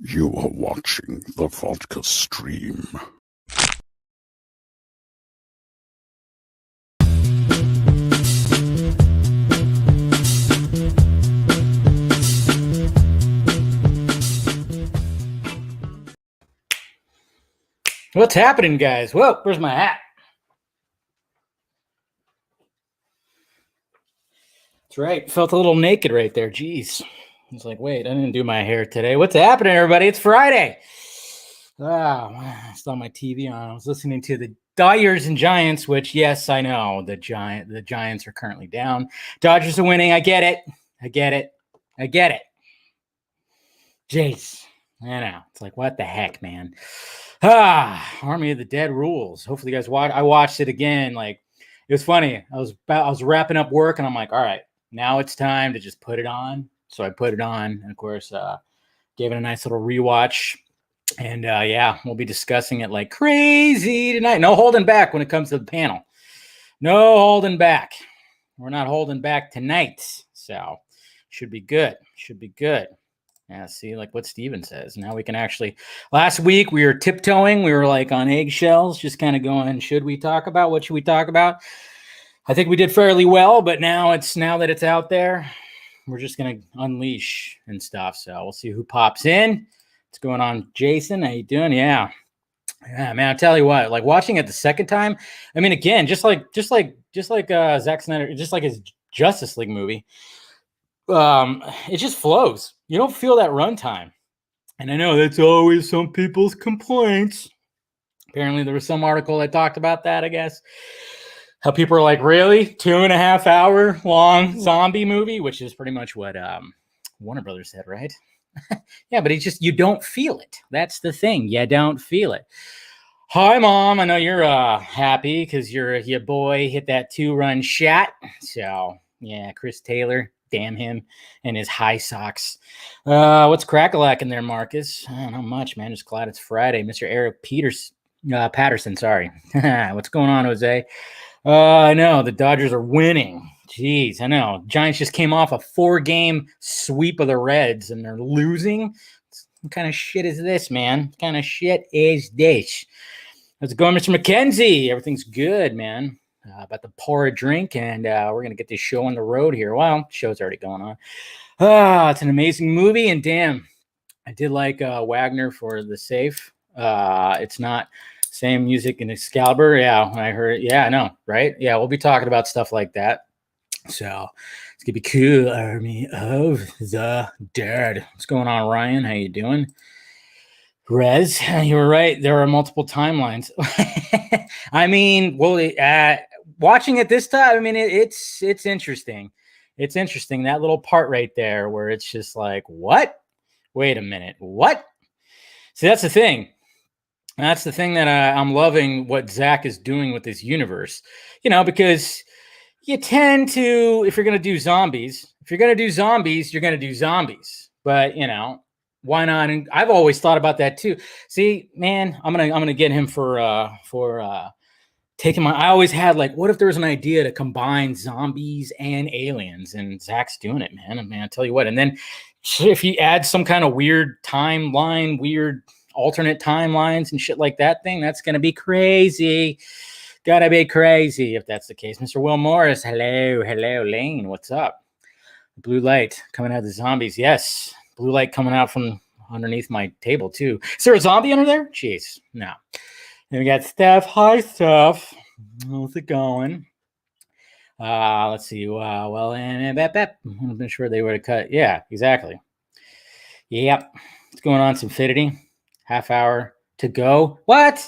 You are watching the Vodka stream. What's happening, guys? Whoa, where's my hat? That's right. Felt a little naked right there. Jeez. I was like, wait, I didn't do my hair today. What's happening, everybody? It's Friday. I saw my TV on. I was listening to the Dyers and Giants, which, yes, I know the Giants are currently down. Dodgers are winning. I get it. Jeez. I know. It's like, what the heck, man? Army of the Dead rules. Hopefully you guys watch. I watched it again. Like, it was funny. I was wrapping up work and I'm like, all right, now it's time to just put it on. So I put it on and of course gave it a nice little rewatch. And we'll be discussing it like crazy tonight. No holding back when it comes to the panel. No holding back. We're not holding back tonight. So should be good. Yeah, see, like what Steven says. Now we can actually. Last week we were tiptoeing. We were like on eggshells, just kind of going, should we talk about? What should we talk about? I think we did fairly well, but now that it's out there, we're just going to unleash and stuff. So we'll see who pops in. What's going on, Jason? How you doing? Yeah, man, I'll tell you what, like watching it the second time, I mean, again, just like Zack Snyder, just like his Justice League movie, it just flows. You don't feel that runtime. And I know that's always some people's complaints. Apparently there was some article that talked about that, I guess. How people are like, really? 2.5 hour long zombie movie, which is pretty much what Warner Brothers said, right? Yeah, but it's just, you don't feel it. That's the thing. You don't feel it. Hi, Mom. I know you're happy because your boy hit that 2-run shot. So, yeah, Chris Taylor. Damn him and his high socks. What's crack-a-lack in there, Marcus? Not much, man. Just glad it's Friday. Mr. Eric Patterson, sorry. What's going on, Jose? I know. The Dodgers are winning. Jeez, I know. Giants just came off a 4-game sweep of the Reds, and they're losing. What kind of shit is this, man? What kind of shit is this? How's it going, Mr. McKenzie? Everything's good, man. About to pour a drink, and we're going to get this show on the road here. Well, show's already going on. It's an amazing movie, and damn, I did like Wagner for the safe. It's not same music in Excalibur. Yeah, I heard it. Yeah, I know, right? Yeah, we'll be talking about stuff like that. So it's going to be cool. Army of the Dead. What's going on, Ryan? How you doing? Rez, you were right. There are multiple timelines. I mean, watching it this time, I mean, it's interesting. It's interesting, that little part right there where it's just like, what? Wait a minute. What? See, that's the thing. That's the thing that I'm loving what Zach is doing with this universe. Because you tend to, if you're going to do zombies, you're going to do zombies. But, why not? And I've always thought about that too. See, man, I'm gonna get him for taking my. I always had like, what if there was an idea to combine zombies and aliens? And Zach's doing it, man. I tell you what. And then if you add some kind of weird timeline, weird alternate timelines and shit like that thing, that's gonna be crazy. Gotta be crazy if that's the case. Mr. Will Morris, hello, Lane. What's up? Blue light coming out of the zombies. Yes. Blue light coming out from underneath my table, too. Is there a zombie under there? Jeez, no. And we got Steph. Hi, Steph. How's it going? Let's see. I'm not sure they would have cut. Yeah, exactly. Yep. What's going on, Simfidity? Half hour to go. What?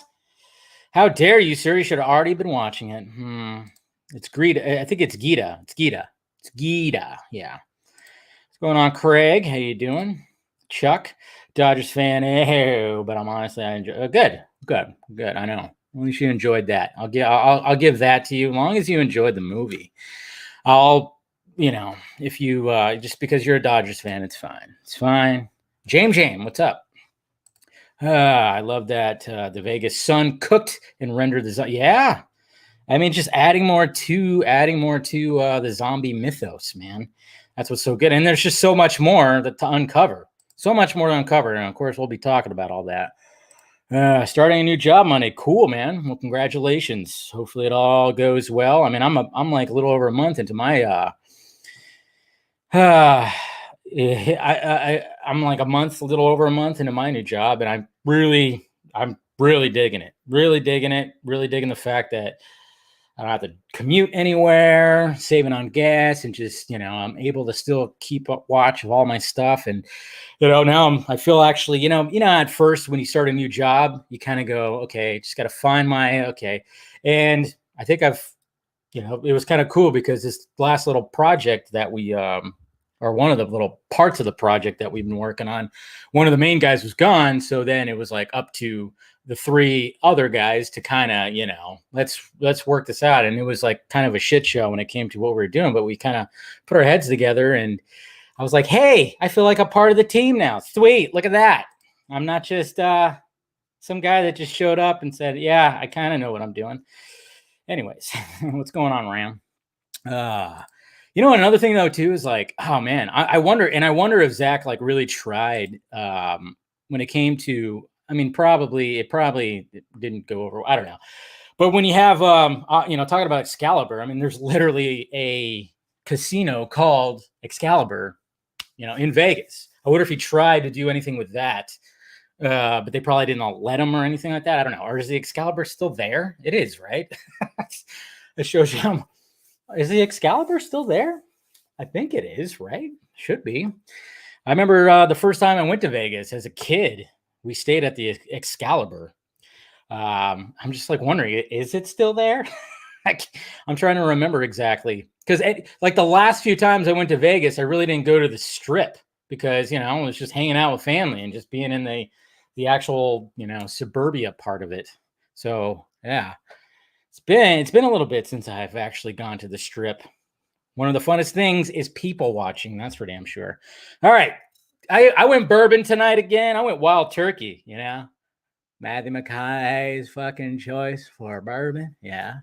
How dare you, sir? You should have already been watching it. It's Gita. I think it's Gita. It's Gita. Yeah. Going on, Craig? How you doing? Chuck, Dodgers fan. But I'm honestly, I enjoy. Good. I know. At least you enjoyed that. I'll give that to you. As long as you enjoyed the movie, if you just because you're a Dodgers fan, it's fine. It's fine. James, what's up? I love that the Vegas sun cooked and rendered the yeah. I mean, just adding more to the zombie mythos, man. That's what's so good. And there's just so much more to uncover. So much more to uncover. And of course, we'll be talking about all that. Starting a new job Monday. Cool, man. Well, congratulations. Hopefully it all goes well. I mean, I'm like a little over a month into my I'm like a little over a month into my new job, and I'm really digging it. Really digging it. Really digging the fact that I don't have to commute anywhere, saving on gas, and just, I'm able to still keep up watch of all my stuff. And, now I feel actually, at first when you start a new job, you kind of go, okay, just got to find okay. And I think it was kind of cool because this last little project that we, or one of the little parts of the project that we've been working on, one of the main guys was gone. So then it was like up to the three other guys to kind of, let's work this out. And it was like kind of a shit show when it came to what we were doing, but we kind of put our heads together, and I was like, hey, I feel like a part of the team now. Sweet. Look at that. I'm not just some guy that just showed up and said, yeah, I kind of know what I'm doing. Anyways, what's going on, Ram? Another thing though too is like, oh man, I wonder if Zach like really tried when it came to, I mean, it probably didn't go over. I don't know, but when you have talking about Excalibur, I mean, there's literally a casino called Excalibur, in Vegas. I wonder if he tried to do anything with that, but they probably didn't let him or anything like that. I don't know. Or is the Excalibur still there? It is, right? It shows you. Is the Excalibur still there? I think it is, right? Should be. I remember the first time I went to Vegas as a kid, we stayed at the Excalibur. I'm just like wondering, is it still there? I'm trying to remember exactly. Because like the last few times I went to Vegas, I really didn't go to the Strip because, I was just hanging out with family and just being in the actual, suburbia part of it. So, yeah. It's been a little bit since I've actually gone to the Strip. One of the funnest things is people watching. That's for damn sure. All right. I went bourbon tonight again. I went wild turkey, Matthew McKay's fucking choice for bourbon. Yeah.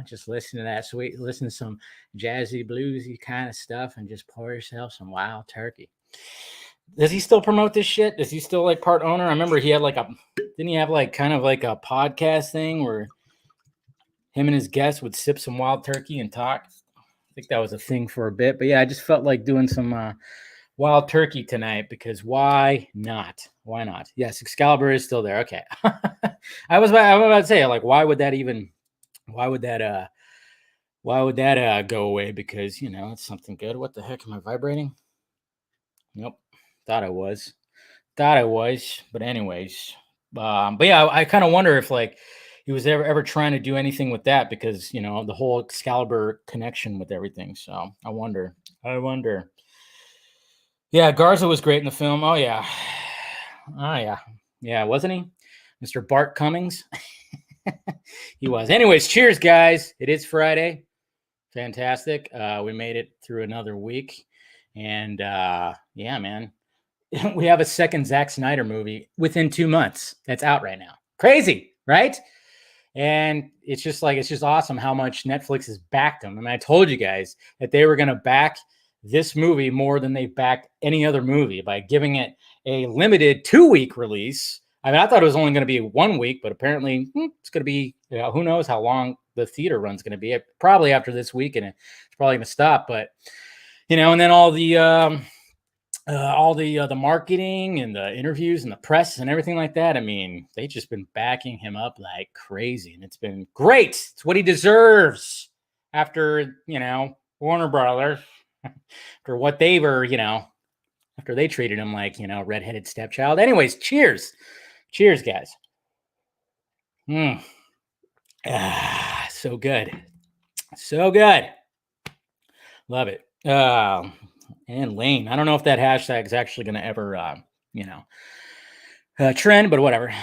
Just listen to that listen to some jazzy, bluesy kind of stuff and just pour yourself some wild turkey. Does he still promote this shit? Is he still like part owner? I remember he had didn't he have like kind of like a podcast thing where him and his guests would sip some wild turkey and talk? I think that was a thing for a bit. But yeah, I just felt like doing some wild turkey tonight because why not? Why not? Yes, Excalibur is still there. Okay. I was about to say, like, why would that go away? Because, it's something good. What the heck? Am I vibrating? Nope. Thought I was. But anyways. But yeah, I kind of wonder if like he was ever trying to do anything with that because, the whole Excalibur connection with everything. So I wonder. Yeah, Garza was great in the film. Oh, yeah. Yeah, wasn't he? Mr. Bart Cummings. He was. Anyways, cheers, guys. It is Friday. Fantastic. We made it through another week. And yeah, man. We have a second Zack Snyder movie within 2 months that's out right now. Crazy, right? And it's just awesome how much Netflix has backed them. I mean, I told you guys that they were going to back this movie more than they backed any other movie by giving it a limited 2-week release. I mean, I thought it was only going to be 1 week, but apparently it's going to be, who knows how long the theater run's going to be. Probably after this week, and it's probably going to stop. But, and then all the marketing and the interviews and the press and everything like that. I mean, they've just been backing him up like crazy, and it's been great. It's what he deserves after, Warner Brothers, for what they were, after they treated him like, redheaded stepchild. Anyways, cheers. Cheers, guys. So good. So good. Love it. And Lane. I don't know if that hashtag is actually going to ever, trend, but whatever.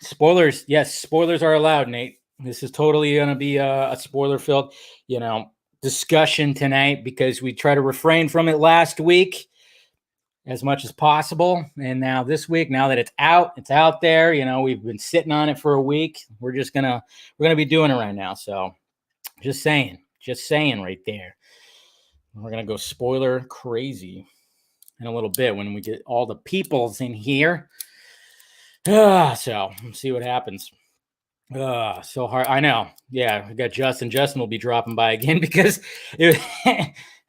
Spoilers. Yes, spoilers are allowed, Nate. This is totally going to be a spoiler-filled, discussion tonight because we try to refrain from it last week. as much as possible. And now this week, now that it's out there, you know, we've been sitting on it for a week. We're going to be doing it right now. So just saying right there. We're going to go spoiler crazy in a little bit when we get all the peoples in here. So let's see what happens. So hard. I know. Yeah, we got Justin. Justin will be dropping by again because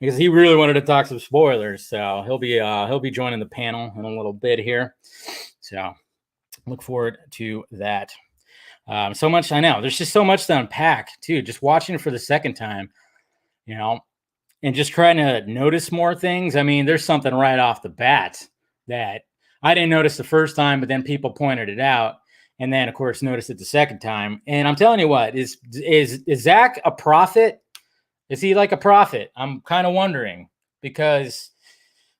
because he really wanted to talk some spoilers. So he'll be joining the panel in a little bit here. So look forward to that. So much. I know. There's just so much to unpack too. Just watching it for the second time, you know, and just trying to notice more things. I mean, there's something right off the bat that I didn't notice the first time, but then people pointed it out. And then, of course, noticed it the second time. And I'm telling you what, is Zack a prophet? Is he like a prophet? I'm kind of wondering because,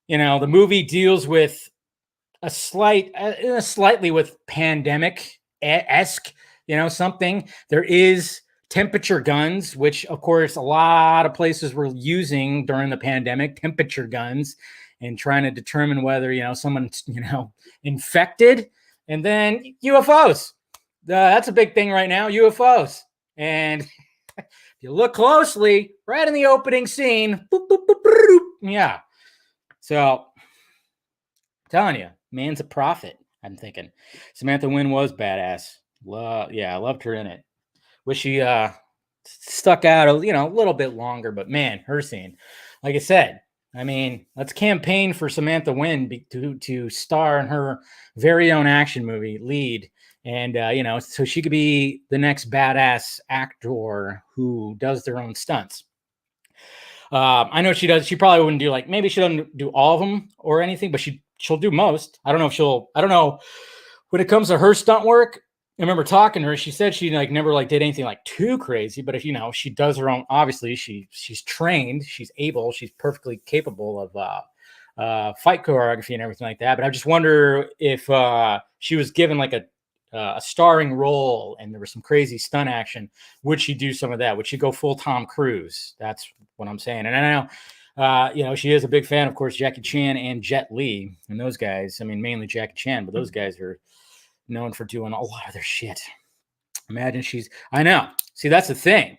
you know, the movie deals with slightly with pandemic-esque, you know, something. There is temperature guns, which, of course, a lot of places were using during the pandemic, temperature guns, and trying to determine whether, you know, someone's, you know, infected. And then UFOs. That's a big thing right now, UFOs. And if you look closely, right in the opening scene, boop, boop, boop, boop, yeah. So, I'm telling you, man's a prophet, I'm thinking. Samantha Wynn was badass. I loved her in it. Wish she stuck out, you know, a little bit longer, but man, her scene. Like I said, I mean, let's campaign for Samantha Wynn to star in her very own action movie, lead. And, you know, so she could be the next badass actor who does their own stunts. I know she does. She probably wouldn't do maybe she doesn't do all of them or anything, but she'll do most. I don't know when it comes to her stunt work. I remember talking to her. She said she never did anything too crazy, but if, you know, she does her own, obviously she's trained, she's able, she's perfectly capable of fight choreography and everything like that. But I just wonder if she was given a starring role and there was some crazy stunt action, would she do some of that? Would she go full Tom Cruise? That's what I'm saying. And I know, you know, she is a big fan, of course, Jackie Chan and Jet Li and those guys. I mean, mainly Jackie Chan, but those guys are known for doing a lot of their shit. Imagine I know. See, that's the thing.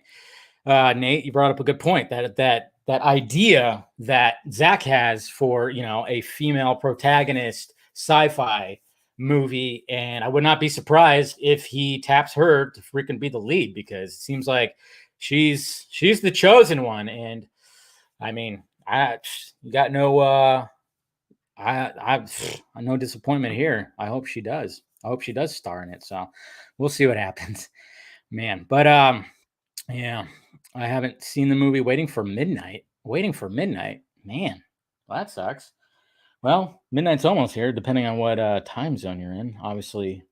Nate, you brought up a good point. That idea that Zack has for, you know, a female protagonist sci-fi movie, and I would not be surprised if he taps her to freaking be the lead, because it seems like she's the chosen one. And I mean, I got no no disappointment here. I hope she does. I hope she does star in it. So we'll see what happens, man. But yeah, I haven't seen the movie Waiting for Midnight, man. Well, that sucks. Well, midnight's almost here, depending on what time zone you're in. Obviously,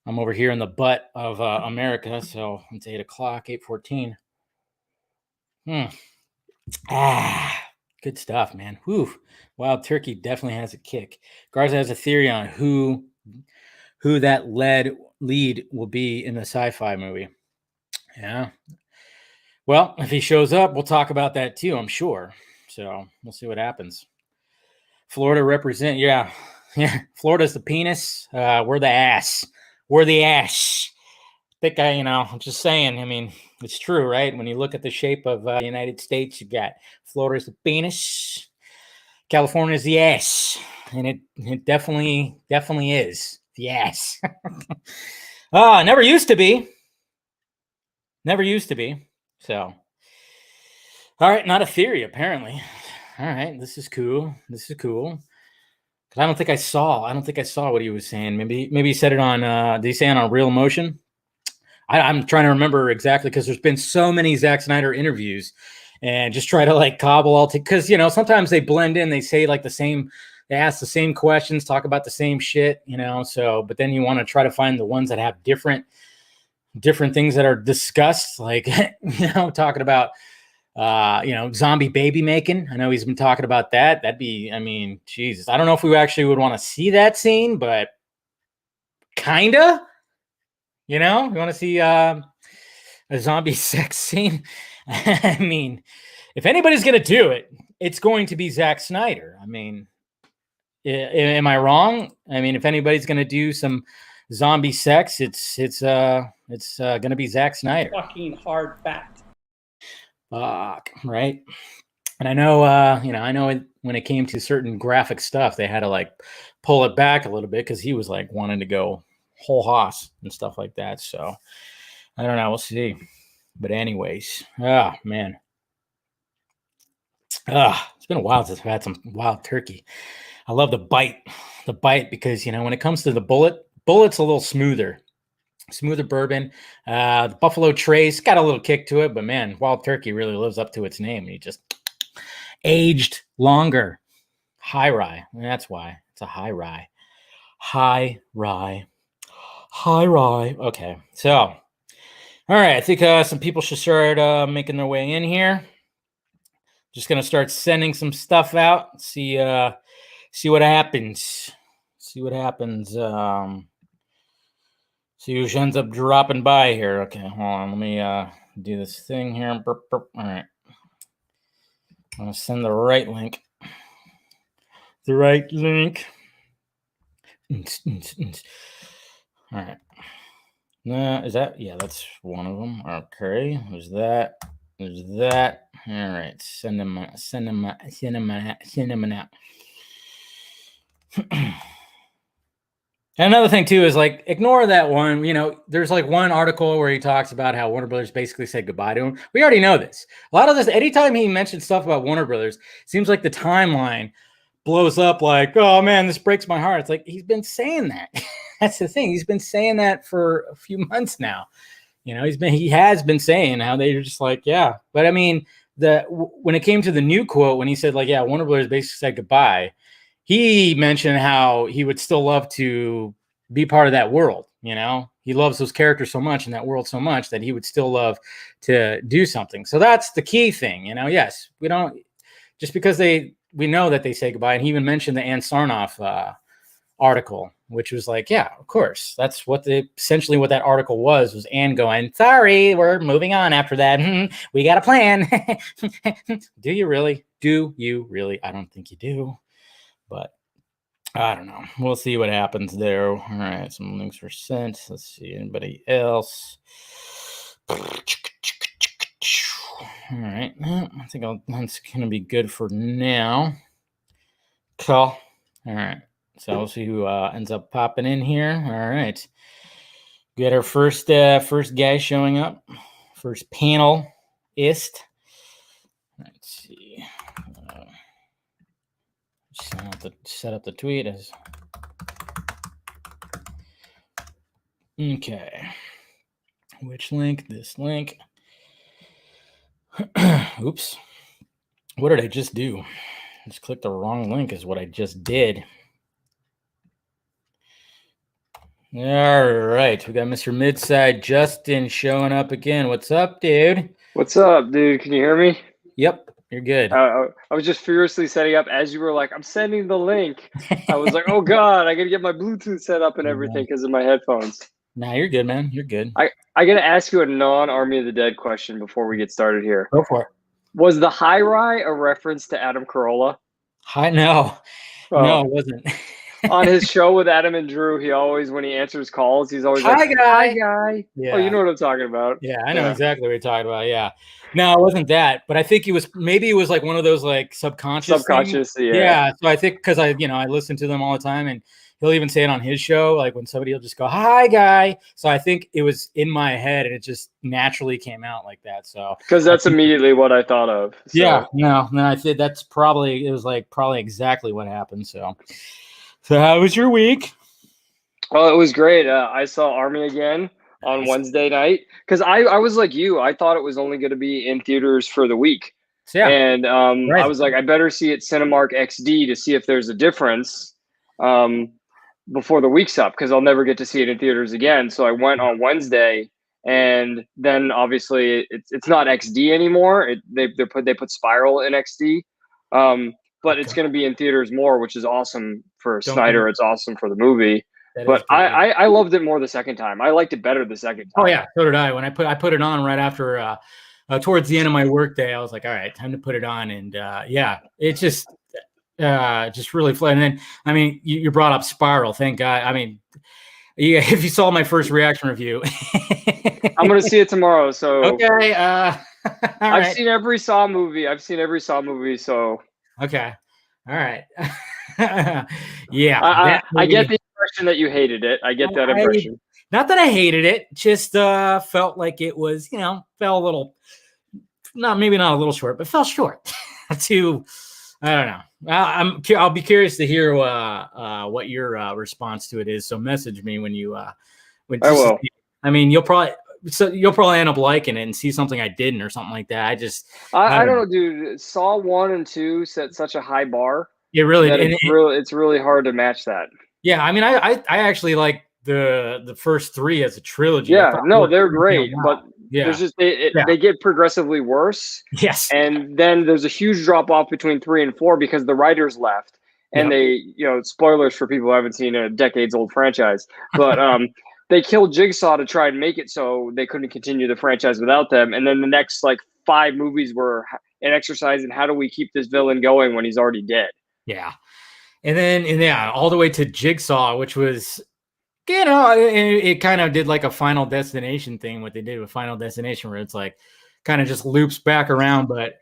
I'm over here in the butt of America, so it's 8:00, 8:14. Good stuff, man. Whew. Wild Turkey definitely has a kick. Garza has a theory on who that lead will be in the sci-fi movie. Yeah. Well, if he shows up, we'll talk about that too, I'm sure. So we'll see what happens. Florida represent, yeah. Florida's the penis. We're the ass. I'm just saying. I mean, it's true, right? When you look at the shape of the United States, you got Florida's the penis, California's the ass, and it definitely is the ass. Never used to be. So, all right, not a theory apparently. All right, this is cool. I don't think I saw what he was saying. Maybe he said it on. Did he say it on Real Emotion? I'm trying to remember exactly, because there's been so many Zack Snyder interviews, and just try to cobble all because, you know, sometimes they blend in. They say the same. They ask the same questions, talk about the same shit, you know. So, but then you want to try to find the ones that have different things that are discussed, you know, talking about you know, zombie baby making. I know he's been talking about that. That'd be, I mean, Jesus, I don't know if we actually would want to see that scene, but kinda, you know, you want to see a zombie sex scene. I mean, if anybody's gonna do it, it's going to be Zack Snyder. I mean, Am I wrong? I mean, if anybody's going to do some zombie sex, it's going to be Zack Snyder. Fucking hard fact. Fuck, right? And I know, I know when it came to certain graphic stuff, they had to like pull it back a little bit because he was like wanting to go whole hoss and stuff like that. So I don't know. We'll see. But anyways, man. It's been a while since I've had some wild turkey. I love the bite because, when it comes to the bullet's a little smoother bourbon. The Buffalo Trace got a little kick to it, but man, wild turkey really lives up to its name. You just aged longer. High rye. That's why it's a high rye. High rye. Okay. So, all right. I think some people should start making their way in here. Just going to start sending some stuff out. See what happens. See who ends up dropping by here. Okay, hold on. Let me do this thing here. Burp, burp. All right. I'm going to send the right link. All right. Is that? Yeah, that's one of them. Okay. There's that. All right. Send them out. And another thing too is like ignore that one. There's like one article where he talks about how Warner Brothers basically said goodbye to him. We already know this. A lot of this, anytime he mentions stuff about Warner Brothers, seems like the timeline blows up like, oh man, this breaks my heart. It's like he's been saying that. That's the thing. He's been saying that for a few months now. He has been saying how they're just like, yeah. But I mean, when it came to the new quote, when he said like, yeah, Warner Brothers basically said goodbye, he mentioned how he would still love to be part of that world. He loves those characters so much and that world so much that he would still love to do something. So that's the key thing. Yes, we don't just because we know that they say goodbye. And he even mentioned the Ann Sarnoff article, which was like, yeah, of course. That's essentially what that article was Ann going, sorry, we're moving on after that. We got a plan. Do you really? I don't think you do. But I don't know. We'll see what happens there. All right. Some links were sent. Let's see. Anybody else? All right. I think that's going to be good for now. Cool. All right. So we'll see who ends up popping in here. All right. We got our first guy showing up. First panelist. Let's see. Set up the tweet as okay. Which link? This link. Oops. What did I just do? Just clicked the wrong link is what I just did. All right. We got Mr. Midside Justin showing up again. What's up, dude? What's up, dude? Can you hear me? Yep. You're good. I was just furiously setting up as you were like, I'm sending the link. I was like, oh God, I got to get my Bluetooth set up and everything because of my headphones. Nah, you're good, man. You're good. I got to ask you a non-Army of the Dead question before we get started here. Go for it. Was the high rye a reference to Adam Carolla? No, it wasn't. On his show with Adam and Drew, he always, when he answers calls, he's always hi, like, guy. Hi, guy. Yeah. Oh, you know what I'm talking about. Yeah, I know exactly what you're talking about. Yeah. No, it wasn't that, but I think it was like one of those like subconscious things. Yeah. So I think because I listen to them all the time and he'll even say it on his show, like when somebody will just go, hi, guy. So I think it was in my head and it just naturally came out like that. So because that's immediately what I thought of. So. Yeah. No, I think it was probably exactly what happened. So how was your week? Well, it was great. I saw Army again on Wednesday night because I was like you. I thought it was only going to be in theaters for the week. Yeah. And I was like, I better see it Cinemark XD to see if there's a difference before the week's up because I'll never get to see it in theaters again. So I went on Wednesday, and then obviously it's not XD anymore. They put Spiral in XD. But it's going to be in theaters more, which is awesome for Snyder. It's awesome for the movie. But I loved it more the second time. I liked it better the second time. Oh yeah, so did I. When I put it on right after towards the end of my work day, I was like, all right, time to put it on. And yeah, it's just just really flat. And then, I mean, you brought up Spiral. Thank God. I mean, yeah, if you saw my first reaction review, I'm gonna see it tomorrow. So okay. All I've right. seen every Saw movie. So Okay. All right. Yeah. That I get movie. the impression that you hated it. I get that I, impression. not that I hated it, just felt like it was, fell a little, maybe not a little short, but fell short to, I don't know. I'll be curious to hear what your response to it is. So message me when you when I will. I mean, you'll probably end up liking it and see something I didn't or something like that. I don't know, dude. Saw 1 and 2 set such a high bar It really that it's really hard to match that. yeah. I mean, I actually like the first 3 as a trilogy. Yeah, no, they're great, but yeah, there's just they get progressively worse. yes, And then there's a huge drop off between 3 and 4 because the writers left, and they, spoilers for people who haven't seen a decades old franchise, but they killed Jigsaw to try and make it so they couldn't continue the franchise without them. And then the next like 5 movies were an exercise in how do we keep this villain going when he's already dead. yeah. And then all the way to Jigsaw, which was, it kind of did like a Final Destination thing, what they did with Final Destination, where it's like kind of just loops back around, but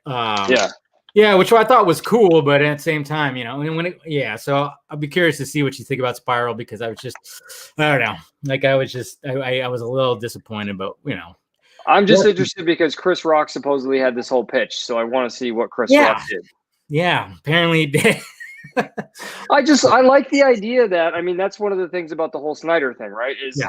yeah, which I thought was cool, but at the same time, so I'll be curious to see what you think about Spiral, because I was just, I don't know, like I was a little disappointed, but I'm just interested because Chris Rock supposedly had this whole pitch, so I want to see what Chris Rock did. Yeah, apparently he did. I like the idea that, I mean, that's one of the things about the whole Snyder thing, right? It's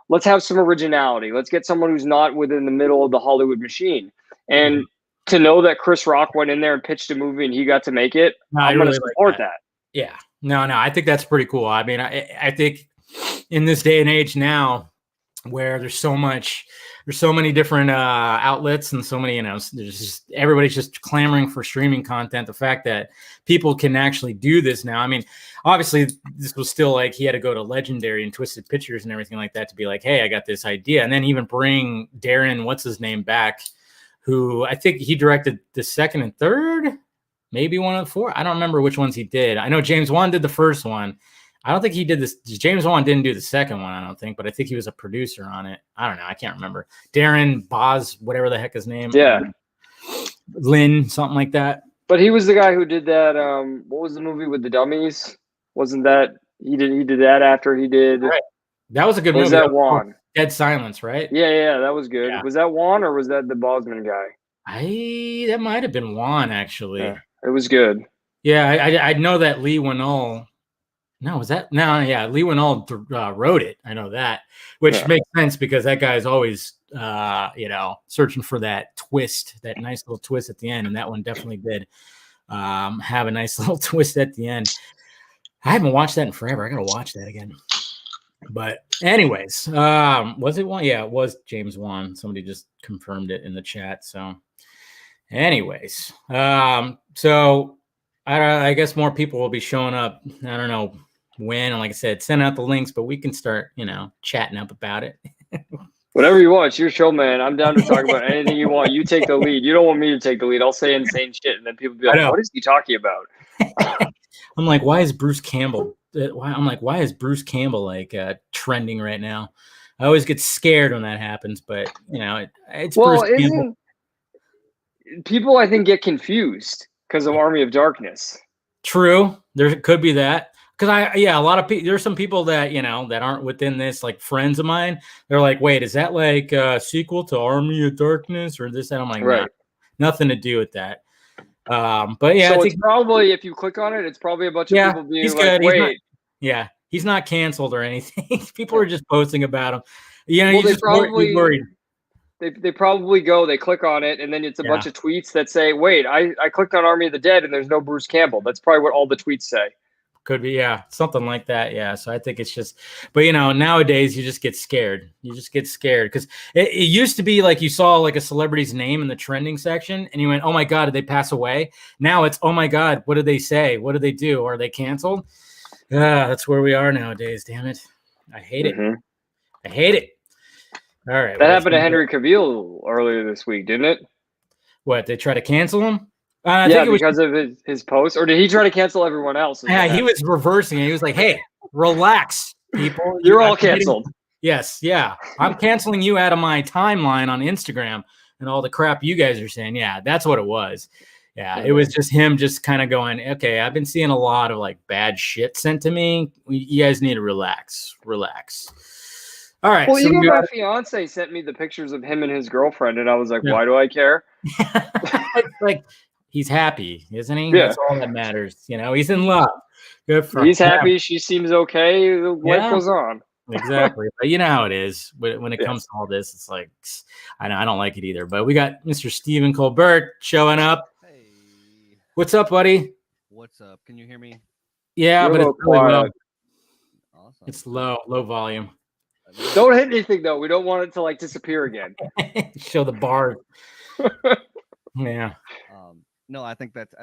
let's have some originality. Let's get someone who's not within the middle of the Hollywood machine. And to know that Chris Rock went in there and pitched a movie and he got to make it, I'm going to support that. Yeah. No, I think that's pretty cool. I mean, I think in this day and age now, where there's so many different outlets and so many, there's just, everybody's just clamoring for streaming content. The fact that people can actually do this now. I mean, obviously this was still like, he had to go to Legendary and Twisted Pictures and everything like that to be like, hey, I got this idea. And then even bring Darren, what's his name, back, who I think he directed the second and third, maybe one of the 4. I don't remember which ones he did. I know James Wan did the first one. I don't think he did this. James Wan didn't do the second one, I don't think, but I think he was a producer on it. I don't know. I can't remember. Darren Boz, whatever the heck his name. Yeah. Lynn, something like that. But he was the guy who did that. What was the movie with the dummies? Wasn't that he did that after he did? Right. That was a good movie. Was that Wan? Dead Silence, right? Yeah, that was good. Yeah. Was that Wan or was that the Bosman guy? That might have been Wan, actually. Yeah, it was good. Yeah, I know that Lee Winnell. No, was that? No, yeah, Lee Winnell wrote it. I know that, which makes sense because that guy is always, searching for that twist, that nice little twist at the end, and that one definitely did have a nice little twist at the end. I haven't watched that in forever. I gotta watch that again. But anyways, was it Wan? Yeah, it was James Wan. Somebody just confirmed it in the chat. So, anyways, so I guess more people will be showing up. I don't know when, and like I said, send out the links, but we can start, chatting up about it. Whatever you want, it's your show, man. I'm down to talk about anything you want. You take the lead. You don't want me to take the lead. I'll say insane shit, and then people be like, "What is he talking about?" I'm like, why is Bruce Campbell? Why is Bruce Campbell like trending right now? I always get scared when that happens, but it's Bruce Campbell. People I think get confused because of Army of Darkness. True, there could be that. Because a lot of people, there's some people that, that aren't within this, like friends of mine. They're like, wait, is that like a sequel to Army of Darkness or this? And I'm like, right. Nothing to do with that. But yeah, so I think it's probably, if you click on it, it's probably a bunch of people being he's like, good. wait. He's not canceled or anything. People are just posting about him. Well, worried. They probably they click on it, and then it's a bunch of tweets that say, wait, I clicked on Army of the Dead and there's no Bruce Campbell. That's probably what all the tweets say. Could be, something like that. Yeah. So I think it's just, but nowadays you just get scared. You just get scared because it used to be like you saw like a celebrity's name in the trending section and you went, oh my God, did they pass away? Now it's, oh my God, what did they say? What did they do? Are they canceled? That's where we are nowadays. Damn it. I hate it. I hate it. All right. That happened to Henry Cavill earlier this week, didn't it? What? They try to cancel him? I Yeah, think it was. because of his post, or did he try to cancel everyone else? Yeah, he was reversing it. He was like, "Hey, relax, people. You're all canceled." Yes, yeah. I'm canceling you out of my timeline on Instagram and all the crap you guys are saying. Yeah, that's what it was. Yeah, it was just him just kind of going, okay, I've been seeing a lot of like bad shit sent to me. You guys need to relax. All right. Well, So even my fiance sent me the pictures of him and his girlfriend, and I was like, why do I care? like he's happy, isn't he? Yeah. That's all that matters. You know, he's in love. Good for He's him. happy. She seems okay. Life goes on. Exactly. But you know how it is when it comes to all this. It's like, I don't like it either. But we got Mr. Stephen Colbert showing up. Hey. What's up, buddy? What's up? Can you hear me? Yeah, You're but it's really low. Awesome. It's low volume. Don't hit anything though. We don't want it to like disappear again. Show the bar. Yeah. No, I think that's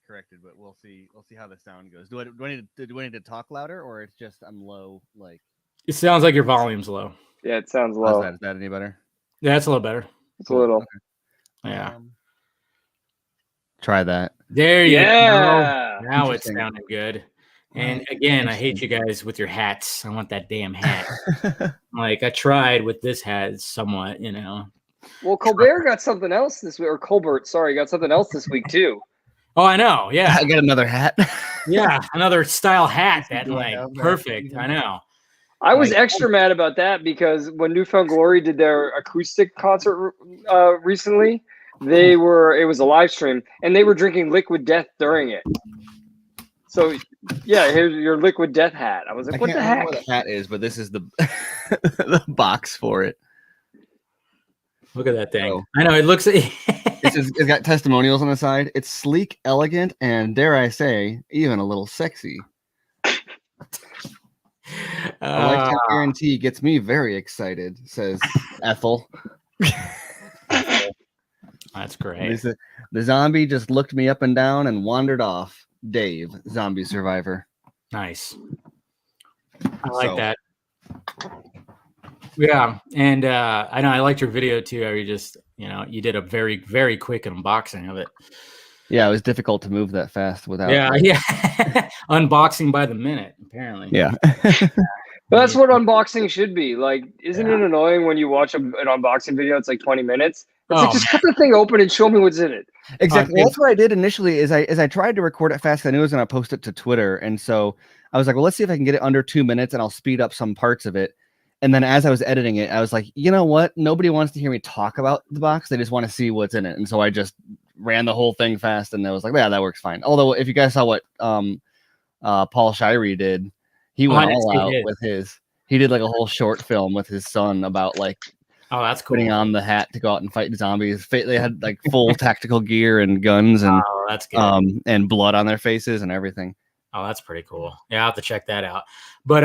corrected, but we'll see how the sound goes. Do I need to talk louder, or it's just I'm low? Like it sounds like your volume's low. Yeah, it sounds low. Is that any better? Yeah, it's a little better. It's a little. Okay. Yeah. Try that. There you go. Now it's sounding good. And again, I hate you guys with your hats. I want that damn hat. Like I tried with this hat somewhat, you know. Well, Colbert got something else this week, or Colbert, sorry, got something else this week too. Oh, I know. Yeah. I got another hat. Yeah, another style hat that like perfect. I know. I was extra mad about that because when Newfound Glory did their acoustic concert recently, it was a live stream and they were drinking Liquid Death during it. So yeah, here's your Liquid Death hat. I was like, what the heck? What the hat is, but this is the the box for it. Look at that thing. Oh. I know it looks. It's got testimonials on the side. It's sleek, elegant, and dare I say, even a little sexy. A lifetime guarantee gets me very excited, says Ethel. That's great. The zombie just looked me up and down and wandered off. Dave, zombie survivor. Nice. I like that. Yeah, and I know I liked your video too. Where you just, you did a very, very quick unboxing of it. Yeah, it was difficult to move that fast without. Yeah. Unboxing by the minute, apparently. Yeah. But that's what unboxing should be. Like, isn't it annoying when you watch an unboxing video? It's like 20 minutes. It's like, just cut the thing open and show me what's in it. Exactly. Well, that's what I did initially. Is I tried to record it fast. I knew I was going to post it to Twitter, and so I was like, well, let's see if I can get it under 2 minutes, and I'll speed up some parts of it. And then as I was editing it, I was like, you know what? Nobody wants to hear me talk about the box. They just want to see what's in it. And so I just ran the whole thing fast, and I was like, yeah, that works fine. Although if you guys saw what Paul Shirey did, he went all out with his. He did like a whole short film with his son about like, that's cool. Putting on the hat to go out and fight zombies. They had like full tactical gear and guns and that's good. And blood on their faces and everything. Oh, that's pretty cool. Yeah, I'll have to check that out. But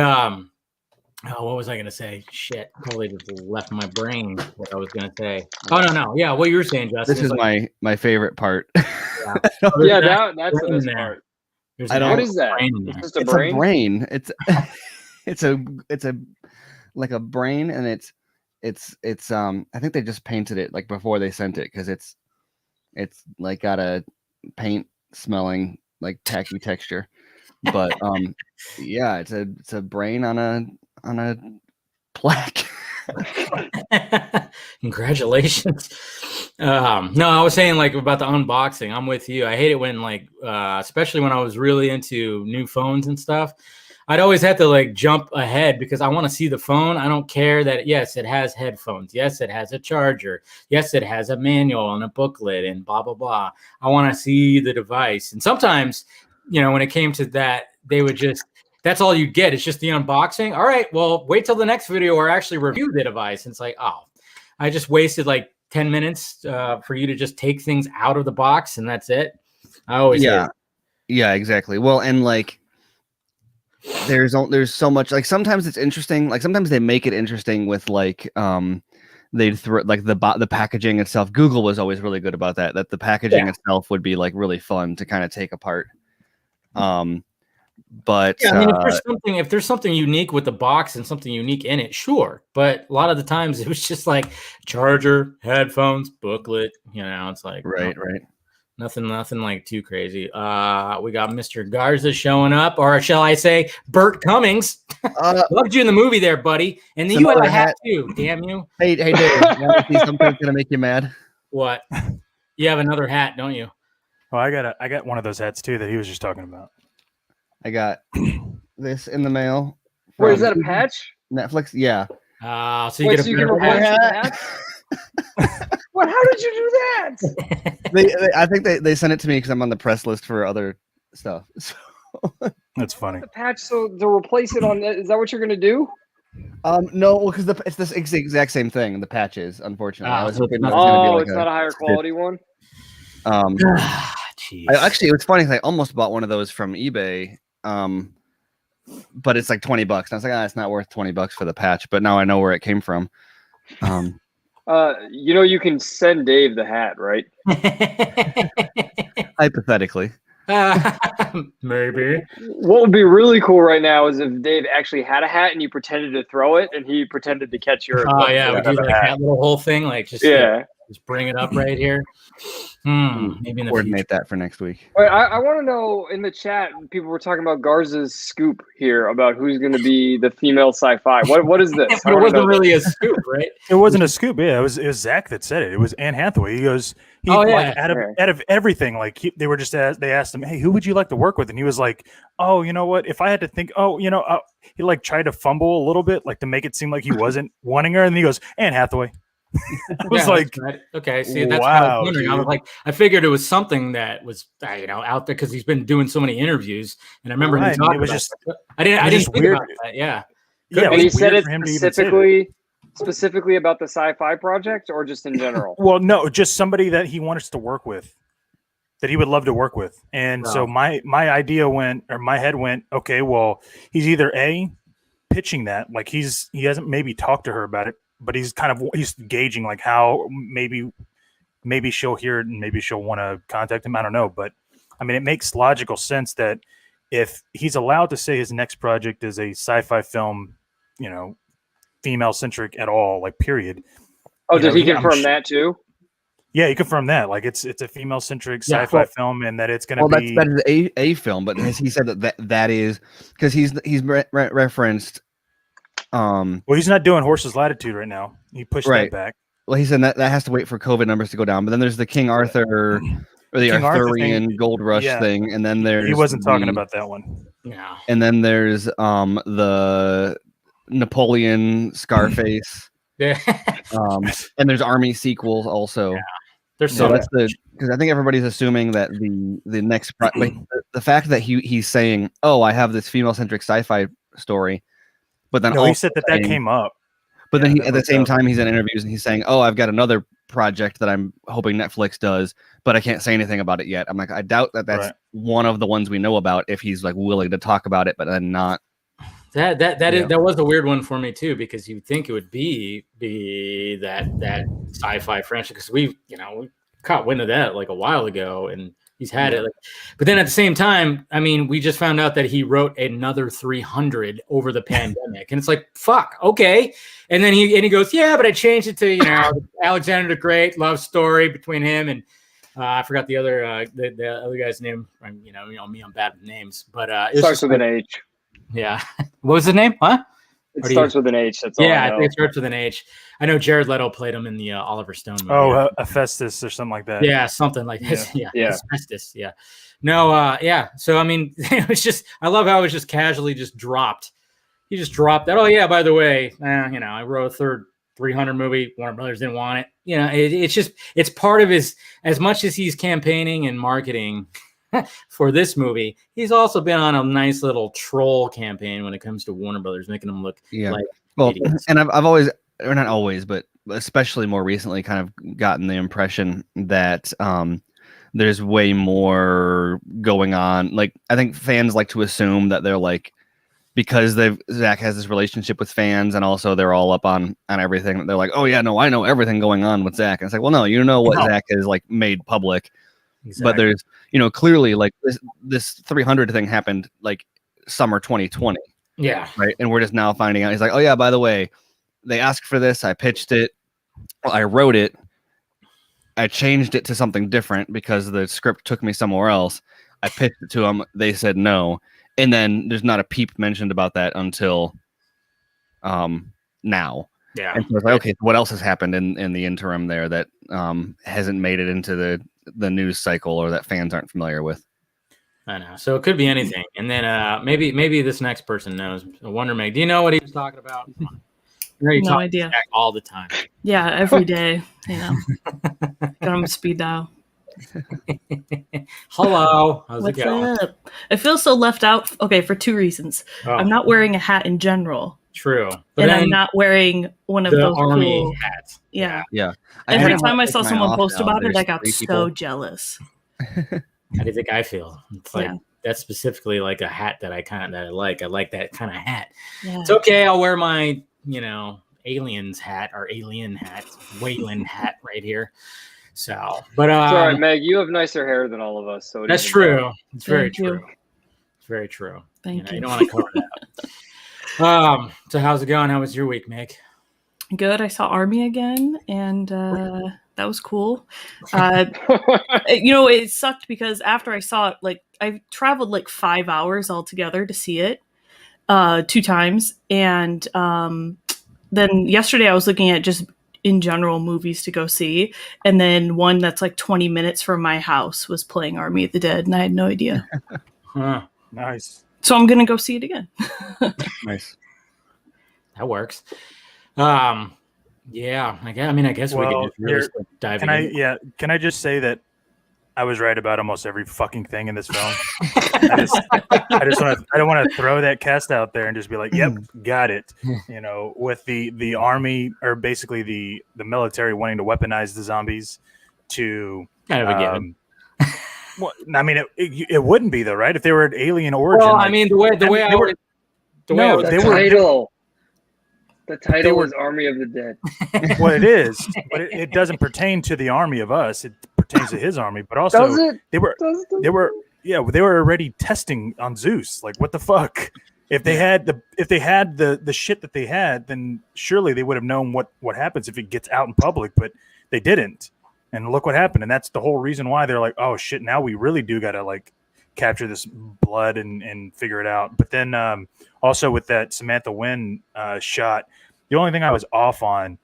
what was I gonna say? Shit, totally just left my brain what I was gonna say. Oh no. Yeah, what you were saying, Justin. This is like, my favorite part. That's the best part. What is that? It's just a brain? It's a like a brain, and it's I think they just painted it like before they sent it because it's like got a paint smelling like tacky texture. But yeah, it's a brain on a plaque. Congratulations. No, I was saying like about the unboxing. I'm with you. I hate it when like especially when I was really into new phones and stuff. I'd always have to like jump ahead because I want to see the phone. I don't care that, yes, it has headphones. Yes, it has a charger. Yes, it has a manual and a booklet and blah, blah, blah. I want to see the device. And sometimes, when it came to that, they would just, that's all you get. It's just the unboxing. All right, well, wait till the next video or actually review the device. And it's like, oh, I just wasted like 10 minutes for you to just take things out of the box and that's it. I always Yeah, exactly. Well, and like, there's so much, like sometimes it's interesting, like sometimes they make it interesting with like they'd throw like the packaging itself. Google was always really good about that the packaging itself would be like really fun to kind of take apart. But yeah, I mean, if there's something unique with the box and something unique in it, sure, but a lot of the times it was just like charger, headphones, booklet, it's like right. Nothing like too crazy. We got Mr. Garza showing up, or shall I say, Burt Cummings. Loved you in the movie there, buddy. And then you have a hat too. Damn you. Hey, Dave. Want to see something that's gonna make you mad? What? You have another hat, don't you? Oh, I got one of those hats too that he was just talking about. I got this in the mail. Wait, is that a patch? Netflix? Yeah. So you get a better hat? What? How did you do that? I think they sent it to me because I'm on the press list for other stuff. So. That's funny. The patch, so to replace it on. Is that what you're gonna do? No, because it's this exact same thing. The patches, unfortunately. I was hoping it's not a higher quality one. Jeez. It was funny. I almost bought one of those from eBay. But it's like $20. And I was like, it's not worth $20 for the patch. But now I know where it came from. You can send Dave the hat, right? Hypothetically. Maybe. What would be really cool right now is if Dave actually had a hat and you pretended to throw it and he pretended to catch your. Oh yeah, we do like that little whole thing, like just bring it up right here. Maybe in the coordinate that for next week. Wait, I want to know, in the chat, people were talking about Garza's scoop here about who's going to be the female sci-fi. What is this? But it wasn't really a scoop, right? It wasn't a scoop. Yeah, it was Zach that said it. It was Anne Hathaway. He goes, out of everything, like they asked him, hey, who would you like to work with? And he was like, oh, you know what? If I had to think, he like tried to fumble a little bit, like to make it seem like he wasn't wanting her, and he goes, Anne Hathaway. I was okay. See, that's what I was wondering. Dude. I was like, I figured it was something that was, out there because he's been doing so many interviews, and I remember him talking about it. I didn't think about that. Yeah. And he said it specifically about the sci-fi project, or just in general. Well, no, just somebody that he wants to work with, that he would love to work with. And so my head went, okay, well, he's either pitching that, like he hasn't maybe talked to her about it, but he's gauging like how maybe she'll hear it and maybe she'll want to contact him. I don't know. But I mean, it makes logical sense that if he's allowed to say his next project is a sci-fi film, female centric at all, like period. Oh, did he confirm that too? Yeah, he confirmed that. Like it's a female centric sci-fi film, and that it's going to be. That is a film, but he said that is because he's referenced. Well, he's not doing Horse's Latitude right now. He pushed that back. Well, he said that has to wait for COVID numbers to go down. But then there's the King Arthur or the Arthurian Gold Rush thing, and then there's he wasn't talking about that one. No. And then there's the Napoleon Scarface. Yeah. And there's Army sequels also. Yeah. There's because I think everybody's assuming that the next the fact that he's saying, oh, I have this female centric sci-fi story. But then he said that came up. But then at the same time, he's in interviews and he's saying, "Oh, I've got another project that I'm hoping Netflix does, but I can't say anything about it yet." I'm like, I doubt that's one of the ones we know about if he's like willing to talk about it, but then not. That was a weird one for me too, because you'd think it would be that sci-fi franchise, because we caught wind of that like a while ago, and he's had it. But then at the same time, I mean, we just found out that he wrote another 300 over the pandemic, and it's like, fuck, okay. And then he goes, yeah, but I changed it to Alexander the Great love story between him and I forgot the other the other guy's name. Me, I'm bad with names, but it starts with an H. Yeah, what was his name? Huh? It starts with an H. That's all. Yeah, I think it starts with an H. I know Jared Leto played him in the Oliver Stone movie. Oh, Hephaestus or something like that. Yeah, something like this. Yeah. Hephaestus. Yeah. No. Yeah. So I mean, it was just. I love how it was just casually just dropped. He just dropped that. Oh yeah. By the way, I wrote a third 300 movie. Warner Brothers didn't want it. It's part of his. As much as he's campaigning and marketing for this movie, he's also been on a nice little troll campaign when it comes to Warner Brothers, making them look like idiots. And I've always, or not always, but especially more recently, kind of gotten the impression that there's way more going on. Like, I think fans like to assume that they're like, because Zach has this relationship with fans, and also they're all up on everything. They're like, oh yeah, no, I know everything going on with Zach. And it's like, well, no, you know what Zach has like made public. Exactly. But there's, clearly like this 300 thing happened like summer 2020. Yeah. Right. And we're just now finding out. He's like, oh yeah, by the way, they asked for this. I pitched it. I wrote it. I changed it to something different because the script took me somewhere else. I pitched it to them. They said no. And then there's not a peep mentioned about that until now. Yeah. And so it's like, okay, what else has happened in the interim there that hasn't made it into the news cycle or that fans aren't familiar with? I know. So it could be anything. And then maybe this next person knows. Wonder Meg, do you know what he was talking about? No idea. All the time. Yeah, every day. Got him speed dial. Hello. How's What's it going? up? I feel so left out. Okay, for two reasons. Oh, I'm not wearing a hat in general. true. And I'm not wearing one of the those army cool hats. Yeah. Every didn't time I want to saw take someone mine post off now. about it, I There's got 3 so people. jealous. How do you think I feel? It's like Yeah. that's specifically like a hat that I like. I like that kind of hat. Yeah. It's okay. I'll wear my, aliens hat or alien hat, Wayland hat right here. So, but It's all right, Meg. You have nicer hair than all of us, so it that's doesn't true. matter. It's very Thank you. true. It's very true. Thank You you. don't want to cover that. So how's it going? How was your week, Meg? Good. I saw Army again, and that was cool. It sucked because after I saw it, I traveled 5 hours altogether to see it 2 times, and then yesterday I was looking at just in general movies to go see, and then one that's 20 minutes from my house was playing Army of the Dead, and I had no idea. Huh. Nice. So I'm gonna go see it again. Nice. That works. Yeah. I guess we Well, could just really start diving in. Can I just say that I was right about almost every fucking thing in this film. I don't want to throw that cast out there and just be like, yep, got it. With the army, or basically the military wanting to weaponize the zombies to Kind of a given. Well, I mean, it wouldn't be though, right? If they were an alien origin. Well, I mean, the way they I were- would. The title was Army of the Dead. Well, it is, but it doesn't pertain to the army of us. It pertains to his army, but also Does it? they were already testing on Zeus. Like, what the fuck? If they had the shit that they had, then surely they would have known what happens if it gets out in public, but they didn't. And look what happened. And that's the whole reason why they're like, oh shit, now we really do gotta capture this blood and figure it out. But then also with that Samantha Wynn shot, the only thing I was off on,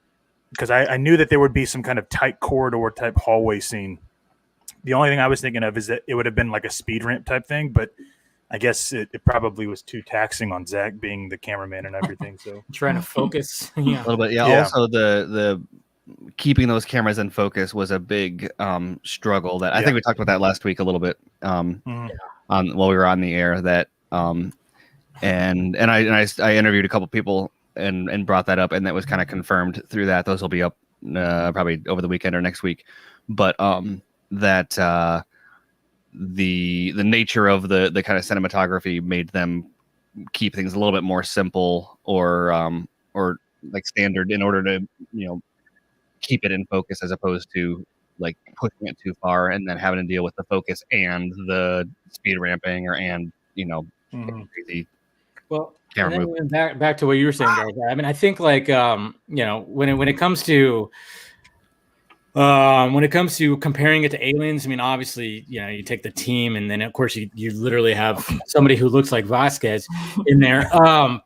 because I knew that there would be some kind of tight corridor type hallway scene. The only thing I was thinking of is that it would have been like a speed ramp type thing, but I guess it probably was too taxing on Zach being the cameraman and everything. So trying to focus. A little bit. Yeah. Also the keeping those cameras in focus was a big struggle that I think we talked about that last week a little bit on while we were on the air, that and I interviewed a couple people and brought that up, and that was kind of confirmed through that. Those will be up probably over the weekend or next week, but that the nature of the kind of cinematography made them keep things a little bit more simple or like standard in order to keep it in focus, as opposed to pushing it too far and then having to deal with the focus and the speed ramping crazy. Well, camera and then back to what you were saying, guys. I mean, I think when it comes to comparing it to Aliens, I mean, obviously, you take the team, and then of course you literally have somebody who looks like Vasquez in there.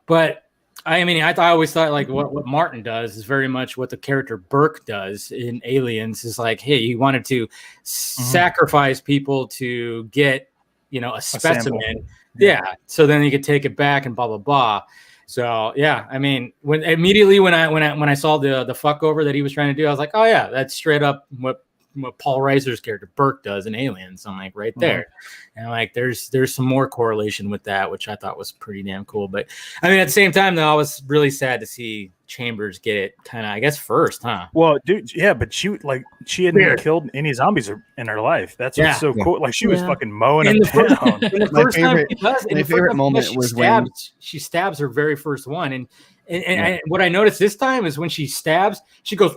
But I always thought what Martin does is very much what the character Burke does in Aliens. Is hey, he wanted to sacrifice people to get a specimen. Yeah. So then you could take it back and blah blah blah. So yeah, I mean, when I saw the fuck over that he was trying to do, I was like, oh yeah, that's straight up what Paul Reiser's character Burke does in Aliens. I'm like right there, and there's some more correlation with that, which I thought was pretty damn cool. But I mean, at the same time, though, I was really sad to see Chambers get it kind of, I guess, first, huh? Well, dude, yeah, but she hadn't killed any zombies in her life. That's what's so cool. Like she was fucking mowing them down. The first time she does, my favorite moment was when she stabs her very first one, and what I noticed this time is when she stabs, she goes.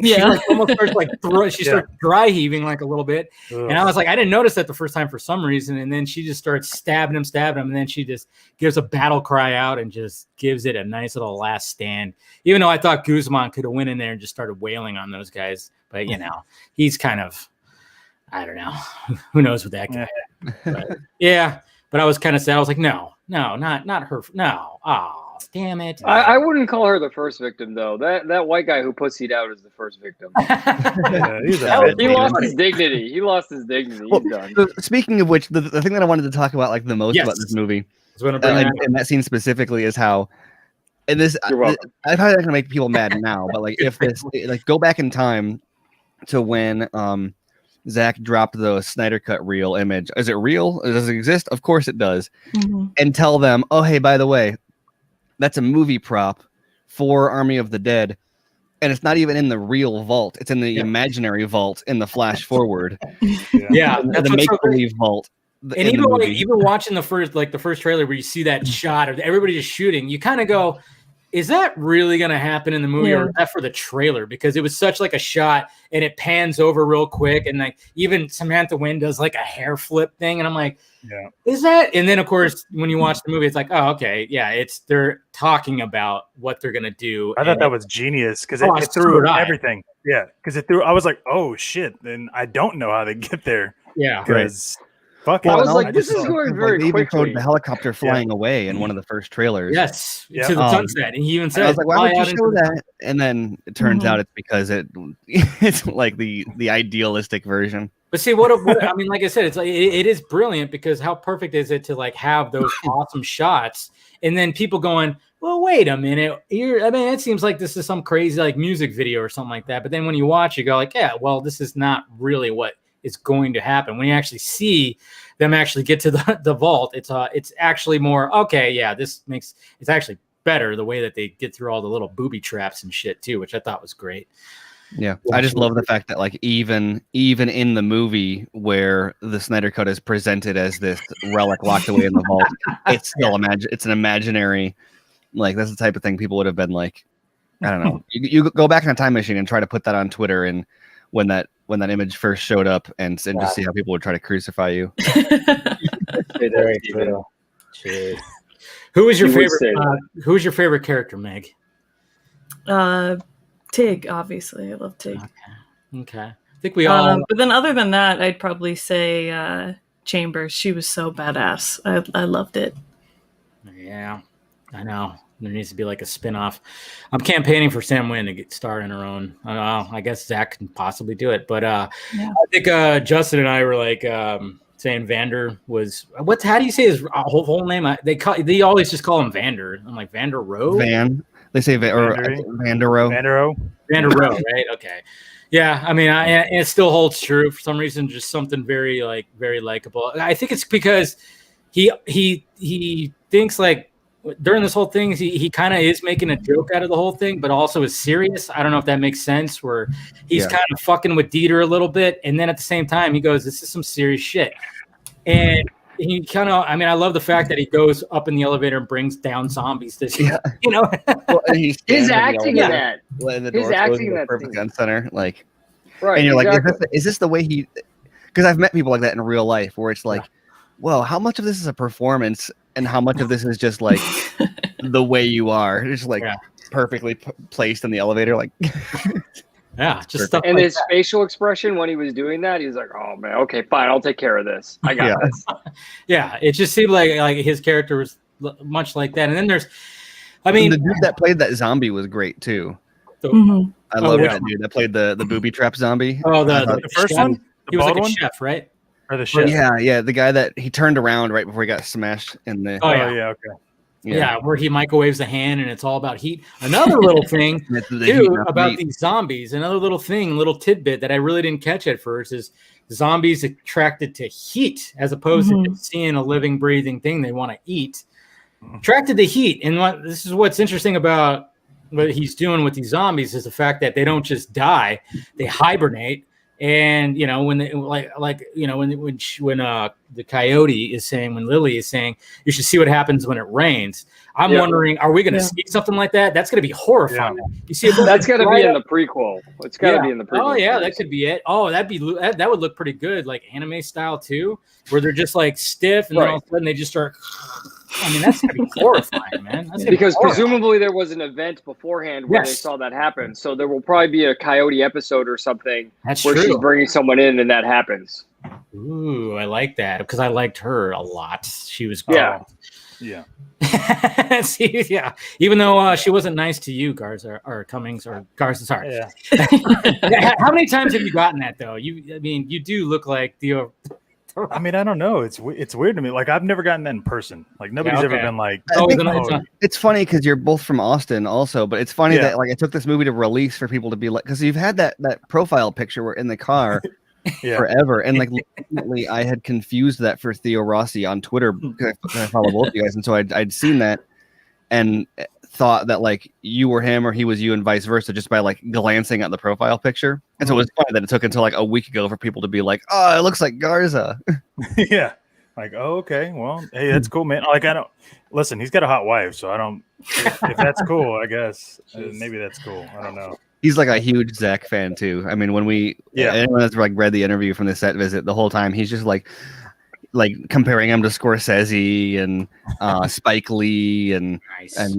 She almost starts she starts dry heaving a little bit. Ugh. And I was like, I didn't notice that the first time for some reason. And then she just starts stabbing him. And then she just gives a battle cry out and just gives it a nice little last stand. Even though I thought Guzman could have went in there and just started wailing on those guys. But he's kind of, I don't know, who knows with that guy. Yeah. But I was kind of sad. I was like, no, not her. No. Oh, damn it. I wouldn't call her the first victim, though. That white guy who pussied out is the first victim. He lost his dignity. Well, He's done. Speaking of which, the thing that I wanted to talk about like the most about this movie, and that scene specifically, is how, and this, I'm probably not going to make people mad now, but like if this, like go back in time to when Zack dropped the Snyder Cut reel image. Is it real? Does it exist? Of course it does. Mm-hmm. And tell them, oh, hey, by the way, that's a movie prop for Army of the Dead. And it's not even in the real vault. It's in the imaginary vault in the flash forward. The make-believe vault. And even watching the first trailer where you see that shot of everybody just shooting, you kind of go, is that really going to happen in the movie or is that for the trailer? Because it was such like a shot and it pans over real quick. And like even Samantha Wynn does like a hair flip thing. And I'm like, is that? And then of course, when you watch the movie, it's like, oh, okay. Yeah. They're talking about what they're going to do. I thought that was genius because it threw everything. Yeah. Because I was like, oh shit. Then I don't know how they get there. Yeah. Because I was like, this is going very quickly. The helicopter flying away in one of the first trailers. Yes, to the sunset. And he even said, I was like, why would you show that? And then it turns out it's because it's like the idealistic version. But see, what I mean, like I said, it's like it is brilliant because how perfect is it to like have those awesome shots, and then people going, well, wait a minute, it seems like this is some crazy like music video or something like that. But then when you watch, you go like, yeah, well, this is not really what is going to happen. When you actually see them actually get to the vault, it's actually more okay. Yeah, it's actually better the way that they get through all the little booby traps and shit too, which I thought was great. Yeah, I just love the fact that like even in the movie where the Snyder Cut is presented as this relic locked away in the vault, it's still it's an imaginary. Like that's the type of thing people would have been like, I don't know. You go back in a time machine and try to put that on Twitter, and when that image first showed up, and just see how people would try to crucify you. Who was your favorite? Who was your favorite character, Meg? Tig, obviously. I love Tig. Okay. I think we all. But then, other than that, I'd probably say Chambers. She was so badass. I loved it. Yeah, I know. There needs to be like a spinoff. I'm campaigning for Sam Wynn to get starred in her own. I guess Zach can possibly do it, but I think Justin and I were like saying Vander was how do you say his whole name? They always just call him Vander. I'm like Vander Rowe. They say Vander Rowe. Vander Rowe, right? Okay. Yeah, I mean, it still holds true for some reason. Just something very likable. I think it's because he thinks like. During this whole thing, he kind of is making a joke out of the whole thing, but also is serious. I don't know if that makes sense, where he's kind of fucking with Dieter a little bit. And then at the same time, he goes, this is some serious shit. And he kind of, I mean, I love the fact that he goes up in the elevator and brings down zombies. Well, his acting in that. His acting in that perfect gun center. Like, right. And you're exactly. Like, is this the way he, because I've met people like that in real life where it's like, well, how much of this is a performance and how much of this is just like the way you are, just like perfectly placed in the elevator, like just stuff. And like his facial expression when he was doing that, he was like, "Oh man, okay, fine, I'll take care of this. I got this." Yeah, it just seemed like his character was much like that. And then there's, I mean, the dude that played that zombie was great too. I love that dude that played the booby trap zombie. Oh, the first one. He was like a chef, right? Or the chef. Yeah, the guy that he turned around right before he got smashed in the. Okay. Yeah, where he microwaves a hand and it's all about heat. Another little thing too about these zombies. Another little tidbit that I really didn't catch at first is zombies attracted to heat as opposed to seeing a living, breathing thing they want to eat. Attracted to heat, and this is what's interesting about what he's doing with these zombies is the fact that they don't just die; they hibernate. And when they when the coyote is saying, when Lily is saying, you should see what happens when it rains. I'm wondering, are we going to see something like that? That's going to be horrifying. You see, that's got to be in the prequel. It's got to be in the prequel. Oh yeah, that could be it. Oh, that would look pretty good, like anime style too, where they're just like stiff, and then all of a sudden they just start. I mean, that's gonna be horrifying, man. That's because presumably there was an event beforehand where they Yes. saw that happen. So there will probably be a Coyote episode or something That's where true. she's bringing someone in and that happens. Ooh, I like that because I liked her a lot. She was Yeah. Yeah. See, yeah. Even though she wasn't nice to you, Garza or Cummings or Garza. Sorry. Yeah. How many times have you gotten that though? I mean, you do look like Theo. I mean, I don't know. It's weird to me. Like I've never gotten that in person. Like nobody's ever been like. I think it's funny because you're both from Austin, also. But it's funny that like it took this movie to release for people to be like, because you've had that profile picture where in the car forever, and like legitimately, I had confused that for Theo Rossi on Twitter because I follow both of you guys, and so I'd seen that and thought that like you were him or he was you and vice versa just by like glancing at the profile picture. And so it was funny that it took until like a week ago for people to be like, oh, it looks like Garza. Yeah. Like, oh, okay. Well, hey, that's cool, man. Like, I don't listen, he's got a hot wife, so I don't if that's cool, I guess. Maybe that's cool. I don't know. He's like a huge Zack fan too. I mean, when anyone that's like read the interview from the set visit, the whole time he's just like comparing him to Scorsese and Spike Lee and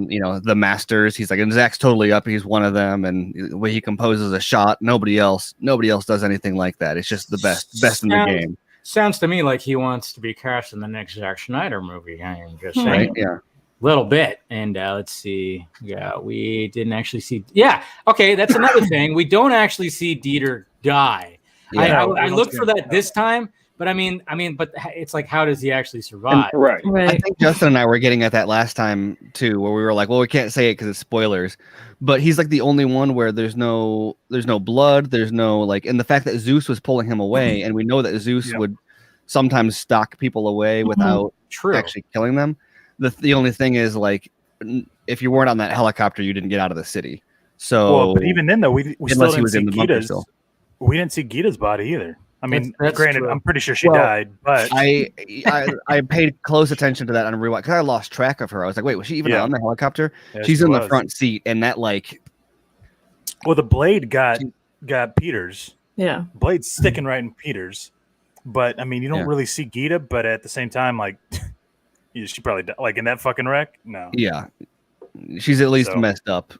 you know the masters. He's like, and Zack's totally up. He's one of them, and the way he composes a shot, nobody else does anything like that. It's just the best in the game. Sounds to me like he wants to be cast in the next Zack Snyder movie. I'm just saying, right? Yeah, little bit. And let's see. Yeah, we didn't actually see. Yeah, okay, that's another thing. We don't actually see Dieter die. Yeah. I looked for that this time. But I mean, but it's like, how does he actually survive? Right. I think Justin and I were getting at that last time too, where we were like, well, we can't say it because it's spoilers. But he's like the only one where there's no blood, there's no like, and the fact that Zeus was pulling him away, and we know that Zeus would sometimes stalk people away without actually killing them. The only thing is like, if you weren't on that helicopter, you didn't get out of the city. So, well, but even then though, we still didn't see Gita's. Still. We didn't see Gita's body either. I mean, that's granted, true. I'm pretty sure she died, but I paid close attention to that on rewatch because I lost track of her. I was like, wait, was she even on the helicopter? Yeah, she's in the front seat, and that like, well, the blade got Peters. Yeah, Blade's sticking right in Peters, but I mean, you don't really see Gita, but at the same time, like, she probably died. Like in that fucking wreck. No, yeah, she's at least messed up.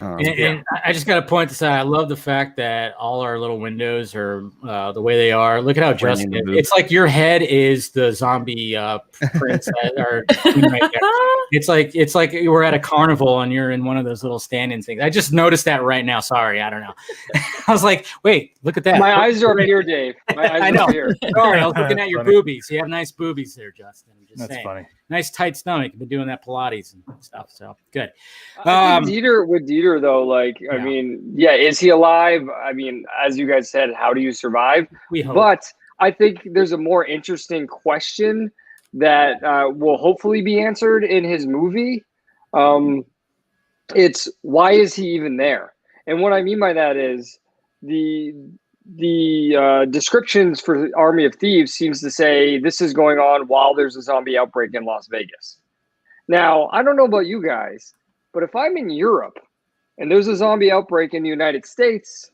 And I just got to point this out. I love the fact that all our little windows are the way they are. Look at how Justin. It's like your head is the zombie prince or right there. It's like you were at a carnival and you're in one of those little stand-in things. I just noticed that right now. Sorry, I don't know. I was like, wait, look at that. My eyes are up here, Dave. My eyes are up here. Sorry, I was looking at your boobies. You have nice boobies there, Justin. I'm just That's saying. funny. Nice tight stomach. You've been doing that Pilates and stuff. So good. I think Dieter though, like, I mean, is he alive? I mean, as you guys said, how do you survive? We hope. But I think there's a more interesting question that will hopefully be answered in his movie. It's why is he even there? And what I mean by that is the descriptions for Army of Thieves seems to say this is going on while there's a zombie outbreak in Las Vegas. Now, I don't know about you guys, but if I'm in Europe and there's a zombie outbreak in the United States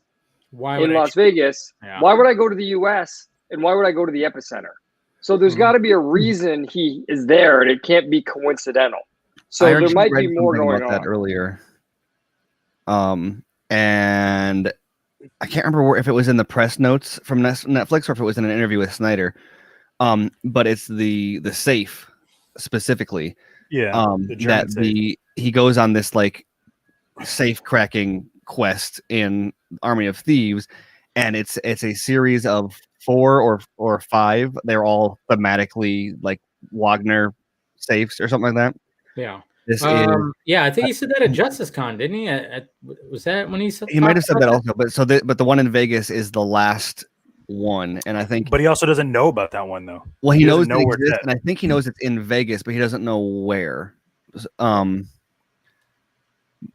in Las Vegas, why would I go to the US and why would I go to the epicenter? So there's got to be a reason he is there, and it can't be coincidental. So there might be more going on. That earlier. And I can't remember if it was in the press notes from Netflix or if it was in an interview with Snyder. But it's the safe specifically. Yeah. That he goes on this like safe cracking quest in Army of Thieves, and it's a series of 4 or 5. They're all thematically like Wagner safes or something like that. Yeah. This I think he said that at Justice Con, didn't he? Was that when he said? He might have said that also, but the one in Vegas is the last one, and I think. But he also doesn't know about that one though. Well, he knows it exists, and I think he knows it's in Vegas, but he doesn't know where.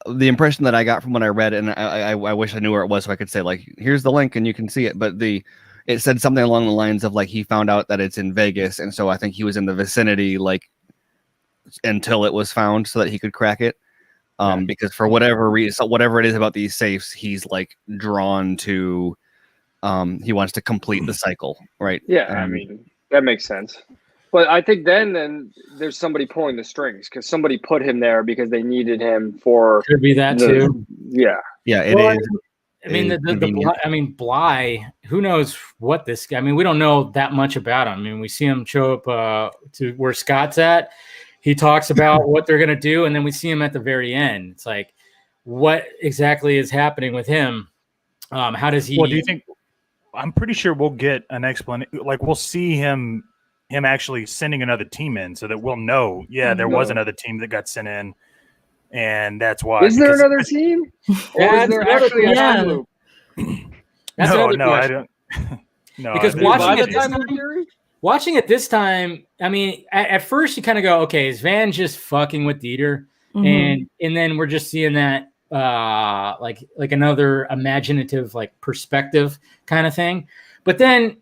The impression that I got from when I read it, and I wish I knew where it was so I could say like, here's the link and you can see it, but it said something along the lines of like he found out that it's in Vegas, and so I think he was in the vicinity like until it was found so that he could crack it. Because for whatever reason, whatever it is about these safes, he's like drawn to. He wants to complete the cycle, right? Yeah, I mean that makes sense. But I think then there's somebody pulling the strings because somebody put him there because they needed him for. Could be that too. Yeah. Yeah, it Well, is. I mean, It is convenient. Bly. Who knows what this guy? I mean, we don't know that much about him. I mean, we see him show up to where Scott's at. He talks about what they're gonna do, and then we see him at the very end. It's like, what exactly is happening with him? How does he? Well, do you think? I'm pretty sure we'll get an explanation. Like we'll see him actually sending another team in, so that we'll know. Yeah, there was another team that got sent in. And that's why. Is there another team? Or is there actually a time loop? No, I don't. No, because watching it this time, I mean, at first you kind of go, okay, is Van just fucking with Dieter? And then we're just seeing that like another imaginative like perspective kind of thing. But then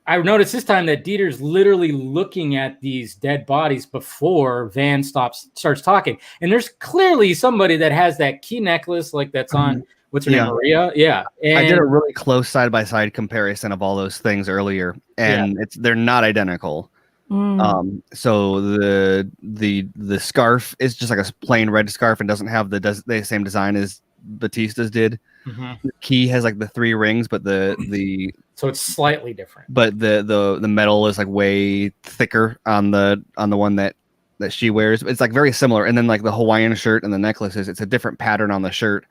I noticed this time that Dieter's literally looking at these dead bodies before Van starts talking. And there's clearly somebody that has that key necklace like that's on, what's her name, Maria? Yeah. And I did a really close side-by-side comparison of all those things earlier, and they're not identical. So the scarf is just like a plain red scarf and doesn't have the same design as Batista's did. The key has like the 3 rings, but the so it's slightly different. But the metal is like way thicker on the one that she wears. It's like very similar. And then like the Hawaiian shirt and the necklaces, it's a different pattern on the shirt,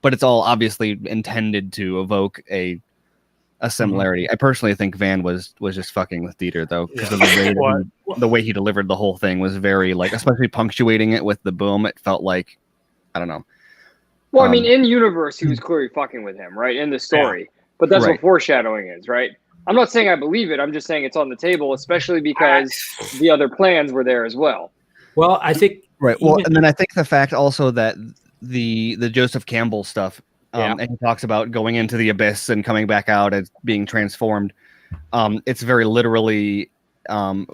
but it's all obviously intended to evoke a similarity. I personally think Van was just fucking with Dieter though, because of the way he delivered the whole thing was very like, especially punctuating it with the boom. It felt like, I don't know. Well, I mean, in universe, he was clearly fucking with him, right? In the story. But that's what foreshadowing is, right? I'm not saying I believe it. I'm just saying it's on the table, especially because the other plans were there as well. Well, I think... Right. Well, and then I think the fact also that the Joseph Campbell stuff, and he talks about going into the abyss and coming back out as being transformed. It's very literally...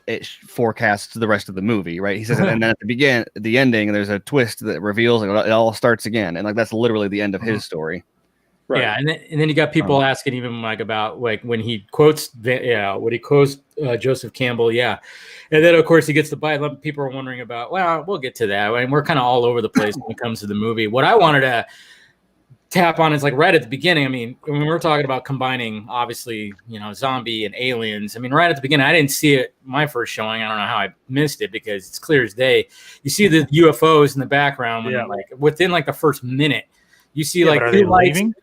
it forecasts the rest of the movie, right? He says, and then at the ending, there's a twist that reveals like, it all starts again, and like that's literally the end of his story. Right. Yeah, and then you got people asking even like about like when he quotes Joseph Campbell, and then of course he gets the bite. People are wondering about. Well, we'll get to that. I mean, we're kind of all over the place when it comes to the movie. What I wanted to tap on is like right at the beginning. I mean, when we're talking about combining, obviously, zombie and aliens. I mean, right at the beginning, I didn't see it my first showing. I don't know how I missed it because it's clear as day. You see the UFOs in the background when like within like the first minute, you see like are they leaving?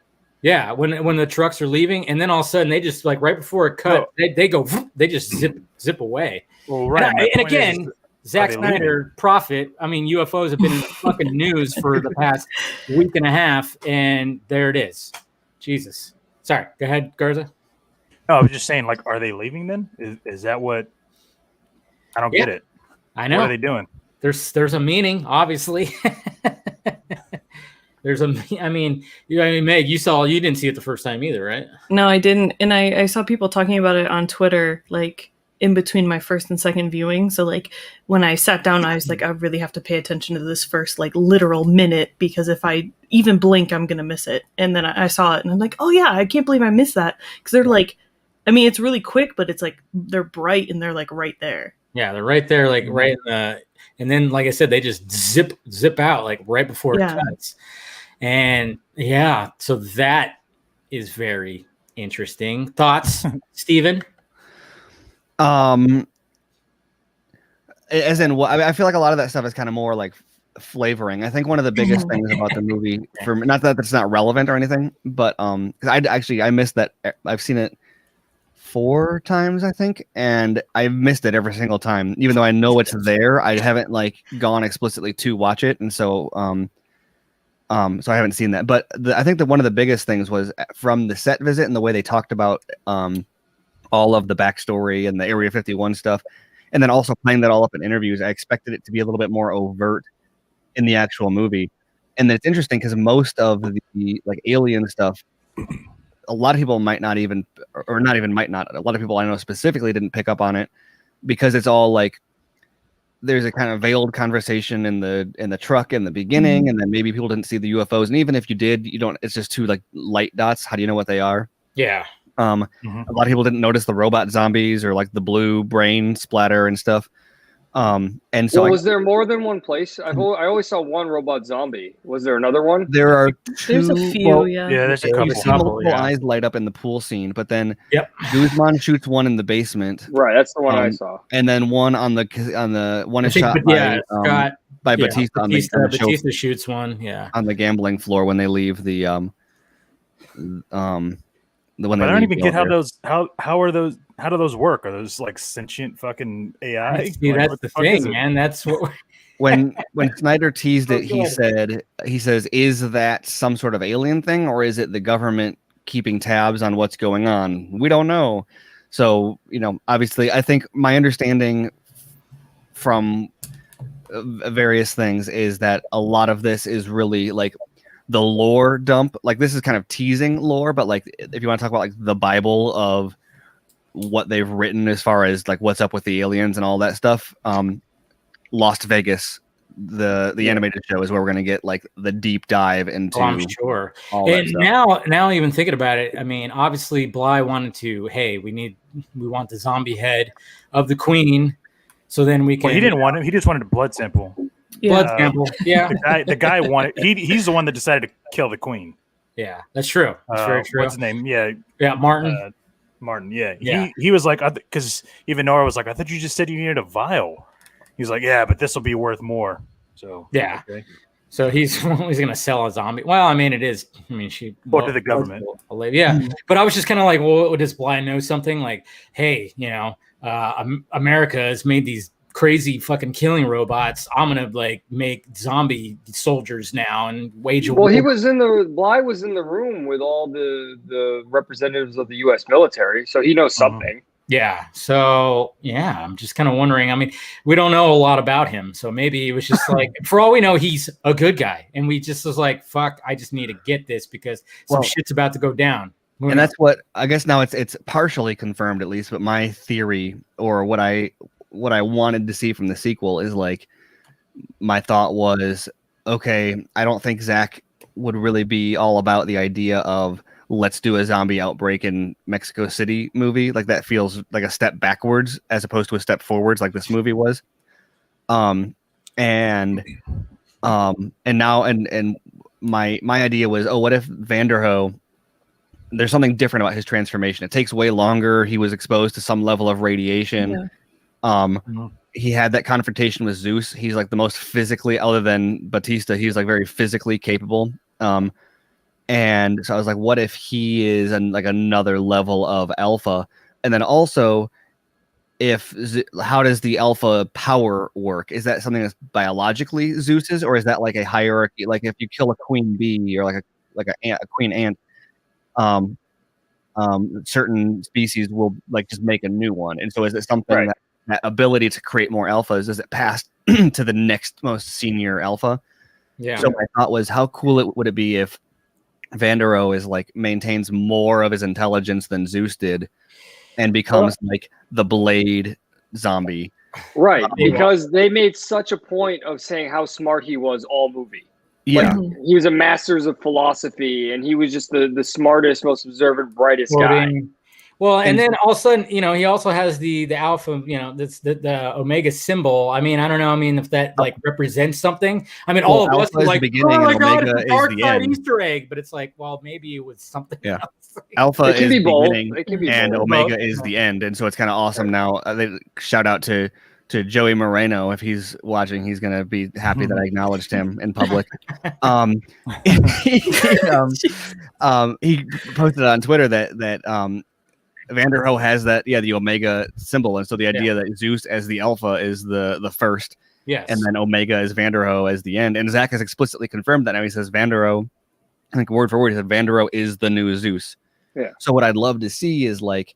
Yeah, when the trucks are leaving, and then all of a sudden they just like right before it cut, they go, they just zip away. Well, right. And again, Zack Snyder, prophet. I mean, UFOs have been in the fucking news for the past week and a half, and there it is. Jesus. Sorry. Go ahead, Garza. No, I was just saying, like, are they leaving then? Is that what? I don't get it. I know. What are they doing? There's a meaning, obviously. Meg, you didn't see it the first time either, right? No, I didn't. And I saw people talking about it on Twitter, like in between my first and second viewing. So like when I sat down, I was like, I really have to pay attention to this first like literal minute, because if I even blink, I'm going to miss it. And then I saw it and I'm like, oh yeah, I can't believe I missed that. Cause they're like, I mean, it's really quick, but it's like, they're bright and they're like right there. Yeah. They're right there. Like right in the, and then, like I said, they just zip out like right before it cuts. And so that is very interesting. Thoughts, Steven? As in, I feel like a lot of that stuff is kind of more like flavoring. I think one of the biggest things about the movie, for me, not that it's not relevant or anything, but because I missed that. I've seen it 4 times, I think, and I've missed it every single time, even though I know it's there. I haven't like gone explicitly to watch it, and so so I haven't seen that. But I think that one of the biggest things was from the set visit and the way they talked about all of the backstory and the Area 51 stuff, and then also playing that all up in interviews. I expected it to be a little bit more overt in the actual movie. And it's interesting because most of the like alien stuff, a lot of people might not even, or not even might not, a lot of people I know specifically didn't pick up on it because it's all like, there's a kind of veiled conversation in the truck in the beginning, and then maybe people didn't see the UFOs, and even if you did, you don't. It's just 2 like light dots. How do you know what they are? Yeah. A lot of people didn't notice the robot zombies or like the blue brain splatter and stuff. And so was there more than one place? I always saw one robot zombie. Was there another one? there are There's a two. few, Well, yeah. there's a you couple. see multiple eyes light up in the pool scene, but then Yep. Guzman shoots one in the basement, Right, that's the one I saw. and then one on the one is shot Scott. by Batista on the show, Batista shoots one. Yeah. on the gambling floor when they leave the when But they I don't leave even the get elevator. how do those work? Are those like sentient fucking AI? See, Like, that's what the fuck is thing, it? man. That's what. when Snyder teased it, Oh, he says, is that some sort of alien thing, or is it the government keeping tabs on what's going on? We don't know. So, obviously, I think my understanding from various things is that a lot of this is really like the lore dump. Like, this is kind of teasing lore, but like, if you want to talk about like the Bible of what they've written as far as like what's up with the aliens and all that stuff, Las Vegas, the animated show, is where we're going to get like the deep dive into. Oh, I'm sure. All that And stuff. now even thinking about it, I mean, obviously Bly wanted to, hey, we want the zombie head of the queen, so then we can. Well, he didn't want it. He just wanted a blood sample. Blood sample. Yeah. The guy wanted. He's the one that decided to kill the queen. Yeah, that's true. That's very true. What's his name? Yeah, Martin. Martin. Yeah. Yeah. He was like, because even Nora was like, I thought you just said you needed a vial. He's like, yeah, but this will be worth more. So yeah. Okay. So he's going to sell a zombie. Well, I mean, it is. I mean, to the government. Yeah. But I was just kind of like, well, does Bly know something? Like, hey, America has made these crazy fucking killing robots. I'm going to like make zombie soldiers now and wage a war. Well, Bly was in the room with all the representatives of the U.S. military, so he knows something. Yeah. So, yeah, I'm just kind of wondering. I mean, we don't know a lot about him. So maybe it was just like, for all we know, he's a good guy. And we just was like, fuck, I just need to get this because some shit's about to go down. And that's what, I guess now it's partially confirmed at least, but my theory, or what I wanted to see from the sequel, is like, my thought was, okay, I don't think Zack would really be all about the idea of let's do a zombie outbreak in Mexico City movie. Like, that feels like a step backwards as opposed to a step forwards, like this movie was. And my idea was, what if Vanderhoof, there's something different about his transformation. It takes way longer. He was exposed to some level of radiation. Yeah. He had that confrontation with Zeus. He's like the most physically, other than Batista, he's like very physically capable. And so I was like, what if he is like another level of alpha? And then also, how does the alpha power work? Is that something that's biologically Zeus's, or is that like a hierarchy? Like if you kill a queen bee or like a queen ant, certain species will like just make a new one. And so is it something that ability to create more alphas, is it passed to the next most senior alpha? Yeah. So my thought was, how cool would it be if Vanderhoof is like maintains more of his intelligence than Zeus did and becomes like the Blade zombie. Right. Because they made such a point of saying how smart he was all movie. Yeah. Like, he was a master's of philosophy and he was just the smartest, most observant, brightest guy. Well, and then all of a sudden, he also has the alpha, that's the Omega symbol. I mean, I don't know. I mean, if that like represents something. I mean, all of us are like, oh my god, it's a dark side Easter egg. But it's like, well, maybe it was something else. Alpha is the beginning and both. Omega is the end. And so it's kind of awesome now. Shout out to Joey Moreno. If he's watching, he's going to be happy that I acknowledged him in public. He posted on Twitter that Vanderhoof has that, the Omega symbol, and so the idea that Zeus as the alpha is the first, and then Omega is Vanderhoof as the end. And Zack has explicitly confirmed that now. He says Vanderhoof, I think word for word, he said Vanderhoof is the new Zeus. Yeah. So what I'd love to see is like,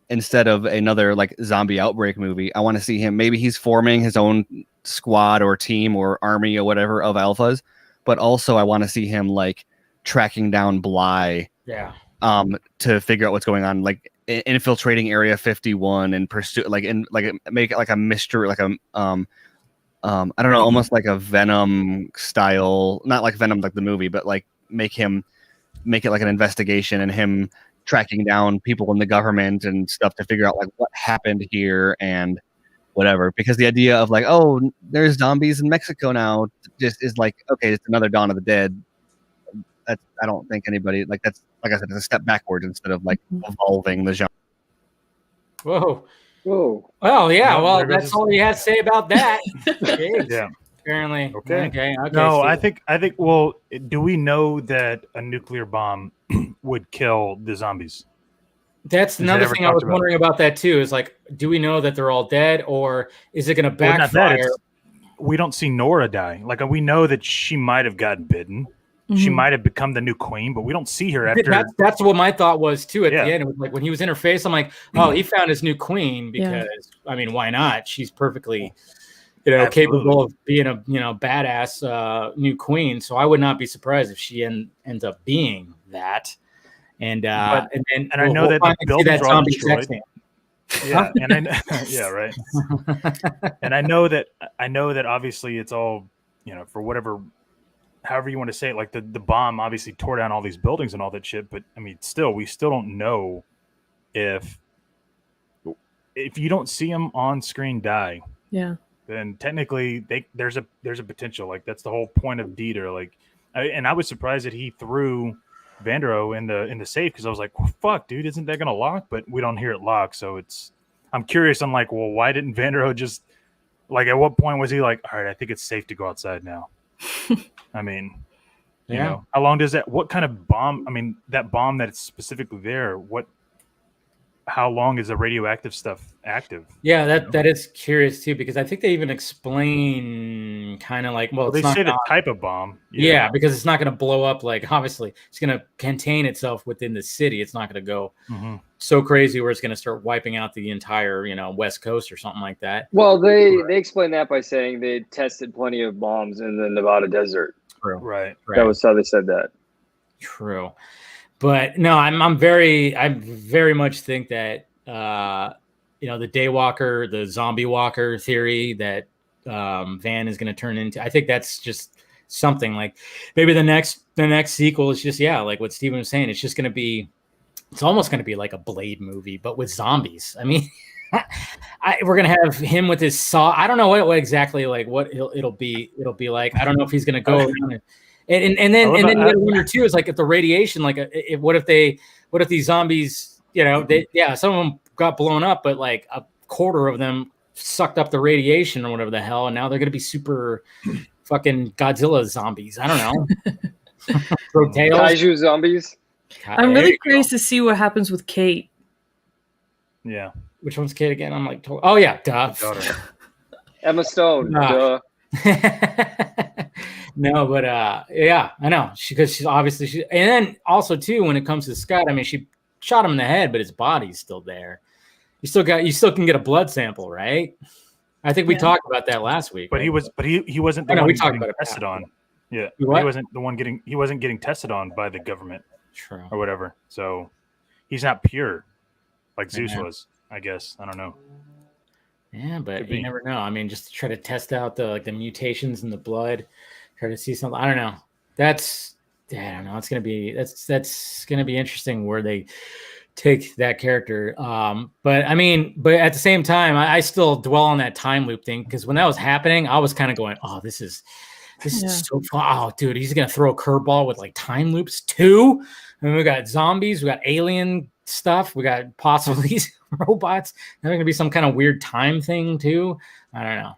instead of another like zombie outbreak movie, I want to see him. Maybe he's forming his own squad or team or army or whatever of alphas, but also I want to see him like tracking down Bly. Yeah. To figure out what's going on, like infiltrating Area 51 and pursue make it like a mystery, like a I don't know, almost like a Venom style, not like Venom like the movie, but like make it like an investigation and him tracking down people in the government and stuff to figure out like what happened here and whatever. Because the idea of like, oh, there's zombies in Mexico now, just is like, okay, it's another Dawn of the Dead. That's, I don't think anybody like that's, like I said, it's a step backwards instead of like evolving the genre. Whoa. Whoa. Well, yeah. No, Well, there goes that's all you have to say about that. Jeez. Yeah. Apparently. Okay. Okay. No, Steve. I think. Well, do we know that a nuclear bomb would kill the zombies? That's that another ever thing I was talked about? wondering about that too. Is like, do we know that they're all dead, or is it going to Well, not that, backfire? we don't see Nora die. Like we know that she might have gotten bitten. She Mhm. might have become the new queen, but we don't see her after. That's what my thought was too. At Yeah. the end, it was like when he was in her face, I'm like, oh, he found his new queen Yeah. because I mean, why not? She's perfectly, Absolutely. capable of being a badass new queen. So I would not be surprised if she ends up being that. And I we'll know that the finally see buildings that are all zombie destroyed. sex scene. Yeah, and yeah, right. And I know that obviously it's all, for whatever, however you want to say it, like the bomb obviously tore down all these buildings and all that shit. But I mean, we still don't know if you don't see them on screen die, Yeah. then technically there's a potential. Like that's the whole point of Dieter. Like, and I was surprised that he threw Vandero in the safe because I was like, well, fuck, dude, isn't that gonna lock? But we don't hear it lock, so I'm curious. I'm like, well, why didn't Vandero just like at what point was he like, all right, I think it's safe to go outside now? I mean, how long does that? What kind of bomb? I mean, that bomb that's specifically there. How long is the radioactive stuff active? Yeah, that is curious too, because I think they even explain kind of like, well, They it's not say the type of bomb. Yeah, because it's not going to blow up. Like, obviously, it's going to contain itself within the city. It's not going to go so crazy where it's going to start wiping out the entire, West Coast or something like that. Well, they explained that by saying they tested plenty of bombs in the Nevada desert. True. Right. That was how they said that. True. But no, I very much think that the Daywalker, the zombie walker theory that Van is going to turn into. I think that's just something like maybe the next sequel is just like what Steven was saying. It's just going to be. It's almost going to be like a Blade movie, but with zombies. I mean, we're going to have him with his saw. I don't know what exactly like what it'll be. It'll be like I don't know if he's going to go around and then you got to wonder too is like if the radiation what if these zombies some of them got blown up but like a quarter of them sucked up the radiation or whatever the hell and now they're gonna be super fucking Godzilla zombies. I don't know. Throw tails. Kaiju zombies. I'm really curious to see what happens with Kate. Yeah. Which one's Kate again? I'm like, oh yeah, duh. Emma Stone. Duh. No, but I know because she's obviously and then also too when it comes to Scott, I mean she shot him in the head, but his body's still there. You still can get a blood sample, right? I think we talked about that last week. But right? he wasn't the one we talked getting about it tested on. Yeah, he wasn't getting tested on by the government. True. Or whatever. So he's not pure like Zeus was. I guess I don't know. Yeah, but you never know. I mean, just to try to test out the mutations in the blood, try to see something. I don't know. I don't know. It's gonna be that's gonna be interesting where they take that character. But at the same time, I still dwell on that time loop thing because when that was happening, I was kind of going, "Oh, this is so fun. Oh, dude, he's gonna throw a curveball with like time loops too." I mean, we got zombies, we got alien stuff, we got possibly robots. There's gonna be some kind of weird time thing too. I don't know.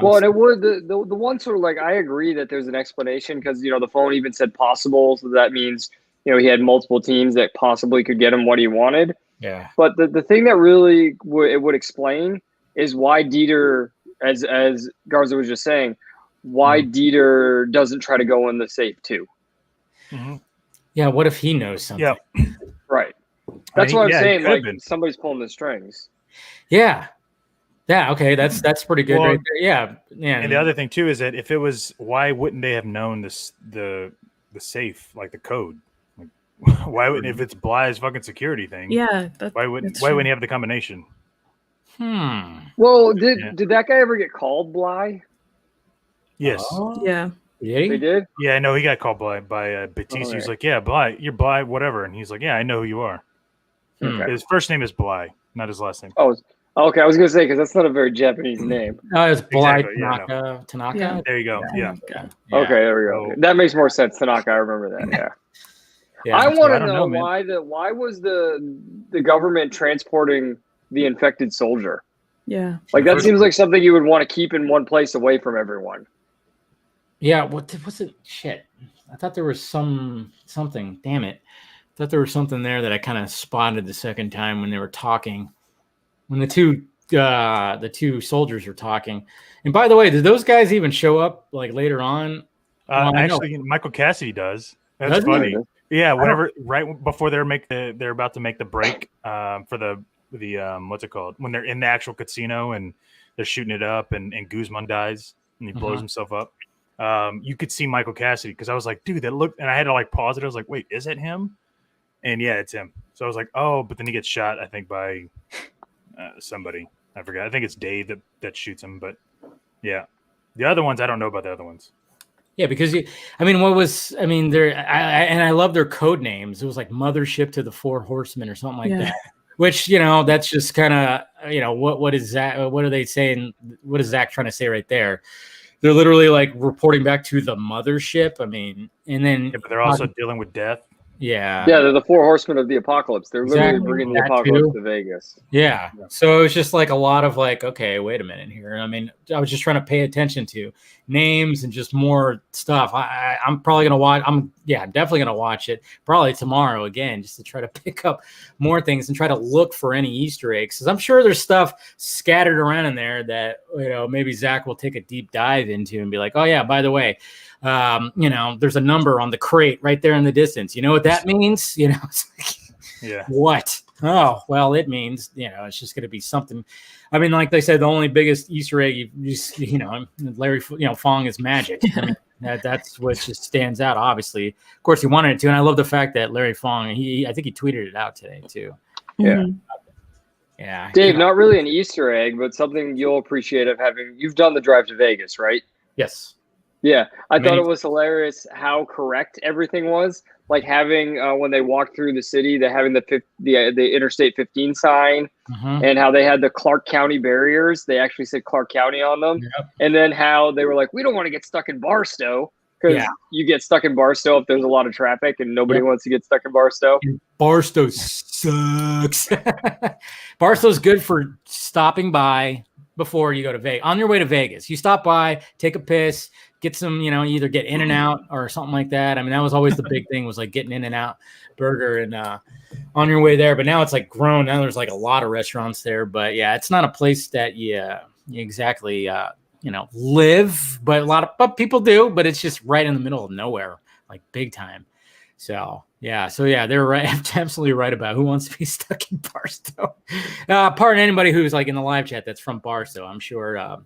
Well, and it would the one sort of like I agree that there's an explanation because the phone even said possible, so that means he had multiple teams that possibly could get him what he wanted. Yeah. But the thing that really it would explain is why Dieter, as Garza was just saying, why Dieter doesn't try to go in the safe too. Mm-hmm. Yeah. What if he knows something? Yeah. Right. That's what I'm saying. Like somebody's pulling the strings. Yeah. Yeah. Okay. That's pretty good. Well, right there. Yeah. Yeah. And the other thing too is that if it was, why wouldn't they have known the safe, like the code? Like, why wouldn't, if it's Bly's fucking security thing? Yeah. Why wouldn't he have the combination? Well, did that guy ever get called Bly? Yes. Yeah. Did They he? did? Yeah, no, he got called by Batista. He's Okay. like, yeah, Bly, you're Bly, whatever. And he's like, yeah, I know who you are. Okay. His first name is Bly, not his last name. Oh, okay. I was gonna say because that's not a very Japanese name. Oh, it's Bly Exactly, yeah, Tanaka. Tanaka. Yeah. There you go. Yeah. Okay. Okay, there we go. So- That makes more sense. Tanaka, I remember that. Yeah. Yeah. I so want to don't know man. why was the government transporting the infected soldier? Yeah. Like that First- seems like something you would want to keep in one place away from everyone. Yeah. What was it? Shit. I thought there was something. Damn it. I thought there was something there that I kind of spotted the second time when they were talking. When the two soldiers were talking. And by the way, did those guys even show up like later on? Well, I know. Actually, Michael Cassidy does. That's Does he? funny. Yeah, whenever right before they're about to make the break for the what's it called, when they're in the actual casino and they're shooting it up and Guzman dies and he blows himself up. You could see Michael Cassidy because I was like, dude, that looked, and I had to like pause it. I was like, wait, is it him? And yeah, it's him. So I was like, oh, but then he gets shot, I think, by somebody. I forgot. I think it's Dave that shoots him. But yeah, the other ones, I don't know about the other ones. Yeah, because I love their code names. It was like Mothership to the Four Horsemen or something like that. Which, that's just kind of, what is that? What are they saying? What is Zach trying to say right there? They're literally like reporting back to the mothership. I mean, and then but they're also dealing with death. Yeah. Yeah, they're the four horsemen of the apocalypse. They're literally Exactly. bringing the That apocalypse too. to Vegas. Yeah. So it was just like a lot of like, okay, wait a minute here. I mean, I was just trying to pay attention to names and just more stuff. I'm probably gonna watch. Definitely gonna watch it probably tomorrow again, just to try to pick up more things and try to look for any Easter eggs. Because I'm sure there's stuff scattered around in there that maybe Zach will take a deep dive into and be like, oh yeah, by the way, there's a number on the crate right there in the distance. You know what that means? It's like, Yeah. What? Oh, well, it means, it's just going to be something. I mean, like they said, the only biggest Easter egg, Larry, Fong is magic. I mean, that's what just stands out, obviously. Of course, he wanted it to. And I love the fact that Larry Fong, I think he tweeted it out today, too. Yeah. Yeah. Dave, not really an Easter egg, but something you'll appreciate of having. You've done the drive to Vegas, right? Yes. Yeah, I thought it was hilarious how correct everything was. Like having when they walked through the city, they having the Interstate 15 sign, and how they had the Clark County barriers. They actually said Clark County on them, and then how they were like, we don't want to get stuck in Barstow because you get stuck in Barstow if there's a lot of traffic, and nobody wants to get stuck in Barstow. Barstow sucks. Barstow's good for stopping by before you go to Vegas. On your way to Vegas, you stop by, take a piss. Get some, either get In and Out or something like that. I mean, that was always the big thing, was like getting In and Out burger and on your way there. But now it's like grown. Now there's like a lot of restaurants there. But yeah, it's not a place that you exactly live. But people do. But it's just right in the middle of nowhere, like big time. So yeah, they're right. Absolutely right about who wants to be stuck in Barstow. Pardon anybody who's like in the live chat that's from Barstow. I'm sure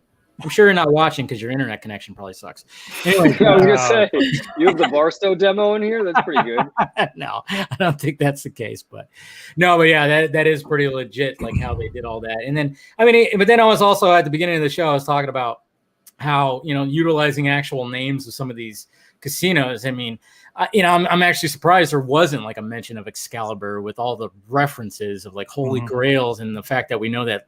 you're not watching because your internet connection probably sucks. Anyway, I was gonna say, you have the Barstow demo in here. That's pretty good. No, I don't think that's the case, but yeah, that is pretty legit, like how they did all that. And then, but then I was also at the beginning of the show, I was talking about how utilizing actual names of some of these casinos. I mean, I'm actually surprised there wasn't like a mention of Excalibur with all the references of like Holy Grails and the fact that we know that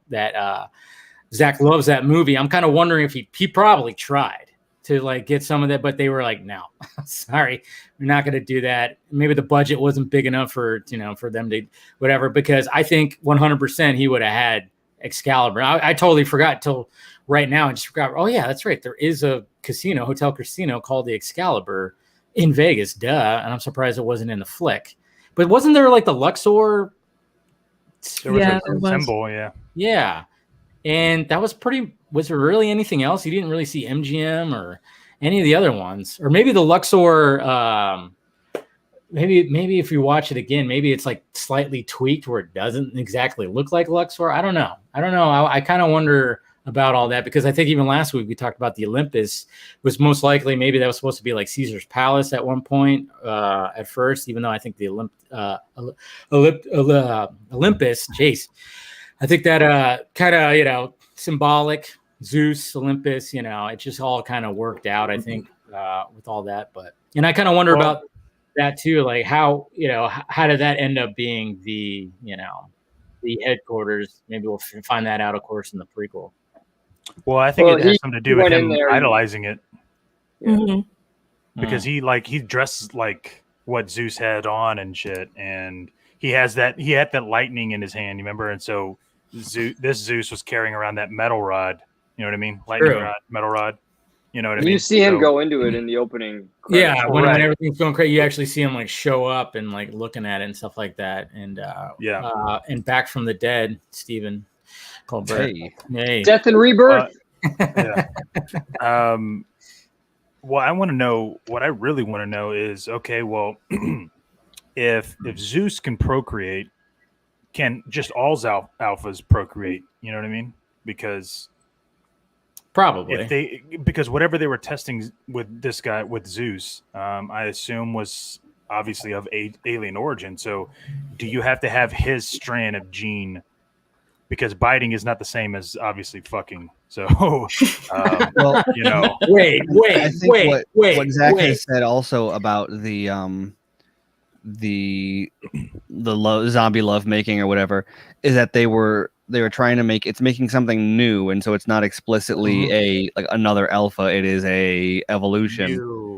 Zach loves that movie. I'm kind of wondering if he probably tried to like get some of that, but they were like, no, sorry, we're not going to do that. Maybe the budget wasn't big enough for them to whatever, because I think 100% he would have had Excalibur. I totally forgot till right now. I just forgot. Oh yeah, that's right. There is a hotel casino called the Excalibur in Vegas. Duh. And I'm surprised it wasn't in the flick, but wasn't there like the Luxor? There was a symbol. Yeah. Yeah. And that was was there really anything else? You didn't really see MGM or any of the other ones, or maybe the Luxor, maybe if you watch it again, maybe it's like slightly tweaked where it doesn't exactly look like Luxor. I don't know. I kind of wonder about all that, because I think even last week we talked about the Olympus was most likely, maybe that was supposed to be like Caesar's Palace at one point at first, even though I think the Olympus, jeez. I think that kind of, symbolic Zeus, Olympus, it just all kind of worked out, I think. with all that. But and I kind of wonder about that too, like how how did that end up being the the headquarters? Maybe we'll find that out, of course, in the prequel. Well, I think it has something to do with him idolizing it. Mm-hmm. Because he dresses like what Zeus had on and shit, and he had that lightning in his hand, you remember? And so this Zeus was carrying around that metal rod, you know what I mean? Lightning rod, metal rod. You know what I mean? You see him go into it in the opening. Yeah, when everything's going crazy, you actually see him like show up and like looking at it and stuff like that. And and Back from the Dead, Stephen Colbert. Hey. Death and Rebirth. Well, I want to know. What I really want to know is, okay, well, if Zeus can procreate, can just all alphas procreate? You know what I mean? Because probably because whatever they were testing with this guy with Zeus, I assume was obviously of alien origin. So, do you have to have his strand of gene? Because biting is not the same as obviously fucking. So, well, you know, what Zach has said also about the zombie love making or whatever is that they were trying to making something new, and so it's not explicitly another alpha. It is a evolution.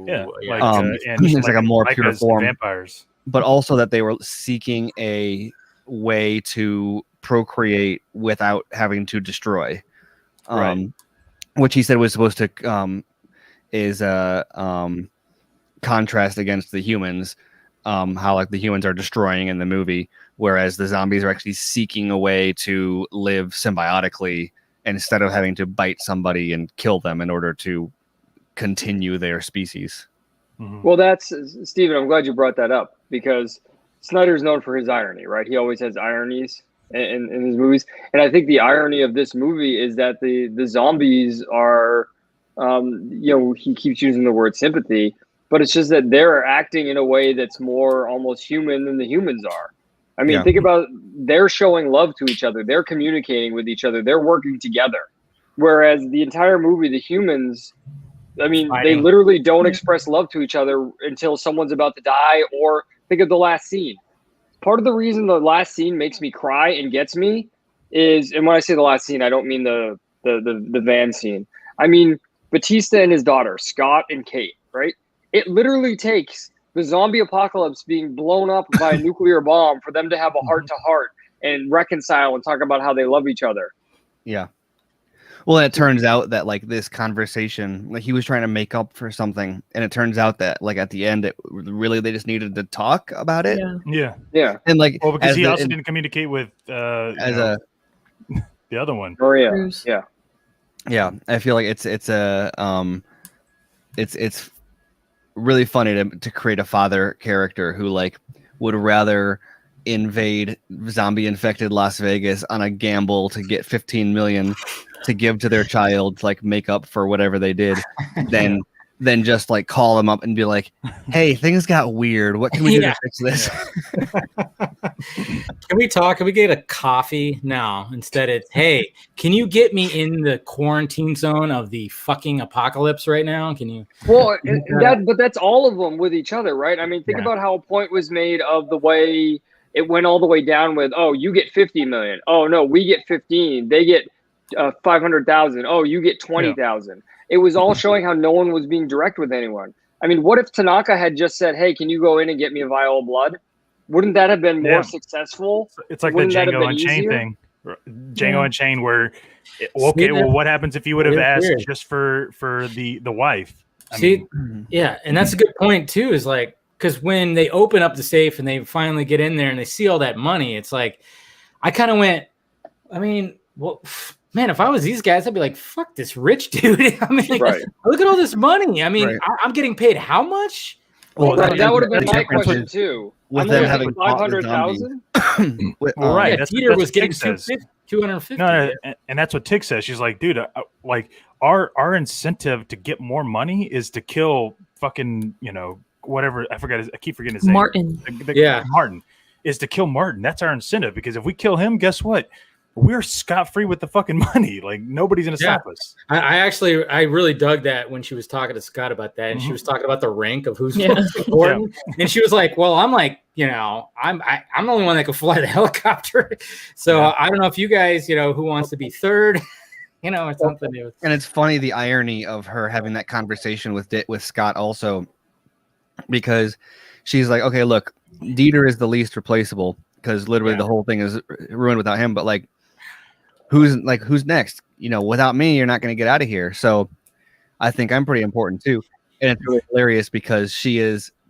And it's like a more pure form. Vampires, but also that they were seeking a way to procreate without having to destroy. Which he said was supposed to contrast against the humans, how like the humans are destroying in the movie, whereas the zombies are actually seeking a way to live symbiotically instead of having to bite somebody and kill them in order to continue their species. Mm-hmm. Well, that's Stephen. I'm glad you brought that up because Snyder's known for his irony, right? He always has ironies in his movies, and I think the irony of this movie is that the zombies are, he keeps using the word sympathy, but it's just that they're acting in a way that's more almost human than the humans are. I mean, think about they're showing love to each other, they're communicating with each other, they're working together, whereas the entire movie, the humans, I mean, they literally don't express love to each other until someone's about to die, or think of the last scene. Part of the reason the last scene makes me cry and gets me is, and when I say the last scene, I don't mean the van scene. I mean Batista and his daughter, Scott and Kate, right? It literally takes the zombie apocalypse being blown up by a nuclear bomb for them to have a heart-to-heart and reconcile and talk about how they love each other. Yeah. Well, it turns out that like this conversation, like he was trying to make up for something, and it turns out that like at the end, they just needed to talk about it. Yeah. And like, because he also didn't communicate with the other one, Maria. Yeah. I feel like it's really funny to create a father character who like would rather invade zombie infected Las Vegas on a gamble to get 15 million to give to their child to like make up for whatever they did than just like call them up and be like, hey, things got weird, what can we do to fix this? Can we talk? Can we get a coffee? No, instead it's, hey, can you get me in the quarantine zone of the fucking apocalypse right now? Can you? Well, but that's all of them with each other, right? I mean, think about how a point was made of the way it went all the way down with, oh, you get 50 million. Oh no, we get 15. They get 500,000. Oh, you get 20,000. It was all showing how no one was being direct with anyone. I mean, what if Tanaka had just said, hey, can you go in and get me a vial of blood? Wouldn't that have been more successful? It's like the Django Unchained thing. Django Unchained where, what happens if you would have asked just for the wife? And that's a good point too, is like, because when they open up the safe and they finally get in there and they see all that money, it's like, I kind of went, I mean, well, man, if I was these guys, I'd be like, fuck this rich dude. I mean, like, look at all this money. I mean, I'm getting paid how much? Well, that would have been my question too. With them having 500,000? Peter was getting 250. No, and that's what Tig says. She's like, dude, like our incentive to get more money is to kill fucking, whatever, I keep forgetting his name. Martin. Martin is to kill Martin. That's our incentive, because if we kill him, guess what? we're scot-free with the fucking money. Like nobody's gonna stop us. I really dug that when she was talking to Scott about that, and she was talking about the rank of who's most important, and she was like, "Well, I'm like, I'm the only one that can fly the helicopter, so I don't know if you guys, who wants to be third, or something." And it's funny the irony of her having that conversation with Scott also, because she's like, "Okay, look, Dieter is the least replaceable because literally the whole thing is ruined without him, but like." Who's next? Without me, you're not going to get out of here. So I think I'm pretty important too. And it's really hilarious because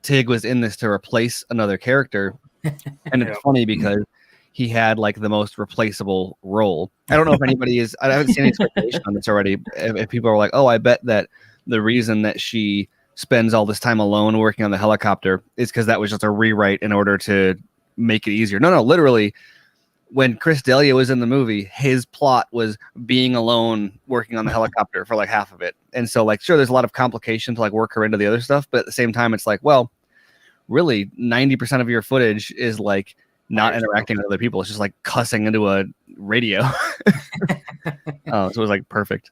Tig was in this to replace another character. And it's funny because he had like the most replaceable role. I don't know if anybody I haven't seen any speculation on this already. If people are like, oh, I bet that the reason that she spends all this time alone working on the helicopter is because that was just a rewrite in order to make it easier. No, literally. When Chris D'Elia was in the movie, his plot was being alone working on the helicopter for like half of it. And so like, sure, there's a lot of complication to like work her into the other stuff. But at the same time, it's like, well, really 90% of your footage is like not interacting with other people. It's just like cussing into a radio. So it was like perfect.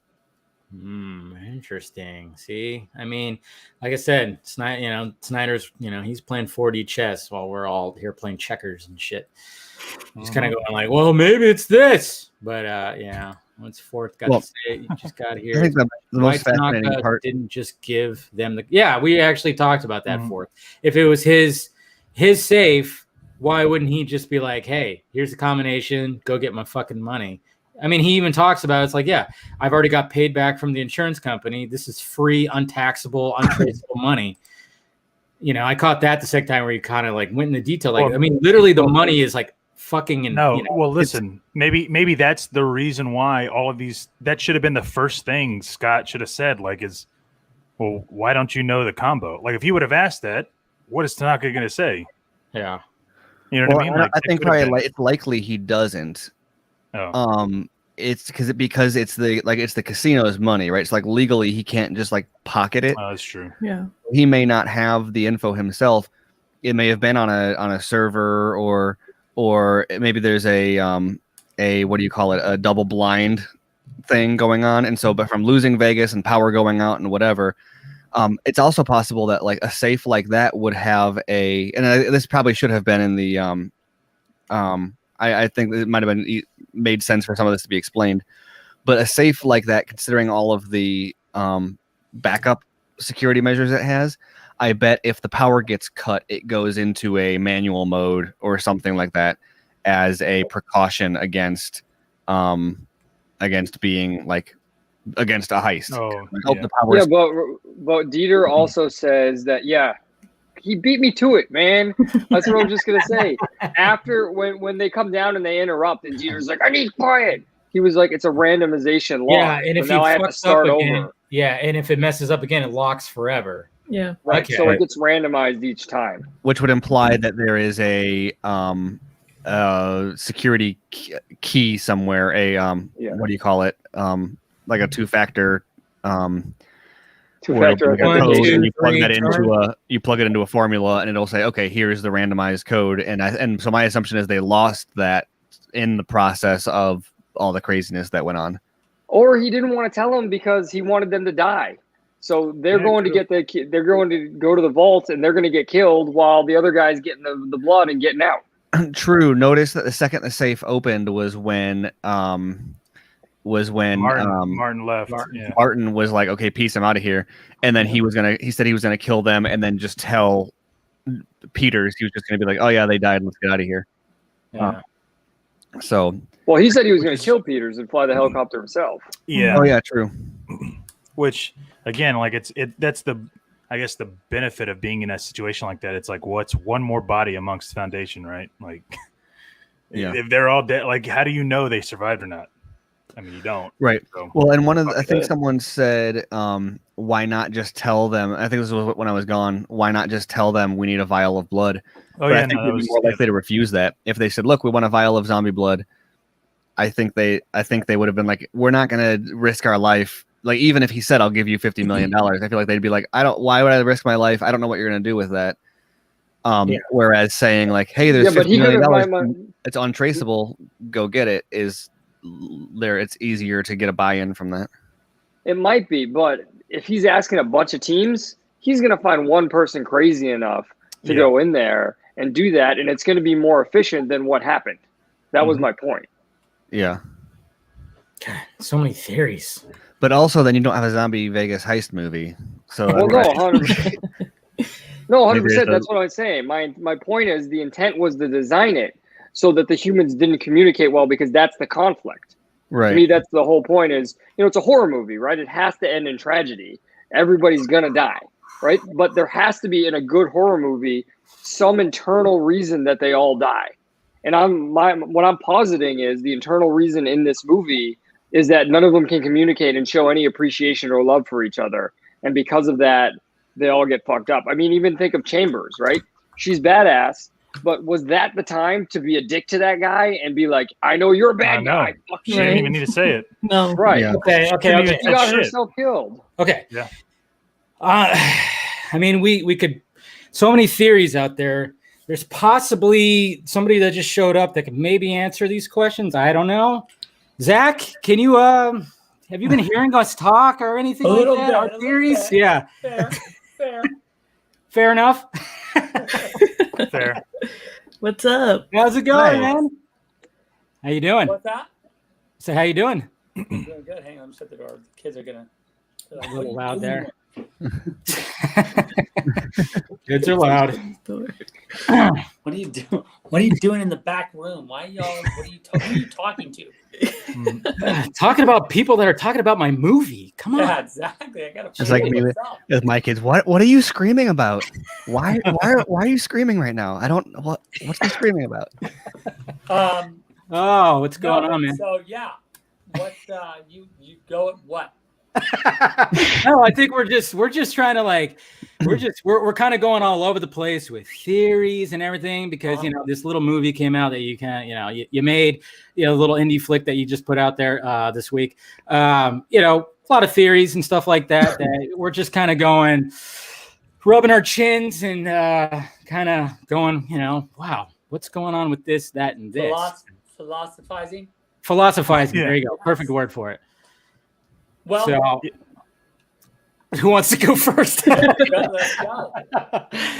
Interesting. See, I mean, like I said, Snyder's, he's playing 4D chess while we're all here playing checkers and shit. He's kind of going like, well, maybe it's this, but once Fourth got to say it, you just got to hear. I think the most fascinating part didn't just give them we actually talked about that. Fourth, if it was his safe, why wouldn't he just be like, hey, here's the combination, go get my fucking money? I mean, he even talks about it's like, I've already got paid back from the insurance company. This is free, untaxable, untraceable money. I caught that the second time where you kind of like went into detail. Like, I mean, literally the money is like fucking. Well, listen, maybe that's the reason why all of these, that should have been the first thing Scott should have said, like, well, why don't you know the combo? Like, if he would have asked that, what is Tanaka going to say? Yeah. You know what I mean? Like, I think probably it's likely he doesn't. Oh. It's because it's the casino's money, right? It's like legally he can't just like pocket it. Oh, that's true. Yeah. He may not have the info himself. It may have been on a server or maybe there's a what do you call it? A double blind thing going on. And so, but from losing Vegas and power going out and whatever, it's also possible that like a safe like that would have this probably should have been in the I think it might have been made sense for some of this to be explained, but a safe like that, considering all of the backup security measures it has, I bet if the power gets cut, it goes into a manual mode or something like that as a precaution against being like against a heist. But Dieter also says that he beat me to it, man. That's what I'm just gonna say. After when they come down and they interrupt, and Dieter's like, "I need quiet." He was like, "It's a randomization lock." Yeah, and if now I have to start over. Yeah, and if it messes up again, it locks forever. Yeah, right. Okay. So it gets randomized each time, which would imply that there is a security key somewhere. What do you call it? Like a two-factor. Two-factor authentication. You plug it into a formula, and it'll say, "Okay, here's the randomized code." And so my assumption is they lost that in the process of all the craziness that went on. Or he didn't want to tell them because he wanted them to die. So they're going to they're going to go to the vault and they're going to get killed while the other guy's getting the blood and getting out. True. Notice that the second the safe opened was when Martin left. Martin was like, "Okay, peace, I'm out of here." And then he said he was gonna kill them and then just tell Peters he was just gonna be like, "Oh yeah, they died. Let's get out of here." Yeah. Well, he said he was going to kill Peters and fly the helicopter himself. Yeah. Oh yeah, true. Which again, like that's the benefit of being in a situation like that. It's like, what's one more body amongst Foundation, right? Like, if they're all dead, like, how do you know they survived or not? I mean, you don't. Right. So, well, and I think someone said, why not just tell them? I think this was when I was gone. Why not just tell them we need a vial of blood? Oh, I think they'd be more likely to refuse that. If they said, look, we want a vial of zombie blood, I think they would have been like, we're not going to risk our life. Like, even if he said, I'll give you $50 million, I feel like they'd be like, why would I risk my life? I don't know what you're going to do with that. Whereas saying like, hey, there's $50 million, it's untraceable, go get it, is it's easier to get a buy-in from that. It might be, but if he's asking a bunch of teams, he's going to find one person crazy enough to go in there and do that, and it's going to be more efficient than what happened. That was my point. Yeah. God, so many theories. But also, then you don't have a zombie Vegas heist movie. So Well, no, 100%. No, 100%. That's a- what I'm saying. My point is the intent was to design it so that the humans didn't communicate well, because that's the conflict. right. To me, that's the whole point is, it's a horror movie, right? It has to end in tragedy. Everybody's going to die, right? But there has to be, in a good horror movie, some internal reason that they all die. And what I'm positing is the internal reason in this movie is that none of them can communicate and show any appreciation or love for each other. And because of that, they all get fucked up. I mean, even think of Chambers, right? She's badass, but was that the time to be a dick to that guy and be like, I know you're a bad guy. Fuck She you. didn't even need to say it. No. Right. Yeah. Okay. She got herself killed. Okay. Yeah. I mean, we could, so many theories out there. There's possibly somebody that just showed up that could maybe answer these questions. I don't know. Zach, can you have you been hearing us talk or anything like that? Our theories? Yeah. Fair. Fair enough. Fair. What's up? How's it going, Hey. man? How you doing? What's that? So how you doing? Doing good. Hang on, shut the door. The kids are gonna. A little loud there. Kids are loud. What are you doing? What are you doing in the back room? Why y'all? What are you? Who are you talking to? Talking about people that are talking about my movie. Come on. Yeah, exactly. I gotta. It's like me with my kids. What are you screaming about? Why are you screaming right now? I don't. What's he screaming about? Oh, what's going on, man? So yeah, what you go at what? No, I think we're just trying to we're kind of going all over the place with theories and everything because this little movie came out that you you made a little indie flick that you just put out there this week. A lot of theories and stuff like that that we're just kind of going rubbing our chins and kind of going wow, what's going on with this, that, and this. Philosophizing. Yeah. There you go. Perfect word for it. Well, so, who wants to go first? let's go.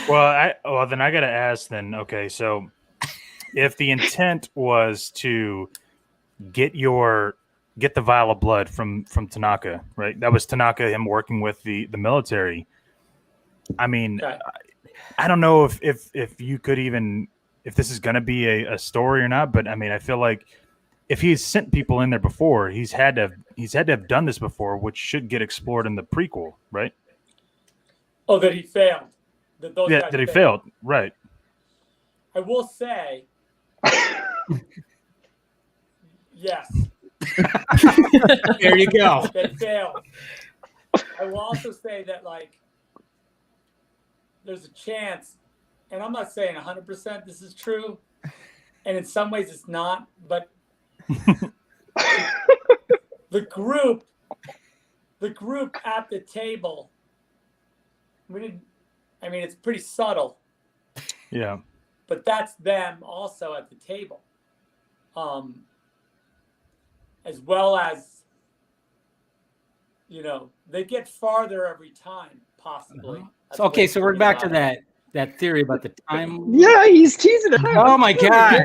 Well, then I got to ask then, okay, so if the intent was to get the vial of blood from Tanaka, right? That was Tanaka, him working with the military. I mean, Okay. I don't know if you could even, if this is going to be a story or not, but I mean, I feel like if he's sent people in there before, he's had to have done this before, which should get explored in the prequel, right? Oh, that he failed. That he failed, right? I will say, yes, There you go. they failed. I will also say that, there's a chance, and I'm not saying 100% this is true, and in some ways it's not, but the group at the table, it's pretty subtle, Yeah. but that's them also at the table, as well as they get farther every time, possibly. That's Okay, what's so we're great back to about it. that theory about the time. Yeah, he's teasing it. Oh my god.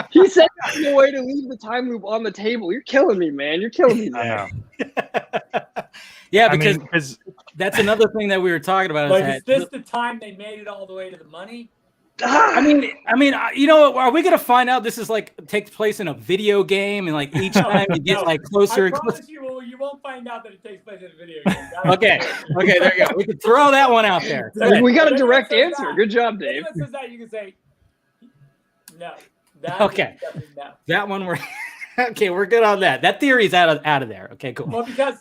He said there's no way to leave the time loop on the table. You're killing me, man. You're killing me. I know. Yeah, I because mean, 'cause- that's another thing that we were talking about. Is this the time they made it all the way to the money? I mean, are we gonna find out this is takes place in a video game and each time you get closer I and closer? promise you won't find out that it takes place in a video game. Okay, there you go. We can throw that one out there. We got a If direct anyone says answer. that- Good job, if Dave. anyone says that, you can say no. That Okay. is definitely no. That one we're okay. We're good on that. That theory's out of there. Okay, cool. Well, because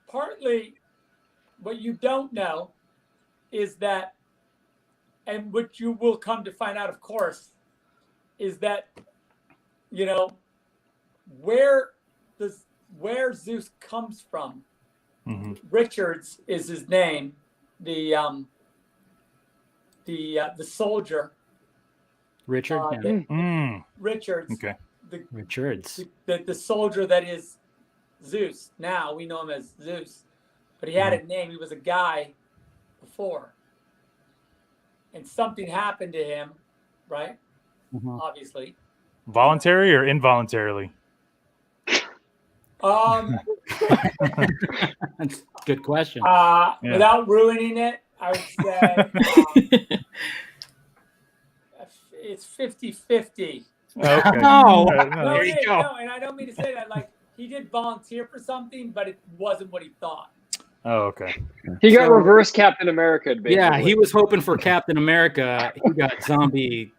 partly what you don't know is that, and what you will come to find out, of course, is that where Zeus comes from. Mhm. Richards is his name. The soldier Richard. Richards. Okay. Richards. The soldier that is Zeus. Now we know him as Zeus, but he had a name. He was a guy before, and something happened to him, right? Obviously. Voluntary or involuntarily? That's a good question. Without ruining it, I would say it's 50-50. Okay. No, No, there you go. no, and I don't mean to say that. Like, he did volunteer for something, but it wasn't what he thought. Oh, okay. He got reverse Captain America. Basically. Yeah, he was hoping for Captain America. He got zombie.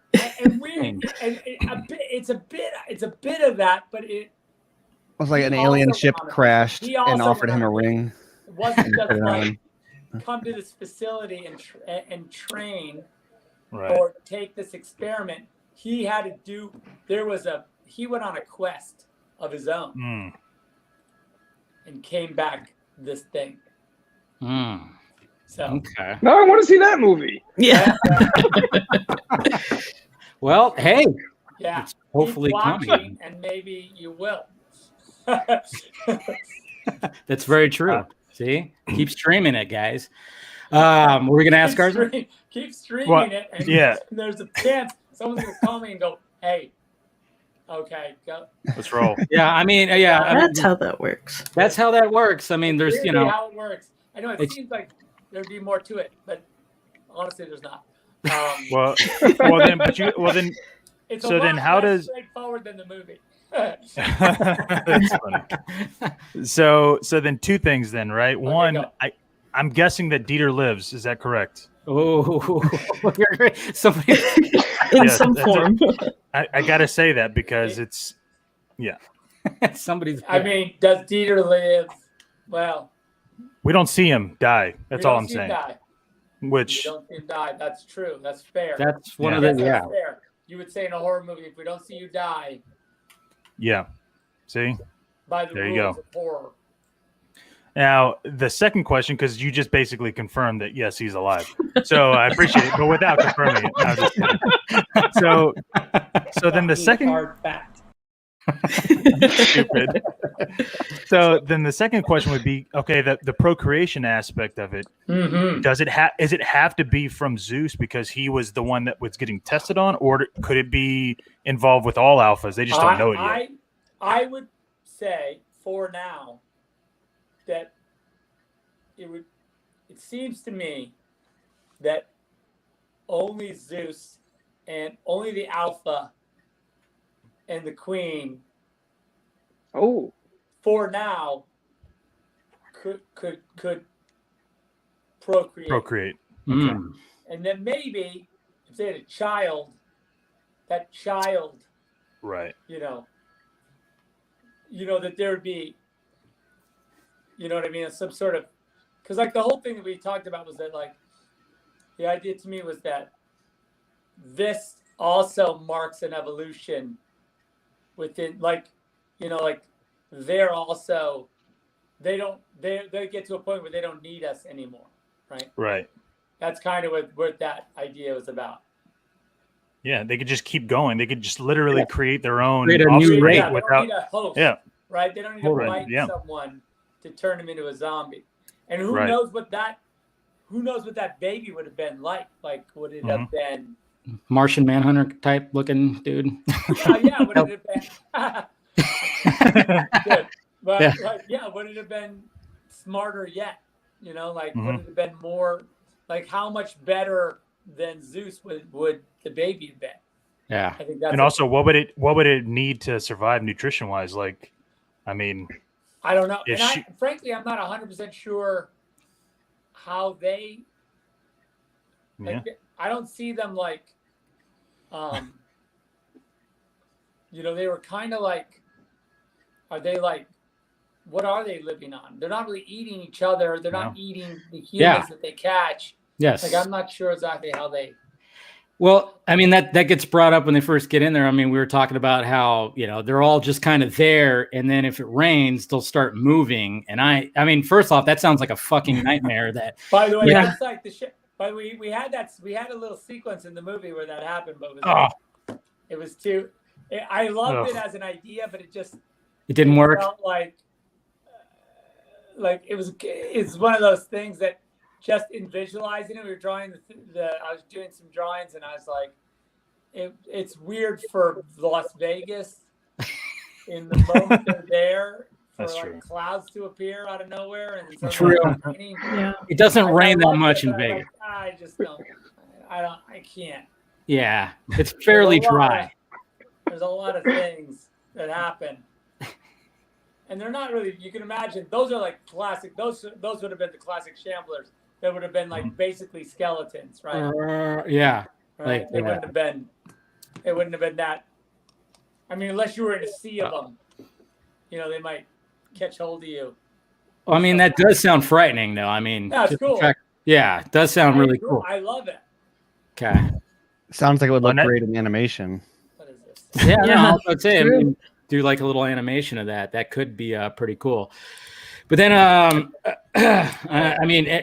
And it's a bit of that, but it was like an he alien also ship went on a- crashed he and also offered went him on a ring. It wasn't Put just it like on. come to this facility and train Right. or take this experiment. He had to do. He went on a quest of his own and came back this thing. So Okay. No, I want to see that movie. Yeah. Well, hey, yeah, it's hopefully keep watching, coming. and maybe you will. That's very true. See, keep streaming it, guys. We're gonna ask ours. Keep streaming it, and yeah. there's a chance someone's gonna call me and go, "Hey, okay, go." Let's roll. Yeah, I mean, That's how that works. that's how that works. I mean, there's Weirdly how it works. I know it seems like there'd be more to it, but honestly, there's not. Well, then, It's so a then lot how less does- straightforward than the movie. that's funny. So then two things then, right? One, go. I'm guessing that Dieter lives. Is that correct? Oh, somebody. In Yes, some that's form. I gotta say that because it's Somebody's. I mean, does Dieter live? Well, we don't see him die. That's we all don't I'm see him saying. die. Which We don't see him die. That's true. That's fair. That's one of Yes, the. that's Yeah. fair. You would say in a horror movie, if we don't see you die, yeah. See? by the There you rules go. of horror. Now the second question, because you just basically confirmed that yes, he's alive. So I appreciate it, but without confirming it. No, I'm just kidding. So then the second Hard fact. stupid. So then the second question would be, okay, the procreation aspect of it. Mm-hmm. Does it have to be from Zeus because he was the one that was getting tested on, or could it be involved with all alphas? They just don't know it yet. I would say for now that it seems to me that only Zeus and only the alpha and the queen Oh, for now could procreate. Mm. And then maybe if they had a child, that child, Right. you know that there would be, you know what I mean, some sort of, because like the whole thing that we talked about was that like the idea to me was that this also marks an evolution within, like, like they're also they get to a point where they don't need us anymore, right? Right. That's kind of what that idea was about. Yeah, they could just keep going. They could just literally create their own Create a new offspring race. Yeah, they don't without. need a host, Yeah. right? They don't need to Right, bite yeah. someone to turn him into a zombie. And who Right. knows what that baby would have been like? Like, would it have been? Martian Manhunter type looking dude. Yeah, would it have been? Good. But Yeah. would it have been smarter yet? Like, Mhm. would it have been more? Like, how much better than Zeus would the baby have been? Yeah. I think that's. And also, what would it need to survive nutrition wise? Like, I mean, I don't know. if And frankly, I'm not 100% sure how they. yeah, I don't see them like, they were kind of like, are they like, what are they living on? They're not really eating each other. They're not eating the humans that they catch. Yes. Like, I'm not sure exactly how they. Well, I mean, that gets brought up when they first get in there. I mean, we were talking about how, they're all just kind of there. And then if it rains, they'll start moving. And I mean, first off, that sounds like a fucking nightmare that. By the way, Yeah. that's like the shit. By the way, we had a little sequence in the movie where that happened, but it was Oh, It was too. I loved it as an idea, but it didn't work. Felt like it's one of those things that just in visualizing it, we were drawing I was doing some drawings, and I was like, it's weird for Las Vegas in the moment they're there. That's for true. Like clouds to appear out of nowhere, and True. Yeah. It doesn't rain that much in Vegas. I just don't. I can't. Yeah, it's fairly dry. There's a lot of things that happen, and they're not really. You can imagine those are like classic. Those would have been the classic Shamblers. That would have been like basically skeletons, right? Yeah. Right. It wouldn't have been. It wouldn't have been that. I mean, unless you were in a sea of them, they might catch hold of you. Well, I mean, that does sound frightening, though. I mean, that's cool. It does sound really cool. I love it. Okay. Sounds like it would look great in animation. What is this? Yeah, no, I'd say do like a little animation of that. That could be pretty cool. But then, I mean,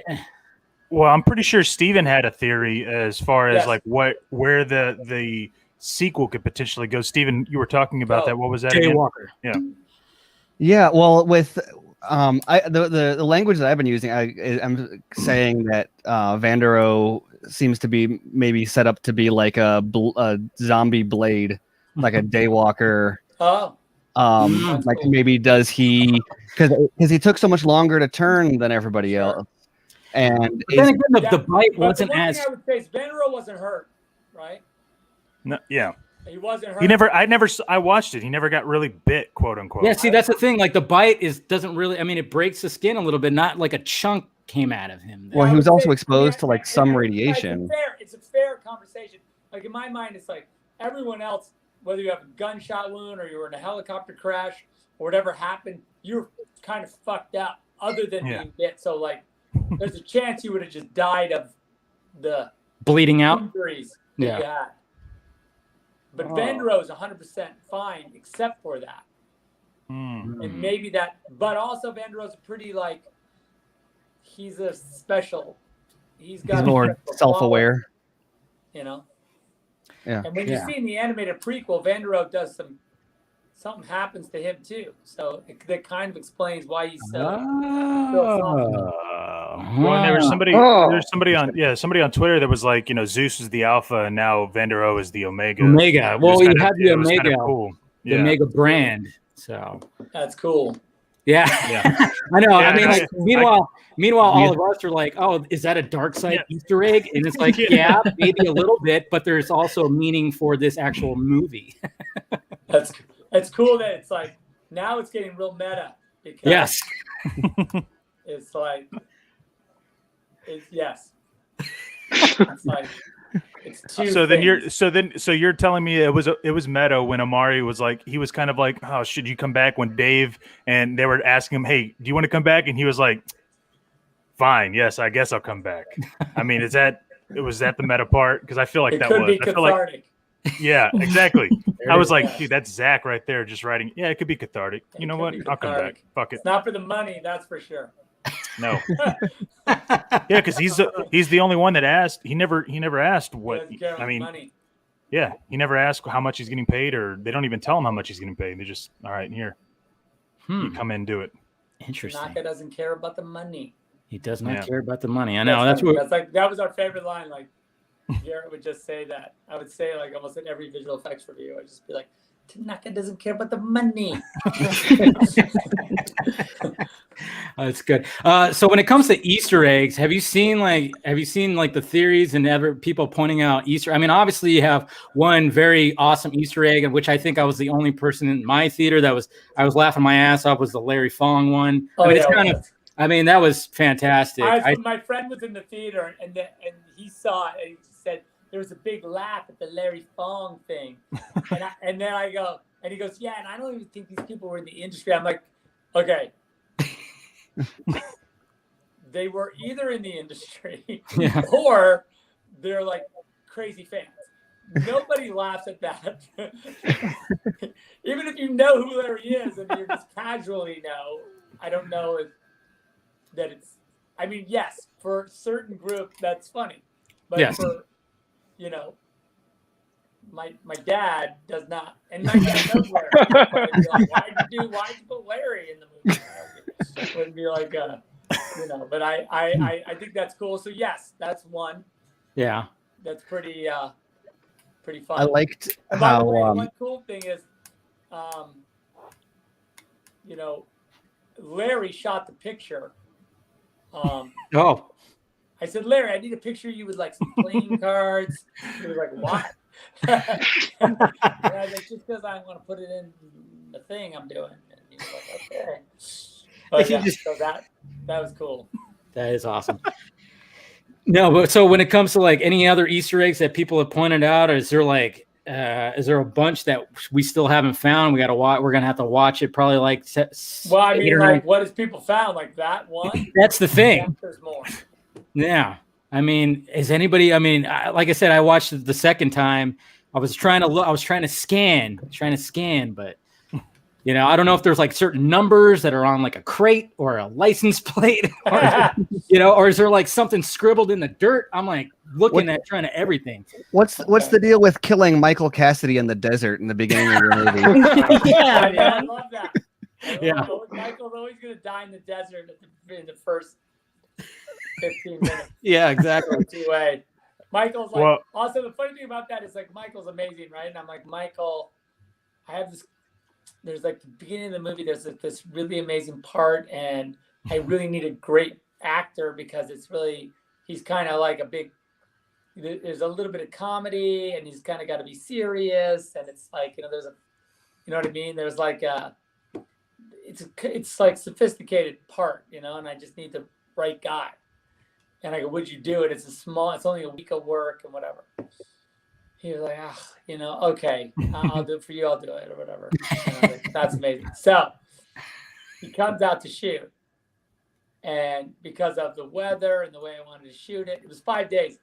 well, I'm pretty sure Steven had a theory as far as like where the sequel could potentially go. Steven, you were talking about that. What was that? Daywalker. Yeah. Yeah. Well, with the language that I've been using, I'm saying that Vandero seems to be maybe set up to be like a zombie Blade, like a Daywalker. Oh. Like cool. Maybe does he because he took so much longer to turn than everybody else. And then again, the bite wasn't the one as. thing I would say is Vandero wasn't hurt, right? No, yeah. He wasn't hurt. I watched it. He never got really bit, quote unquote. Yeah, see, that's the thing. Like the bite doesn't really. I mean, it breaks the skin a little bit. Not like a chunk came out of him. Well, he was also exposed to like some radiation. It's a fair conversation. Like in my mind, it's like everyone else, whether you have a gunshot wound or you were in a helicopter crash or whatever happened, you're kind of fucked up. Other than being bit, so like, there's a chance you would have just died of the bleeding out injuries. Yeah. But Vandero is 100% fine except for that. And maybe that, but also Vandero's pretty like, he's a special. He's more self-aware. Yeah. And when you see in the animated prequel, Vandero does something happens to him too. So that kind of explains why he's so philosophical. Well, there was somebody on Twitter that was like, Zeus is the alpha and now Vandero is the omega. Well, you had the omega, cool. The omega brand. So that's cool. Yeah. I know. I mean, like, meanwhile, all of us are like, "Oh, is that a dark side Easter egg?" And it's like, yeah, maybe a little bit, but there's also a meaning for this actual movie. It's cool that it's like now it's getting real meta because it's like it's like it's two so you're telling me it was meta when Amari was like, he was kind of like, oh, should you come back, when Dave and they were asking him, hey, do you want to come back, and he was like, fine, yes, I guess I'll come back. I mean, was that the meta part? Because I feel like that was cathartic. Yeah, exactly. I was like, dude, that's Zach right there just writing. Yeah, it could be cathartic. You know what? I'll come back. Fuck it. It's not for the money, that's for sure. No. Yeah, because he's the only one that asked. He never asked what. I mean, money. Yeah, he never asked how much he's getting paid, or they don't even tell him how much he's getting paid. They just, all right, here, you come in and do it. Interesting. Naka doesn't care about the money. He does not care about the money. I know. That's like that was our favorite line. Like Garrett would just say that. I would say like almost in every visual effects review. I'd just be like, Tanaka doesn't care about the money. That's good. So when it comes to Easter eggs, have you seen the theories and people pointing out Easter? I mean, obviously you have one very awesome Easter egg, in which I think I was the only person in my theater I was laughing my ass off, was the Larry Fong one. That was fantastic. My friend was in the theater and he saw it and he said there was a big laugh at the Larry Fong thing. And then I go, and he goes, yeah, and I don't even think these people were in the industry. I'm like, okay. They were either in the industry or they're like crazy fans. Nobody laughs at that. Even if you know who Larry is and you just casually know, I don't know if that it's, I mean, yes, for a certain group, that's funny. But for, my dad does not, and my dad knows Larry. But it'd be like, why'd you put Larry in the movie? It wouldn't be like, but I think that's cool. So yes, that's one. Yeah. That's pretty fun. I liked and by how the way, one cool thing is, Larry shot the picture. Oh. I said, Larry, I need a picture of you with like some playing cards. He was like, what? And I was like, just because I want to put it in the thing I'm doing. And he was like, okay. But yeah, so that was cool. That is awesome. No, but so when it comes to like any other Easter eggs that people have pointed out, is there a bunch that we still haven't found? We got to watch. We're gonna have to watch it. Probably like. Well, I mean, like, what has people found? Like that one. That's the thing. There's more. Yeah, I mean, is anybody? I mean, like I said, I watched it the second time. I was trying to look. I was trying to scan, but I don't know if there's like certain numbers that are on like a crate or a license plate, or is there like something scribbled in the dirt? I'm like looking at trying to everything. What's the deal with killing Michael Cassidy in the desert in the beginning of the movie? I love that. Yeah, Michael's always gonna die in the desert in the first 15 minutes. Yeah, exactly. Michael's like, also the funny thing about that is like Michael's amazing, right? And I'm like, Michael, I have this. There's like the beginning of the movie, there's like this really amazing part, and I really need a great actor because he's kind of like there's a little bit of comedy, and he's kind of got to be serious, and it's like, there's what I mean? There's like it's like sophisticated part, and I just need the right guy. And I go, would you do it? It's only a week of work and whatever. He was like, okay, I'll do it for you. I'll do it or whatever. Like, that's amazing. So he comes out to shoot. And because of the weather and the way I wanted to shoot it, it was 5 days.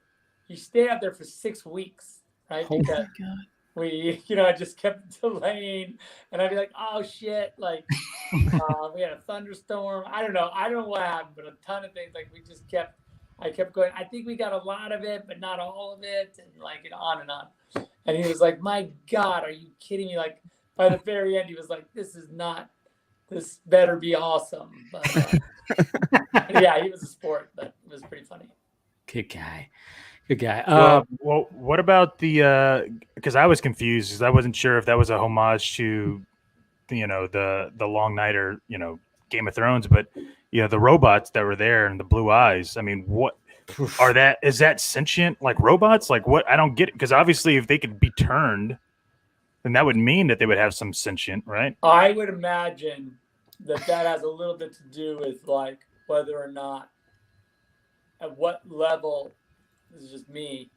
You stay out there for 6 weeks, right? Oh because my God. we, I just kept delaying. And I'd be like, oh, shit. Like, we had a thunderstorm. I don't know what happened, but a ton of things. Like, I kept going, I think we got a lot of it, but not all of it. And like, on and on. And he was like, my God, are you kidding me? Like, by the very end, he was like, this better be awesome. But yeah, he was a sport, but it was pretty funny. Good guy. Well, what about because I was confused because I wasn't sure if that was a homage to, the Long Night or, Game of Thrones, but the robots that were there and the blue eyes. I mean, what is that sentient like robots? Like what? I don't get it. Because obviously if they could be turned, then that would mean that they would have some sentient, right? I would imagine that has a little bit to do with like whether or not, at what level, this is just me,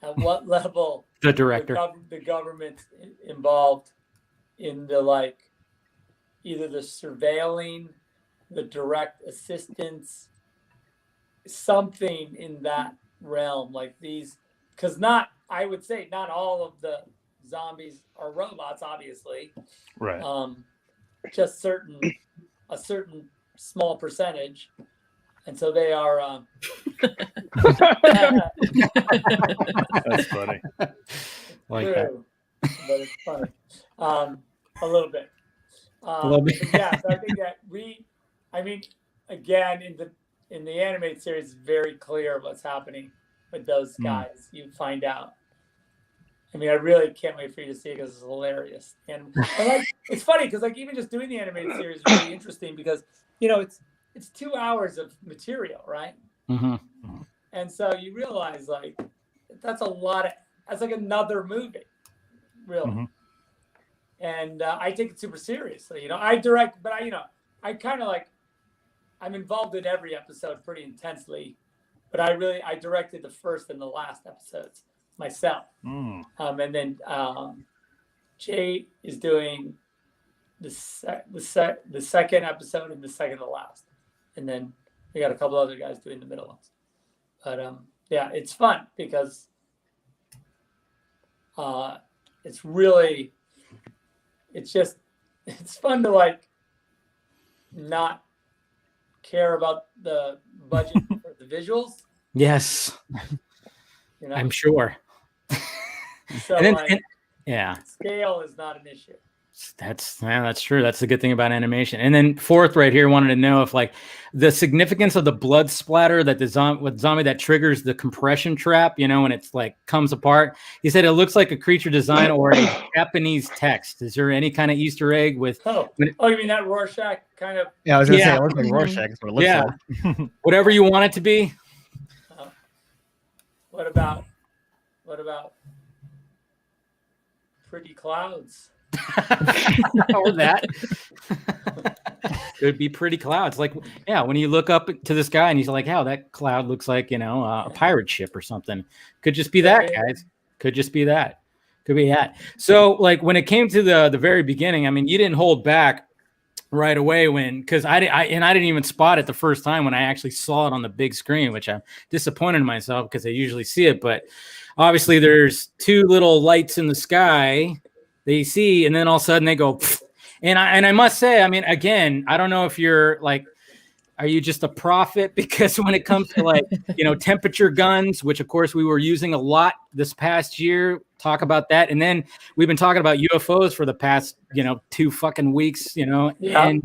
at what level the director, the government involved in the like either the surveilling, the direct assistance, something in that realm, like these, because I would say not all of the zombies are robots, obviously, right? Just a certain small percentage, and so they are. That's funny. Like that. But it's funny, a little bit. Yeah, so I think that again, in the animated series, it's very clear what's happening with those guys. You find out. I mean, I really can't wait for you to see it because it's hilarious. And like, it's funny because like even just doing the animated series is really interesting because it's 2 hours of material, right? Mm-hmm. And so you realize like that's like another movie, really. Mm-hmm. And I take it super seriously. I direct, but I kind of like, I'm involved in every episode pretty intensely, but I directed the first and the last episodes myself. And then Jay is doing the second episode and the second to last. And then we got a couple other guys doing the middle ones. But yeah, it's fun because it's really, it's fun to like not care about the budget for the visuals. Yes. I'm sure. So And then, like, yeah, scale is not an issue. that's true. That's the good thing about animation. And then fourth, right here, wanted to know if like the significance of the blood splatter that the zombie that triggers the compression trap, you know, when it's like comes apart. He said it looks like a creature design or a Japanese text. Is there any kind of Easter egg with? Oh, you mean that Rorschach kind of? Yeah, I was gonna say Yeah. it looks like Rorschach. That's what it looks Yeah. like. Whatever you want it to be. What about pretty clouds? Or that. It would be pretty clouds. Like, yeah, when you look up to the sky and he's like, "How that cloud looks like, you know, a pirate ship or something." Could just be that, guys. Could just be that. Could be that. So, like, when it came to the very beginning, I mean, you didn't hold back right away because I didn't even spot it the first time when I actually saw it on the big screen, which I'm disappointed in myself because I usually see it. But obviously, there's two little lights in the sky they see, and then all of a sudden they go. Pfft. And I must say, I mean, again, I don't know if you're like, are you just a prophet? Because when it comes to like, you know, temperature guns, which of course we were using a lot this past year, talk about that. And then we've been talking about UFOs for the past, you know, 2 fucking weeks, you know, and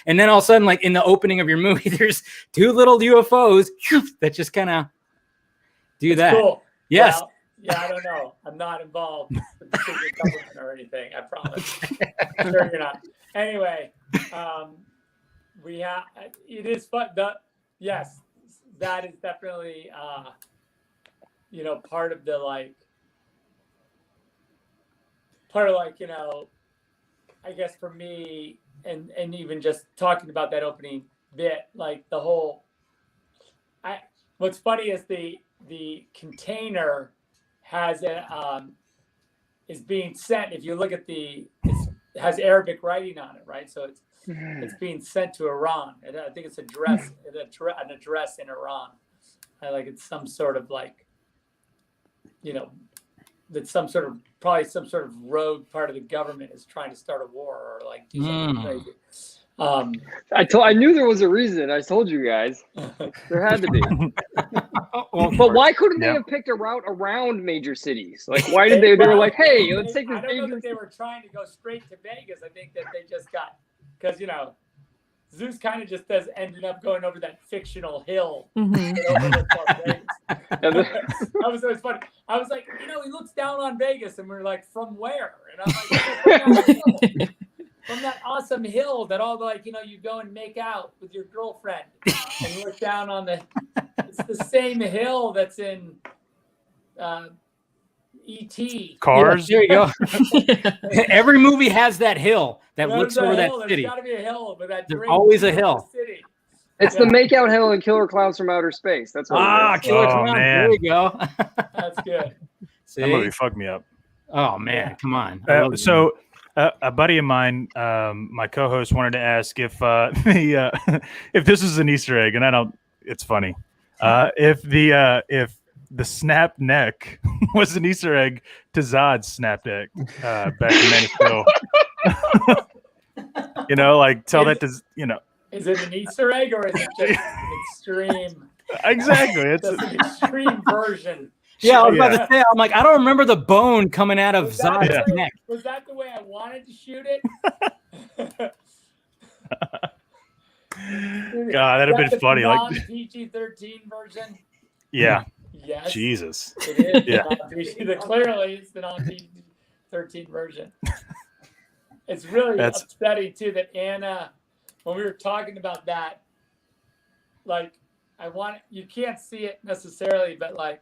and then all of a sudden, like in the opening of your movie, there's 2 little UFOs that just kind of do that. Cool. Yes. Well, yeah, I don't know. I'm not involved with the secret government or anything. I promise. I'm sure you're not. Anyway, we have. It is fun. Yes, that is definitely you know, part of like, you know, I guess for me, and even just talking about that opening bit, like the whole. What's funny is the container has is being sent. If you look at it has Arabic writing on it, right? So it's being sent to Iran. And I think it's an address in Iran. Like it's some sort of like, you know, that probably some sort of rogue part of the government is trying to start a war or like do something crazy. I knew there was a reason. I told you guys there had to be. But why couldn't they have picked a route around major cities? Like, why did they were like, hey, let's take this. I don't know that they were trying to go straight to Vegas. I think that they just got, because, you know, Zeus kind of just ended up going over that fictional hill. That was always funny. I was like, you know, he looks down on Vegas, and we're like, from where? And I'm like, from that awesome hill that all the, like, you know, you go and make out with your girlfriend and look down on it's the same hill that's in E.T. Cars. Yeah, there you go. Every movie has that hill that looks over that city. There's got to be a hill, but there's always a hill. It's the makeout hill and Killer Clowns from Outer Space. That's what Killer Clowns. There you go. That's good. See? That movie fucked me up. Oh man, come on. A buddy of mine, my co-host, wanted to ask if if this is an Easter egg, and I don't. It's funny. If the snap neck was an Easter egg to Zod's snap neck back in Man of Steel. You know, like tell that to, you know. Is it an Easter egg or is it just an extreme? Exactly, it's an extreme version. Yeah, I was about to say, I'm like, I don't remember the bone coming out of Zod's neck. Was that the way I wanted to shoot it? God, that'd have been funny. Like PG-13 version. Yeah. Yes. Jesus. It is. Clearly, it's the non-PG-13 version. It's really upsetting too that Anna, when we were talking about that, like, you can't see it necessarily, but like,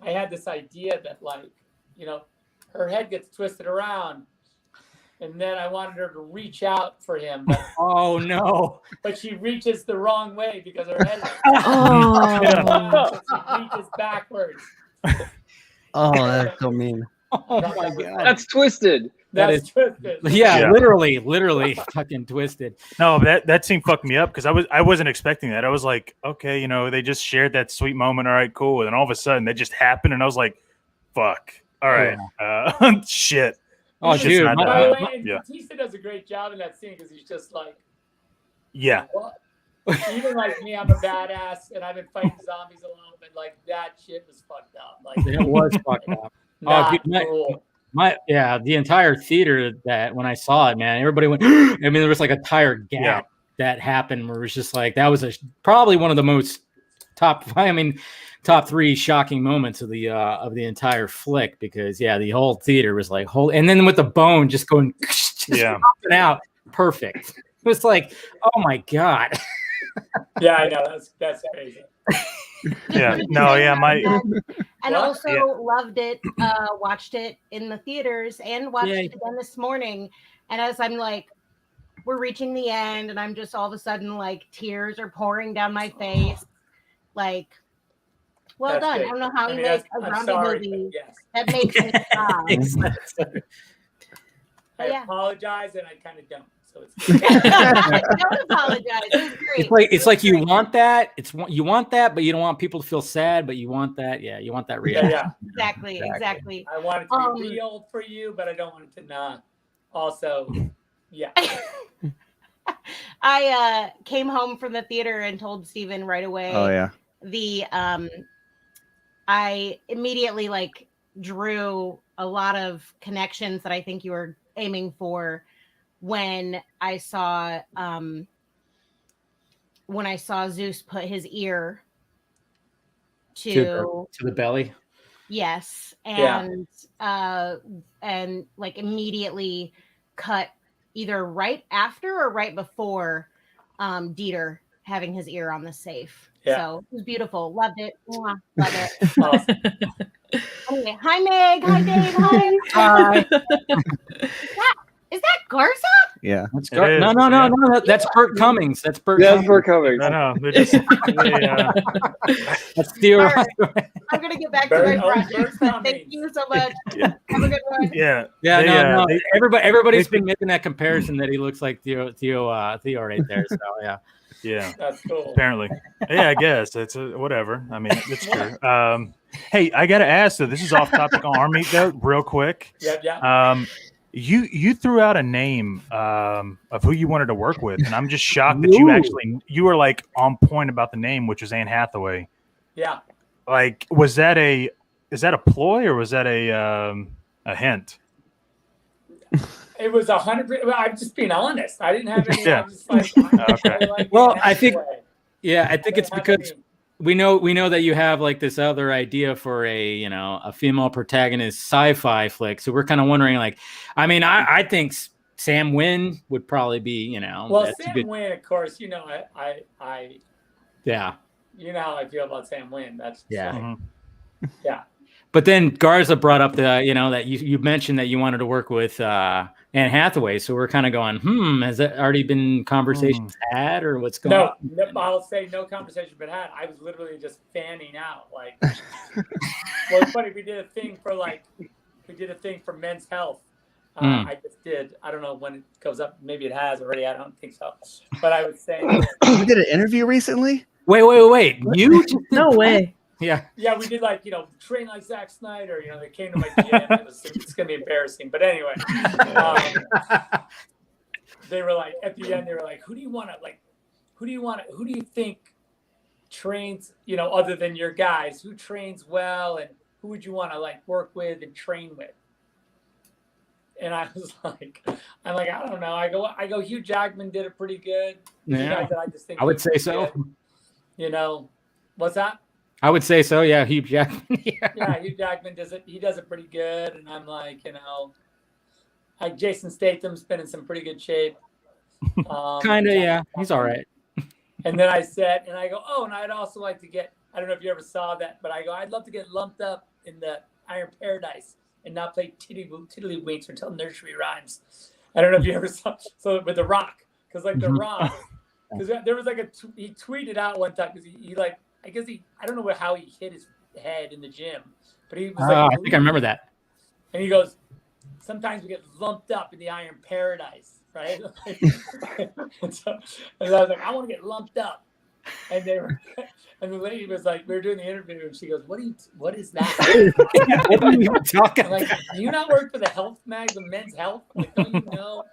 I had this idea that, like, you know, her head gets twisted around, and then I wanted her to reach out for him. But, oh no! But she reaches the wrong way because her head she reaches backwards. Oh, that's so mean. Oh my god, that's twisted. That's twisted. Yeah, literally fucking twisted. No, that scene fucked me up because I wasn't expecting that. I was like, okay, you know, they just shared that sweet moment. All right, cool. And then all of a sudden, that just happened, and I was like, fuck. All right, shit. Oh, dude. By the way, Batista does a great job in that scene because he's just like, what? Even like me, I'm a badass, and I've been fighting zombies a lot, but like that shit was fucked up. Like it was fucked up. not dude, cool. the entire theater that when I saw it, man, everybody went. I mean, there was like a tire gap that happened where it was just like that was probably one of the most top 3 shocking moments of the entire flick because the whole theater was like and then with the bone just going popping out perfect. It was like, oh my god. Yeah, I know that's crazy. And also loved it. Watched it in the theaters and watched it again this morning. And as I'm like, we're reaching the end, and I'm just all of a sudden like tears are pouring down my face. Like, well That's done. good. I don't know how you make a zombie movie that makes me cry. I apologize, and I kind of don't. So it's don't apologize. It was great. It's like you want that. You want that, but you don't want people to feel sad. But you want that. Yeah, you want that reaction. Yeah. Exactly. I want it to be real for you, but I don't want it to not. Also, yeah. I came home from the theater and told Steven right away. Oh yeah. I immediately like drew a lot of connections that I think you were aiming for when I saw Zeus put his ear to the belly. Yes. And like immediately cut either right after or right before Dieter having his ear on the safe. Yeah. So it was beautiful. Loved it. Mwah. Love it. Awesome. Anyway, hi Meg. Hi Dave. Hi. Is that Garza? Yeah. That's no. That's Bert Cummings. That's Bert. That's Bert Cummings. No. That's Theo. Right. I'm gonna get back to my project. Thank you so much. Yeah. Have a good one. Yeah. No. Everybody's been making that comparison that he looks like Theo right there. So yeah. Yeah. That's cool. Apparently. Yeah, I guess it's whatever. I mean, it's true. Hey, I gotta ask though. This is off topic on Army though, real quick. Yeah. You threw out a name of who you wanted to work with, and I'm just shocked that you were like on point about the name, which was Anne Hathaway. Yeah. Like, is that a ploy or was that a hint? It was 100%. I'm just being honest. I didn't have any. Yeah. I was just like, Well, I think it's because we know that you have like this other idea for a female protagonist sci-fi flick. So we're kind of wondering, like, I mean, I think Sam Wynn would probably be, Well, Sam Wynn, of course, I yeah. You know how I feel about Sam Wynn. That's yeah. Yeah. But then Garza brought up that you mentioned that you wanted to work with Anne Hathaway. So we're kind of going, has that already been conversations had or what's going on? No, I'll say no conversation been had. I was literally just fanning out. Like, well, it's funny. We did a thing for Men's Health. I just did. I don't know when it goes up. Maybe it has already. I don't think so. But I was saying. You did an interview recently? Wait. You? No way. Yeah. Yeah, we did train like Zack Snyder. They came to my gym. It's gonna be embarrassing, but anyway, they were like at the end. They were like, who do you think trains? Other than your guys, who trains well, and who would you want to work with and train with? And I was like, I don't know. I go. Hugh Jackman did it pretty good. Yeah. That I just think I would say so. Good. What's that? I would say so. Yeah, Hugh Jackman. Yeah, Hugh Jackman does it. He does it pretty good, and I'm like, Jason Statham's been in some pretty good shape. Kind of, yeah. He's all right. And then I go, and I'd also like to get. I don't know if you ever saw that, but I go, I'd love to get lumped up in the Iron Paradise and not play tiddlywinks or tell nursery rhymes. I don't know if you ever saw. So with The Rock, because The Rock, because there was he tweeted out one time because he I don't know how he hit his head in the gym, but he was I think I remember that. And he goes, sometimes we get lumped up in the Iron Paradise, right? and I was like, I want to get lumped up. And the lady was like, we were doing the interview, and she goes, what is that? What are you talking about? Do you not work for the health mag, the Men's Health? Don't you know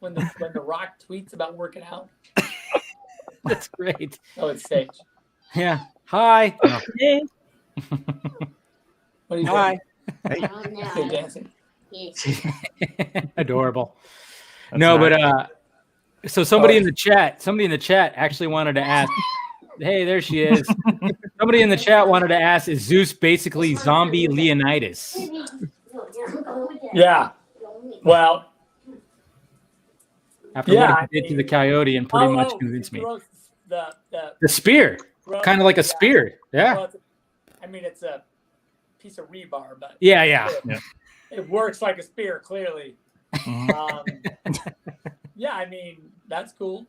when the Rock tweets about working out? That's great. Oh, it's Sage. Yeah. Hi. Hey. What are you Hi. doing? They're dancing. Adorable. That's no, nice. but so somebody in the chat actually wanted to ask. Hey, there she is. Somebody in the chat wanted to ask: is Zeus basically zombie Leonidas? Yeah. Well. After what he did to the coyote and pretty much convinced me. The spear, kind of like a spear. Yeah. Well, it's a piece of rebar, but yeah. It works like a spear, clearly. Yeah, that's cool.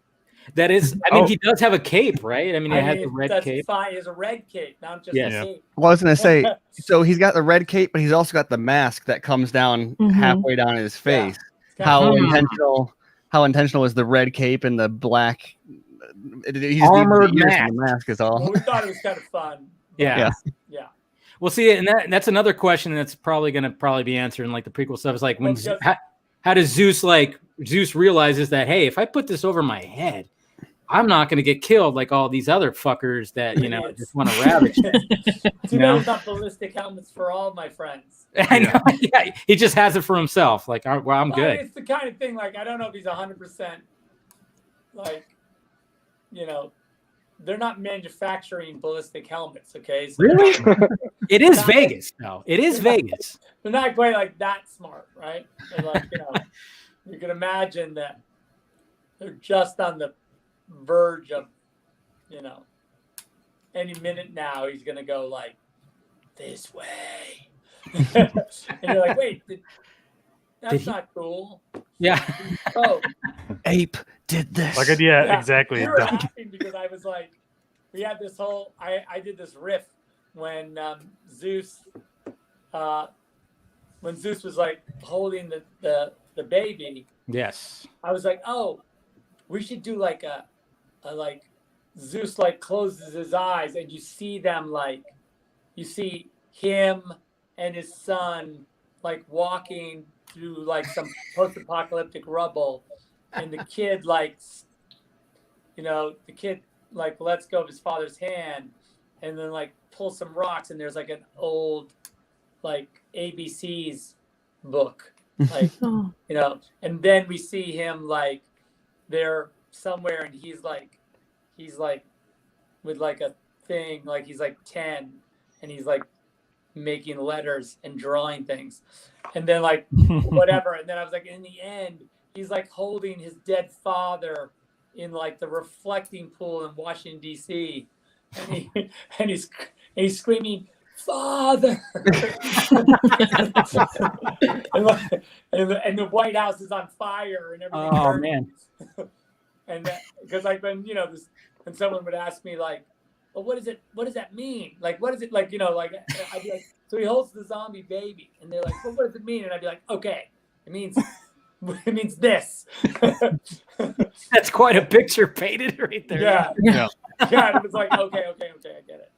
That is, he does have a cape, right? He has a red cape. Fine. He has a red cape, not just a cape. Well, I was going to say, so he's got the red cape, but he's also got the mask that comes down halfway down his face. Yeah. How intentional is the red cape and the black? Armored mask. The mask is all. Well, we thought it was kind of fun. Yeah. Well, see, and that's another question that's probably going to be answered in like the prequel stuff. Is like how does Zeus realizes that, hey, if I put this over my head, I'm not going to get killed like all these other fuckers that just want to ravage. Too bad it's not ballistic helmets for all my friends. I know. Yeah, he just has it for himself. Like, well, I'm good. It's the kind of thing. Like, I don't know if he's 100%. Like, they're not manufacturing ballistic helmets. Okay. So really? It is Vegas, though. It is Vegas. They're not quite like that smart, right? They're like, you can imagine that they're just on the verge of, any minute now he's gonna go like this way, and you're like, wait, that's not cool. Yeah. Oh, ape did this. Like, exactly. We were laughing because I was like, we had this whole. I did this riff when Zeus was like holding the baby. Yes. I was like, oh, we should do like a like Zeus like closes his eyes and you see them like you see him and his son like walking through like some post-apocalyptic rubble, and the kid like lets go of his father's hand and then like pulls some rocks, and there's like an old like ABC's book, like and then we see him like they're somewhere and he's like with like a thing, like he's like 10 and he's like making letters and drawing things, and then like whatever, and then I was like, in the end he's like holding his dead father in like the reflecting pool in Washington DC, and he's screaming, "Father!" and the White House is on fire and everything. Oh man! And because like when when someone would ask me like, "Well, what is it? What does that mean? Like, what is it like?" Like I'd be like, "So he holds the zombie baby," and they're like, "Well, what does it mean?" And I'd be like, "Okay, it means this." That's quite a picture painted right there. Yeah. It was like, okay, I get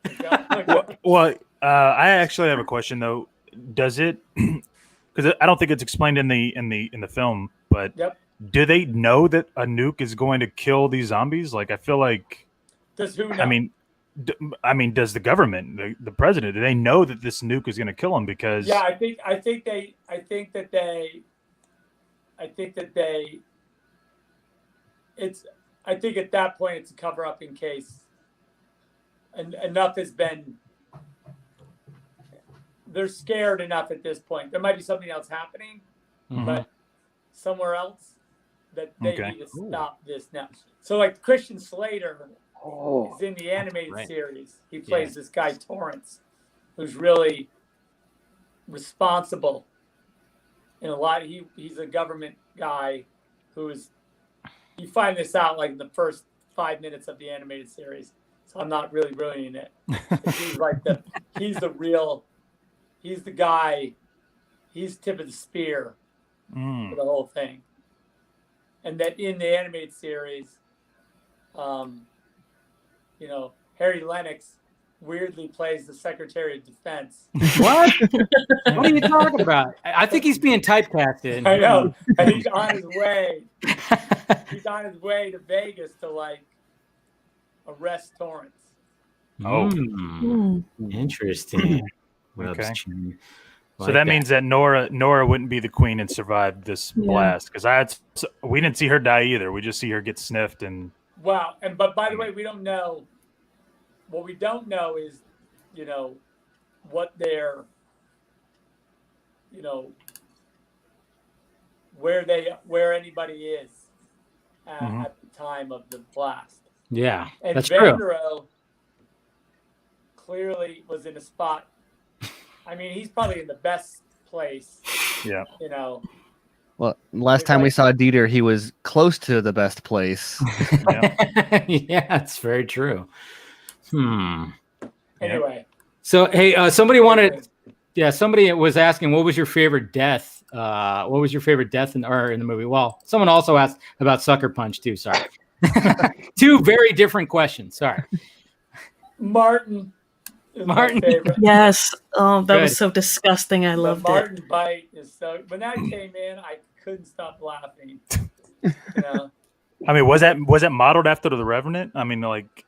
it. Well, I actually have a question though. Does it? Because I don't think it's explained in the film, but do they know that a nuke is going to kill these zombies? Like, I feel like. Does who know? Does the government, the president, do they know that this nuke is going to kill them? Because I think that at that point it's a cover up in case enough has been. They're scared enough at this point. There might be something else happening, but somewhere else that they need to stop this now. So like Christian Slater is in the animated series. He plays this guy Torrance, who's really responsible in a lot. He's a government guy who's. You find this out like in the first 5 minutes of the animated series, so I'm not really ruining it. He's the guy. He's tip of the spear for the whole thing. And that in the animated series, Harry Lennox weirdly plays the Secretary of Defense. What? What are you talking about? I think he's being typecasted. I know. And he's on his way. He's on his way to Vegas to like arrest Torrance. Interesting. Okay. So that means that Nora wouldn't be the queen and survive this blast, because we didn't see her die either. We just see her get sniffed and. Wow, but by the way, we don't know. What we don't know is, what their, where anybody is at the time of the blast. Yeah, and that's Vandero clearly was in a spot. I mean, he's probably in the best place. Yeah. Well, last time we saw Dieter, he was close to the best place. Yeah, it's very true. Anyway. So, hey, somebody was asking, what was your favorite death? What was your favorite death in the movie? Well, someone also asked about Sucker Punch too. Sorry. Two very different questions. Sorry. Martin. Yes. Oh, that was so disgusting. I loved Martin bite is so. When that came in, I couldn't stop laughing. I mean, was that modeled after the Revenant? I mean, like,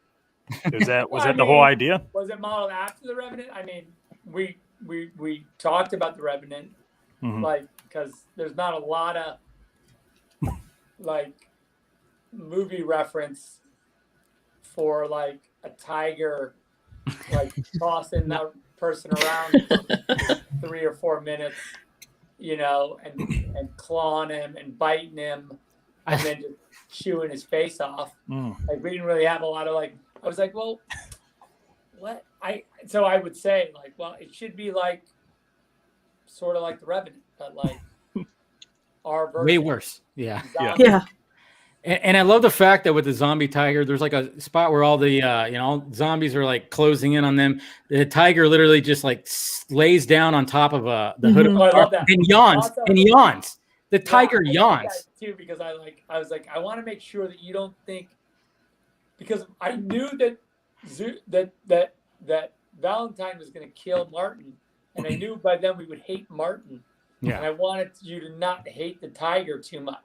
was that the whole idea? Was it modeled after the Revenant? I mean, we talked about the Revenant, because there's not a lot of movie reference for like a tiger tossing that person around for 3 or 4 minutes, and clawing him and biting him and then just chewing his face off. Like, we didn't really have a lot of I was like, well, what? So I would say well, it should be sort of like the Revenant, but our version. Way worse. Yeah. Yeah. And I love the fact that with the zombie tiger, there's a spot where all the zombies are closing in on them. The tiger literally just lays down on top of the hood of the car and yawns and yawns. The tiger yawns too, because I was like, I want to make sure that you don't think, because I knew that Valentine was going to kill Martin, and I knew by then we would hate Martin. Yeah. And I wanted you to not hate the tiger too much.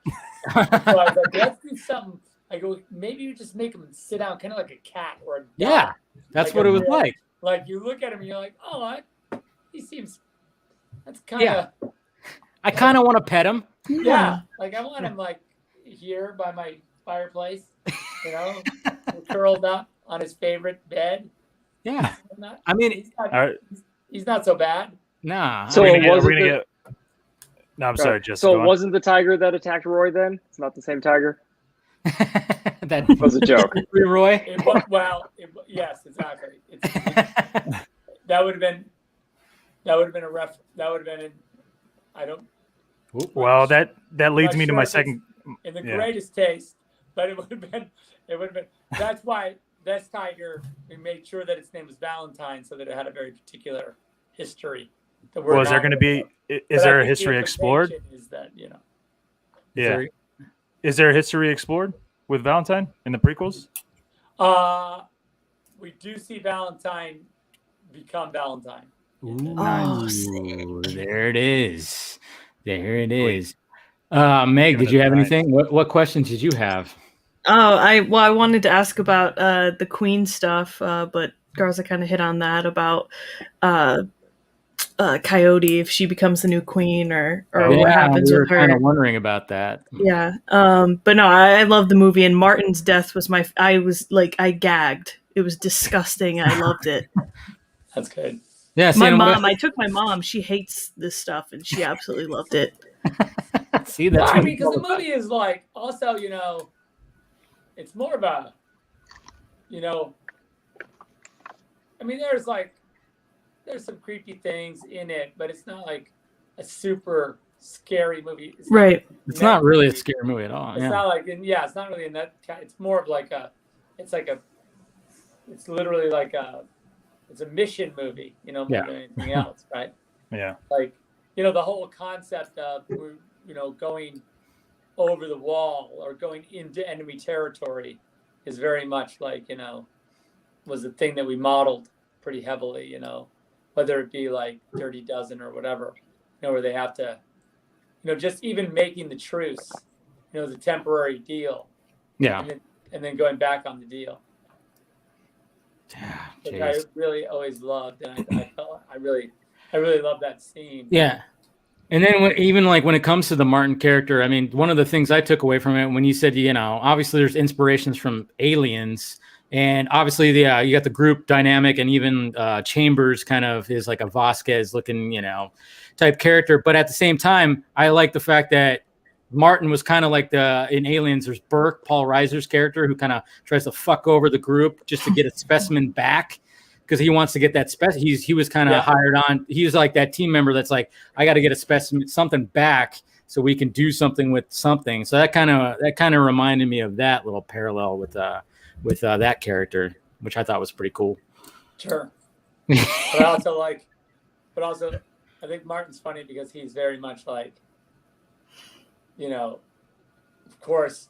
So I was like, let's do something. I go, maybe you just make him sit down kind of like a cat or a dog. Yeah, that's what it was like. Like, you look at him and you're like, oh, he seems, that's kind of. Yeah. I kind of want to pet him. Yeah. I want him here by my fireplace, curled up on his favorite bed. Yeah. I mean, he's not so bad. Nah. So No, I'm sorry, Jessica. So it wasn't the tiger that attacked Roy then? It's not the same tiger? That was a joke. Roy? Yes, exactly. That would have been I don't. Well, that leads me to my second. In the greatest taste, but it would have been. That's why this tiger, we made sure that its name was Valentine, so that it had a very particular history. Well, is there going to be? Is there a history explored? Is that Yeah. Is there a history explored with Valentine in the prequels? We do see Valentine become Valentine. Ooh, there it is. There it is. Meg, did you have anything? What questions did you have? Oh, I wanted to ask about the Queen stuff, but Garza kind of hit on that about Coyote, if she becomes the new queen or what happens with her. Kind of wondering about that. Yeah. But no, I love the movie, and Martin's death was I gagged. It was disgusting. I loved it. That's good. Yeah. I took my mom. She hates this stuff, and she absolutely loved it. See, that's because the movie is also, it's more of a, I mean, there's some creepy things in it, but it's not like a super scary movie. Right. It's not really a scary movie at all. It's not it's not really in that. It's more of it's literally it's a mission movie, more than anything else, right? Yeah. The whole concept of, going over the wall or going into enemy territory is very much was the thing that we modeled pretty heavily, whether it be Dirty Dozen or whatever, where they have to, just even making the truce, the temporary deal. Yeah. And then going back on the deal. Yeah. Which I really always loved. And I I really love that scene. Yeah. And then even like when it comes to the Martin character, I mean, one of the things I took away from it when you said, you know, obviously there's inspirations from Aliens, and obviously you got the group dynamic, and even Chambers kind of is like a Vasquez looking, you know, type character. But at the same time, I like the fact that Martin was kind of like in Aliens, there's Burke, Paul Reiser's character, who kind of tries to fuck over the group just to get a specimen back. Because he wants to get that specimen. He was kind of hired on. He was like that team member that's like, I got to get a specimen, something back, so we can do something with something. So that kind of reminded me of that little parallel with that character, which I thought was pretty cool. Sure. But also, I think Martin's funny because he's very much like, you know, of course,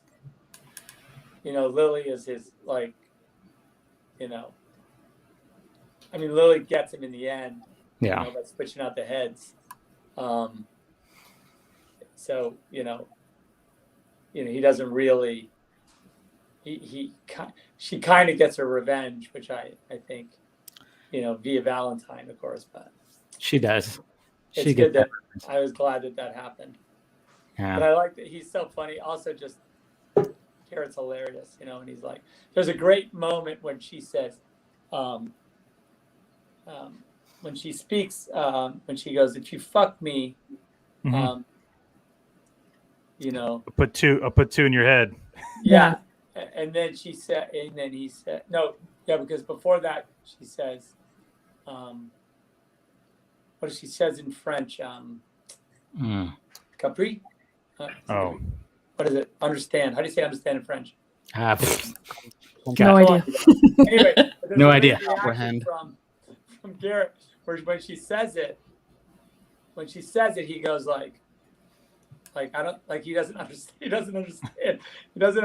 you know, Lily is his, like, you know, I mean, Lily gets him in the end. Yeah. You know, by switching out the heads. So, you know, he doesn't really, she kind of gets her revenge, which I think, you know, via Valentine, of course, but she does. It's good that I was glad that happened. Yeah. But I like that he's so funny. Also, just Garrett's hilarious, you know, and he's like, there's a great moment when she says, when she speaks, when she goes, if you fuck me, you know, I'll put two in your head. Yeah. And then he said, no, yeah, because before that she says, what she says in French, Capri? What is it? Understand. How do you say understand in French? No idea. Anyway, no idea. From Garrett, where when she says it, he goes like I don't like he doesn't understand. He doesn't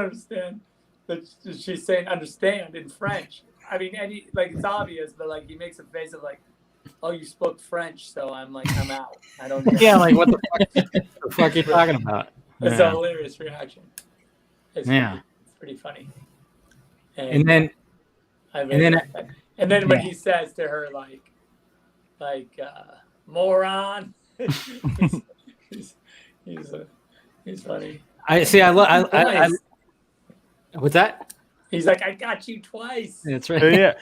understand that she's saying understand in French. I mean, and it's obvious, but like he makes a face of like, oh, you spoke French, so I'm out. I don't know. Yeah, like what the fuck are you talking about? It's a hilarious reaction. It's pretty funny. And then when he says to her like moron, he's funny. I what's that? He's like, I got you twice. That's right. Yeah.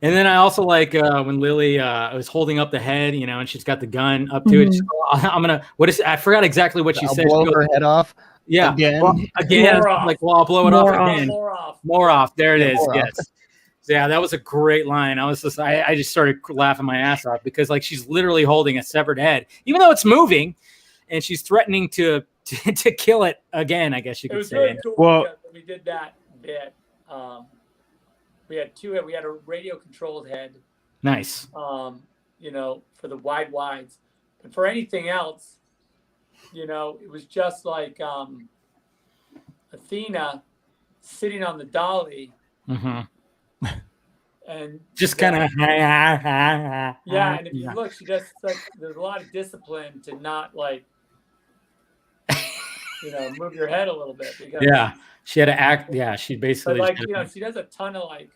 And then I also like when Lily was holding up the head, you know, and she's got the gun up to it. I forgot exactly what she said. Blow her head off. Yeah. Again. Like, well, I'll blow it off again. More off. There it is. Yes. Yeah, that was a great line. I just started laughing my ass off because like she's literally holding a severed head, even though it's moving, and she's threatening to kill it again. I guess you could say. Really cool. Well, we did that bit. We had two. We had a radio controlled head. Nice. You know, for the wides, but for anything else, you know, it was just like Athena sitting on the dolly. Mm-hmm. And just kind of and if you look, she just like there's a lot of discipline to not like you know move your head a little bit because she had to act she basically like you know she does a ton of like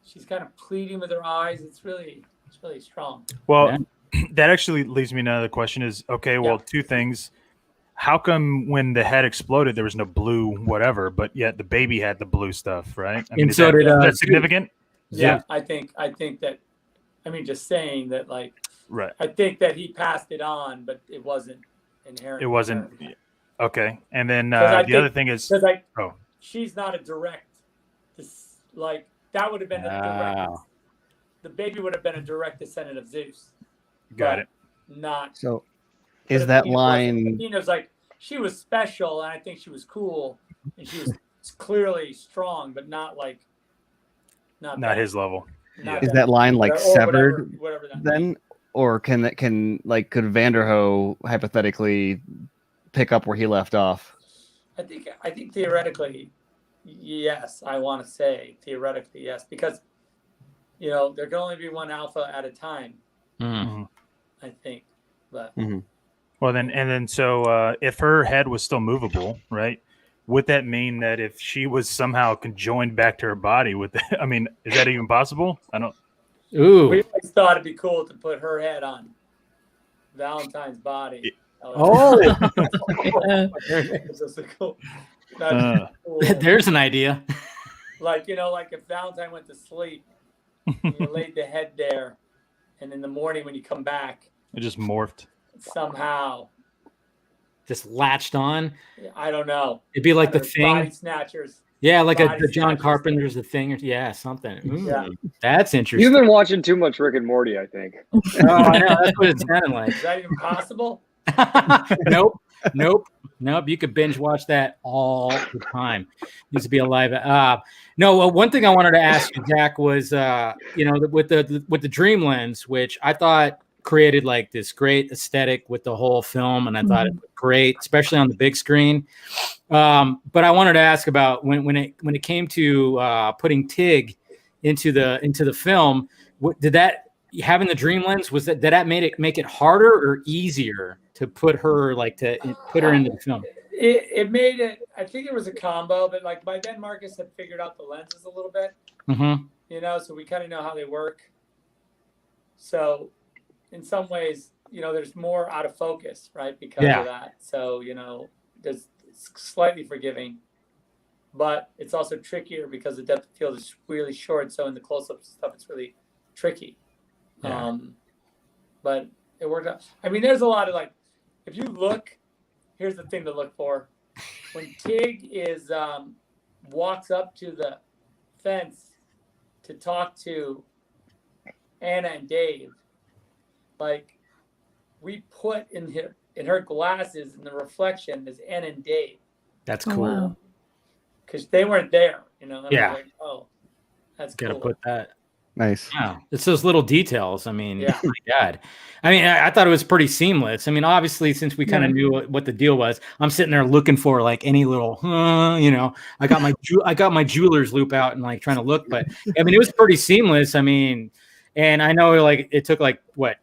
she's kind of pleading with her eyes. It's really strong. Well, that actually leads me to another question is two things. How come when the head exploded there was no blue whatever, but yet the baby had the blue stuff, right? I mean, is that significant? Yeah, I think that. I mean, just saying that, like, right. I think that he passed it on, but it wasn't inherent. It wasn't. Okay, and then the other thing is, she's not a direct. Like that would have been a direct. The baby would have been a direct descendant of Zeus. Got it. Not so. Is that line? Athena's like she was special, and I think she was cool, and she was clearly strong, but not his level. Is that line like severed whatever then, or could Vanderhoof hypothetically pick up where he left off? I think theoretically, yes. I want to say theoretically yes, because you know there can only be one alpha at a time. Mm-hmm. I think, but. Mm-hmm. Well, so if her head was still movable, right? Would that mean that if she was somehow conjoined back to her body, is that even possible? I don't. Ooh. We always thought it'd be cool to put her head on Valentine's body. Oh. It's just a cool. Cool. There's an idea. Like, like if Valentine went to sleep, you laid the head there, and in the morning when you come back, It just morphed. somehow, Just latched on. I don't know. It'd be like the Body thing. snatchers. Yeah, like Body the John snatchers. Carpenter's The Thing. Yeah, something. Ooh, Yeah. That's interesting. You've been watching too much Rick and Morty, I think. Oh, I know. That's what it sounded like. Is that even possible? Nope. You could binge watch that all the time. Needs to be alive. No. One thing I wanted to ask you, Zach, was with the Dream Lens, which I thought created like this great aesthetic with the whole film, and I thought it was great, especially on the big screen. But I wanted to ask about when it came to putting Tig into the film. Did that having the Dream Lens did that make it harder or easier to put her into the film? It made it. I think it was a combo, but like by then Marcus had figured out the lenses a little bit. Mm-hmm. So we kind of know how they work. So in some ways, there's more out of focus, right? Because of that. So, it's slightly forgiving, but it's also trickier because the depth of field is really short. So in the close-up stuff, it's really tricky. Yeah. But it worked out. I mean, there's a lot of if you look, here's the thing to look for. When Tig walks up to the fence to talk to Anna and Dave, we put in her glasses in the reflection is Anna and Dave. That's cool. Because they weren't there, Yeah. Like, oh, that's Gotta cool. put that. Nice. Wow. It's those little details. I mean, Yeah. my God. I mean, I thought it was pretty seamless. I mean, obviously, since we kind of knew what the deal was, I'm sitting there looking for any little, I got my jeweler's loop out and trying to look, but I mean, it was pretty seamless. I mean, and I know it took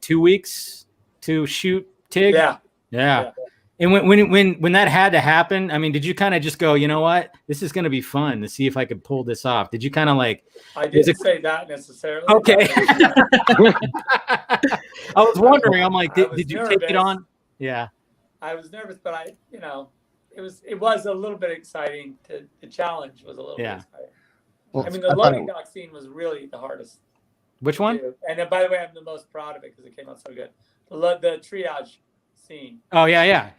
2 weeks to shoot Tig. Yeah. And when that had to happen, I mean, did you kind of just go, you know what, this is going to be fun to see if I could pull this off? Did you kind of I didn't say that necessarily. Okay. I was wondering. I'm like, did you take it on? Yeah. I was nervous, but it was a little bit exciting. The challenge was a little bit exciting. Well, I mean, the loading dock scene was really the hardest. Which one? And then, by the way, I'm the most proud of it because it came out so good. The triage scene. Oh yeah.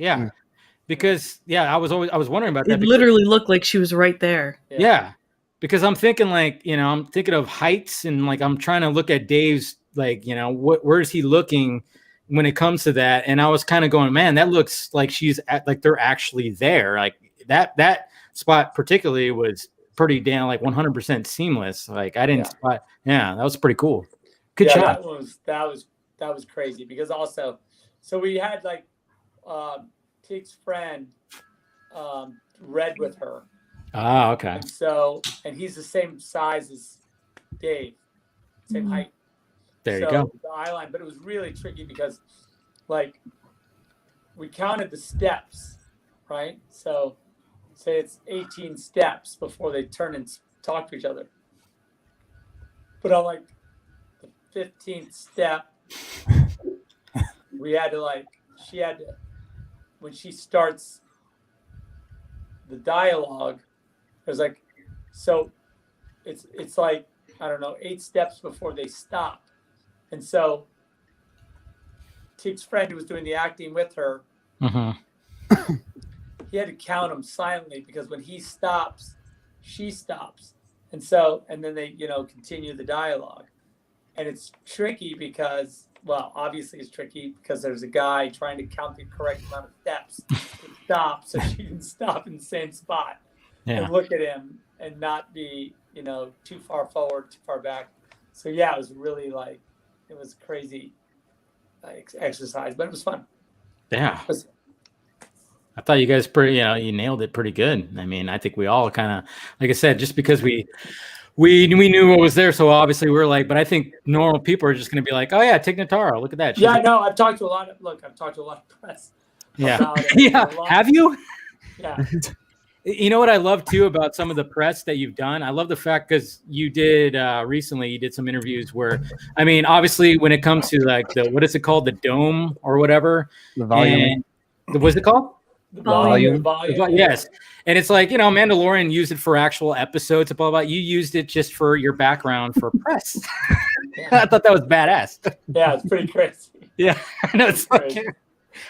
Because I was wondering about that. It literally looked like she was right there. Yeah. Because I'm thinking I'm thinking of heights and I'm trying to look at Dave's where is he looking when it comes to that, and I was kind of going, man, that looks like she's they're actually there. That spot particularly was pretty damn 100% seamless. I didn't spot. Yeah, that was pretty cool. Good job. That was crazy because also, so we had Tig's friend read with her. Ah, okay. And he's the same size as Dave, same height. There you go. The eye line, but it was really tricky because we counted the steps, right? So say it's 18 steps before they turn and talk to each other. But on the 15th step, we had to she had to, when she starts the dialogue, there's so it's I don't know, 8 steps before they stop. And so Tig's friend who was doing the acting with her, he had to count them silently because when he stops, she stops. And then they, continue the dialogue. And it's tricky because, well, obviously it's tricky because there's a guy trying to count the correct amount of steps to stop so she can stop in the same spot and look at him and not be, too far forward, too far back. So yeah, it was really it was crazy exercise, but it was fun. Yeah. I thought you guys you nailed it pretty good. I mean, I think we all kind of, like I said, just because we knew what was there. So obviously we're but I think normal people are just going to be like, oh yeah, Tig Notaro, look at that. Yeah, no, I've talked to a lot of press. Yeah. About it. Yeah. Have you? Yeah. You know what I love too about some of the press that you've done? I love the fact because you did recently, you did some interviews where, I mean, obviously when it comes to like what is it called? The dome or whatever. The volume. What's it called? The Volume. Yes. And it's like, Mandalorian used it for actual episodes, blah, blah. You used it just for your background for press. I thought that was badass. Yeah, it's pretty crazy. Yeah. I know it's like,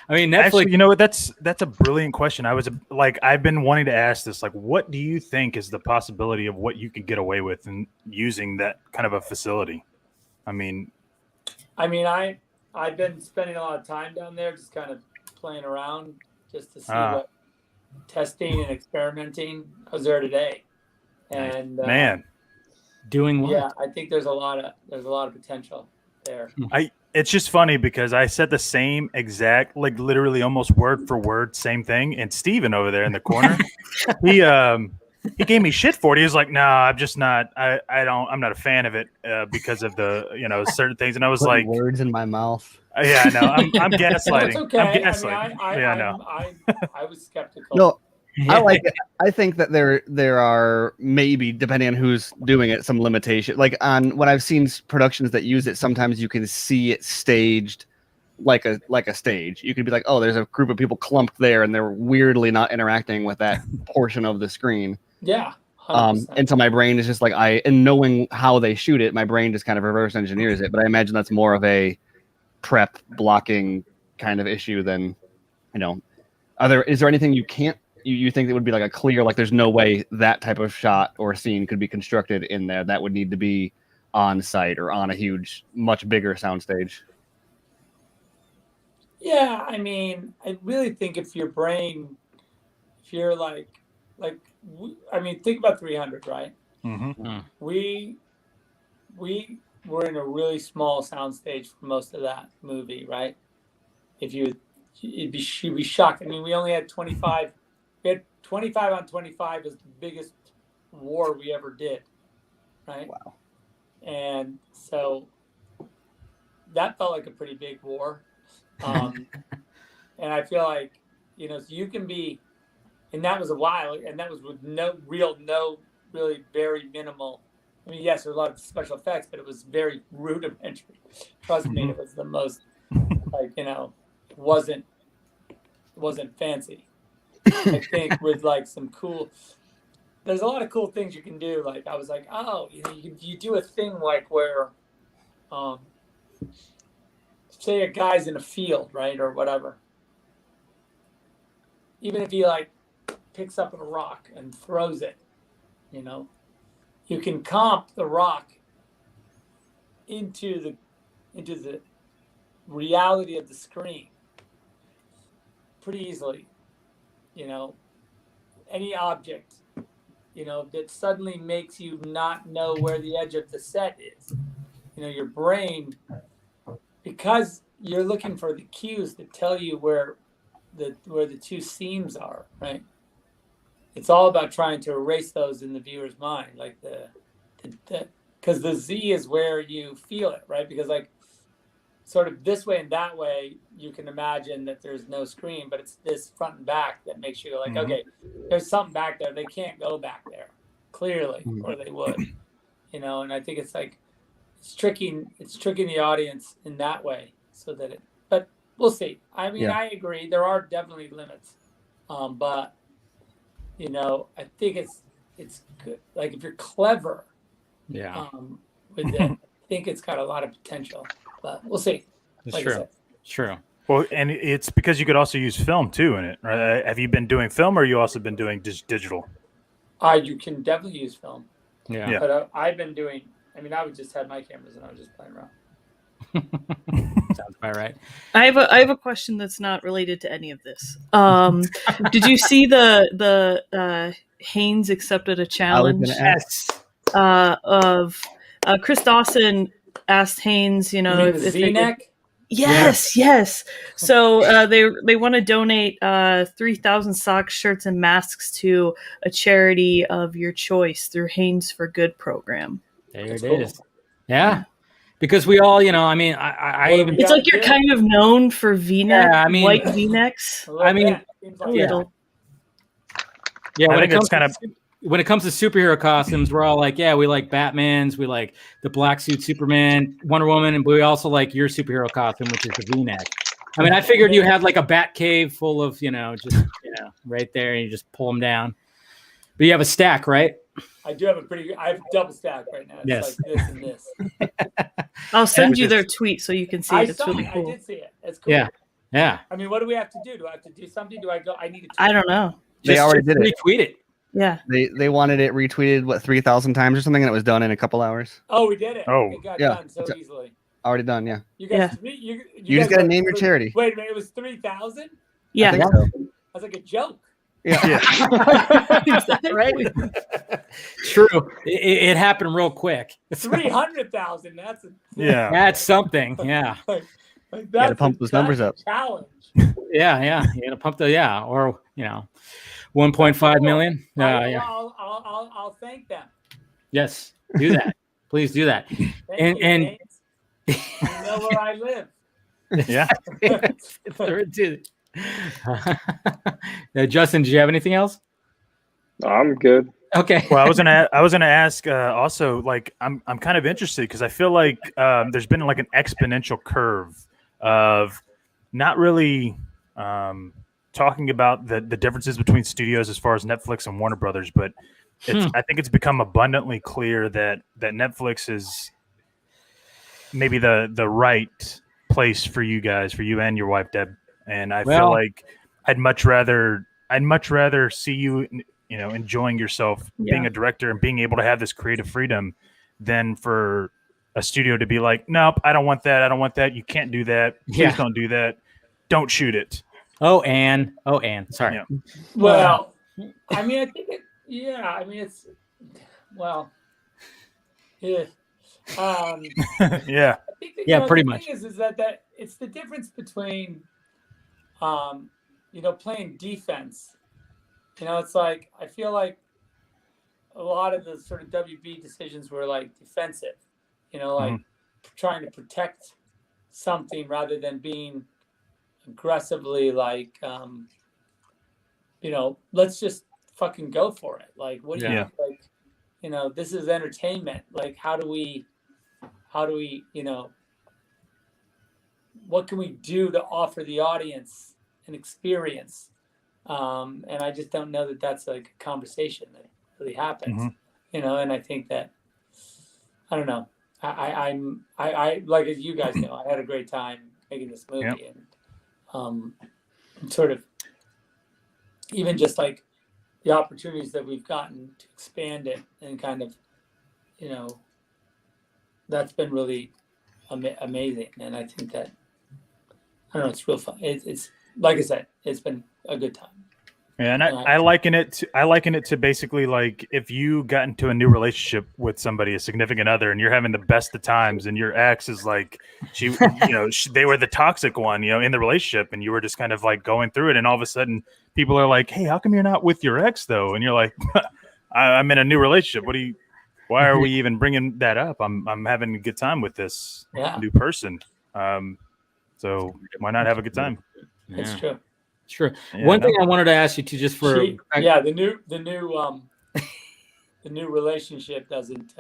I mean, Netflix. Actually, you know what? That's a brilliant question. I've been wanting to ask this. Like, what do you think is the possibility of what you could get away with in using that kind of a facility? I mean, I've been spending a lot of time down there, just kind of playing around, just to see what testing and experimenting. I was there today, and man, doing what? Yeah, I think there's a lot of potential there. It's just funny because I said the same exact, like literally almost word for word, same thing. And Steven over there in the corner, he gave me shit for it. He was like, "No, I'm just not. I'm not a fan of it because of the certain things." And I was like, words in my mouth. Yeah, no, I'm gaslighting. It's okay. I'm gaslighting. I was skeptical. No, I like it. I think that there are maybe, depending on who's doing it, some limitation. Like on when I've seen productions that use it, sometimes you can see it staged like a stage. You could be like, oh, there's a group of people clumped there, and they're weirdly not interacting with that portion of the screen. Yeah. 100%. And so my brain is just like and knowing how they shoot it, my brain just kind of reverse engineers it. But I imagine that's more of a prep blocking kind of issue than, is there anything you can't, you think that would be like a clear, like there's no way that type of shot or scene could be constructed in there that would need to be on site or on a huge, much bigger soundstage? Yeah, I mean, I really think if you're think about 300, right? Mm-hmm. We were in a really small soundstage for most of that movie, right? You'd be shocked. I mean, we only had 25. We had 25 on 25 was the biggest war we ever did, right? Wow. And so that felt like a pretty big war. And I feel like, so you can be, and that was a while, and that was with really very minimal. I mean, yes, there were a lot of special effects, but it was very rudimentary. Trust me, it was the most, it wasn't fancy. I think with like some cool, there's a lot of cool things you can do. Like I was like, oh, you do a thing like where, say a guy's in a field, right, or whatever. Even if he like picks up a rock and throws it, you can comp the rock into the reality of the screen pretty easily. Any object, that suddenly makes you not know where the edge of the set is. Your brain, because you're looking for the cues that tell you where the two seams are, right? It's all about trying to erase those in the viewer's mind, like because the Z is where you feel it, right? Because like sort of this way and that way, you can imagine that there's no screen, but it's this front and back that makes you go like, okay, there's something back there. They can't go back there clearly, or they would, And I think it's like it's tricking the audience in that way, so that but we'll see. I mean, I agree. There are definitely limits, but I think it's good. Like if you're clever, with it, I think it's got a lot of potential. But we'll see. It's true. It's true. Well, and it's because you could also use film too in it, right? Have you been doing film, or you also been doing digital? You can definitely use film. Yeah. But I've been doing. I mean, I would just have my cameras and I was just playing around. Sounds about right. I have a question that's not related to any of this. Did you see the Haynes accepted a challenge? Of Chris Dawson asked Haynes, if Z-neck? Yes. So they want to donate 3,000 socks, shirts, and masks to a charity of your choice through Haynes for Good program. There it is. Yeah. Because we all, I even. It's like you're kind of known for V-neck, white V-necks. I mean, Yeah, I think it's kind of when it comes to superhero costumes, we're all like, yeah, we like Batman's, we like the black suit Superman, Wonder Woman, and we also like your superhero costume, which is the V-neck. I mean, I figured you had like a bat cave full of, just right there, and you just pull them down. But you have a stack, right? I do have I have a double stack right now. It's Yes. like this and this. I'll send you their tweet so you can see it. It's really cool. I did see it. It's cool. Yeah. I mean, what do we have to do? Do I have to do something? Do I go? I need to. I don't know. They already did it. Retweet it. Yeah. They wanted it retweeted 3,000 times or something, and it was done in a couple hours. Oh, we did it. Oh. It got done so easily. Already done, yeah. You guys, Yeah. You just got to name your charity. Wait a minute, it was 3,000? Yeah. I think so. That's like a joke. Yeah. Right. True. It happened real quick. 300,000. That's something. Yeah. Like You got to pump those numbers up. Challenge. Yeah. You got to pump or 1.5 million. Yeah. I'll thank them. Yes. Do that. Please do that. Thank And you, you know where I live. Yeah. Justin, do you have anything else? I'm good. Okay. Well, I was gonna ask also, like, I'm kind of interested because I feel like there's been like an exponential curve of not really talking about the differences between studios as far as Netflix and Warner Brothers, but I think it's become abundantly clear that Netflix is maybe the right place for you guys, for you and your wife Deb. And I feel like I'd much rather see you, enjoying yourself, being a director and being able to have this creative freedom than for a studio to be like, nope, I don't want that. I don't want that. You can't do that. Please don't do that. Don't shoot it. Oh, Anne. Sorry. Yeah. Well, I mean, I think it's, well, yeah. Yeah. I think that, pretty the much. thing is that it's the difference between, playing defense. It's like, I feel like a lot of the sort of WB decisions were like defensive, trying to protect something rather than being aggressively like, let's just fucking go for it. Like, what do you like, this is entertainment. Like, how do we, what can we do to offer the audience an experience? And I just don't know that that's like a conversation that really happens, and I think that, I don't know. I like, as you guys know, I had a great time making this movie, and sort of even just like the opportunities that we've gotten to expand it and kind of, that's been really amazing. And I think that, I don't know, it's real fun. It's like I said, it's been a good time. Yeah, and I liken it to basically like if you got into a new relationship with somebody, a significant other, and you're having the best of times, and your ex is like, they were the toxic one, in the relationship, and you were just kind of like going through it, and all of a sudden people are like, hey, how come you're not with your ex though? And you're like, I'm in a new relationship. Why are we even bringing that up? I'm having a good time with this new person. So why not have a good time? It's true. Sure. One thing I wanted to ask you to just for the new relationship doesn't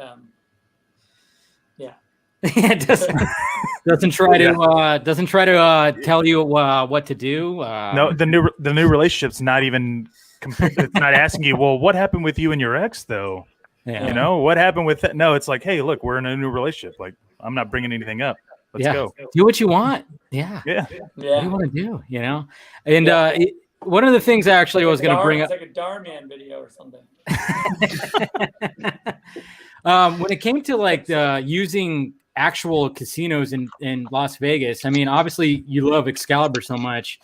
doesn't try to tell you what to do. No, the new relationship's not even it's not asking you, well, what happened with you and your ex though? Yeah. What happened with that? No, it's like, hey, look, we're in a new relationship. Like, I'm not bringing anything up. Let's go. Do what you want. Yeah. What do you want to do? And one of the things actually I was going to bring up. It's like a Darman video or something. When it came to like using actual casinos in Las Vegas, I mean, obviously you love Excalibur so much.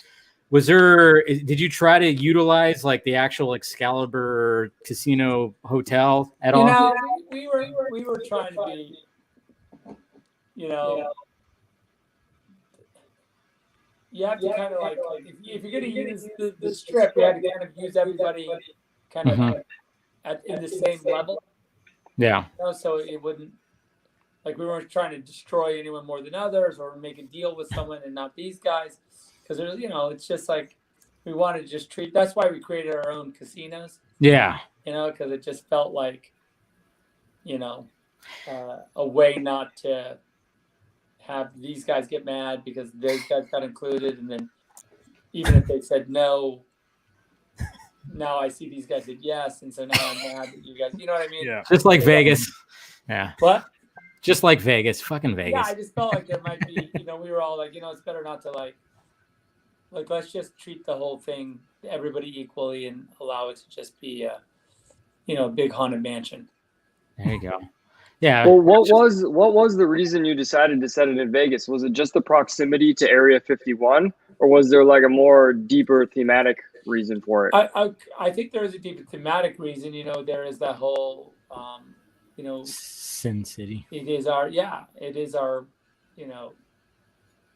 Did you try to utilize like the actual Excalibur casino hotel at all? We were trying to be, you have to kind of like if you're going to use the strip, you have to kind of use everybody kind of in the same level. Yeah. So it wouldn't, like, we weren't trying to destroy anyone more than others or make a deal with someone and not these guys. Because there's, it's just like we wanted to just treat. That's why we created our own casinos. Yeah. Because it just felt like, a way not to have these guys get mad because those guys got included. And then even if they said no, now I see these guys did yes. And so now I'm mad that you guys, you know what I mean? Yeah. Just like Vegas. Yeah. What? Just like Vegas. Fucking Vegas. Yeah, I just felt like there might be, we were all like, it's better not to like, let's just treat the whole thing, everybody equally, and allow it to just be a big haunted mansion. There you go. Yeah. Well, what was the reason you decided to set it in Vegas? Was it just the proximity to Area 51, or was there like a more deeper thematic reason for it? I think there is a deeper thematic reason. There is that whole, Sin City. It is our,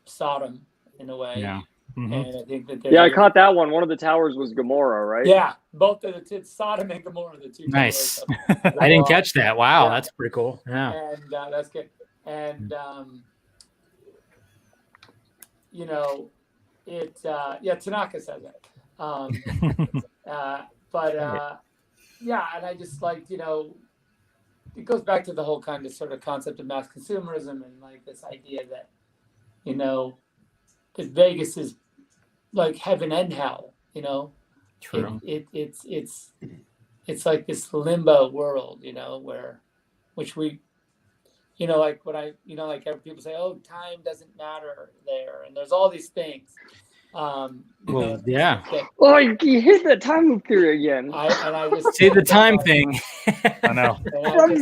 Sodom in a way. Yeah. Mm-hmm. And I think that I caught that one. One of the towers was Gomorrah, right? Yeah, both of it's Sodom and Gomorrah, the two. Nice. I didn't catch that. Wow, that's pretty cool. Yeah. And that's good. And Tanaka says it. And I just like, it goes back to the whole kind of sort of concept of mass consumerism and like this idea that, that Vegas is like heaven and hell, True. It's like this limbo world, which we, like when like people say, oh, time doesn't matter there. And there's all these things. Yeah. Oh, you hit that time loop theory again. I just see the time thing. I know. I'm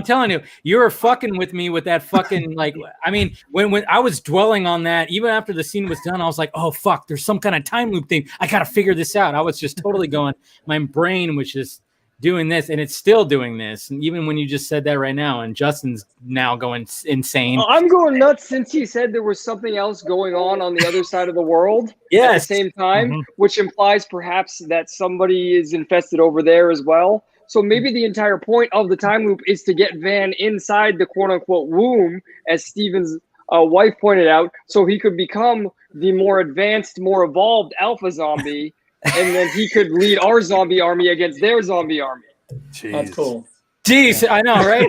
telling you, you were fucking with me with that fucking like. I mean, when I was dwelling on that, even after the scene was done, I was like, oh fuck, there's some kind of time loop thing. I gotta figure this out. I was just totally going. My brain was just doing this, and it's still doing this. And even when you just said that right now, and Justin's now going insane. I'm going nuts since he said there was something else going on the other side of the world at the same time, which implies perhaps that somebody is infested over there as well. So maybe the entire point of the time loop is to get Van inside the quote-unquote womb, as Steven's wife pointed out, so he could become the more advanced, more evolved alpha zombie, and then he could lead our zombie army against their zombie army. Jeez. That's cool. Jeez, I know, right?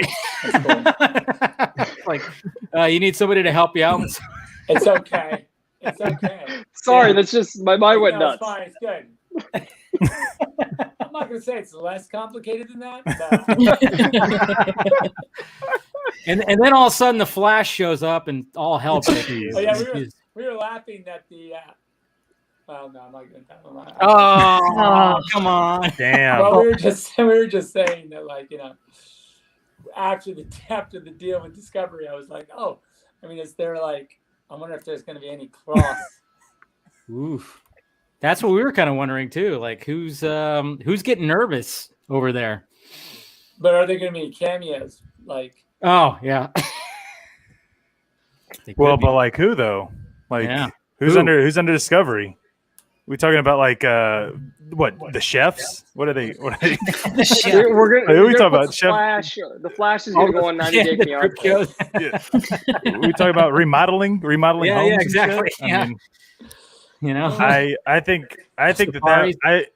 That's cool. Like, you need somebody to help you out. It's okay. It's okay. Sorry, that's just my mind went nuts. It's fine. It's good. I'm not going to say it's less complicated than that. But... and then all of a sudden the Flash shows up and all hell breaks loose. Oh, yeah, we were laughing that the. Well, no, I'm not going to tell them. Oh, come on! Damn. Well, we were just saying that, like, after the deal with Discovery, I was like, oh, I mean, is there like, I wonder if there's going to be any cross. Oof. That's what we were kind of wondering too. Like, who's getting nervous over there? But are there going to be cameos? Like, oh yeah. Well, but like who though? Like, who's under Discovery? We talking about like what, the chefs? What are they? The chef. We're gonna. Who are we talking about? The Flash is gonna go on 90-day fiancé. We talking about remodeling homes. Yeah, exactly. I mean, I think that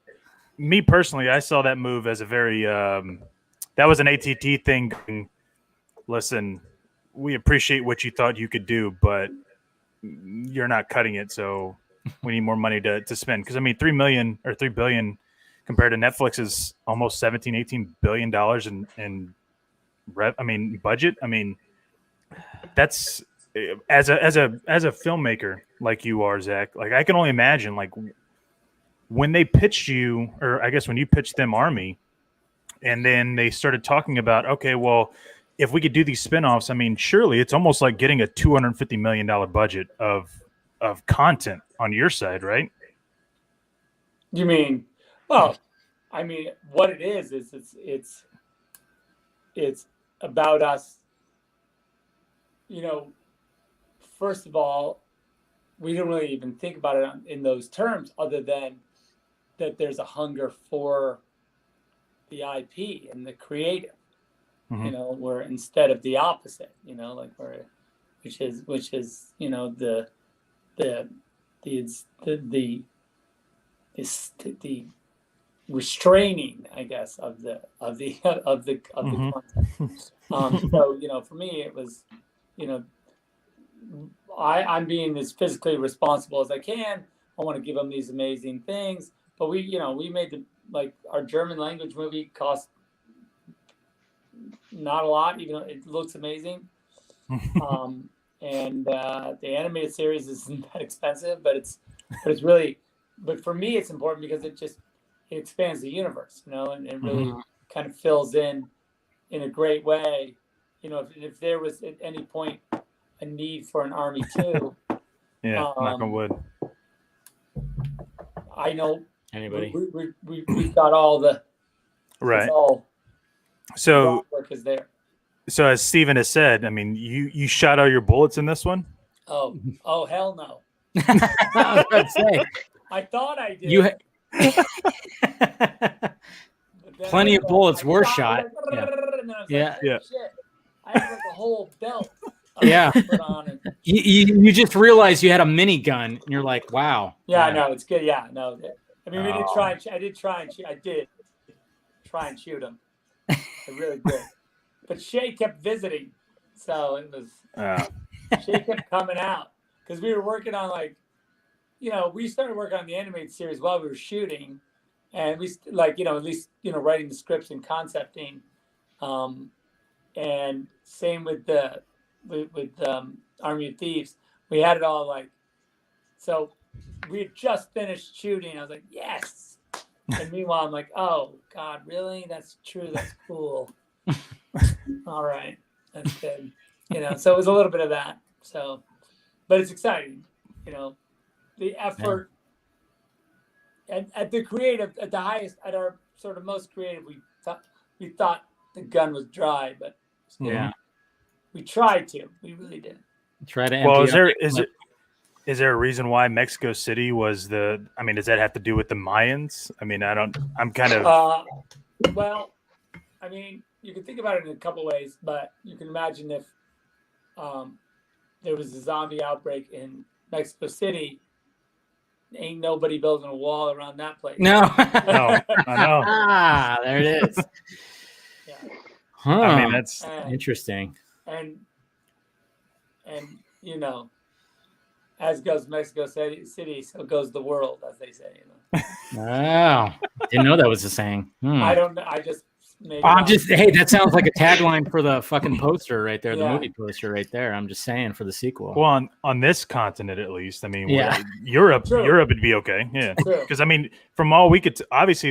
me personally, I saw that move as a very that was an ATT thing. Listen, we appreciate what you thought you could do, but you're not cutting it, so we need more money to spend. Because I mean, $3 billion compared to Netflix is almost $17-18 billion in budget. I mean, that's as a filmmaker like you are, Zach. Like, I can only imagine, like, when they pitched you, or I guess when you pitched them Army, and then they started talking about, okay, well, if we could do these spinoffs, I mean, surely it's almost like getting a $250 million budget of content on your side, right? You mean, well, I mean, what it is it's about us. First of all, we don't really even think about it in those terms, other than that there's a hunger for the IP and the creative. Where instead of the opposite, like which is the restraining, I guess, of the content. So for me, it was, I'm being as physically responsible as I can. I want to give them these amazing things, but we made our German language movie cost not a lot, even though it looks amazing. And the animated series isn't that expensive, but for me, it's important because it expands the universe, and it really kind of fills in a great way. If there was at any point a need for an Army 2, knock on wood. I know anybody. We've got all the right. So work is there. So as Steven has said, I mean, you shot all your bullets in this one? Oh hell no. I was about to say. I thought I did. Plenty of bullets were shot. Yeah. Shit. I had a whole belt. Put on and... you just realized you had a minigun, and you're like, wow. Yeah, no, it's good. Yeah, no. I mean, I did try and shoot him. I really did. But Shay kept visiting, so it was. Shay kept coming out because we were working on we started working on the animated series while we were shooting, and we at least writing the scripts and concepting, and same with Army of Thieves. We had it all so we had just finished shooting. I was like, yes. And meanwhile, I'm like, oh God, really? That's true. That's cool. All right, that's good. So it was a little bit of that. So, but it's exciting. The effort at the creative, at the highest, at our sort of most creative, we thought the gun was dry, but we tried to. We really did. Try to. Well, is there a reason why Mexico City was the? I mean, does that have to do with the Mayans? I mean, I'm kind of. Well, I mean, you can think about it in a couple ways, but you can imagine if there was a zombie outbreak in Mexico City, ain't nobody building a wall around that place. No, no, I know. There it is. Yeah. Huh. I mean, that's interesting. And as goes Mexico City, so goes the world, as they say. Wow, didn't know that was a saying. I don't know. I just. Hey, that sounds like a tagline for the fucking poster right there, the movie poster right there. I'm just saying for the sequel. Well, on this continent at least, I mean, Europe would be okay, because I mean, from all we could, obviously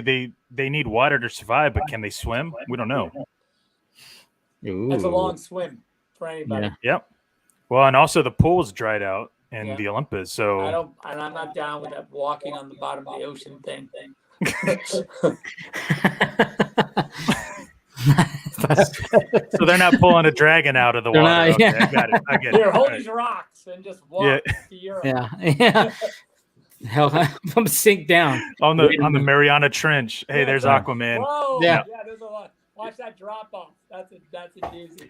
they need water to survive, but can they swim? We don't know. That's a long swim for anybody. Yep. Well, and also the pool's dried out in the Olympus, so I'm not down with that walking on the bottom of the ocean thing. So they're not pulling a dragon out of the water. Not, okay, I got it. Here, hold these rocks and just walk to Europe. Yeah. Hell, I'm sink down on the Mariana Trench. Hey, there's Aquaman. Whoa, yeah, there's a lot. Watch that drop off. That's a doozy.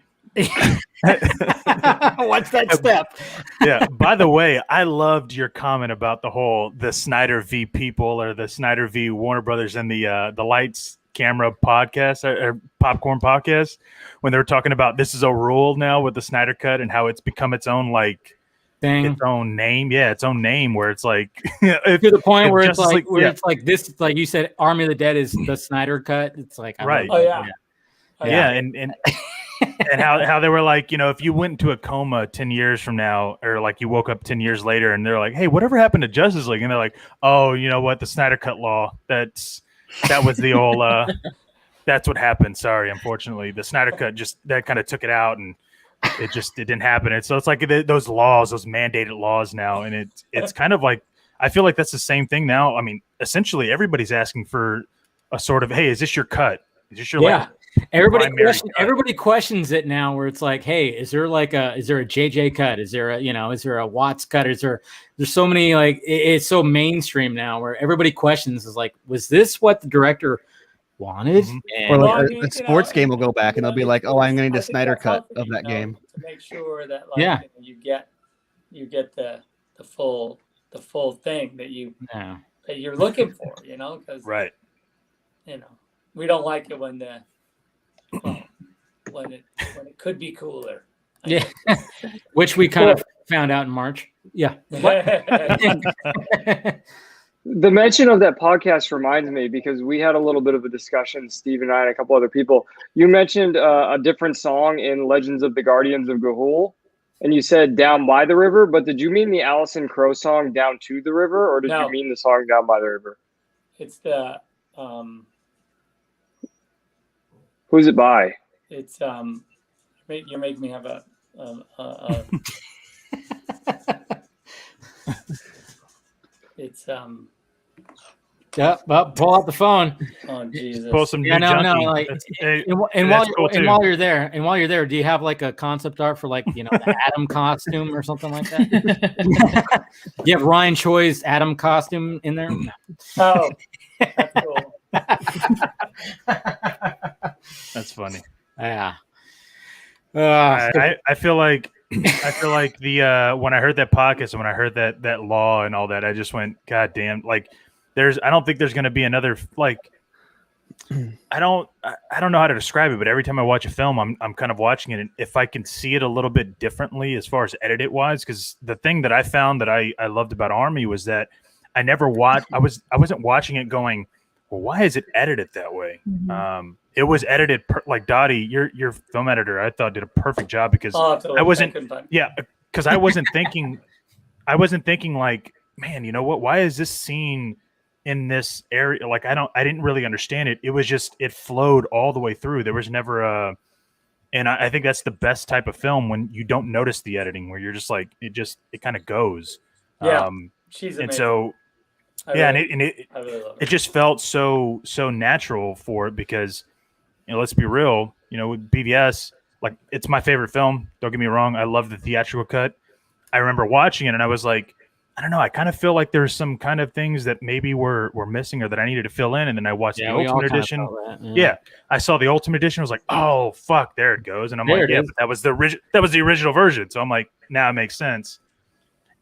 Watch that step. Yeah. By the way, I loved your comment about the Snyder v people or the Snyder v Warner Brothers and the Lights Camera podcast or Popcorn podcast when they were talking about this is a rule now with the Snyder Cut and how it's become its own thing, its own name. Yeah, its own name where it's to the point where it's like this, like you said, Army of the Dead is the Snyder Cut. It's like right. And how they were if you went into a coma 10 years from now, or you woke up 10 years later and they're like, hey, whatever happened to Justice League? And they're like, oh, you know what? The Snyder Cut law. That was the old, that's what happened. Sorry. Unfortunately, the Snyder Cut that kind of took it out and it didn't happen. And so it's like those laws, those mandated laws now. And it's kind of I feel like that's the same thing now. I mean, essentially everybody's asking for a sort of, hey, is this your cut? Is this your Everybody questions it now, where it's like, hey, is there a JJ cut? Is there a Watts cut? There's so many it's so mainstream now where everybody questions is like, was this what the director wanted? Mm-hmm. Or a sports game will go back and they'll be like, oh, I'm going to need a Snyder cut of that game to make sure that you get the full thing that you're looking for, because right. we don't like it when it could be cooler. Yeah, which we kind of found out in March. Yeah. The mention of that podcast reminds me, because we had a little bit of a discussion, Steve and I and a couple other people. You mentioned a different song in Legends of the Guardians of Ga'Hoole, and you said Down by the River, but did you mean the Alison Krauss song Down to the River, or did you mean the song Down by the River? It's the who's it by? It's you're making me have a it's yeah, well, pull out the phone. Oh Jesus! Pull some new Junkee. Like, and while you're there, do you have like a concept art for like the Adam costume or something like that? Do you have Ryan Choi's Adam costume in there? Oh, that's cool. That's funny. Yeah. I feel like the when I heard that podcast and when I heard that law and all that, I just went, God damn! Like, I don't think there's going to be another like. I don't know how to describe it, but every time I watch a film, I'm kind of watching it, and if I can see it a little bit differently as far as edit wise, because the thing that I found that I loved about Army was that I never watched. I wasn't watching it going, well, why is it edited that way? Mm-hmm. It was edited like Dottie, your film editor, I thought did a perfect job, because I wasn't thinking like, man, you know what? Why is this scene in this area? Like, I didn't really understand it. It was just, it flowed all the way through. There was never and I think that's the best type of film, when you don't notice the editing, where you're just like, it kind of goes. Yeah, she's amazing. And so, it just felt so natural for it, because, let's be real, with BVS, like, it's my favorite film. Don't get me wrong. I love the theatrical cut. I remember watching it and I was like, I don't know. I kind of feel like there's some kind of things that maybe were missing or that I needed to fill in. And then I watched the Ultimate Edition. Yeah. I saw the Ultimate Edition. I was like, oh fuck, there it goes. And I'm like, yeah, but that was the original version. So I'm like, now it makes sense.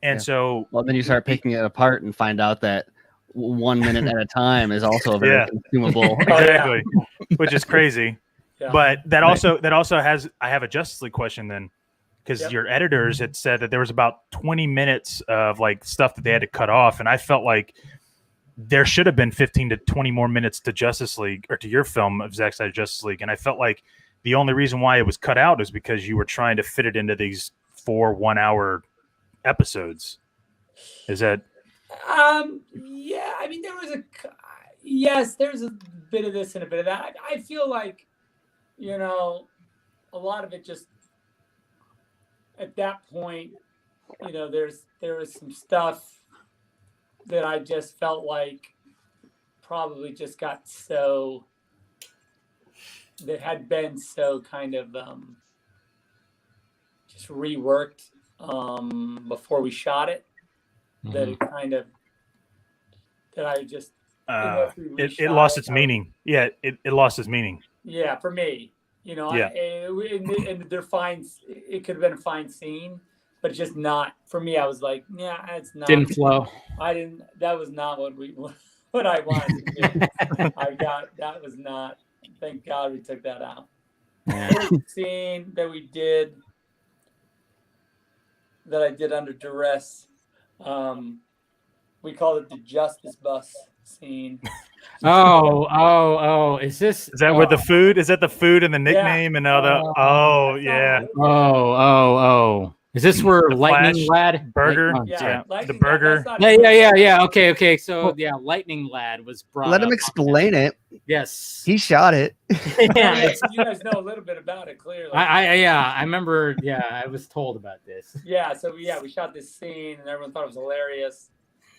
And so, well, then you start picking it apart and find out that 1 minute at a time is also very consumable. Exactly. Which is crazy. Yeah. But that also has, I have a Justice League question then, because your editors had said that there was about 20 minutes of like stuff that they had to cut off, and I felt like there should have been 15 to 20 more minutes to Justice League, or to your film of Zack Snyder Justice League, and I felt like the only reason why it was cut out is because you were trying to fit it into these 4 1-hour episodes. Is that? Yeah, I mean, there's a bit of this and a bit of that. I feel like, a lot of it just, at that point, there was some stuff that I just felt like probably just got that had been so kind of just reworked before we shot it. Mm-hmm. That it kind of, that I just, it lost its meaning. Yeah, it lost its meaning. Yeah, for me, and they're fine. It could have been a fine scene, but it's just not for me. I was like, yeah, it's not. Didn't flow. That was not what I wanted to do. That was not. Thank God we took that out. Yeah. The scene that we did, that I did under duress. We call it the Justice Bus scene. Is that with the food? Is that the food and the nickname and all the? Yeah. Is this where Lightning Lad burger? The burger. Yeah. Okay. So Lightning Lad was brought. Let him explain it. Yes, he shot it. Yeah, you guys know a little bit about it, clearly. I remember. Yeah, I was told about this. Yeah, so we shot this scene and everyone thought it was hilarious.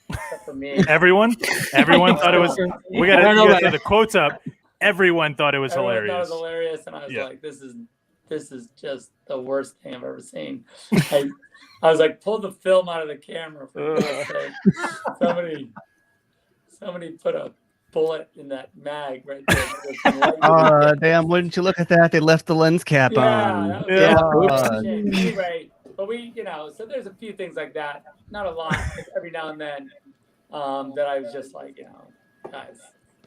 Except for me. Everyone thought it was. We got to get the quotes up. Everyone thought it was hilarious. Thought it was hilarious, and I was like, "This is just the worst thing I've ever seen." I was like, "Pull the film out of the camera for somebody put a bullet in that mag right there." Damn! Wouldn't you look at that? They left the lens cap on. Anyway, but so there's a few things like that. Not a lot. Every now and then, that I was just like, guys,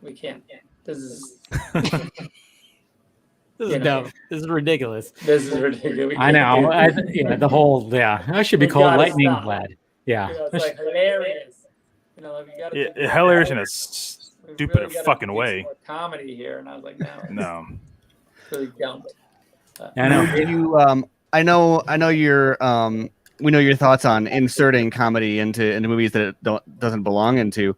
we can't This is This is dumb. This is ridiculous. This is ridiculous. I know. The whole I should be We called gotta Lightning stop. Lad. Yeah. It's like hilarious. You know, like we got to hilarious in a stupid fucking way. More comedy here, and I was like, no, really don't. I know. I know your we know your thoughts on inserting comedy into movies that it doesn't belong into.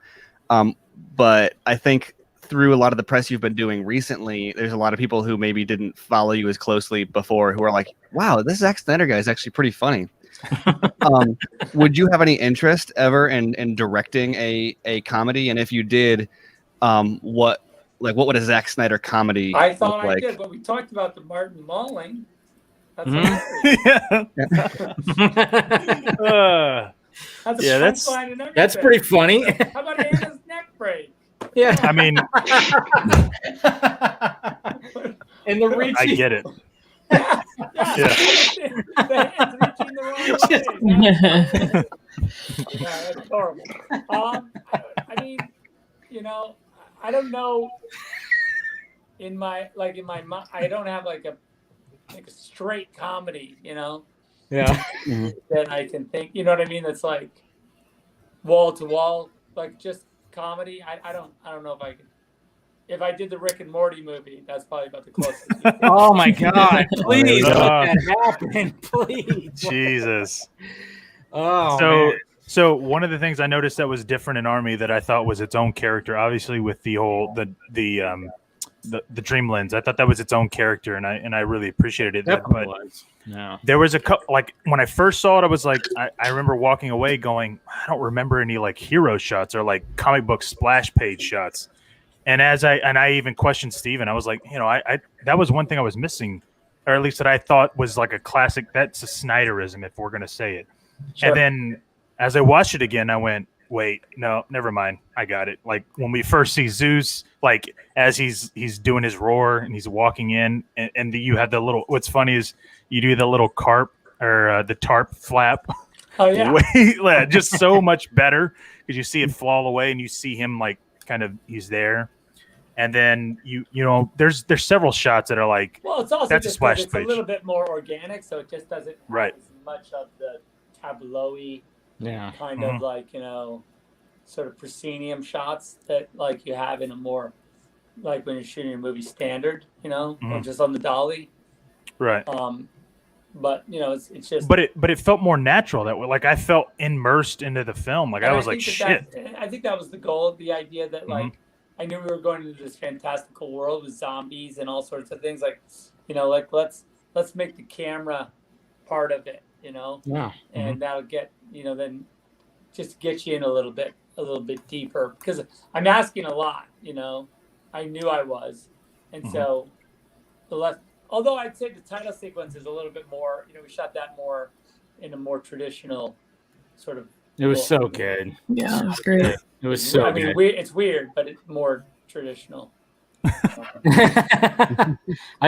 But I think through a lot of the press you've been doing recently, there's a lot of people who maybe didn't follow you as closely before who are like, wow, this Zack Snyder guy is actually pretty funny. Would you have any interest ever in directing a comedy? And if you did, what would a Zack Snyder comedy I thought look like? I did, but we talked about the Martin Mulling. That's that's pretty funny. How about Anna's neck break? Yeah, I mean, and the reach. I get it. Yeah. The hand's reaching the wrong way. Yeah, that's horrible. I mean, you know, I don't know. In my mind, I don't have like a straight comedy, you know. Yeah. That I can think, you know what I mean? That's like wall to wall, like just comedy. I don't know if I could. If I did the Rick and Morty movie, that's probably about the closest. Oh my God! Please let that happen, please. Jesus. Oh. Man. So one of the things I noticed that was different in Army that I thought was its own character, obviously with the whole the dream lens. I thought that was its own character, and I really appreciated it. Definitely but was. No. There was a couple, like when I first saw it, I was like, I remember walking away going, I don't remember any like hero shots or like comic book splash page shots. And I even questioned Steven. I was like, you know, I that was one thing I was missing, or at least that I thought was like a classic. That's a Snyderism, if we're gonna say it. Sure. And then as I watched it again, I went, wait, no, never mind. I got it. Like when we first see Zeus, like as he's doing his roar and he's walking in, and you have the little. What's funny is you do the little carp or the tarp flap. Oh yeah, just so much better because you see it fall away and you see him like kind of he's there. And then you know there's several shots that are like, well, it's also that's just a splash it's page. a little bit more organic, so it just doesn't have as much of the tableau-y kind of like, you know, sort of proscenium shots that like you have in a more like when you're shooting a movie standard, you know, or just on the dolly. Right. But you know, it's just. But it felt more natural that way. Like I felt immersed into the film. Like I was like, shit. I think that was the goal. The idea that like I knew we were going into this fantastical world with zombies and all sorts of things. Like, you know, like let's make the camera part of it. You know. Yeah. And that'll get, you know, then just get you in a little bit deeper because I'm asking a lot. You know, I knew I was, and so the less. Although I'd say the title sequence is a little bit more, you know, we shot that more in a more traditional sort of. It was so good. Yeah, it was great. It was so good. I mean, it's weird, but it's more traditional. I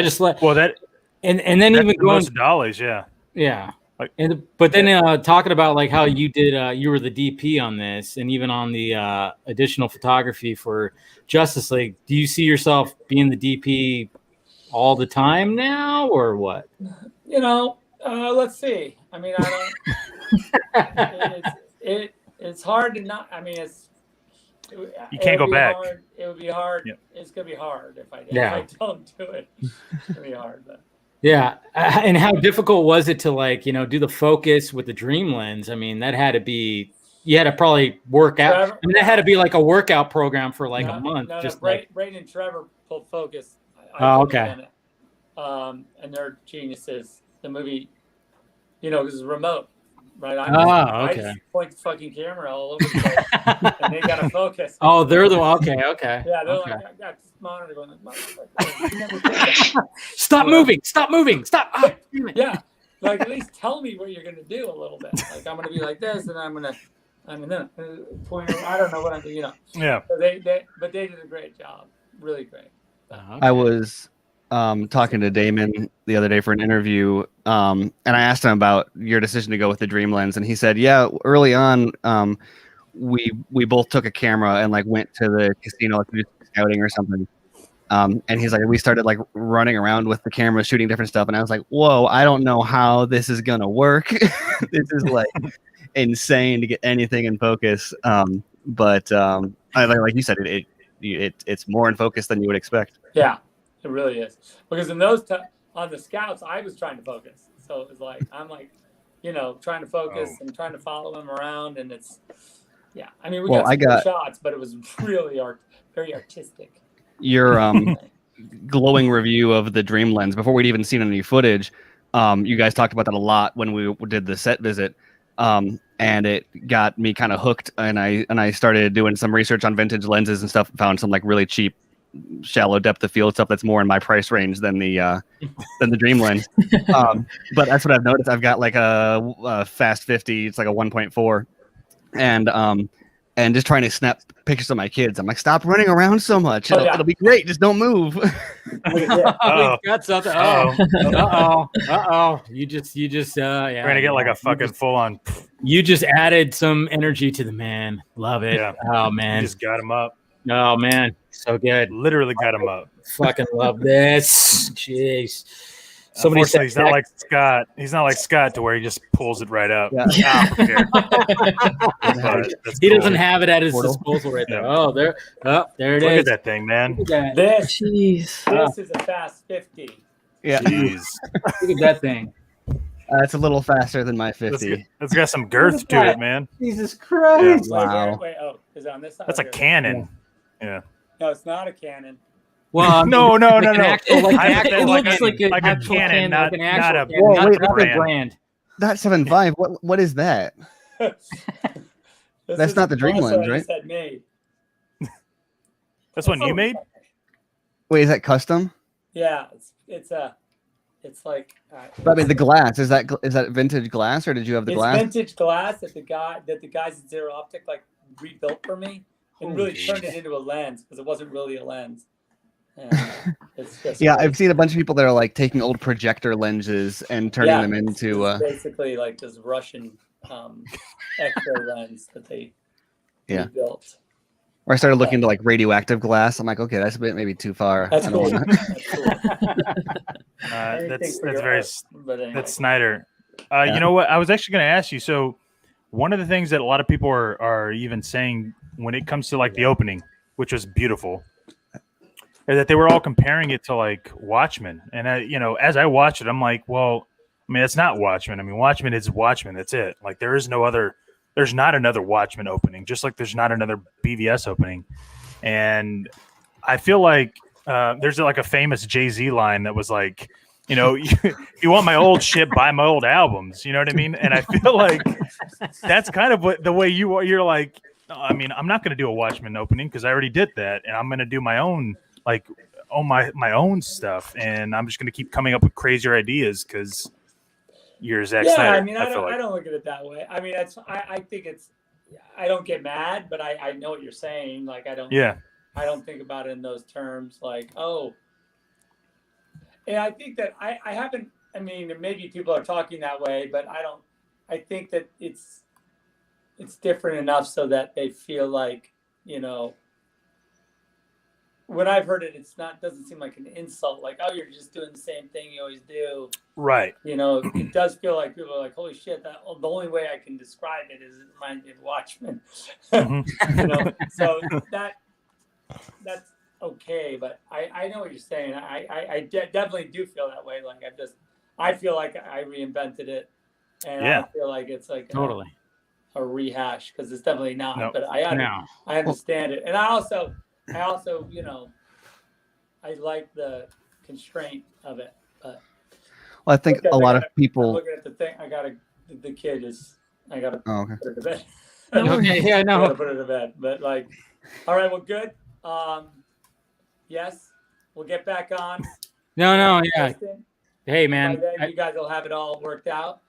just let that and then even going most dollars, yeah. Like, but then talking about like how you did, you were the DP on this, and even on the additional photography for Justice League. Do you see yourself being the DP all the time now, or what? You know, let's see. I mean, I don't. It's hard to not. I mean, you can't go back. It would be hard. Yeah. It's gonna be hard if I don't do it. It's gonna be hard, but. Yeah, and how difficult was it to like, you know, do the focus with the dream lens? I mean, that had to be. You had to probably work out. I mean, that had to be like a workout program for like a month. No, just Brayden and Trevor pulled focus. Okay. And they're geniuses. The movie, you know, is remote, right? I just point the fucking camera all over the place, and they got to focus. Oh, they're the okay. Yeah, they're okay. like, I got this monitor going. Stop moving! Stop moving! Stop! Oh, yeah, like at least tell me what you're gonna do a little bit. Like I'm gonna be like this, and I'm gonna point. I don't know what I'm doing. You know. Yeah. So they did a great job. Really great. Okay. I was talking to Damon the other day for an interview, and I asked him about your decision to go with the dream lens, and he said, yeah, early on, we both took a camera and like went to the casino, like scouting or something, And he's like, we started like running around with the camera, shooting different stuff. And I was like, whoa, I don't know how this is going to work. This is like insane to get anything in focus. But like you said, it's more in focus than you would expect. Yeah, it really is. Because in those on the scouts, I was trying to focus. So it was like, I'm like, trying to focus and trying to follow him around. And it's, yeah. I mean, we got some good shots, but it was really very artistic. Your glowing review of the Dream Lens before we'd even seen any footage. You guys talked about that a lot when we did the set visit, and it got me kind of hooked. And I started doing some research on vintage lenses and stuff. Found some like really cheap, shallow depth of field stuff that's more in my price range than the Dream Lens. But that's what I've noticed. I've got like a Fast 50. It's like a 1.4, and just trying to snap pictures of my kids. I'm like, stop running around so much. It'll be great. Just don't move. We got something. Uh-oh. You just yeah. We're gonna get like a fucking full on. You just added some energy to the man. Love it. Yeah. Oh man. You just got him up. Oh man. So good. Literally got him up. Fucking love this. Jeez. Somebody said he's not like Scott. He's not like Scott to where he just pulls it right up. Yeah. He doesn't have it at his disposal right there. Oh, there it is. Look at that thing, man. This is a Fast 50. Yeah. Jeez. Look at that thing. It's a little faster than my 50. It's got some girth to it, man. Jesus Christ. Yeah. Wow. Wait, is it on this side? That's a cannon. Yeah. No, it's not a cannon. Well, no. It looks like a cannon, not a brand. That 7.5. What is that? That's not the Dream Lens, right? Made. That's one you made? Wait, is that custom? Yeah, it's like. But I mean, the glass is that vintage glass, or did you have the glass? It's vintage glass that the guys at Zero Optic like rebuilt for me and really turned it into a lens because it wasn't really a lens. It's just I've seen a bunch of people that are like taking old projector lenses and turning them into basically like this Russian X-ray lens that they built. Or I started looking into like radioactive glass. I'm like, okay, that's a bit maybe too far. That's cool. That's Snyder. You know what? I was actually going to ask you. So one of the things that a lot of people are even saying when it comes to like the opening, which was beautiful, is that they were all comparing it to like Watchmen. And as I watched it, I'm like, well, I mean, it's not Watchmen. I mean, Watchmen is Watchmen. That's it. Like there's not another Watchmen opening, just like there's not another BVS opening. And I feel like there's like a famous Jay-Z line that was like, if you want my old shit, buy my old albums. You know what I mean? And I feel like that's kind of what the way you're like, I mean, I'm not going to do a Watchmen opening because I already did that. And I'm going to do my own, like, my own stuff. And I'm just going to keep coming up with crazier ideas because you're Zack Snyder. I mean, I don't look at it that way. I mean, I think I don't get mad, but I know what you're saying. Like, I don't think about it in those terms. Like, oh, and I think that I haven't. I mean, maybe people are talking that way, but I don't. I think that it's different enough so that they feel like when I've heard it, doesn't seem like an insult. Like, oh, you're just doing the same thing you always do. Right. It does feel like people are like, holy shit, the only way I can describe it is it reminds me of Watchmen. Mm-hmm. So that's okay. But I know what you're saying. I definitely do feel that way. Like I feel like I reinvented it. And I don't feel like it's like totally a rehash because it's definitely not. No. But I understand it. And I also, I like the constraint of it. But well, I think a lot of people. I'm looking at the thing. I gotta put it to bed. Okay, yeah, no. I gotta put it to bed. But like, all right, well, good. Yes, we'll get back on. No, yeah. Hey, man. By then, you guys will have it all worked out.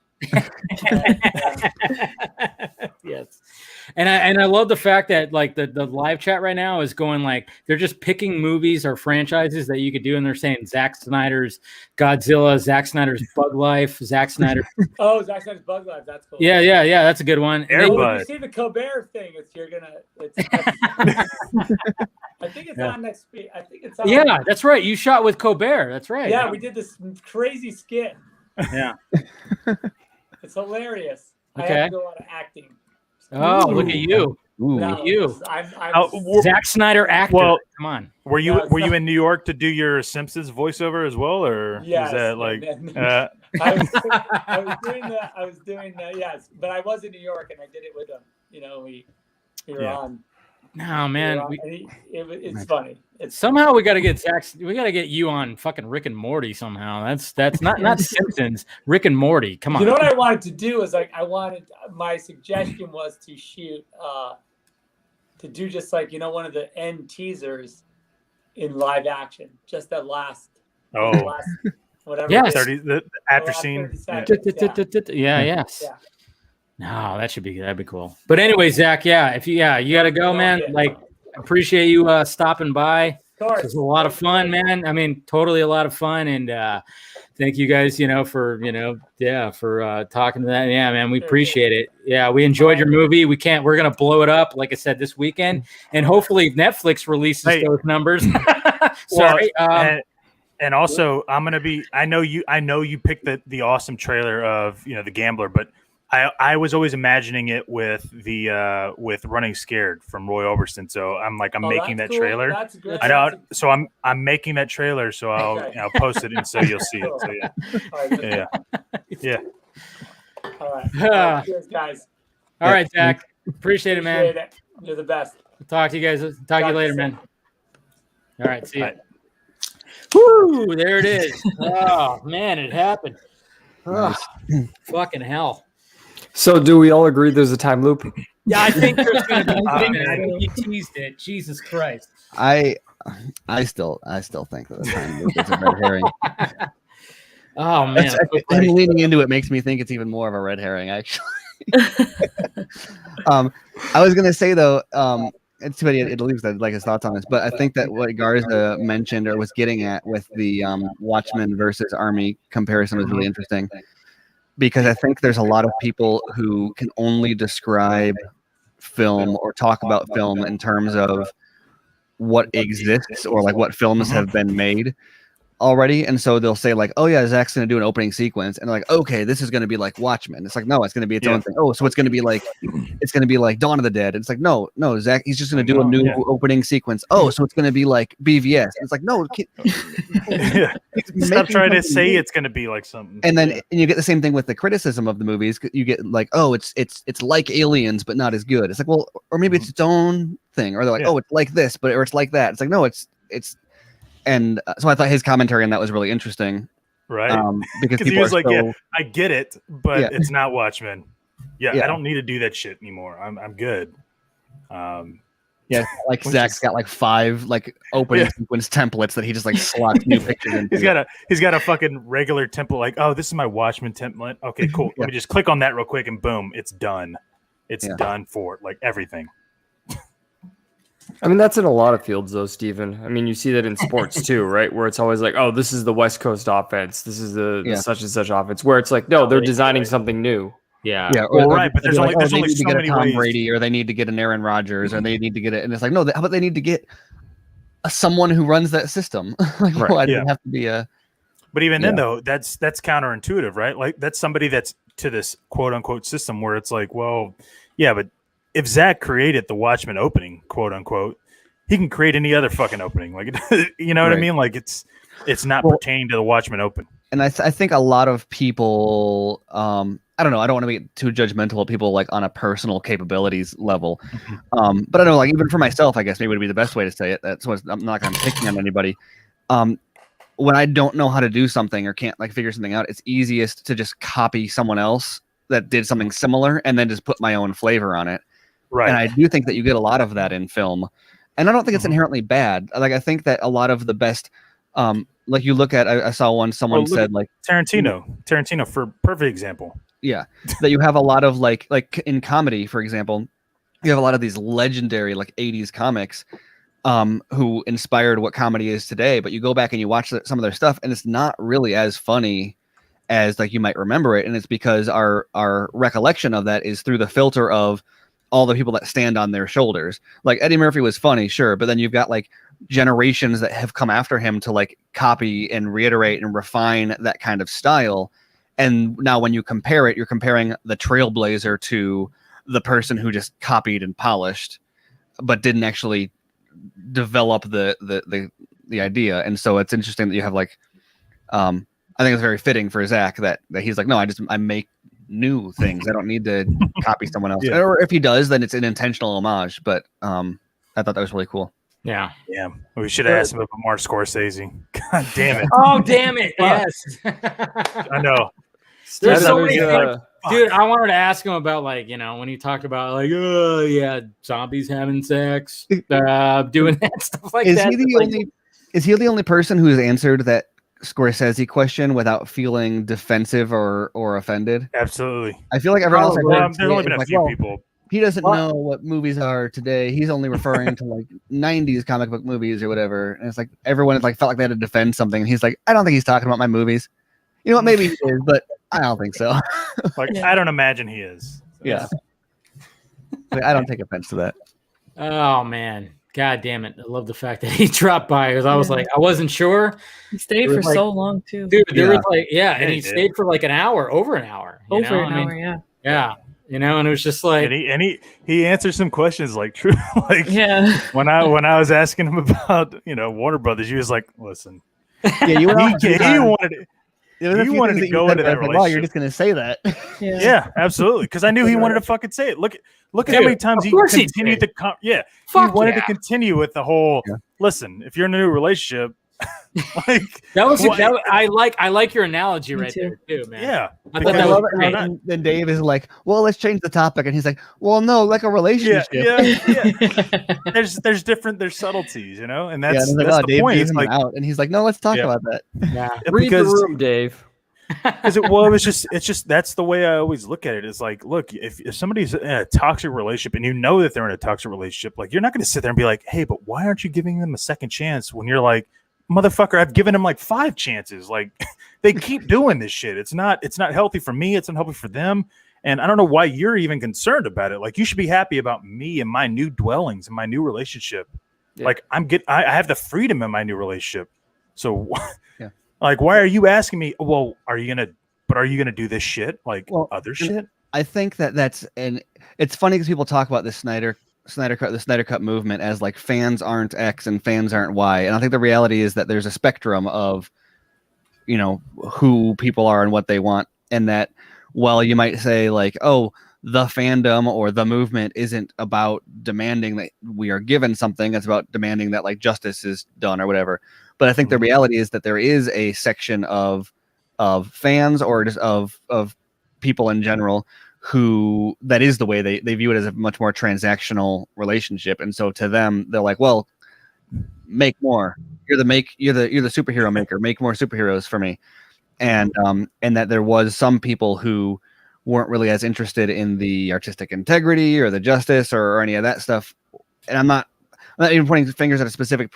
Yes. And I love the fact that like the live chat right now is going like they're just picking movies or franchises that you could do, and they're saying Zack Snyder's Godzilla, Zack Snyder's Bug Life, Zack Snyder. Oh, Zack Snyder's Bug Life. That's cool. Yeah, that's a good one. Oh, you see the Colbert thing? I think it's on next week. I think it's on. Yeah, that's right. You shot with Colbert. That's right. Yeah, we did this crazy skit. Yeah. It's hilarious. Okay. I have to do a lot of acting. Oh, look at you. No, you. I'm Zack Snyder actor. Well, come on. Were you in New York to do your Simpsons voiceover as well, or yes, is that like? I was doing that. Yes, but I was in New York and I did it with him. You know, we were on. No, man, it's funny. Somehow we got to get Zach. We got to get you on fucking Rick and Morty somehow. That's not Simpsons. Rick and Morty. Come on. You know what I wanted to do is like my suggestion was to shoot to do just like one of the end teasers in live action, just that last whatever. Yes. 30 the after scene. Yes. Yeah. No, that'd be cool. But anyway, Zach, you got to go, man. Like, appreciate you stopping by. It was a lot of fun, man. I mean, totally a lot of fun. And thank you guys, for talking to that. Yeah, man, we appreciate it. Yeah, we enjoyed your movie. We're going to blow it up, like I said, this weekend. And hopefully Netflix releases those numbers. Sorry. And also, I know you picked the awesome trailer of, The Gambler, but I was always imagining it with with Running Scared from Roy Orbison. So I'm making that trailer. That's good. I know. So I'm making that trailer. So I'll post it and so you'll see it. So yeah. All right. Cheers, guys. All right, Zach. Appreciate it, man. You're the best. Talk to you guys. Talk to you later, man. All right. See you. Woo! There it is. Oh man, it happened. Oh, fucking hell. So, do we all agree there's a time loop? Yeah, I think there's going to be. I think you teased it. Jesus Christ. I still think that the time loop is a red herring. Oh man, I'm leaning into it makes me think it's even more of a red herring. Actually, I was gonna say though, it's too bad it leaves that like his thoughts on this, but I think that what Garza mentioned or was getting at with the Watchmen versus Army comparison was really interesting. Because I think there's a lot of people who can only describe film or talk about film in terms of what exists or like what films have been made already. And so they'll say like, oh yeah, Zach's going to do an opening sequence. And they're like, okay, this is going to be like Watchmen. It's like, no, it's going to be its own thing. Oh, so it's going to be like Dawn of the Dead. It's like, no, Zach, he's just going to do a new opening sequence. Oh, so it's going to be like BVS. It's like, no. Stop trying to say it's going to be like something. And then and you get the same thing with the criticism of the movies. You get like, oh, it's like Aliens, but not as good. It's like, well, or maybe it's its own thing. Or they're like, oh, it's like this, or it's like that. It's like, no, it's. And so I thought his commentary on that was really interesting. Right. Because he was like, I get it, but it's not Watchmen. Yeah, I don't need to do that shit anymore. I'm good. Yeah, like Zach's got like 5 like opening sequence templates that he just like slots new pictures into. He's got a fucking regular template, like, oh, this is my Watchmen template. Okay, cool. Let me just click on that real quick and boom, it's done. It's done for like everything. I mean, that's in a lot of fields, though, Steven. I mean, you see that in sports, too, right? Where it's always like, oh, this is the West Coast offense. This is the such and such offense. Where it's like, no, they're designing something new. Yeah. Well, right. But there's only need so to get many a Tom ways. Brady, or they need to get an Aaron Rodgers, or they need to get it. And it's like, no, how about they need to get someone who runs that system? Like, right. Why does it have to be a. But even then, though, that's counterintuitive, right? Like, that's somebody that's to this quote unquote system where it's like, well, yeah, but if Zach created the Watchmen opening, quote unquote, he can create any other fucking opening. Like, you know what I mean? Like, it's not pertaining to the Watchmen open. And I think a lot of people, I don't know, I don't want to be too judgmental of people like on a personal capabilities level. But I know, like, even for myself, I guess maybe would be the best way to say it. That's what I'm not going to picking on anybody. When I don't know how to do something or can't like figure something out, it's easiest to just copy someone else that did something similar and then just put my own flavor on it. Right. And I do think that you get a lot of that in film. And I don't think it's inherently bad. Like, I think that a lot of the best, like you look at, I saw someone said like Tarantino for perfect example. Yeah, that you have a lot of like in comedy, for example, you have a lot of these legendary like 80s comics who inspired what comedy is today, but you go back and you watch some of their stuff and it's not really as funny as like you might remember it, and it's because our recollection of that is through the filter of all the people that stand on their shoulders. Like Eddie Murphy was funny, sure, but then you've got like generations that have come after him to like copy and reiterate and refine that kind of style. And now when you compare it, you're comparing the trailblazer to the person who just copied and polished, but didn't actually develop the idea. And so it's interesting that you have like, I think it's very fitting for Zack that he's like, no, I make new things. I don't need to copy someone else. Yeah. Or if he does, then it's an intentional homage. But I thought that was really cool. Yeah. We should have asked him about Martin Scorsese. God damn it. Oh, damn it. Yes. I know. There's so many things. Dude, I wanted to ask him about like, when he talked about like, oh yeah, zombies having sex, doing that stuff like that. Is he the only person who has answered that Scorsese question without feeling defensive or offended? Absolutely. I feel like everyone else there's only been a few people. He doesn't know what movies are today. He's only referring to like 90s comic book movies or whatever. And it's like everyone like felt like they had to defend something. And he's like, I don't think he's talking about my movies. You know what? Maybe he is, but I don't think so. I don't imagine he is. Yeah. I don't take offense to that. Oh man. God damn it. I love the fact that he dropped by because I was like, I wasn't sure. He stayed for so long too. Dude, there was like, and he stayed for like an hour, over an hour. Over an hour, yeah. Yeah. And it was just like, and he answered some questions like true. Like when I was asking him about, Warner Brothers, he was like, listen. Yeah, he wanted to go into that relationship. Wow, you're just gonna say that. Yeah, absolutely. Because I knew he wanted to fucking say it. Look at how many times he continued he wanted to continue with the whole. Listen, if you're in a new relationship, like I like your analogy right there too, man. Yeah, I thought that was great. And then Dave is like, "Well, let's change the topic," and he's like, "Well, no, like a relationship." Yeah. There's subtleties, and that's the Dave point. It's like out, and he's like, "No, let's talk about that." Yeah, read the room, Dave. Because it's just that's the way I always look at it. Is like, look, if somebody's in a toxic relationship and you know that they're in a toxic relationship, like you're not going to sit there and be like, hey, but why aren't you giving them a second chance when you're like, motherfucker, I've given them like 5 chances. Like they keep doing this shit. It's not healthy for me. It's not healthy for them. And I don't know why you're even concerned about it. Like you should be happy about me and my new dwellings and my new relationship. Yeah. Like I have the freedom in my new relationship. So like, why are you asking me? Well, are you gonna do this shit like other shit? I think and it's funny because people talk about the Snyder Cut movement as like fans aren't X and fans aren't Y, and I think the reality is that there's a spectrum of, who people are and what they want, and that while you might say like, oh, the fandom or the movement isn't about demanding that we are given something, it's about demanding that like justice is done or whatever. But I think the reality is that there is a section of fans or just of people in general who that is the way they view it as a much more transactional relationship. And so to them, they're like, well, make more. You're the superhero maker. Make more superheroes for me. And that there was some people who weren't really as interested in the artistic integrity or the justice or any of that stuff. And I'm not even pointing fingers at a specific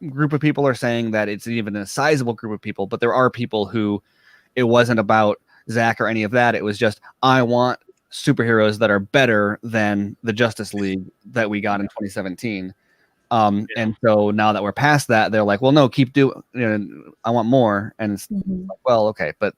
group of people or saying that it's even a sizable group of people, but there are people who it wasn't about Zack or any of that. It was just, I want superheroes that are better than the Justice League that we got in 2017. And so now that we're past that, they're like, well, no, keep doing, I want more. And it's like, well, okay. But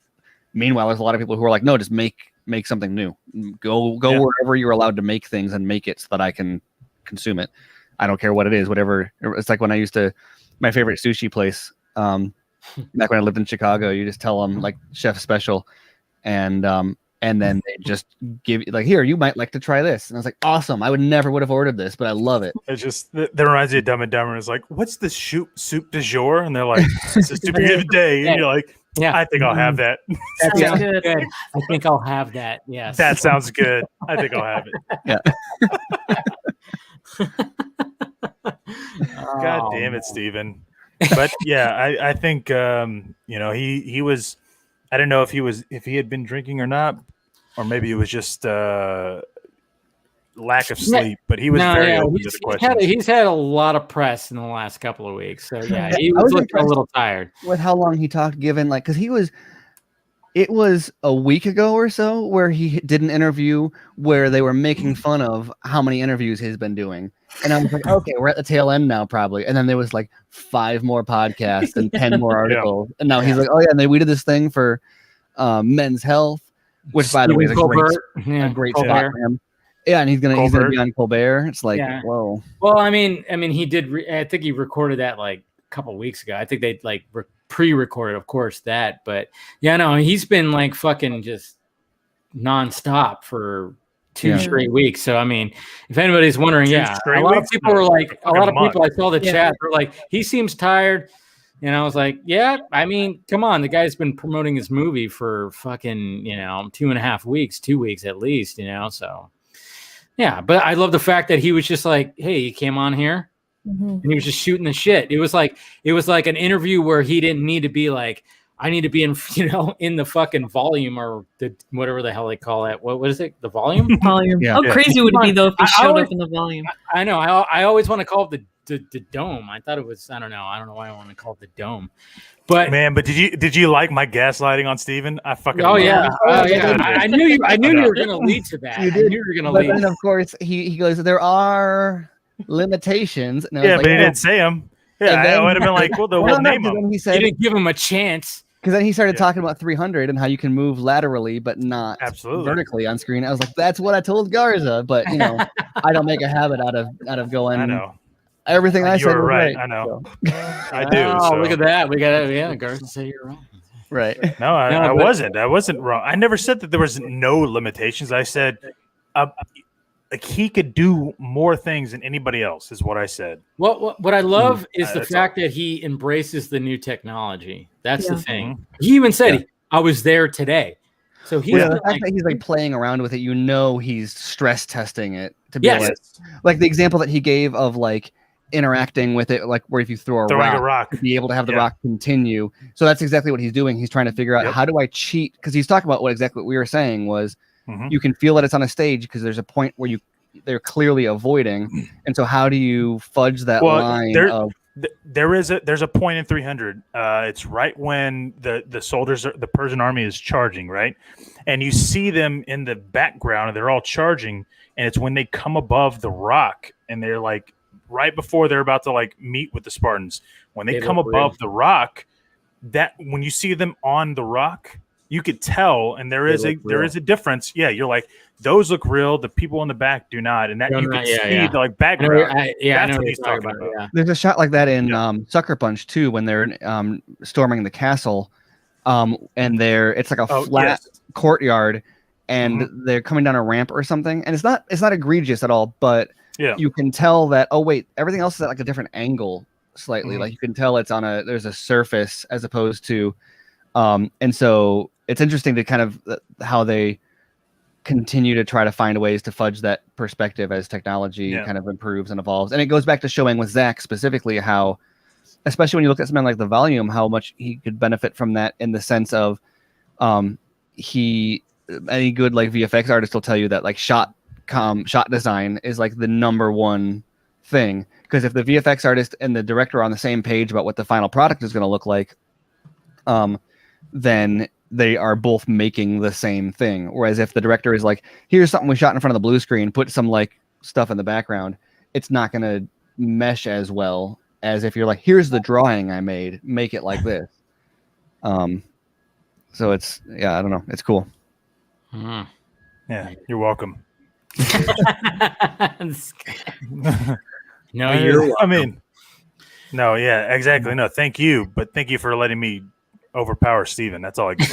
meanwhile, there's a lot of people who are like, no, just make something new. Go wherever you're allowed to make things and make it so that I can consume it. I don't care what it is, whatever. It's like when I used to, my favorite sushi place, back when I lived in Chicago, you just tell them like chef special, and then they just give you like, here, you might like to try this. And I was like, awesome. I would have ordered this, but I love it. It's just, that reminds you of Dumb and Dumber. It's like, what's the soup du jour? And they're like, it's a stupid of the day. And you're like, I think I'll have that. That sounds good. I think I'll have that. Yes. That sounds good. I think I'll have it. Yeah. God damn it, Steven. But yeah, I think he was, I don't know if he had been drinking or not. or maybe it was just lack of sleep. But he was very open to the questions. He's had a lot of press in the last couple of weeks, so yeah, he was looking a little tired with how long he talked. Given like, because it was a week ago or so where he did an interview where they were making fun of how many interviews he's been doing. And I was like, okay, we're at the tail end now, probably. And then there was like 5 more podcasts and 10 more articles. And now he's like, oh, yeah. And we did this thing for Men's Health, which, by the way, is a great spot for him. Yeah. And he's going to be on Colbert. It's like, whoa. Well, I mean, he did. I think he recorded that like a couple of weeks ago. I think they like pre-recorded, of course, that. But yeah, no, he's been like fucking just nonstop for 2 straight weeks. So I mean, if anybody's wondering, a lot of people were like, a lot of people I saw the chat were like, he seems tired. And I was like, yeah, I mean, come on, the guy's been promoting his movie for fucking 2.5 weeks, 2 weeks at least, so yeah. But I love the fact that he was just like, hey, he came on here and he was just shooting the shit. It was like an interview where he didn't need to be like, I need to be in, in the fucking volume or the whatever the hell they call it. What is it? The volume? Volume. Yeah. How crazy would it be though if he showed up in the volume? I know. I always want to call it the dome. I thought it was. I don't know why I want to call it the dome. But man, but did you like my gaslighting on Steven? I fucking. Oh yeah. I knew you were going to lead to that. I knew you were going to lead. And of course, he goes, there are limitations. And but he didn't say them. Yeah, I would have been like, well, we'll name him. He said, you didn't give him a chance. Because then he started talking about 300 and how you can move laterally, but not vertically on screen. I was like, that's what I told Garza, but I don't make a habit out of going. I know everything I said. You're right. I know. So. I do. Oh, look at that. We got Garza say you're wrong. Right. No, I wasn't. I wasn't wrong. I never said that there was no limitations. I said, like he could do more things than anybody else, is what I said. What I love is the fact that he embraces the new technology. That's the thing. He even said, I was there today. So he's the fact that he's like playing around with it, he's stress testing it to be like the example that he gave of like interacting with it, like where if you throw a rock, to be able to have the rock continue. So that's exactly what he's doing. He's trying to figure out how do I cheat? Because he's talking about what we were saying was you can feel that it's on a stage because there's a point where they're clearly avoiding, and so how do you fudge that line? There's a point in 300. It's right when the soldiers, the Persian army is charging, right, and you see them in the background, and they're all charging, and it's when they come above the rock, and they're like right before they're about to like meet with the Spartans. When they come above the rock, that when you see them on the rock, you could tell, and there is a difference. Yeah, you're like, those look real. The people in the back do not, and that you can see the like background. I know what he's talking about. Yeah. There's a shot like that in Sucker Punch too, when they're storming the castle, and it's like a flat courtyard, and they're coming down a ramp or something, and it's not egregious at all, but you can tell that everything else is at like a different angle slightly. Like you can tell it's there's a surface as opposed to, and so it's interesting to kind of how they continue to try to find ways to fudge that perspective as technology kind of improves and evolves. And it goes back to showing with Zack specifically how, especially when you look at something like the volume, how much he could benefit from that in the sense of any good like VFX artist will tell you that like shot design is like the number one thing. Because if the VFX artist and the director are on the same page about what the final product is going to look like, then they are both making the same thing. Whereas if the director is like, here's something we shot in front of the blue screen, put some like stuff in the background, it's not going to mesh as well as if you're like, here's the drawing I made, make it like this. So it's, I don't know. It's cool. Yeah. You're welcome. No, you're welcome. I mean, no, yeah, exactly. No, thank you. But thank you for letting me overpower Steven. That's all I get.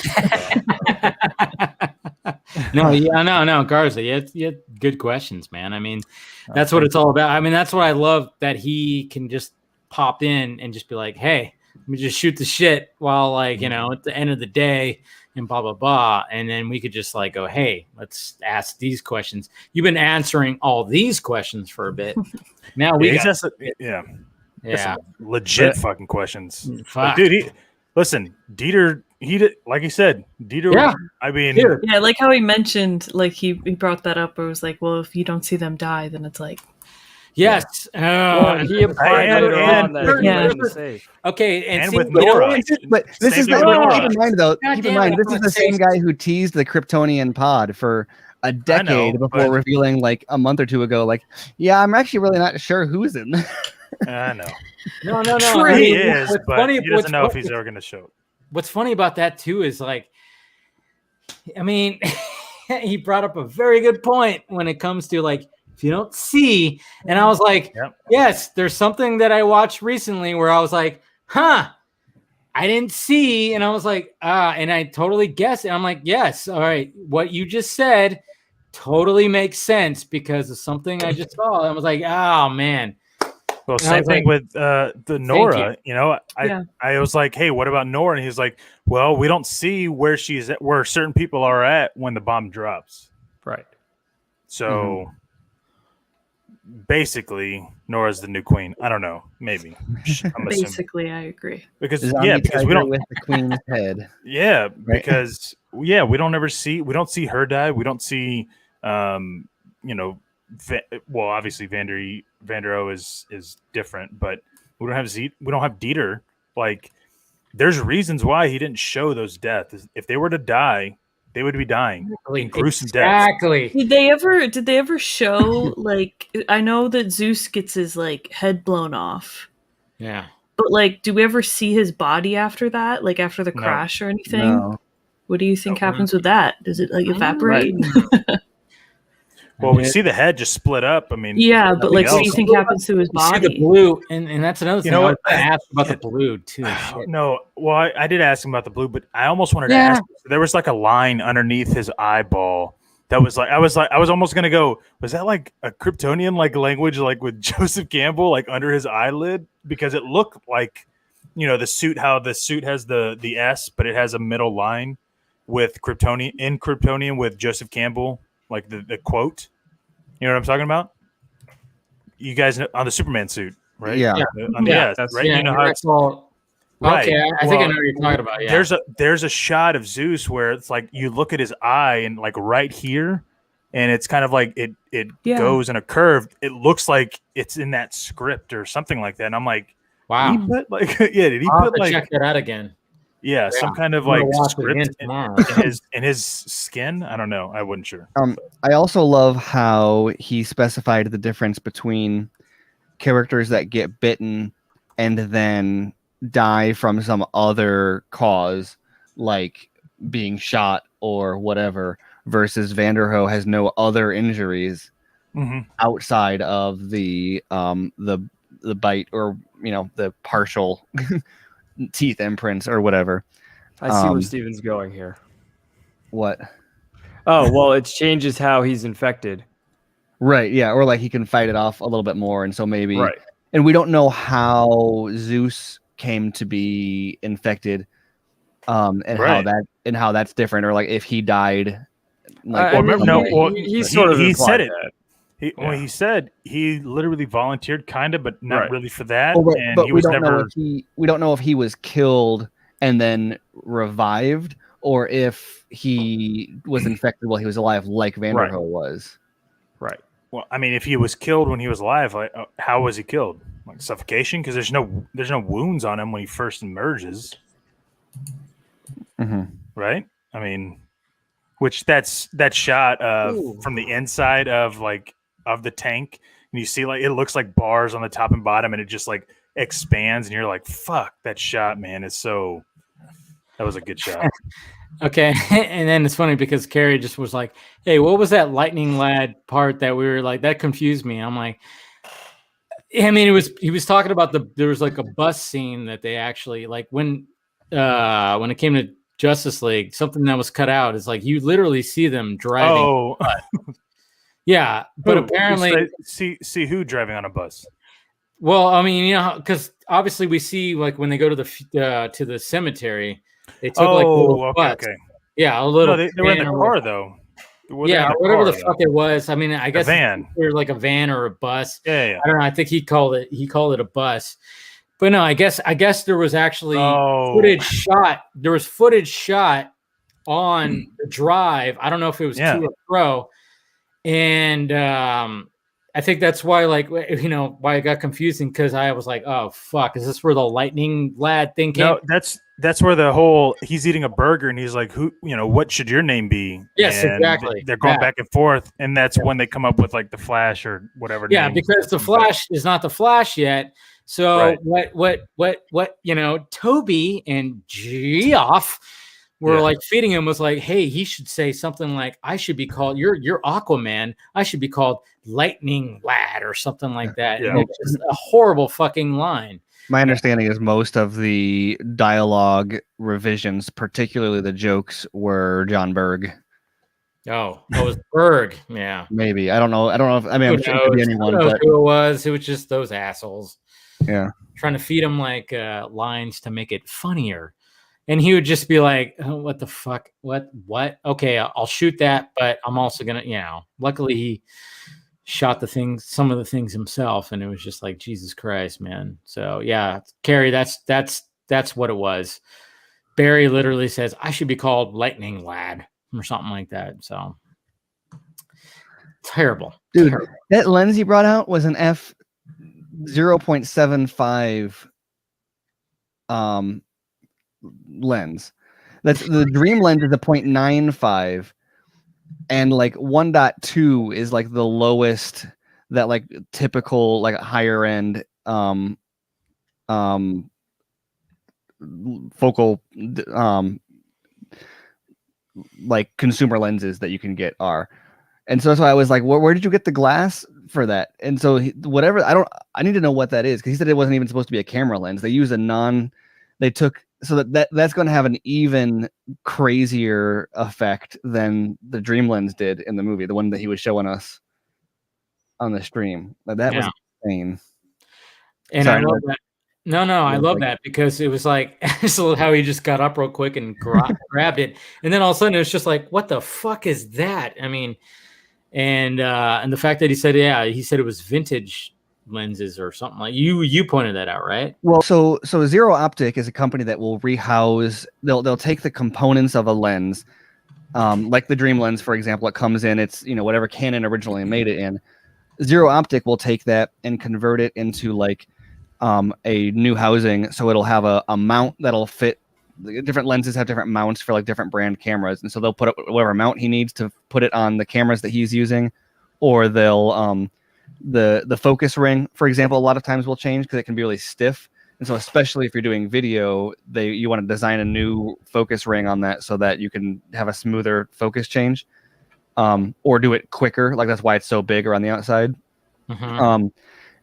No, Garza, you had good questions, man. I mean, that's what it's all about. I mean, that's what I love, that he can just pop in and just be like, hey, let me just shoot the shit while like, at the end of the day and blah, blah, blah. And then we could just like go, hey, let's ask these questions. You've been answering all these questions for a bit. Now we legit fucking questions. Like, dude, listen, Dieter, he did, like he said, Dieter. Yeah. I mean, yeah, like how he mentioned, like he brought that up. It was like, well, if you don't see them die, then it's like, yes. Well, he implied and- later and- on that he Yeah. wasn't safe. Okay, and see, with you know, Nora, But this Same is thing the, with Nora. keep in mind though. God Keep in damn mind it, this I'm is the gonna same guy who teased the Kryptonian pod for a decade before but- revealing like a month or two ago, like, yeah, I'm actually really not sure who's in. I know no. True. I he mean, is, what's but funny, he doesn't know if he's ever going to show. What's funny about that too is like, I mean, he brought up a very good point when it comes to like, if you don't see, and I was like, Yep. yes, there's something that I watched recently where I was like, huh, I didn't see, and I was like, and I totally guessed, and I'm like, yes, all right, what you just said totally makes sense because of something I just saw. I was like, oh man. Well, And I same was thing like, with the Nora. You know, Yeah. I was like, hey, what about Nora? And he's like, well, we don't see where she's at, where certain people are at when the bomb drops. Right. So basically, Nora's the new queen. I don't know, maybe. I'm assuming basically, I agree. because Zombie because we tiger don't. with the queen's head. Yeah, Right. because we don't see her die. We don't see, you know, well, obviously Vander is different, but we don't have Dieter. Like, there's reasons why he didn't show those deaths. If they were to die, they would be dying in gruesome deaths. exactly. Did they ever show like? I know that Zeus gets his like head blown off, Yeah. but like, do we ever see his body after that? Like after the No. crash or anything? No. What do you think happens with that? Does it like evaporate? Well, we see the head just split up. I mean, Yeah, but like, what do you else. think happens to his You see the body? blue, and that's another thing. know I what? was gonna ask about the blue too. Shit. No, well, I did ask him about the blue, but I almost wanted to Yeah. ask. There was like a line underneath his eyeball that was like I was almost gonna go. Was that like a Kryptonian like language, like with Joseph Campbell, like under his eyelid? Because it looked like, you know, the suit. How the suit has the S, but it has a middle line with Kryptonian with Joseph Campbell, like the quote. You know what I'm talking about? You guys know, on the Superman suit, right? Yeah. Yeah, that's- right. Yeah, You know how that's all. Right. Okay, I think I Well, know what you're talking about. Yeah. there's a shot of Zeus where it's like you look at his eye and like right here, and it's kind of like it Yeah. goes in a curve. It looks like it's in that script or something like that. And I'm like, Wow. did he put like did he I'll have put to like check that out again. some kind of I'm gonna like watch it again script tomorrow. in his skin? I don't know. I wasn't sure. I also love how he specified the difference between characters that get bitten and then die from some other cause, like being shot or whatever, versus Vanderhoof has no other injuries outside of the bite or, you know, the partial teeth imprints or whatever. I see where Steven's going here. What? Oh, well, it changes how he's infected. Right, yeah, or like he can fight it off a little bit more, and so maybe Right. And we don't know how Zeus came to be infected, and how that's different, or like if he died. Like, I mean, no, he- well, he sort of he implied said it. that. He said he literally volunteered, kind of, but not Right. really for that. Well, and but he we was don't know never. we don't know if he was killed and then revived, or if he was infected while he was alive, like Vanderhoof was. Right. Well, I mean, if he was killed when he was alive, like, how was he killed? Like suffocation? Because there's no wounds on him when he first emerges, right? I mean, which that shot from the inside of the tank, and you see like it looks like bars on the top and bottom, and it just like expands, and you're like, "Fuck, that shot, man! Is so." That was a good shot. Okay, and then it's funny because Carrie just was like, "Hey, what was that lightning lad part that we were like that confused me?" I'm like, I mean, he was talking about there was like a bus scene that they actually like when it came to Justice League, something that was cut out is like you literally see them driving. Oh, yeah, but apparently see who driving on a bus. Well, I mean, you know, because obviously we see like when they go to the cemetery, they took like a little bus. Okay. Yeah, a little. No, they were in the car though. Yeah, whatever the fuck it was. I mean, I guess a van or like a van or a bus. Yeah. I don't know. I think he called it a bus. But no, I guess there was actually footage shot. There was footage shot on the drive. I don't know if it was to or fro. And I think that's why, like, you know, why it got confusing, because I was like, oh fuck, is this where the lightning lad thing came? No, that's where the whole he's eating a burger and he's like, who, you know, what should your name be? Yes, and exactly. They're going back and forth, and that's when they come up with like the Flash or whatever. Yeah, because the Flash is not the Flash yet. So what you know, Toby and Geoff were like feeding him was like, hey, he should say something like, I should be called, you're Aquaman, I should be called Lightning Lad or something like that. Yeah. And it's just a horrible fucking line. My understanding is most of the dialogue revisions, particularly the jokes, were John Berg. Oh, it was Berg. Yeah, maybe. I don't know. I mean, I'm sure it could be anyone, but who it was. It was just those assholes. Yeah, trying to feed him like lines to make it funnier. And he would just be like, oh, what the fuck? What? Okay, I'll shoot that, but I'm also going to, you know, luckily he shot some of the things himself. And it was just like, Jesus Christ, man. So yeah, Carrie, that's what it was. Barry literally says, I should be called Lightning Lad or something like that. So terrible. Dude, terrible. That lens he brought out was an f 0.75 lens. That's the Dream lens is a 0.95, and like 1.2 is like the lowest that like typical like higher end focal like consumer lenses that you can get are. And so that's why I was like, where did you get the glass for that? And so I need to know what that is, because he said it wasn't even supposed to be a camera lens. They use that's going to have an even crazier effect than the Dream lens did in the movie, the one that he was showing us on the stream. That was insane. And sorry, I love that. No, I love that, because it was like how he just got up real quick and grabbed it, and then all of a sudden it was just like, what the fuck is that? I mean, and the fact that he said it was vintage lenses or something, like you pointed that out, right? Well, so Zero Optic is a company that will rehouse. They'll take the components of a lens, like the Dream lens, for example. It comes in, it's, you know, whatever Canon originally made it in. Zero Optic will take that and convert it into like a new housing, so it'll have a mount that'll fit. Different lenses have different mounts for like different brand cameras, and so they'll put up whatever mount he needs to put it on the cameras that he's using, or they'll the focus ring, for example, a lot of times will change because it can be really stiff, and so especially if you're doing video, you want to design a new focus ring on that so that you can have a smoother focus change, or do it quicker. Like that's why it's so big around the outside. Mm-hmm.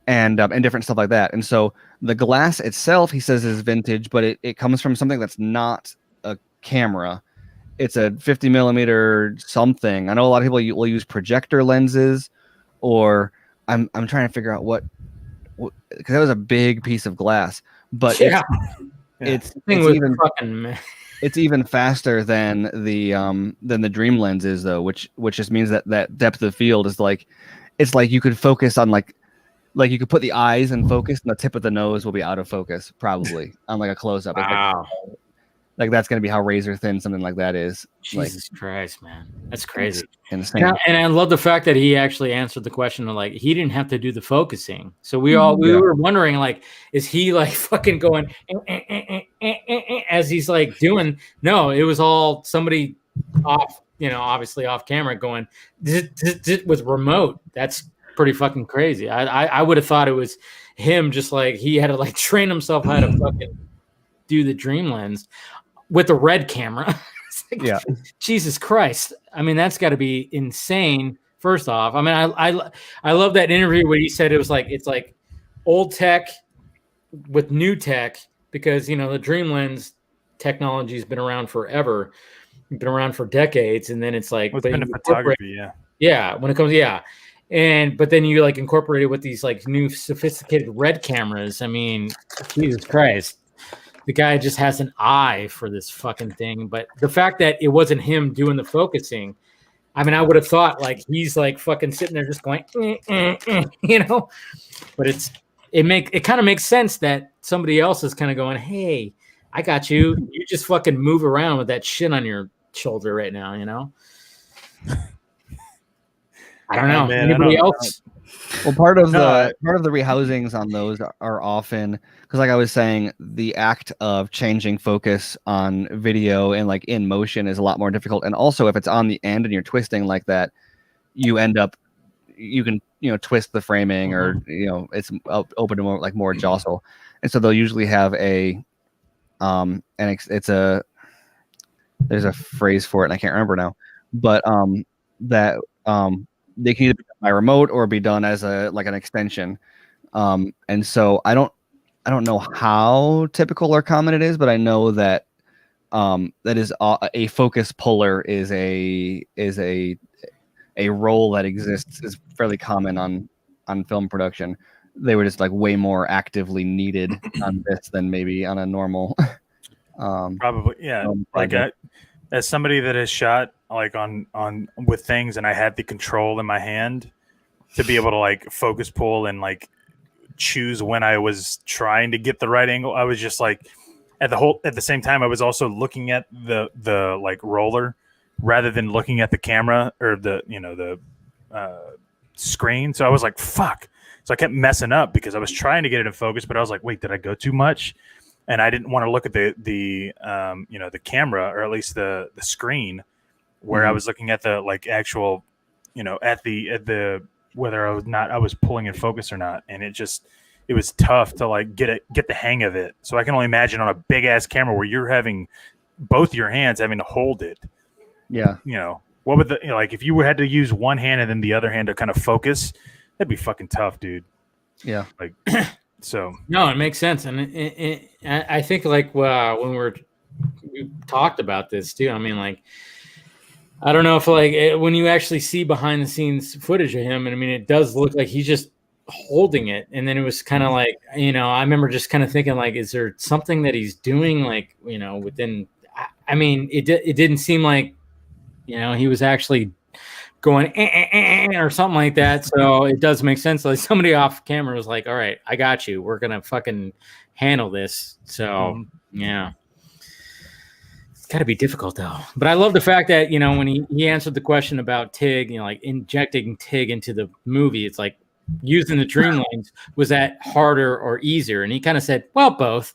And different stuff like that. And so the glass itself, he says, is vintage, but it comes from something that's not a camera. It's a 50 millimeter something. I know a lot of people will use projector lenses, or I'm trying to figure out what because that was a big piece of glass. But it's even faster than the Dream lenses, though, which just means that depth of field is like, it's like you could focus on like you could put the eyes in focus and the tip of the nose will be out of focus, probably on like a close up. Wow. Like that's going to be how razor thin something like that is. Jesus Christ, man. That's crazy. Insane. And I love the fact that he actually answered the question of like, he didn't have to do the focusing. So we were wondering, like, is he like fucking going as he's like doing? No, it was all somebody off, obviously off camera going with remote. That's pretty fucking crazy. I would have thought it was him, just like he had to like train himself how to fucking do the Dream lens with the red camera. Like, Jesus Christ. I mean, that's got to be insane. First off, I mean, I love that interview where he said it's like old tech with new tech, because the Dream lens technology has been around forever, been around for decades, and then it's like, it's been in photography, when it comes, but then you like incorporate it with these like new sophisticated red cameras. I mean, Jesus Christ. The guy just has an eye for this fucking thing. But the fact that it wasn't him doing the focusing, I mean, I would have thought like he's like fucking sitting there just going, But it kind of makes sense that somebody else is kind of going, hey, I got you. You just fucking move around with that shit on your shoulder right now, you know? I don't know. Man, Anybody else? Well, part of the rehousings on those are often because, like I was saying, the act of changing focus on video and like in motion is a lot more difficult. And also, if it's on the end and you're twisting like that, you can twist the framing or it's open to more jostle. And so they'll usually have there's a phrase for it and I can't remember now, but they can either be done by remote or be done as an extension. And so I don't know how typical or common it is, but I know that that is a focus puller is a role that exists, is fairly common on film production. They were just like way more actively needed on this than maybe on a normal probably, yeah. Like as somebody that has shot like on with things and I had the control in my hand to be able to like focus pull and like choose when I was trying to get the right angle, I was just like at the same time I was also looking at the like roller rather than looking at the camera or the screen. So I was like, fuck. So I kept messing up because I was trying to get it in focus, but I was like, wait, did I go too much? And I didn't want to look at the camera or at least the screen where I was looking at the like actual, at the whether I was pulling in focus or not. And it was tough to like get the hang of it. So I can only imagine on a big ass camera where you're having both your hands having to hold it. Yeah. What would like if you had to use one hand and then the other hand to kind of focus, that'd be fucking tough, dude. Yeah. Like, so. No, it makes sense. And I think like when we talked about this too, I mean, like, I don't know if like when you actually see behind the scenes footage of him, and I mean, it does look like he's just holding it. And then it was kind of like, I remember just kind of thinking like, is there something that he's doing like, within, I mean, it didn't seem like, he was actually going or something like that. So it does make sense. Like somebody off camera was like, all right, I got you. We're going to fucking handle this. So yeah. It's got to be difficult though. But I love the fact that, when he answered the question about Tig, like injecting Tig into the movie, it's like using the Dreamlines, was that harder or easier? And he kind of said, well, both,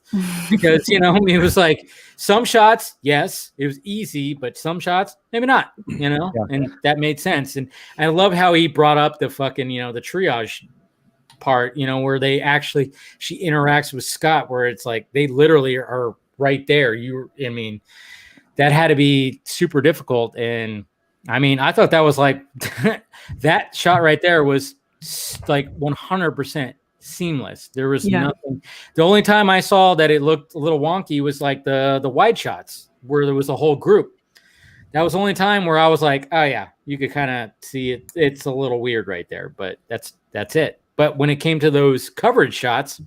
because, it was like some shots, yes, it was easy, but some shots, maybe not, and that made sense. And I love how he brought up the fucking, the triage part, where she interacts with Scott, where it's like, they literally are right there. That had to be super difficult. And I mean, I thought that was like, that shot right there was like 100% seamless. There was nothing. The only time I saw that it looked a little wonky was like the wide shots where there was a whole group. That was the only time where I was like, oh yeah, you could kind of see it. It's a little weird right there, but that's it. But when it came to those coverage shots,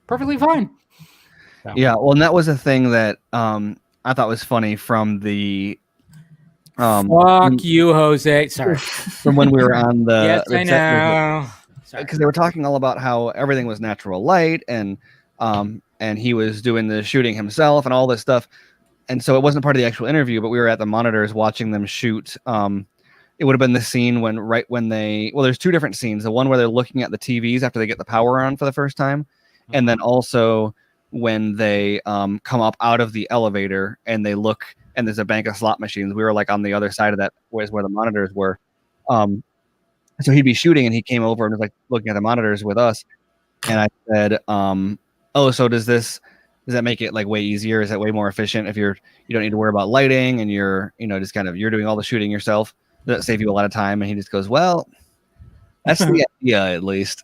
perfectly fine. So. Yeah, well, and that was a thing that I thought was funny from the fuck you, Jose. Sorry. From when we were on the yes, I know. Because they were talking all about how everything was natural light and he was doing the shooting himself and all this stuff. And so it wasn't part of the actual interview, but we were at the monitors watching them shoot. It would have been the scene there's two different scenes. The one where they're looking at the TVs after they get the power on for the first time. And then also when they come up out of the elevator and they look and there's a bank of slot machines. We were like on the other side of that was where the monitors were. So he'd be shooting and he came over and was like looking at the monitors with us. And I said, so does that make it like way easier? Is that way more efficient if you don't need to worry about lighting and you're, just kind of, you're doing all the shooting yourself? Does that save you a lot of time? And he just goes, well, that's the idea at least.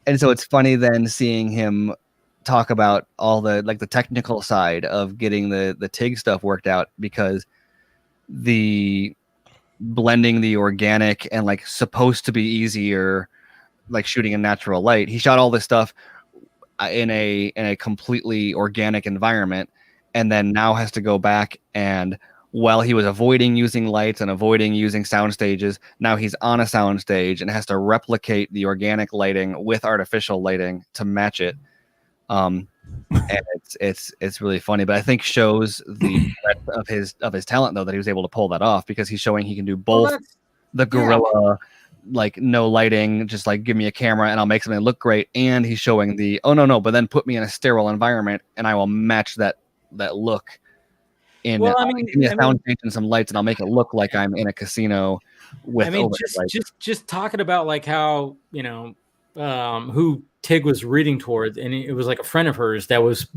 And so it's funny then seeing him talk about all the technical side of getting the TIG stuff worked out, because the blending the organic and like supposed to be easier, like shooting in natural light. He shot all this stuff in a completely organic environment, and then now has to go back and while he was avoiding using lights and avoiding using sound stages. Now he's on a sound stage and has to replicate the organic lighting with artificial lighting to match it. And it's really funny, but I think shows the breadth of his talent though, that he was able to pull that off, because he's showing he can do both the guerrilla, like no lighting, just like give me a camera and I'll make something look great, and he's showing the but then put me in a sterile environment and I will match that look in give me a sound stage and some lights and I'll make it look like I'm in a casino with just talking about like how, you know, who Tig was reading towards, and it was like a friend of hers that was,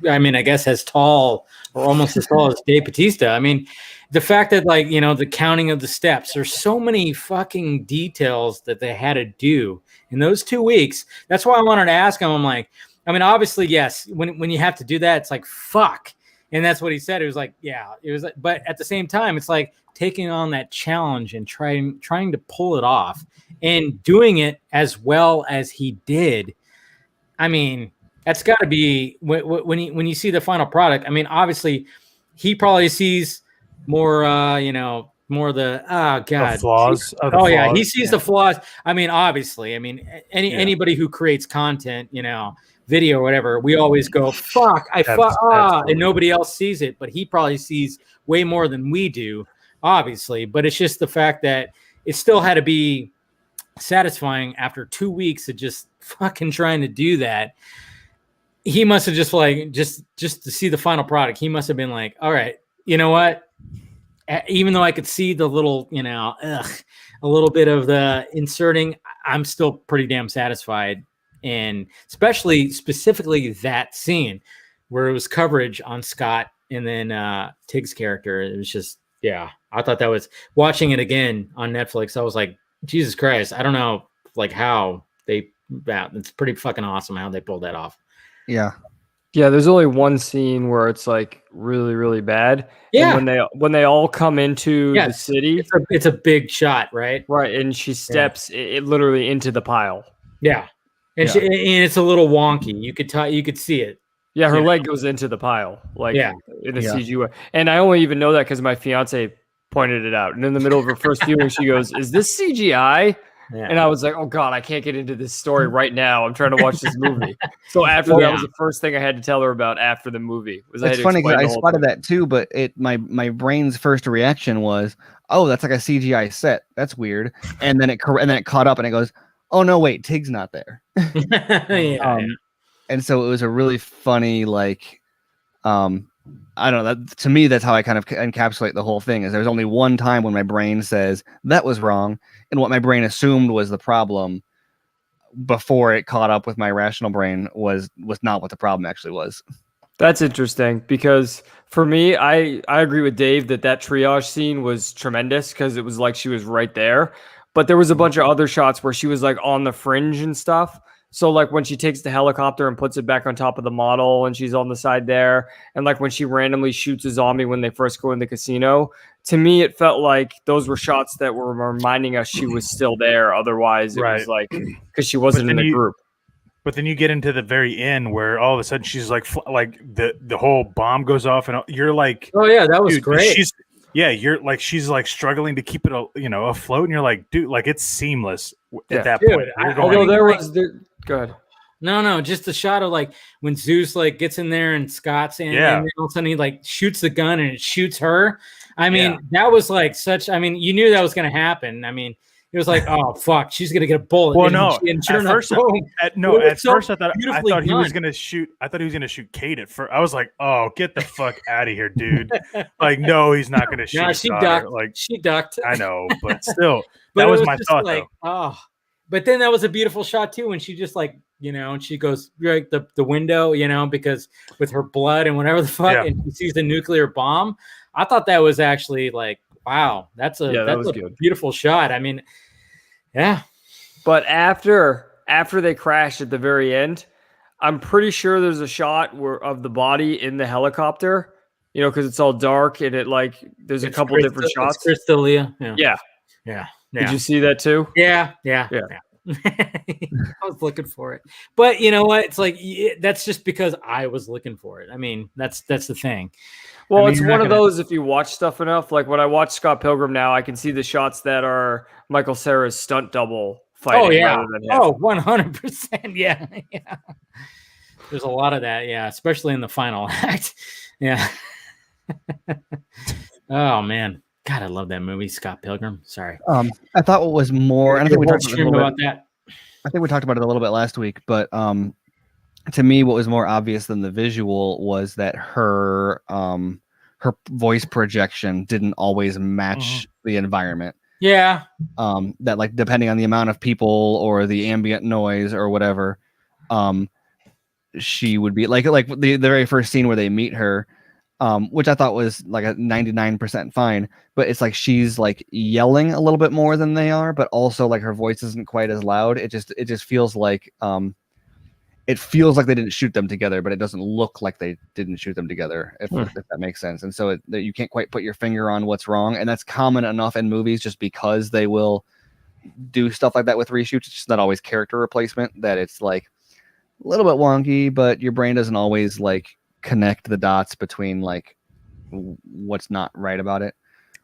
I mean, I guess as tall or almost as tall as Dave Bautista. I mean, the fact that, like, you know, the counting of the steps, there's so many fucking details that they had to do in those 2 weeks. That's why I wanted to ask him. I'm like, I mean, obviously, yes, when you have to do that, it's like, fuck. And that's what he said. It was like, yeah, it was like, but at the same time, it's like taking on that challenge and trying to pull it off and doing it as well as he did. I mean, that's got to be when you see the final product. I mean, obviously, he probably sees more, more the the flaws. He sees the flaws. I mean, obviously, I mean, anybody who creates content, you know, video or whatever, we always go, fuck, and nobody else sees it, but he probably sees way more than we do, obviously. But it's just the fact that it still had to be satisfying after 2 weeks of just fucking trying to do that. He must have just like just to see the final product, he must have been like, all right, you know what, even though I could see the little, you know, a little bit of the inserting, I'm still pretty damn satisfied. And specifically that scene where it was coverage on Scott and then Tig's character. It was just, yeah, I thought that was, watching it again on Netflix, I was like, Jesus Christ, I don't know, like how it's pretty fucking awesome how they pulled that off. Yeah. Yeah, there's only one scene where it's like really, really bad. Yeah. And when they all come into the city, it's a big shot, right? Right, and she steps it literally into the pile. Yeah, and and it's a little wonky. You could see it. Yeah, her leg goes into the pile, like in a CG way. And I only even know that because my fiance pointed it out. And in the middle of her first viewing, she goes, "Is this CGI?" Yeah. And I was like, "Oh God, I can't get into this story right now. I'm trying to watch this movie." So that was the first thing I had to tell her about after the movie. It's funny because I spotted that too, but my brain's first reaction was, "Oh, that's like a CGI set. That's weird." And then it caught up and it goes, "Oh no, wait, Tig's not there." And so it was a really funny, like, I don't know. That to me, that's how I kind of encapsulate the whole thing. Is there's only one time when my brain says that was wrong, and what my brain assumed was the problem before it caught up with my rational brain was not what the problem actually was. That's interesting because for me, I agree with Dave that triage scene was tremendous because it was like she was right there. But there was a bunch of other shots where she was like on the fringe and stuff. So like when she takes the helicopter and puts it back on top of the model and she's on the side there. And like when she randomly shoots a zombie when they first go in the casino, to me, it felt like those were shots that were reminding us she was still there. Otherwise, it was like, because she wasn't in the group. But then you get into the very end where all of a sudden she's like the whole bomb goes off and you're like, oh yeah, that was great. You're like, she's like struggling to keep it, afloat. And you're like, dude, like it's seamless at that point. Go ahead. No, just the shot of like when Zeus like gets in there and Scott's in, and then all of a sudden he like shoots the gun and it shoots her. I mean, that was like you knew that was going to happen. I mean, it was like, oh fuck, she's going to get a bullet. Well, no, at first I thought he was going to shoot. I thought he was going to shoot Kate at first. I was like, oh, get the fuck out of here, dude. Like, no, he's not going to shoot. No, she ducked. Like, she ducked. I know, but still, that was my thought, like, though. Oh. But then that was a beautiful shot too when she just like, and she goes right the window, because with her blood and whatever the fuck, and she sees the nuclear bomb. I thought that was actually like, wow, that's a beautiful shot. I mean, yeah. But after they crashed at the very end, I'm pretty sure there's a shot of the body in the helicopter, because it's all dark and there's a couple different shots. Crystalia. Yeah. Did you see that too? Yeah. I was looking for it, but you know what? It's like that's just because I was looking for it. I mean, that's the thing. Well, I mean, it's one of those, if you watch stuff enough, like when I watch Scott Pilgrim now, I can see the shots that are Michael Cera's stunt double fighting. Oh yeah. Rather than him. Oh, 100%. Yeah. Yeah. There's a lot of that. Yeah. Especially in the final act. Yeah. Oh man. God, I love that movie, Scott Pilgrim. Sorry. I thought what was more, and I think we talked about that. I think we talked about it a little bit last week, but to me, what was more obvious than the visual was that her voice projection didn't always match the environment. Yeah. That like depending on the amount of people or the ambient noise or whatever, she would be like the very first scene where they meet her. Which I thought was like a 99% fine, but it's like she's like yelling a little bit more than they are, but also like her voice isn't quite as loud. It just feels like they didn't shoot them together, but it doesn't look like they didn't shoot them together, if that makes sense. And so that you can't quite put your finger on what's wrong, and that's common enough in movies just because they will do stuff like that with reshoots. It's just not always character replacement, that it's like a little bit wonky, but your brain doesn't always like connect the dots between like what's not right about it.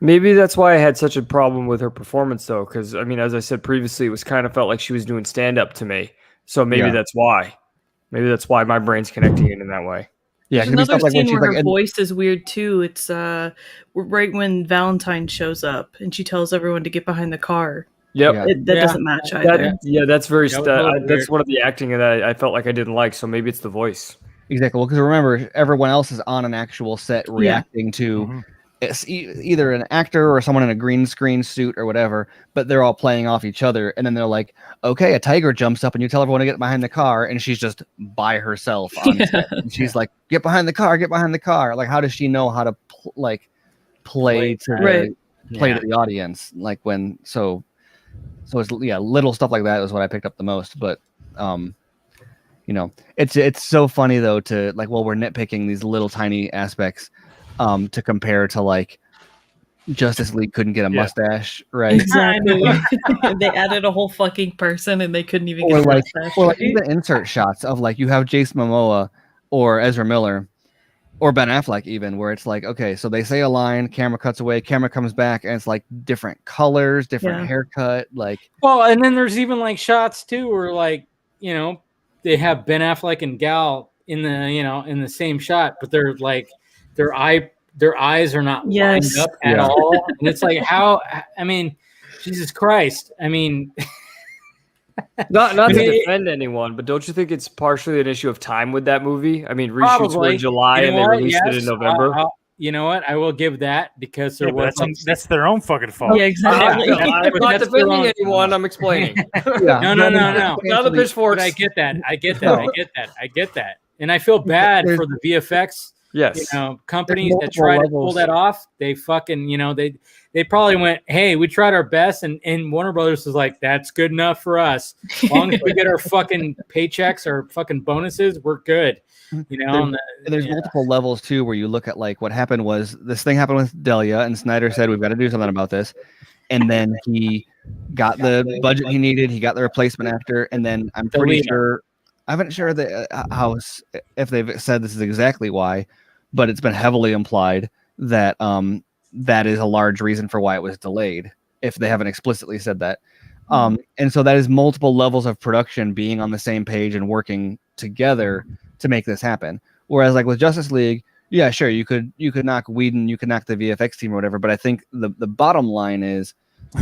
Maybe that's why I had such a problem with her performance, though, because I mean, as I said previously, it was kind of felt like she was doing stand up to me. So maybe that's why. Maybe that's why my brain's connecting it in that way. Yeah, there's another scene where her voice is weird too. It's right when Valentine shows up and she tells everyone to get behind the car. Yep, that doesn't match either. That's very. That's one of the acting that I felt like I didn't like. So maybe it's the voice. Exactly. Well, because remember, everyone else is on an actual set reacting to either an actor or someone in a green screen suit or whatever, but they're all playing off each other. And then they're like, okay, a tiger jumps up and you tell everyone to get behind the car. And she's just by herself on set. And she's like, get behind the car, get behind the car. Like, how does she know how to play to the audience? Like so it's, little stuff like that is what I picked up the most. But, you know, it's so funny though to like, well, we're nitpicking these little tiny aspects to compare to like Justice League couldn't get a mustache, right? Exactly. They added a whole fucking person and they couldn't even get a mustache. Or like even insert shots of like you have Jason Momoa or Ezra Miller or Ben Affleck even, where it's like, okay, so they say a line, camera cuts away, camera comes back, and it's like different colors, different haircut, like. Well, and then there's even like shots too, where like, you know, they have Ben Affleck and Gal in the same shot, but they're like their eyes are not lined up at all, and it's like how, I mean, Jesus Christ, I mean. Not to defend anyone, but don't you think it's partially an issue of time with that movie? I mean, reshoots were in July and they released it in November. You know what? I will give that because there was that's their own fucking fault. Yeah, exactly. I'm not defending anyone. I'm explaining. No. Not a pitchfork. I get that. I get that. And I feel bad for the VFX. Yes. You know, companies that try to pull that off, they fucking, you know, they probably went, hey, we tried our best, and Warner Brothers is like, that's good enough for us. As long as we get our fucking paychecks, our fucking bonuses, we're good. You know, there's multiple levels too, where you look at like what happened was this thing happened with Delia, and Snyder said we've got to do something about this, and then he got the budget he needed, he got the replacement actor, and then I'm pretty sure. I haven't sure if they've said this is exactly why, but it's been heavily implied that that is a large reason for why it was delayed, if they haven't explicitly said that. And so that is multiple levels of production being on the same page and working together to make this happen. Whereas like with Justice League, yeah, sure, you could knock Whedon, you could knock the VFX team or whatever, but I think the bottom line is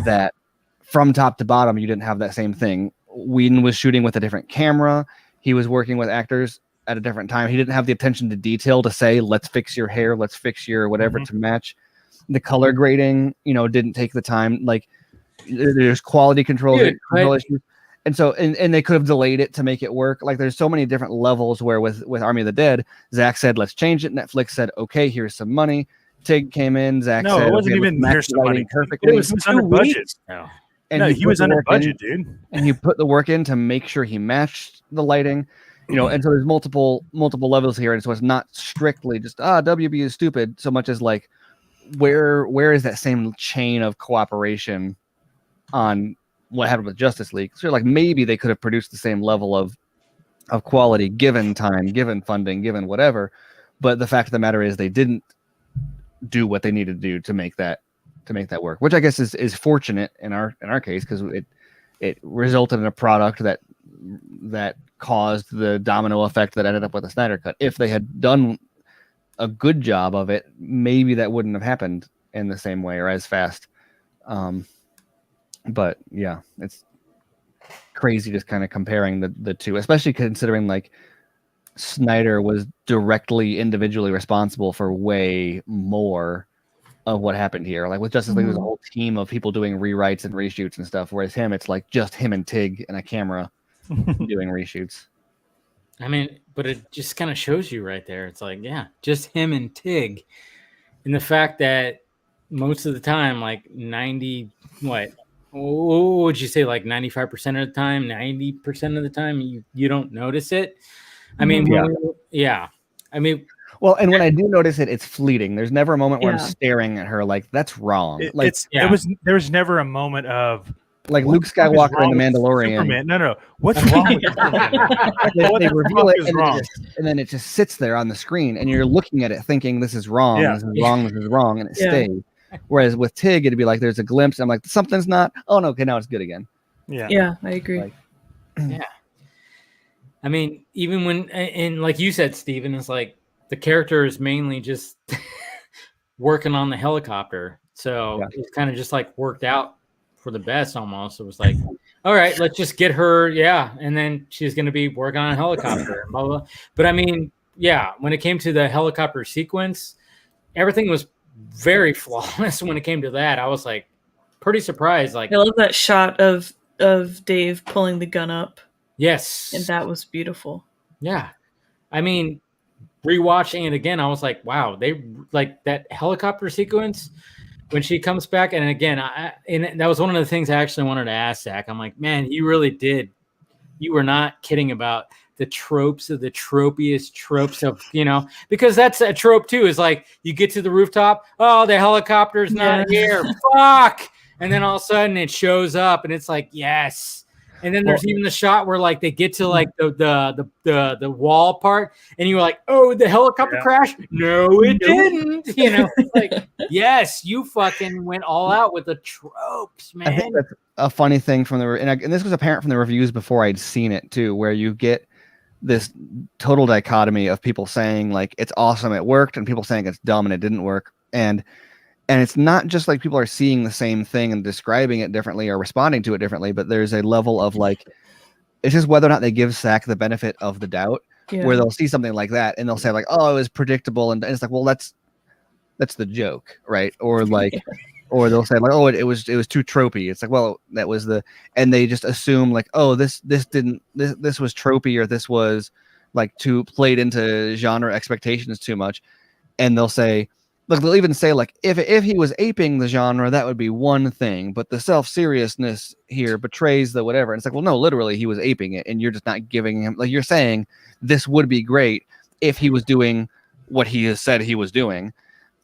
that from top to bottom, you didn't have that same thing. Whedon was shooting with a different camera. He was working with actors at a different time. He didn't have the attention to detail to say, let's fix your hair, let's fix your whatever to match. The color grading, you know, didn't take the time. Like there's quality control issues. And so, and they could have delayed it to make it work. Like there's so many different levels where with Army of the Dead, Zack said, let's change it. Netflix said, okay, here's some money. Tig came in. Zack said, it wasn't even here's some money. Perfectly. It was under budget. And he was under budget, dude. And he put the work in to make sure he matched the lighting, you know. And so there's multiple levels here, and so it's not strictly just WB is stupid so much as like where is that same chain of cooperation on what happened with Justice League. So like maybe they could have produced the same level of quality given time, given funding, given whatever. But the fact of the matter is they didn't do what they needed to do to make that work, which I guess is fortunate in our case, because it resulted in a product that caused the domino effect that ended up with the Snyder Cut. If they had done a good job of it, maybe that wouldn't have happened in the same way or as fast. But yeah, it's crazy just kind of comparing the two, especially considering like Snyder was directly individually responsible for way more of what happened here. Like with Justice League, there's a whole team of people doing rewrites and reshoots and stuff, whereas him, it's like just him and Tig and a camera doing reshoots. I mean, but it just kind of shows you right there. It's like, yeah, just him and Tig. And the fact that most of the time, like 90, what would you say, like 95% of the time, 90% of the time, you don't notice it? I mean, yeah. I mean, well, and when I do notice it, it's fleeting. There's never a moment where I'm staring at her like that's wrong. There was never a moment of like Luke Skywalker in The Mandalorian. Superman. No. What's wrong with Superman? They reveal it, and then it just sits there on the screen, and you're looking at it thinking this is wrong, this is wrong, this is wrong, and it stays. Whereas with Tig, it'd be like there's a glimpse, and I'm like, something's not. Oh no, okay, now it's good again. Yeah, I agree. Like, yeah. I mean, even when, and like you said, Steven, it's like the character is mainly just working on the helicopter. So it's kind of just like worked out for the best almost. It was like, all right, let's just get her. Yeah. And then she's going to be working on a helicopter. Blah, blah, blah. But I mean, yeah, when it came to the helicopter sequence, everything was very flawless when it came to that. I was like pretty surprised. Like, I love that shot of Dave pulling the gun up. Yes. And that was beautiful. Yeah. I mean, rewatching it again, I was like, wow, they like that helicopter sequence when she comes back. And again, and that was one of the things I actually wanted to ask Zach. I'm like, man, you really did. You were not kidding about the tropes of the tropiest tropes of, because that's a trope too, is like you get to the rooftop. Oh, the helicopter's not here. Fuck. And then all of a sudden it shows up and it's like, yes. And then there's even the shot where like they get to like the wall part, and you're like, "Oh, the helicopter crashed." No, it didn't. Like, yes, you fucking went all out with the tropes, man. I think that's a funny thing from and this was apparent from the reviews before I'd seen it too, where you get this total dichotomy of people saying like it's awesome, it worked, and people saying it's dumb and it didn't work, and it's not just like people are seeing the same thing and describing it differently or responding to it differently, but there's a level of like, it's just whether or not they give Zach the benefit of the doubt, where they'll see something like that and they'll say like, oh, it was predictable. And it's like, well, that's the joke, right? Or like, or they'll say like, oh, it was too tropey. It's like, well, that was and they just assume like, oh, this was tropey, or this was like too played into genre expectations too much. And they'll say, look, they'll even say like, if he was aping the genre, that would be one thing, but the self-seriousness here betrays the whatever. And it's like, well, no, literally he was aping it, and you're just not giving him, like, you're saying this would be great if he was doing what he has said he was doing,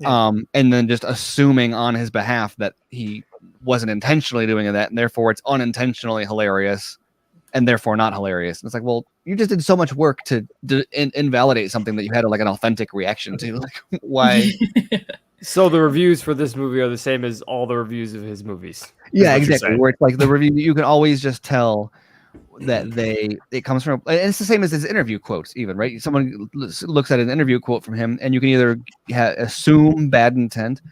and then just assuming on his behalf that he wasn't intentionally doing that, and therefore it's unintentionally hilarious, and therefore not hilarious. And it's like, well, you just did so much work to invalidate something that you had like an authentic reaction to. Like, why? So the reviews for this movie are the same as all the reviews of his movies. Yeah, exactly. Where it's like the review, you can always just tell that it comes from, and it's the same as his interview quotes, even, right? Someone looks at an interview quote from him, and you can either assume bad intent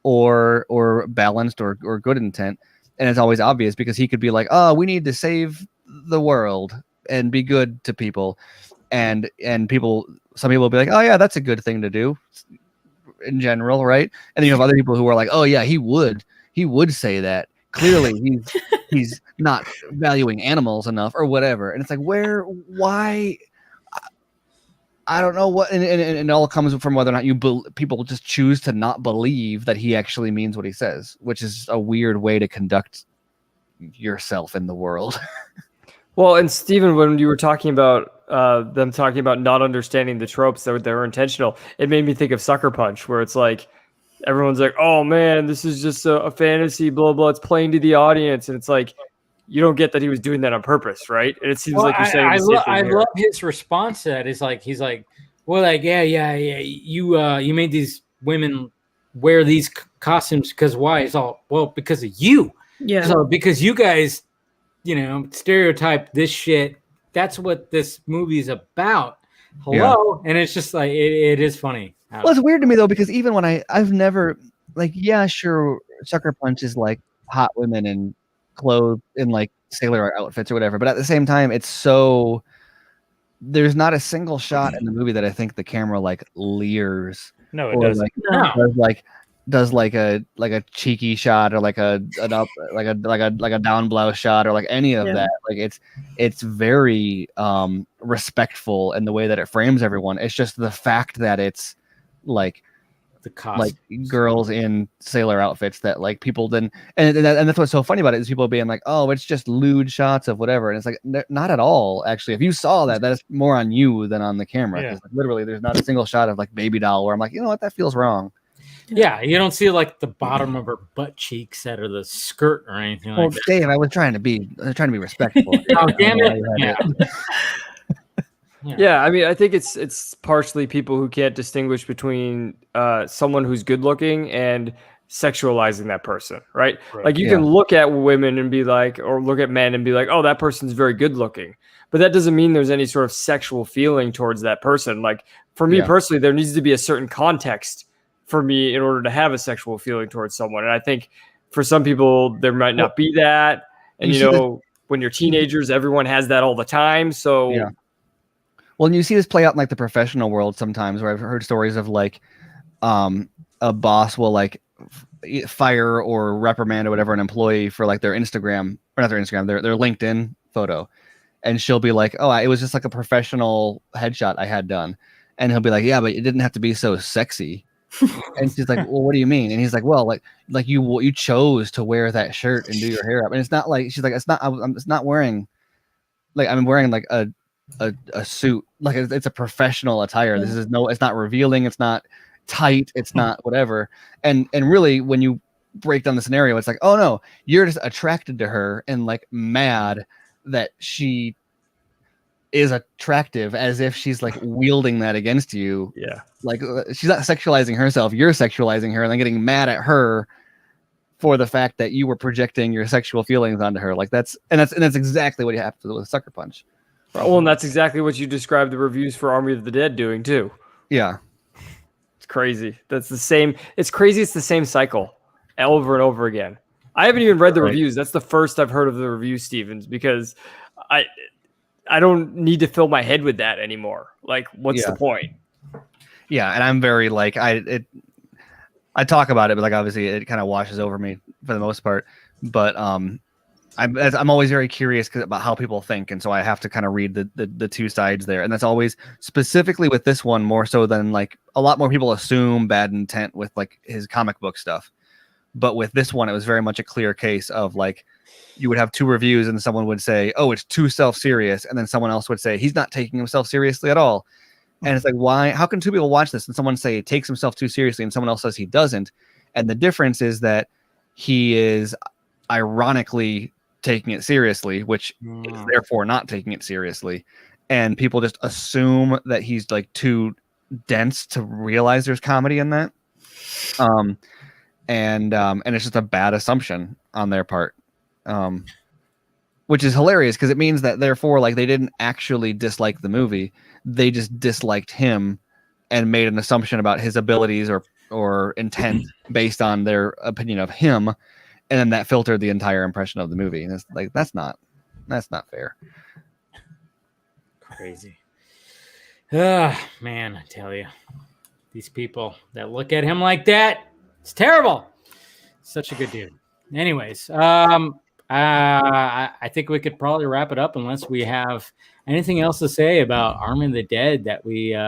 or balanced or good intent, and it's always obvious because he could be like, oh, we need to save the world and be good to people, and some people will be like, oh yeah, that's a good thing to do in general, right? And then you have other people who are like, oh yeah, he would say that, clearly he's not valuing animals enough or whatever. And it's like, why? I don't know what, and it all comes from whether or not people just choose to not believe that he actually means what he says, which is a weird way to conduct yourself in the world. Well, and Steven, when you were talking about them talking about not understanding the tropes that were intentional, it made me think of Sucker Punch, where it's like everyone's like, "Oh man, this is just a fantasy, blah blah." It's playing to the audience, and it's like, you don't get that he was doing that on purpose, right? And it seems like you're saying I love his response to that. Is like he's like, well, like yeah. You made these women wear these costumes because why? It's all well because of you. Yeah. So because you guys, stereotype this shit. That's what this movie is about. Hello, and it's just like it is funny. Well, it's weird to me though because even when I've never like sure, Sucker Punch is like hot women in clothes in like sailor outfits or whatever, but at the same time, it's so there's not a single shot in the movie that I think the camera like leers. No, it doesn't. Does like a cheeky shot or like a down blouse shot or like any of that. Like it's very respectful in the way that it frames everyone. It's just the fact that it's like the costume. Like girls in sailor outfits that like people then and that's what's so funny about it is people being like, oh, it's just lewd shots of whatever, and it's like not at all. Actually, if you saw that is more on you than on the camera. Yeah. Like, literally, there's not a single shot of like baby doll where I'm like, you know what, that feels wrong. Yeah, you don't see like the bottom of her butt cheeks out of the skirt or anything like that. Dave, I was trying to be respectful. Oh, damn it! Yeah. Yeah, I mean, I think it's partially people who can't distinguish between someone who's good looking and sexualizing that person, right? Like you can look at women and be like, or look at men and be like, oh, that person's very good looking. But that doesn't mean there's any sort of sexual feeling towards that person. Like for me personally, there needs to be a certain context for me in order to have a sexual feeling towards someone. And I think for some people, there might not be that. And, when you're teenagers, everyone has that all the time. So, well, and you see this play out in like the professional world sometimes where I've heard stories of like a boss will like fire or reprimand or whatever an employee for like their Instagram or not their Instagram, their LinkedIn photo. And she'll be like, oh, it was just like a professional headshot I had done. And he'll be like, yeah, but it didn't have to be so sexy. And she's like, well, what do you mean? And he's like, well, like you chose to wear that shirt and do your hair up. And it's not like, she's like, it's not wearing, like, I'm wearing like a suit. Like it's a professional attire. This is it's not revealing. It's not tight. It's not whatever. And really when you break down the scenario, it's like, oh no, you're just attracted to her and like mad that she is attractive as if she's like wielding that against you. Yeah. Like she's not sexualizing herself. You're sexualizing her and then getting mad at her for the fact that you were projecting your sexual feelings onto her. Like that's exactly what you have to do with Sucker Punch. Well, and that's exactly what you described the reviews for Army of the Dead doing too. Yeah. It's crazy. That's the same. It's crazy. It's the same cycle over and over again. I haven't even read the reviews. That's the first I've heard of the reviews, Stevens, because I don't need to fill my head with that anymore. Like, what's the point? Yeah, and I'm very like I talk about it, but like obviously it kind of washes over me for the most part. But I'm always very curious about how people think, and so I have to kind of read the two sides there. And that's always specifically with this one more so than like a lot more people assume bad intent with like his comic book stuff. But with this one, it was very much a clear case of like you would have two reviews and someone would say, oh, it's too self-serious. And then someone else would say, he's not taking himself seriously at all. And it's like, why? How can two people watch this and someone say he takes himself too seriously and someone else says he doesn't? And the difference is that he is ironically taking it seriously, which is therefore not taking it seriously. And people just assume that he's like too dense to realize there's comedy in that. And it's just a bad assumption on their part. Which is hilarious because it means that therefore like they didn't actually dislike the movie. They just disliked him and made an assumption about his abilities or intent based on their opinion of him. And then that filtered the entire impression of the movie. And it's like, that's not fair. Crazy. Man, I tell you, these people that look at him like that, it's terrible. Such a good dude. Anyways, I think we could probably wrap it up unless we have anything else to say about Army of the Dead that we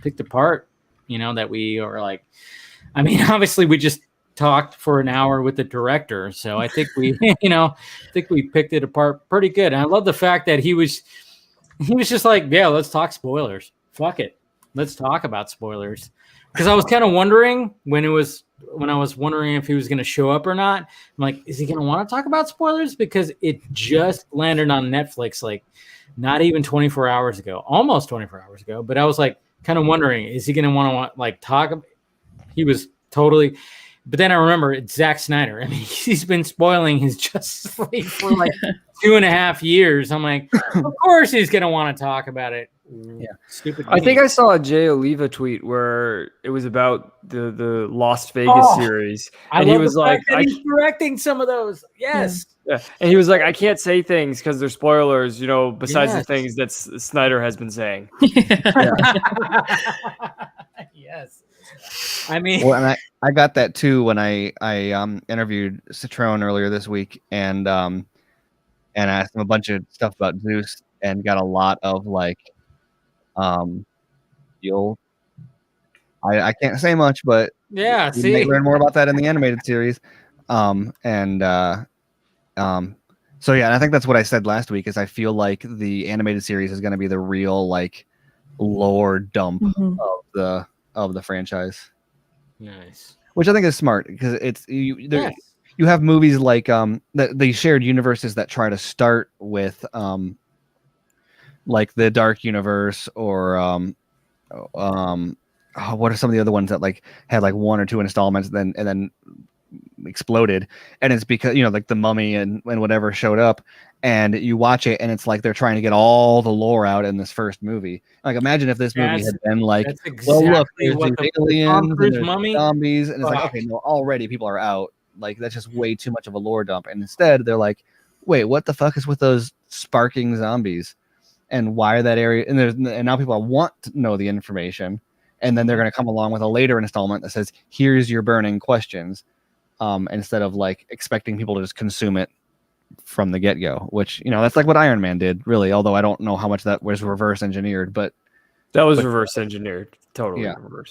picked apart, that we are like, I mean, obviously we just talked for an hour with the director. So I think we, we picked it apart pretty good. And I love the fact that he was just like, yeah, let's talk spoilers. Fuck it. Let's talk about spoilers. Because I was kind of wondering when it was wondering if he was going to show up or not, I'm like, is he going to want to talk about spoilers? Because it just landed on Netflix, like not even 24 hours ago, almost 24 hours ago. But I was like, kind of wondering, is he going to want to like talk? He was totally. But then I remember it's Zack Snyder. I mean, he's been spoiling his Justice League for like 2.5 years. I'm like, of course he's going to want to talk about it. Yeah. Stupid. I think I saw a Jay Oliva tweet where it was about the Las Vegas series. And he was like, he's directing some of those. Yes. Yeah. And he was like, I can't say things because they're spoilers, besides the things that Snyder has been saying. Yes. I mean, well, and I got that too when I interviewed Citron earlier this week and asked him a bunch of stuff about Zeus and got a lot of like I can't say much, but yeah, you may learn more about that in the animated series. So yeah, and I think that's what I said last week is I feel like the animated series is going to be the real like lore dump of the franchise. Nice. Which I think is smart because it's you have movies like the shared universes that try to start with like the Dark Universe or what are some of the other ones that like had like 1 or 2 installments and then exploded, and it's because like the Mummy and whatever showed up, and you watch it and it's like they're trying to get all the lore out in this first movie. Like imagine if this movie had been like, well look, there's the aliens and there's the zombies, and it's like, okay, no, already people are out, like that's just way too much of a lore dump. And instead they're like, wait, what the fuck is with those sparking zombies, and why are that area, and now people want to know the information, and then they're going to come along with a later installment that says here's your burning questions, instead of like expecting people to just consume it from the get-go, which that's like what Iron Man did, really, although I don't know how much that was reverse engineered, but that was reverse engineered, totally reverse.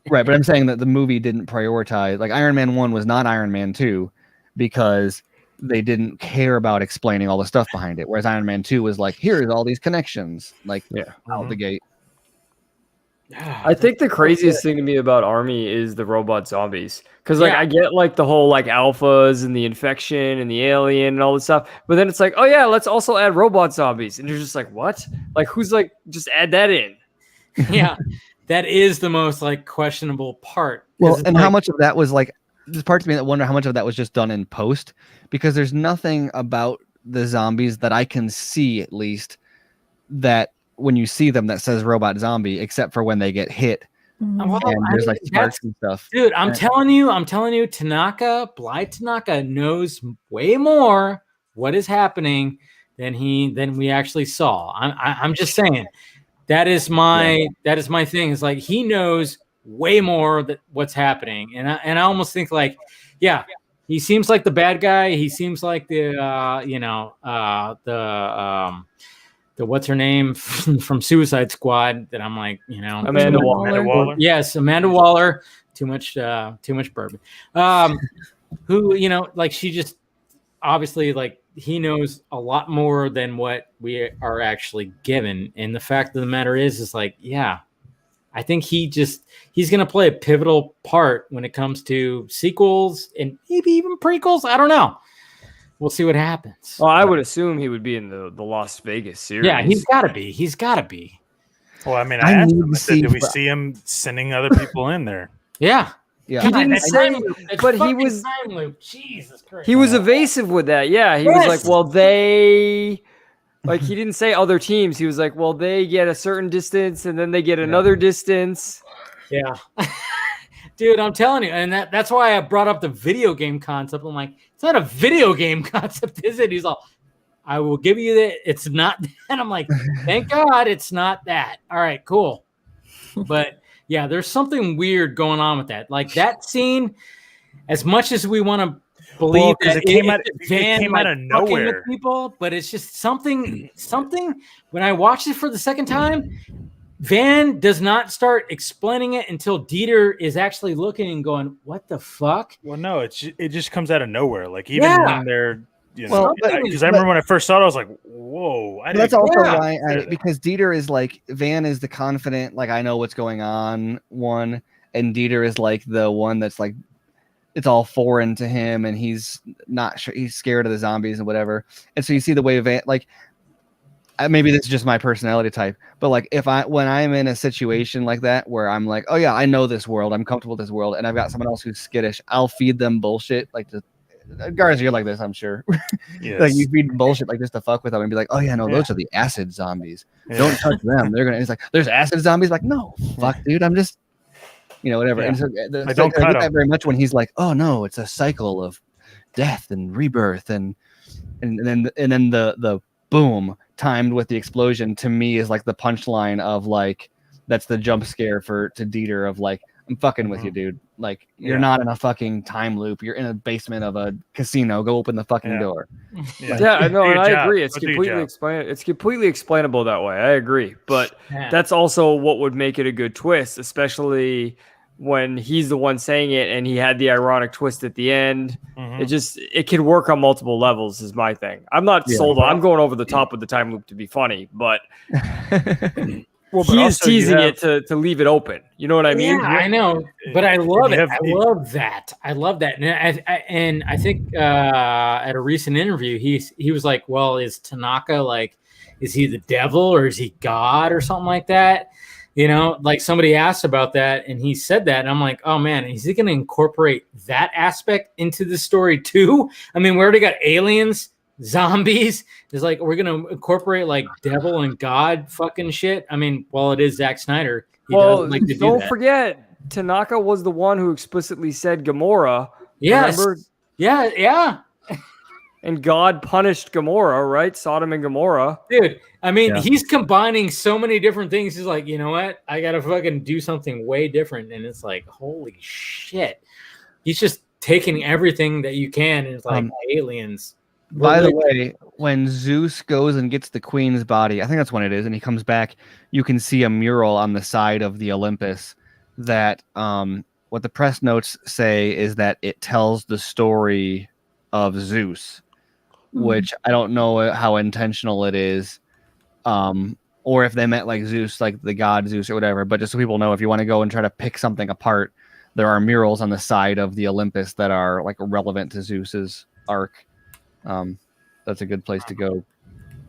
Right, but I'm saying that the movie didn't prioritize, like Iron Man 1 was not Iron Man 2 because they didn't care about explaining all the stuff behind it, whereas Iron Man 2 was like, here's all these connections, like out the gate. I think the craziest thing to me about Army is the robot zombies. Because like I get like the whole like alphas and the infection and the alien and all this stuff, but then it's like, oh yeah, let's also add robot zombies. And you're just like, what? Like who's like, just add that in? Yeah. That is the most like questionable part. Well, and how much of that was like, there's parts of me that wonder how much of that was just done in post, because there's nothing about the zombies that I can see, at least, that when you see them that says robot zombie, except for when they get hit. Well, and there's like sparks and stuff. Dude, I'm telling you, Blythe Tanaka knows way more what is happening than we actually saw. I'm just saying that is my thing. Is like he knows way more that what's happening, and I almost think like, yeah, he seems like the bad guy. He seems like the what's her name from Suicide Squad, that I'm like, Amanda Waller. Yes, Amanda Waller. Too much bourbon. Who, like she just obviously like he knows a lot more than what we are actually given. And the fact of the matter is like, yeah, I think he's going to play a pivotal part when it comes to sequels and maybe even prequels. I don't know. We'll see what happens. Well, I would assume he would be in the Las Vegas series. Yeah, he's got to be. Well, I mean, I asked him, I said, do we see him sending other people in there? Yeah. Yeah. He didn't say, but he was time loop. Jesus Christ. He was evasive with that. Yeah, he was like, well, they like he didn't say other teams. He was like, well, they get a certain distance and then they get another distance. Yeah. Dude, I'm telling you, and that's why I brought up the video game concept. I'm like, it's not a video game concept, is it? He's all, I will give you that. It's not that. I'm like, thank God it's not that. All right, cool. But yeah, there's something weird going on with that. Like that scene, as much as we want to believe that it came out of nowhere, people, but it's just something. When I watched it for the second time, Van does not start explaining it until Dieter is actually looking and going, "What the fuck?" Well, no, it just comes out of nowhere. Like even when they're, because I remember when I first saw it, I was like, "Whoa!" That's also why, because Dieter is like, Van is the confident, like I know what's going on one, and Dieter is like the one that's like it's all foreign to him, and he's not sure, he's scared of the zombies and whatever. And so you see the way like maybe this is just my personality type, but like when I'm in a situation like that where I'm like, oh yeah, I know this world, I'm comfortable with this world, and I've got someone else who's skittish, I'll feed them bullshit. Like Garza, you're like this, I'm sure. Yes. Like you feed bullshit like just to fuck with them and be like, oh yeah, no, those are the acid zombies. Don't touch them. They're gonna. It's like there's acid zombies. Like no, fuck, dude, I'm just, whatever. And so I get that very much when he's like, oh no, it's a cycle of death and rebirth, and then the boom timed with the explosion to me is like the punchline of like that's the jump scare to Dieter of like, I'm fucking with you, dude. Like you're not in a fucking time loop. You're in a basement of a casino. Go open the fucking door. Yeah, I know, and I agree. It's completely explainable that way. I agree, but that's also what would make it a good twist, especially when he's the one saying it and he had the ironic twist at the end. It could work on multiple levels is my thing. I'm not sold on. I'm going over the top with the time loop to be funny, but he is teasing it to leave it open. You know what I mean? Yeah, I know, but I love it. I love that. And I think at a recent interview, he was like, well, is Tanaka like, is he the devil or is he God or something like that? Like somebody asked about that and he said that. And I'm like, oh man, is he going to incorporate that aspect into the story too? I mean, we already got aliens, zombies. It's like, we're going to incorporate like devil and God fucking shit. I mean, well, it is Zack Snyder. Don't forget, Tanaka was the one who explicitly said Gamora. Yes. Remember? Yeah. And God punished Gamora, right? Sodom and Gomorrah. Dude, I mean, he's combining so many different things. He's like, you know what? I got to fucking do something way different. And it's like, holy shit. He's just taking everything that you can. And it's like aliens. By the way, when Zeus goes and gets the queen's body, I think that's when it is, and he comes back, you can see a mural on the side of the Olympus that what the press notes say is that it tells the story of Zeus, which I don't know how intentional it is, or if they meant like Zeus, like the god Zeus or whatever. But just so people know, if you want to go and try to pick something apart, there are murals on the side of the Olympus that are like relevant to Zeus's arc. That's a good place to go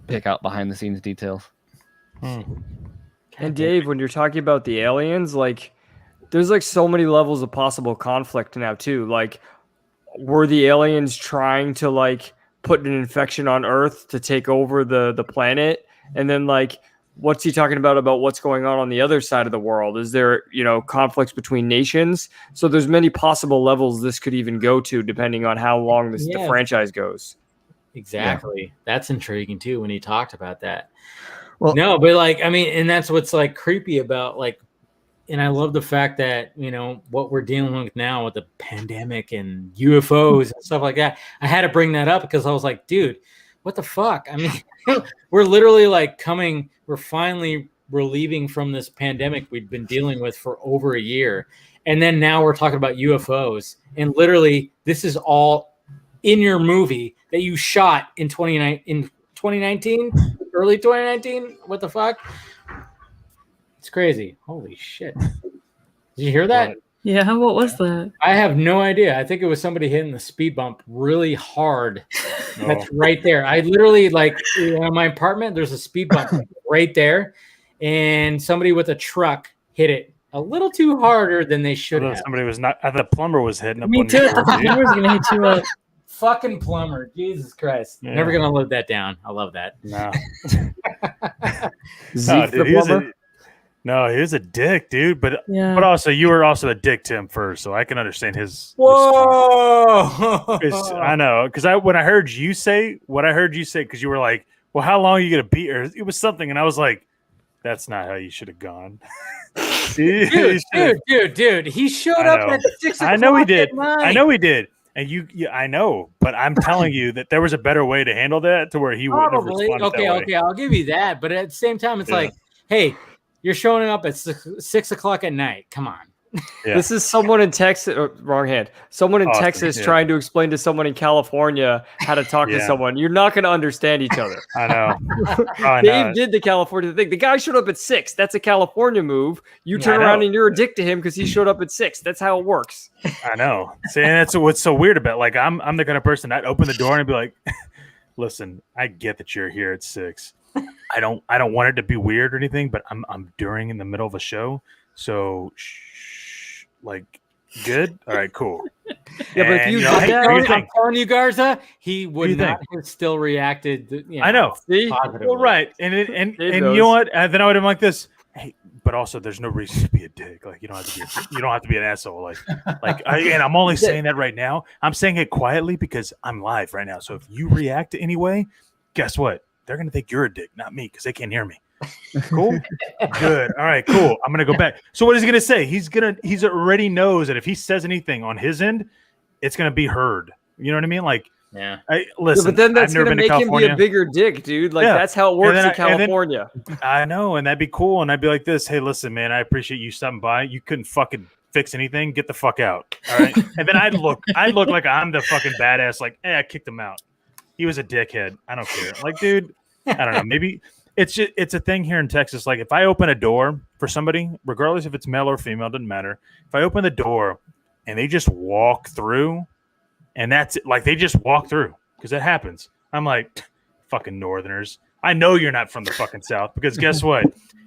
pick out behind the scenes details. And Dave, when you're talking about the aliens, like there's like so many levels of possible conflict now too. Like, were the aliens trying to like put an infection on Earth to take over the planet? And then like, what's he talking about what's going on the other side of the world? Is there, conflicts between nations? So there's many possible levels this could even go to depending on how long the franchise goes. Exactly. Yeah. That's intriguing too when he talked about that. Well, no, but like, I mean, and that's what's like creepy about like, and I love the fact that, what we're dealing with now with the pandemic and UFOs and stuff like that. I had to bring that up because I was like, dude, what the fuck? I mean, we're literally like we're relieving from this pandemic we've been dealing with for over a year. And then now we're talking about UFOs. And literally, this is all in your movie that you shot in 2019, early 2019. What the fuck? It's crazy. Holy shit. Did you hear that? Yeah, what was that? I have no idea. I think it was somebody hitting the speed bump really hard. That's right there. I literally in my apartment, there's a speed bump right there. And somebody with a truck hit it a little too harder than they should have. Somebody was not, the plumber was hitting up. Me too. The plumber was going to hit you up. Fucking plumber. Jesus Christ. Yeah. Never going to live that down. I love that. No. Zeke the plumber? No, he was a dick, dude. But also, you were also a dick to him first, so I can understand his. Whoa! I know, because when I heard you say what I heard you say, because you were like, "Well, how long are you gonna beat her?" It was something, and I was like, "That's not how you should have gone." Dude! He showed up at 6 o'clock. I know he did. And I know, but I'm telling you that there was a better way to handle that to where he wouldn't have responded that way. Okay, I'll give you that. But at the same time, it's like, hey. You're showing up at 6 o'clock at night. Come on. Yeah. This is someone in Texas. Wrong hand. Someone in Texas trying to explain to someone in California how to talk to someone. You're not going to understand each other. I know. Dave did the California thing. The guy showed up at 6. That's a California move. You turn around and you're a dick to him because he showed up at 6. That's how it works. I know. See, and that's what's so weird about. Like, I'm the kind of person I'd open the door and be like, "Listen, I get that you're here at 6. I don't want it to be weird or anything, but I'm during in the middle of a show, so like, good, all right, cool." Yeah, but if you did that, I'm telling you, Garza, he would not have still reacted. I know. See, well, right, and you know what? And then I would have been like this. Hey, but also, there's no reason to be a dick. Like, you don't have to be an asshole. And I'm only saying that right now. I'm saying it quietly because I'm live right now. So if you react anyway, guess what? They're gonna think you're a dick, not me, because they can't hear me. Cool. Good. All right. Cool. I'm gonna go back. So what is he gonna say? He's already knows that if he says anything on his end, it's gonna be heard. You know what I mean? Like, yeah. Listen, but then that's gonna make him be a bigger dick, dude. Like that's how it works in California. I know, and that'd be cool. And I'd be like this: "Hey, listen, man, I appreciate you stopping by. You couldn't fucking fix anything. Get the fuck out." All right. And then I'd look like I'm the fucking badass. Like, hey, I kicked him out. He was a dickhead. I don't care. Like, dude, I don't know. Maybe it's a thing here in Texas. Like, if I open a door for somebody, regardless if it's male or female, doesn't matter. If I open the door and they just walk through, and that's it, like they just walk through because that happens. I'm like, fucking Northerners. I know you're not from the fucking South because guess what?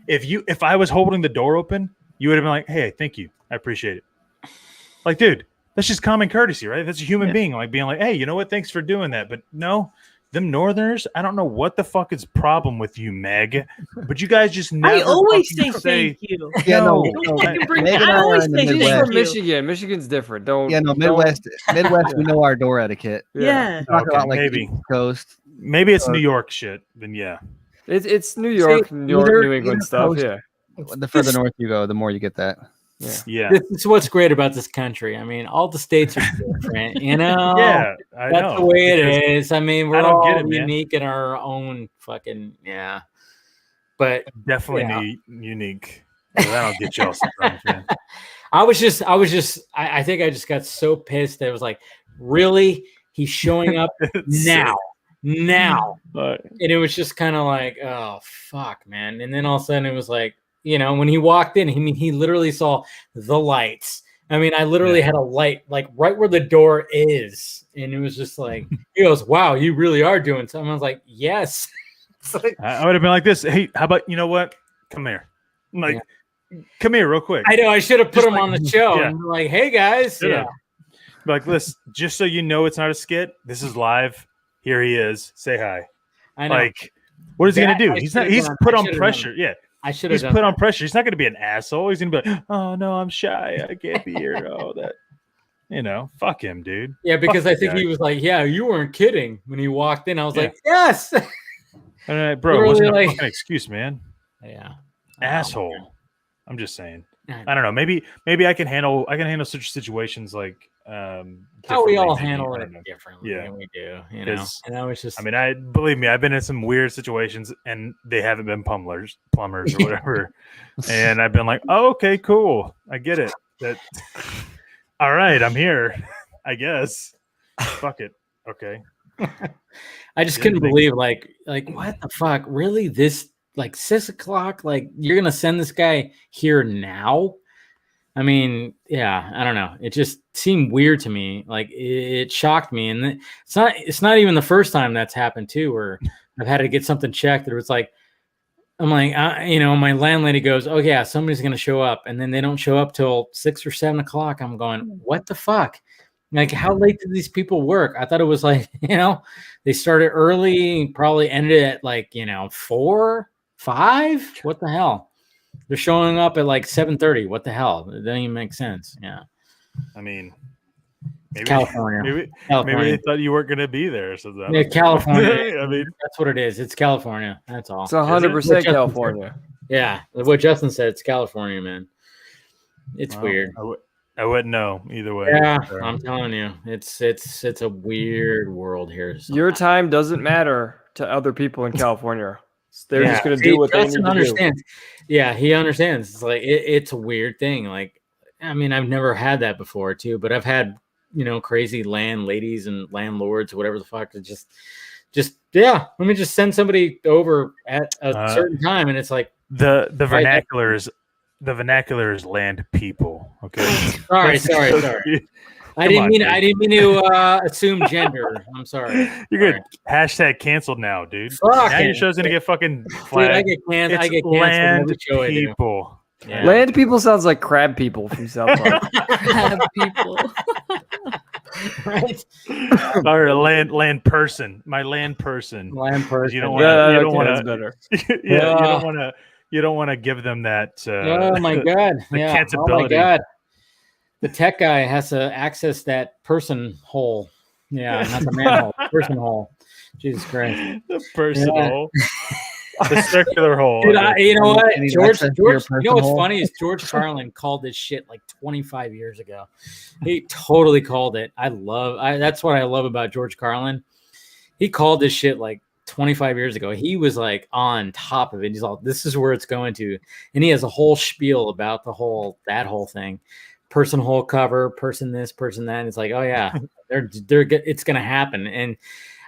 If I was holding the door open, you would have been like, hey, thank you. I appreciate it. Like, dude. That's just common courtesy, right? That's a human being, like being like, hey, you know what? Thanks for doing that. But no, them Northerners, I don't know what the fuck is problem with you, Meg. But you guys just never. I always say thank you. Yeah, no. I always say thank you. Michigan. Michigan's different. Don't. Yeah, no. Midwest, we know our door etiquette. Yeah. Talk about like maybe East Coast. Maybe it's New York shit. Then yeah, it's New York, New England stuff. Coast, yeah. The further north you go, the more you get that. Yeah. This is what's great about this country. I mean, all the states are different, you know. Yeah, I know. That's the way it is. I mean, we're all get it, unique in our own fucking But definitely unique. I don't get y'all sometimes, man. I think I just got so pissed that it was like, really? He's showing up now. And it was just kind of like, oh fuck, man. And then all of a sudden it was like, you know, when he walked in, he literally saw the lights. I mean, I literally had a light like right where the door is. And it was just like, he goes, wow, you really are doing something. I was like, yes. Like, I would have been like this. Hey, how about, you know what? Come here. Like, come here real quick. I know. I should have put him on the show and be like, hey, guys. Like, listen, just so you know it's not a skit, this is live. Here he is. Say hi. I know. Like, what is he going to do? He's put on pressure. Yeah. I should have. He's put on pressure. He's not going to be an asshole. He's going to be like, oh, no, I'm shy. I can't be here. Oh, that. You know, fuck him, dude. Yeah, because I think he was like, yeah, you weren't kidding when he walked in. I was like, yes. All right, bro, it wasn't a fucking excuse, man. Yeah. Asshole. I'm just saying. I don't know. Maybe I can handle such situations like how we all handle it differently than we do, you know. And I was just, I mean, believe me, I've been in some weird situations and they haven't been plumbers or whatever. And I've been like, oh, okay, cool. I get it. That all right, I'm here. I guess. Fuck it. Okay. I just couldn't believe like what the fuck? Really? This like 6 o'clock? Like you're gonna send this guy here now? I mean, yeah, I don't know. It just seemed weird to me. Like it shocked me, and it's not even the first time that's happened too, where I've had to get something checked. It was like, I'm like, you know, my landlady goes, oh yeah, somebody's gonna show up, and then they don't show up till 6 or 7 o'clock. I'm going, what the fuck? Like, how late did these people work? I thought it was like, you know, they started early, probably ended at like, you know, 4, 5. What the hell? They're showing up at like 7:30. What the hell? It doesn't even make sense. Yeah. I mean, maybe California. Maybe they thought you weren't going to be there. So that California. I mean, that's what it is. It's California. That's all. It's 100% California. Yeah. What Justin said, it's California, man. It's weird. I wouldn't know either way. Yeah, I'm telling you, it's a weird world here. Sometimes. Your time doesn't matter to other people in California. They're just going to do what they need to do. Yeah, he understands. It's like it's a weird thing. Like I mean, I've never had that before too, but I've had, crazy landladies and landlords, whatever the fuck, to just let me just send somebody over at a certain time, and it's like the vernacular is land people. Okay. sorry. I didn't mean to assume gender. I'm sorry. You're good. Hashtag canceled now, dude. Fuck now your show's gonna get fucking flagged. Dude, I get canceled. Land people. Yeah. Land people sounds like crab people from South Park. Crab people. Right? Or land person. My land person. Land person. You don't want that's better. You don't want to give them that. Oh my god! The yeah. catchability. Oh my god! The tech guy has to access that person hole. Yeah, not the manhole. Person hole. Jesus Christ. The person hole. The circular hole. Dude, you know what? George, you know what's hole? funny is George Carlin called this shit like 25 years ago. He totally called it. That's what I love about George Carlin. He called this shit like 25 years ago. He was like on top of it. He's all, this is where it's going to. And he has a whole spiel about that whole thing. Person hole cover, person this, person that. And it's like, oh yeah, it's going to happen. And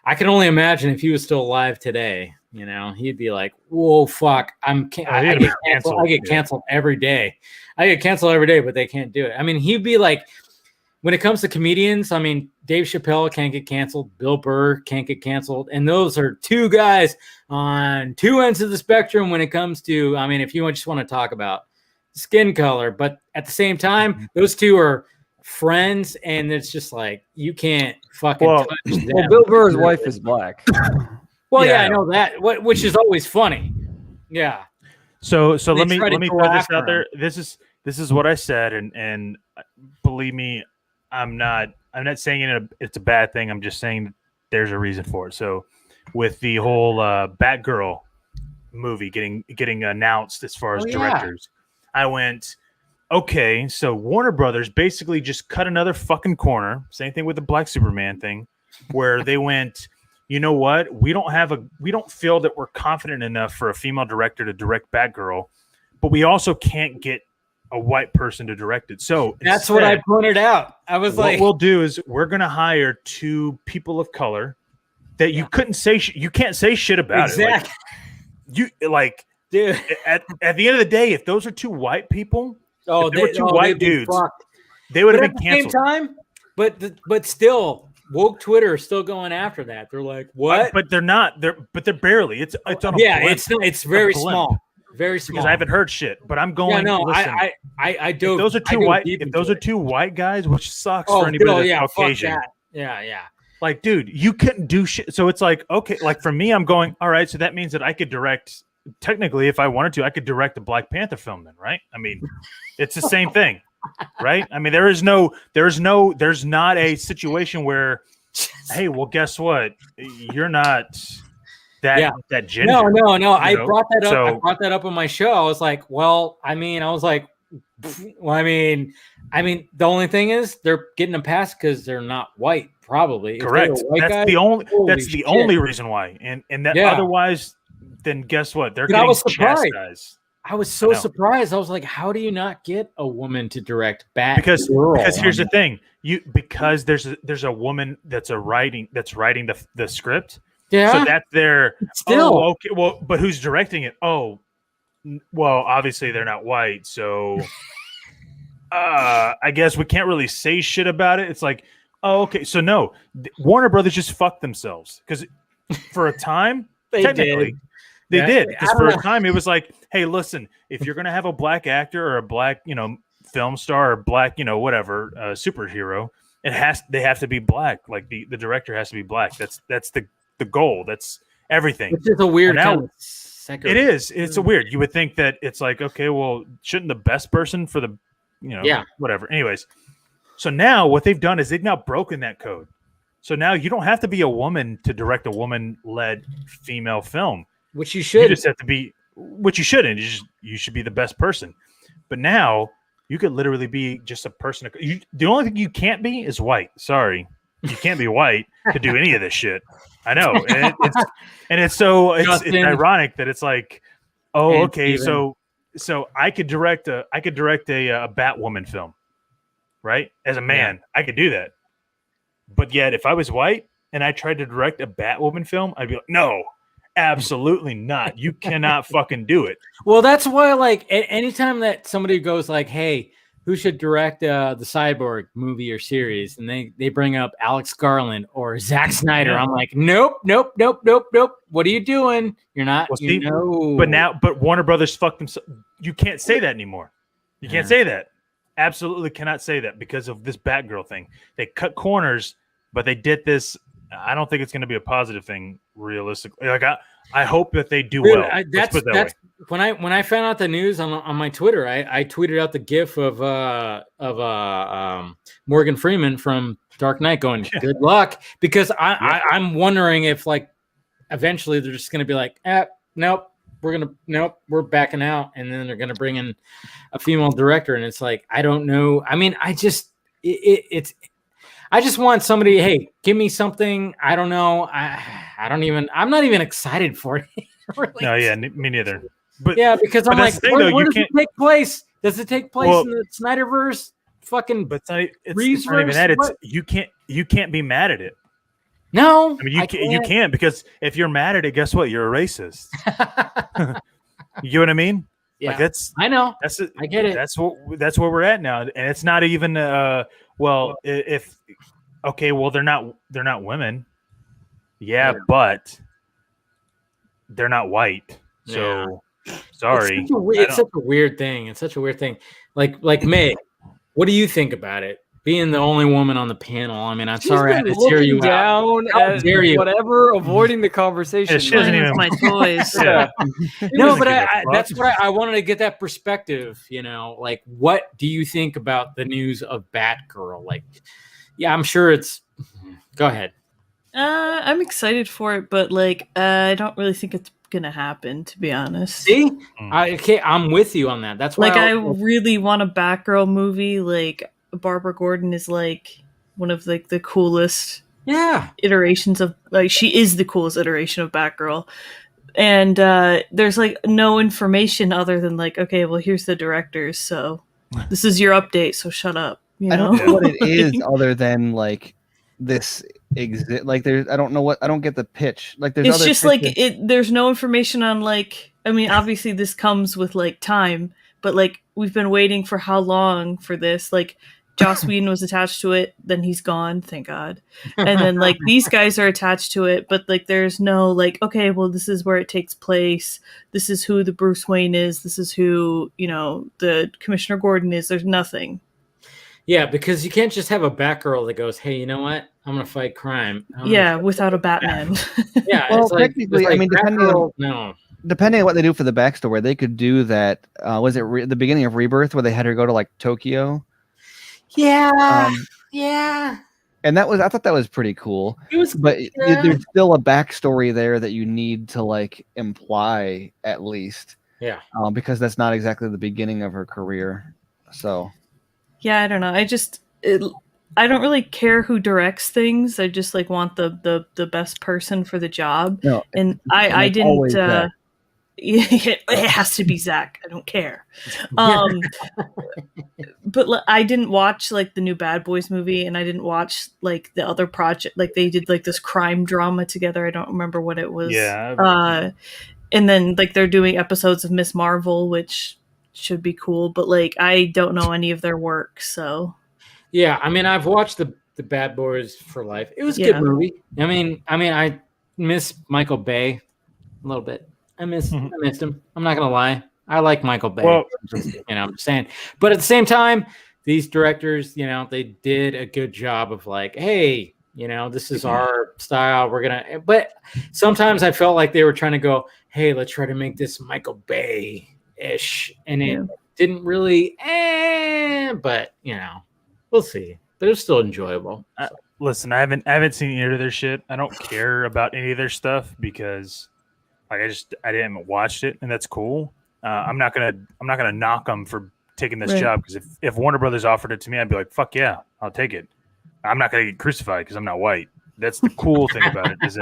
I can only imagine if he was still alive today, he'd be like, whoa, fuck. I get canceled every day. I get canceled every day, but they can't do it. I mean, he'd be like, when it comes to comedians, I mean, Dave Chappelle can't get canceled. Bill Burr can't get canceled. And those are two guys on two ends of the spectrum when it comes to, I mean, if you just want to talk about skin color, but at the same time, those two are friends, and it's just like, you can't fucking touch them. Well, Bill Burr's wife is black. Well, yeah, I know that, which is always funny. Yeah. So let me put this out there. This is what I said, and believe me, I'm not saying it's a bad thing. I'm just saying that there's a reason for it. So with the whole Batgirl movie getting announced as far as directors, I went, okay, so Warner Brothers basically just cut another fucking corner. Same thing with the Black Superman thing, where they went, you know what? We don't feel that we're confident enough for a female director to direct Batgirl, but we also can't get a white person to direct it. So that's what I pointed out. I was like, what we'll do is we're going to hire two people of color that you couldn't say, you can't say shit about it. Like, dude, at the end of the day, if those are two white people, they were two white dudes, they would have been canceled. At the same time, but still, woke Twitter is still going after that. They're like, what? But they're not. They're barely. It's on a blimp. It's very small. Very small. Because I haven't heard shit, but I'm going. Yeah, no, listen, I do. If those are two white. If those are two white guys, which sucks for anybody that's Caucasian. Fuck that. Yeah. Like, dude, you couldn't do shit. So it's like, okay, like for me, I'm going, all right. So that means that I could direct. Technically, if I wanted to, I could direct a Black Panther film. Then, right? I mean, it's the same thing, right? I mean, there's not a situation where, hey, well, guess what? You're not. That ginger. No. I brought that up. I brought that up on my show. I was like, the only thing is they're getting a pass because they're not white, probably. Correct. That's the only reason why. And that otherwise, then guess what? They're getting chastised. I was so surprised. I was like, how do you not get a woman to direct Batgirl? Because here's the thing. Because there's a woman that's writing the script. Yeah. So that's their still okay. Well, but who's directing it? Oh, well, obviously they're not white, so I guess we can't really say shit about it. It's like, oh, okay. So no, Warner Brothers just fucked themselves because for a time, they did. Because for a time it was like, hey, listen, if you're gonna have a black actor or a black, film star or black, whatever, superhero, they have to be black. Like the director has to be black. That's the goal. That's everything. Which is a weird kind of it is. It's a weird. You would think that it's like, okay, well, shouldn't the best person for the, whatever. Anyways, so now what they've done is they've now broken that code. So now you don't have to be a woman to direct a woman-led female film. Which you should. You just have to be, which you shouldn't. You should be the best person. But now you could literally be just a person. The only thing you can't be is white. Sorry. You can't be white to do any of this shit. I know, it's ironic that it's like, oh, okay, so I could direct a Batwoman film. right? As a man, I could do that. But yet, if I was white and I tried to direct a Batwoman film, I'd be like, no, absolutely not. You cannot fucking do it. Well, that's why, like, anytime that somebody goes like, hey, who should direct the Cyborg movie or series, and they bring up Alex Garland or Zack Snyder, I'm like, nope. What are you doing? You're not. Well, see, but Warner Brothers fucked themselves. You can't say that anymore. You can't say that. Absolutely cannot say that because of this Batgirl thing. They cut corners, but they did this. I don't think it's going to be a positive thing, realistically. Like I hope that they do well. That's when I found out the news on my Twitter. I tweeted out the GIF of Morgan Freeman from Dark Knight going, "Good luck," because I'm wondering if like eventually they're just going to be like, nope, we're backing out, and then they're going to bring in a female director, and it's like I don't know. I mean, I just want somebody. Hey, give me something. I don't know. I'm not even excited for it. Really. No, yeah, me neither. But yeah, because I'm like, where does it take place? Does it take place Well, in the Snyderverse? Fucking, but it's not even that. It's you can't be mad at it. No, I mean you can't because if you're mad at it, guess what? You're a racist. You know what I mean? Yeah, like I know. That's it. I get it. That's where we're at now, and it's not even well, if okay, well they're not women. Yeah, but they're not white. So sorry. It's such a weird thing. It's such a weird thing. Like Meg, what do you think about it? Being the only woman on the panel. I mean, I'm sorry I had to tear you down. How dare you? Whatever, avoiding the conversation. Yeah, she doesn't even my toys. Yeah. No, but that's what I wanted to get that perspective. You know, like what do you think about the news of Batgirl? Like, yeah, I'm sure it's. Go ahead. I'm excited for it, but like I don't really think it's gonna happen, to be honest. See, I'm with you on that. That's why I really want a Batgirl movie. Like Barbara Gordon is like one of like the coolest iterations of like she is the coolest iteration of Batgirl. And there's like no information other than like, okay, well here's the directors, so this is your update, so shut up. You know? I don't know what it is other than like this exist. Like there's I don't get the pitch. Like there's it's other just pitches. like there's no information on like I mean obviously this comes with like time, but like we've been waiting for how long for this? Like Joss Whedon was attached to it, then he's gone, thank God. And then like these guys are attached to it, but like there's no like, okay, well this is where it takes place. This is who the Bruce Wayne is. This is who, you know, the Commissioner Gordon is. There's nothing. Yeah, because you can't just have a Batgirl that goes, hey, you know what? I'm going to fight crime. Without a Batman. Yeah, well, it's like, technically, I mean, depending on what they do for the backstory, they could do that. Was it the beginning of Rebirth where they had her go to like Tokyo? Yeah, and I thought that was pretty cool. It was, but there's still a backstory there that you need to like imply at least. Yeah, because that's not exactly the beginning of her career. So, yeah, I don't know. I don't really care who directs things. I just like want the best person for the job. No, and I didn't. It has to be Zack. I don't care. But I didn't watch like the new Bad Boys movie, and I didn't watch like the other project. Like they did like this crime drama together. I don't remember what it was. Yeah. And then like they're doing episodes of Miss Marvel, which should be cool. But like I don't know any of their work, so. Yeah, I mean I've watched the Bad Boys for Life. It was a good movie. I mean I miss Michael Bay a little bit. I missed him. I'm not gonna lie. I like Michael Bay. Well, I'm just saying. But at the same time, these directors, they did a good job of like, hey, this is our style. We're gonna. But sometimes I felt like they were trying to go, hey, let's try to make this Michael Bay-ish, and it didn't really. But we'll see. But it's still enjoyable. So. Listen, I haven't seen any of their shit. I don't care about any of their stuff because. Like I didn't watch it, and that's cool. I'm not gonna knock them for taking this job because if Warner Brothers offered it to me, I'd be like, fuck yeah, I'll take it. I'm not gonna get crucified because I'm not white. That's the cool thing about it is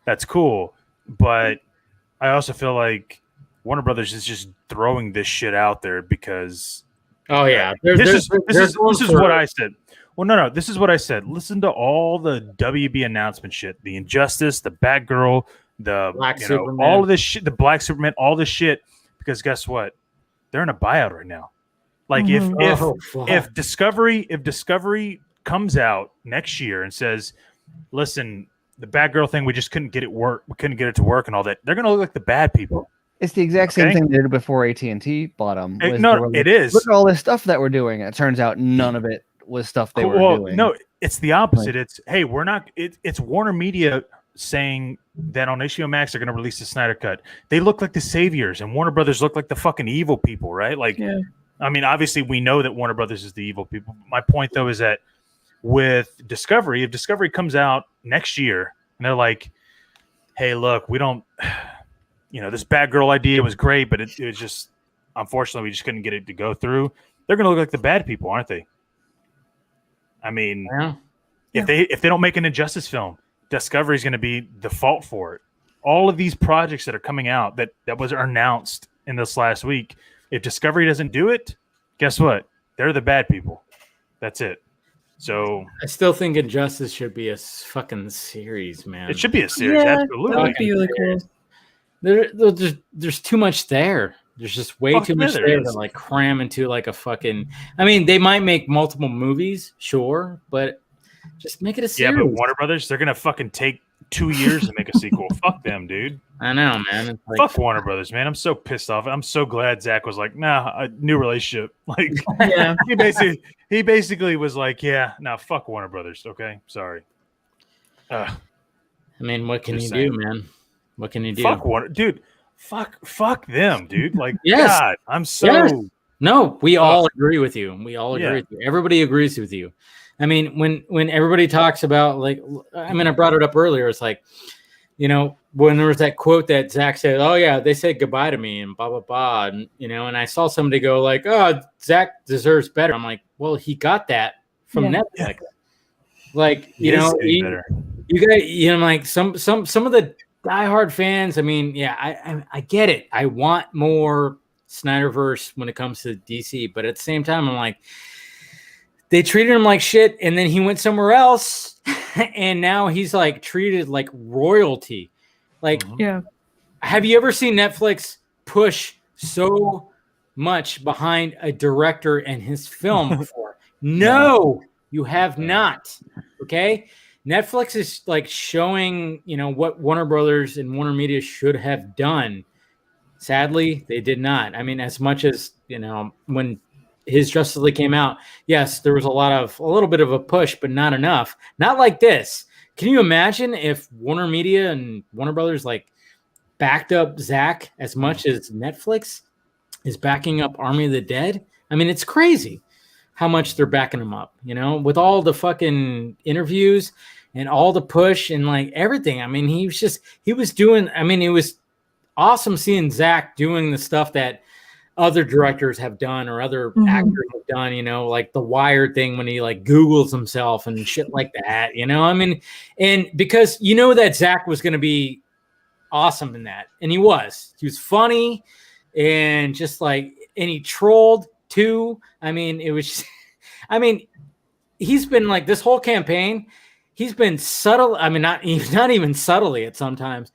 that's cool. But I also feel like Warner Brothers is just throwing this shit out there because Oh yeah, This is what I said. Well, no, this is what I said. Listen to all the WB announcement shit, the Injustice, the Batgirl, the Black Superman. all of this shit, the Black Superman, all this shit. Because guess what? They're in a buyout right now. Like if Discovery comes out next year and says, listen, the Batgirl thing, we just couldn't get it to work and all that, they're gonna look like the bad people. It's the exact same thing they did before AT&T bought them. It is. Look at all this stuff that we're doing. It turns out none of it was stuff they were doing. No, it's the opposite. It's hey, we're not. It's Warner Media saying that on HBO Max they're going to release the Snyder Cut. They look like the saviors, and Warner Brothers look like the fucking evil people, right? Like, I mean, obviously we know that Warner Brothers is the evil people. My point though is that with Discovery, if Discovery comes out next year and they're like, hey, look, we don't. This Batgirl idea was great, but it was just, unfortunately, we just couldn't get it to go through. They're going to look like the bad people, aren't they? I mean, if they don't make an Injustice film, Discovery is going to be the fault for it. All of these projects that are coming out that was announced in this last week, if Discovery doesn't do it, guess what? They're the bad people. That's it. So I still think Injustice should be a fucking series, man. It should be a series, absolutely. That would be really cool. There's too much there. There's just way too much there to like cram into like a fucking. I mean, they might make multiple movies, sure, but just make it a series. Yeah, but Warner Brothers, they're gonna fucking take 2 years to make a sequel. Fuck them, dude. I know, man. It's like, fuck Warner Brothers, man. I'm so pissed off. I'm so glad Zach was like, nah, a new relationship. Like, he basically was like, yeah, nah, fuck Warner Brothers. Okay, sorry. I mean, what can you do, man? What can you do? Fuck Warner, dude. Fuck them, dude. Like, God, I'm so. Yes. No, we all agree with you. We all agree with you. Everybody agrees with you. I mean, when everybody talks about like, I mean, I brought it up earlier. It's like, when there was that quote that Zach said, "Oh yeah, they said goodbye to me," and blah blah blah, and and I saw somebody go like, "Oh, Zach deserves better." I'm like, well, he got that from Netflix. Like, you guys, like some of the diehard fans. I mean, I get it. I want more Snyderverse when it comes to DC, but at the same time, I'm like, they treated him like shit, and then he went somewhere else, and now he's like treated like royalty. Like, have you ever seen Netflix push so much behind a director and his film before? No, you have not. Okay. Netflix is like showing, what Warner Brothers and Warner Media should have done. Sadly, they did not. I mean, as much as, when his Justice League came out, yes, there was a little bit of a push, but not enough. Not like this. Can you imagine if Warner Media and Warner Brothers like backed up Zack as much as Netflix is backing up Army of the Dead? I mean, it's crazy how much they're backing him up, with all the fucking interviews and all the push and like everything. I mean, it was awesome seeing Zack doing the stuff that other directors have done or other actors have done, like the Wired thing when he like Googles himself and shit like that, I mean, and because that Zack was going to be awesome in that. And he was funny and just like, and he trolled too. I mean, it was, he's been like this whole campaign, he's been subtle. I mean, not even subtly at sometimes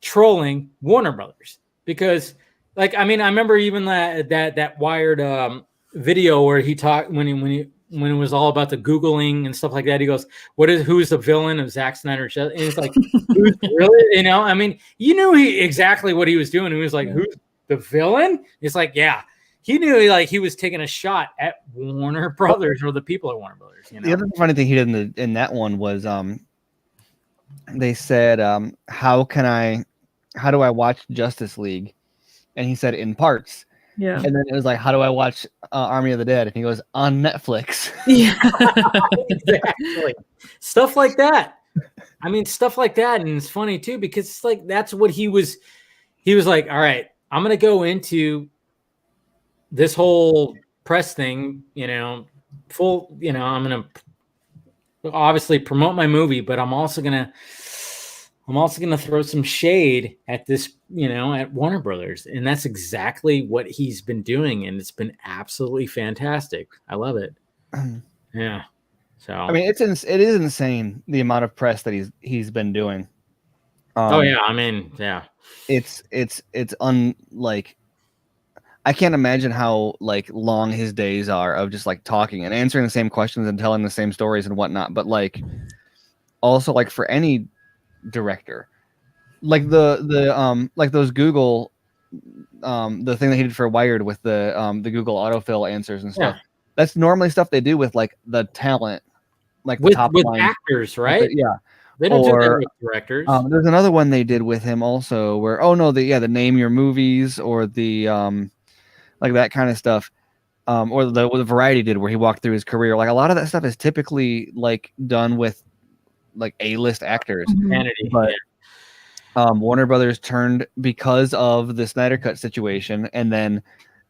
trolling Warner Brothers because like, I mean, I remember even that Wired video where he talked when it was all about the Googling and stuff like that. He goes, who's the villain of Zack Snyder? And it's like, who's really, I mean, you knew exactly what he was doing. He was like, who's the villain? It's like, yeah, he knew like he was taking a shot at Warner Brothers or the people at Warner Brothers. The other funny thing he did in that one was they said, how do I watch Justice League? And he said in parts. Yeah. And then it was like, how do I watch Army of the Dead? And he goes, on Netflix. Yeah. Exactly. Stuff like that. I mean, stuff like that. And it's funny too, because it's like, that's what he was like, all right, I'm going to go into this whole press thing, I'm going to obviously promote my movie, but I'm also going to I'm also going to throw some shade at this, at Warner Brothers. And that's exactly what he's been doing. And it's been absolutely fantastic. I love it. Yeah. So, I mean, it is insane the amount of press that he's been doing. yeah. I mean, yeah. It's like, I can't imagine how like long his days are of just like talking and answering the same questions and telling the same stories and whatnot. But like, also like for any director, like like those Google, the thing that he did for Wired with the Google autofill answers and stuff. Yeah. That's normally stuff they do with like the talent, like the top with line actors, right? Yeah. They don't do that with directors. There's another one they did with him also where, the name your movies or the like that kind of stuff. Or the Variety did where he walked through his career. Like a lot of that stuff is typically like done with like A-list actors. Vanity, but Warner Brothers turned because of the Snyder Cut situation and then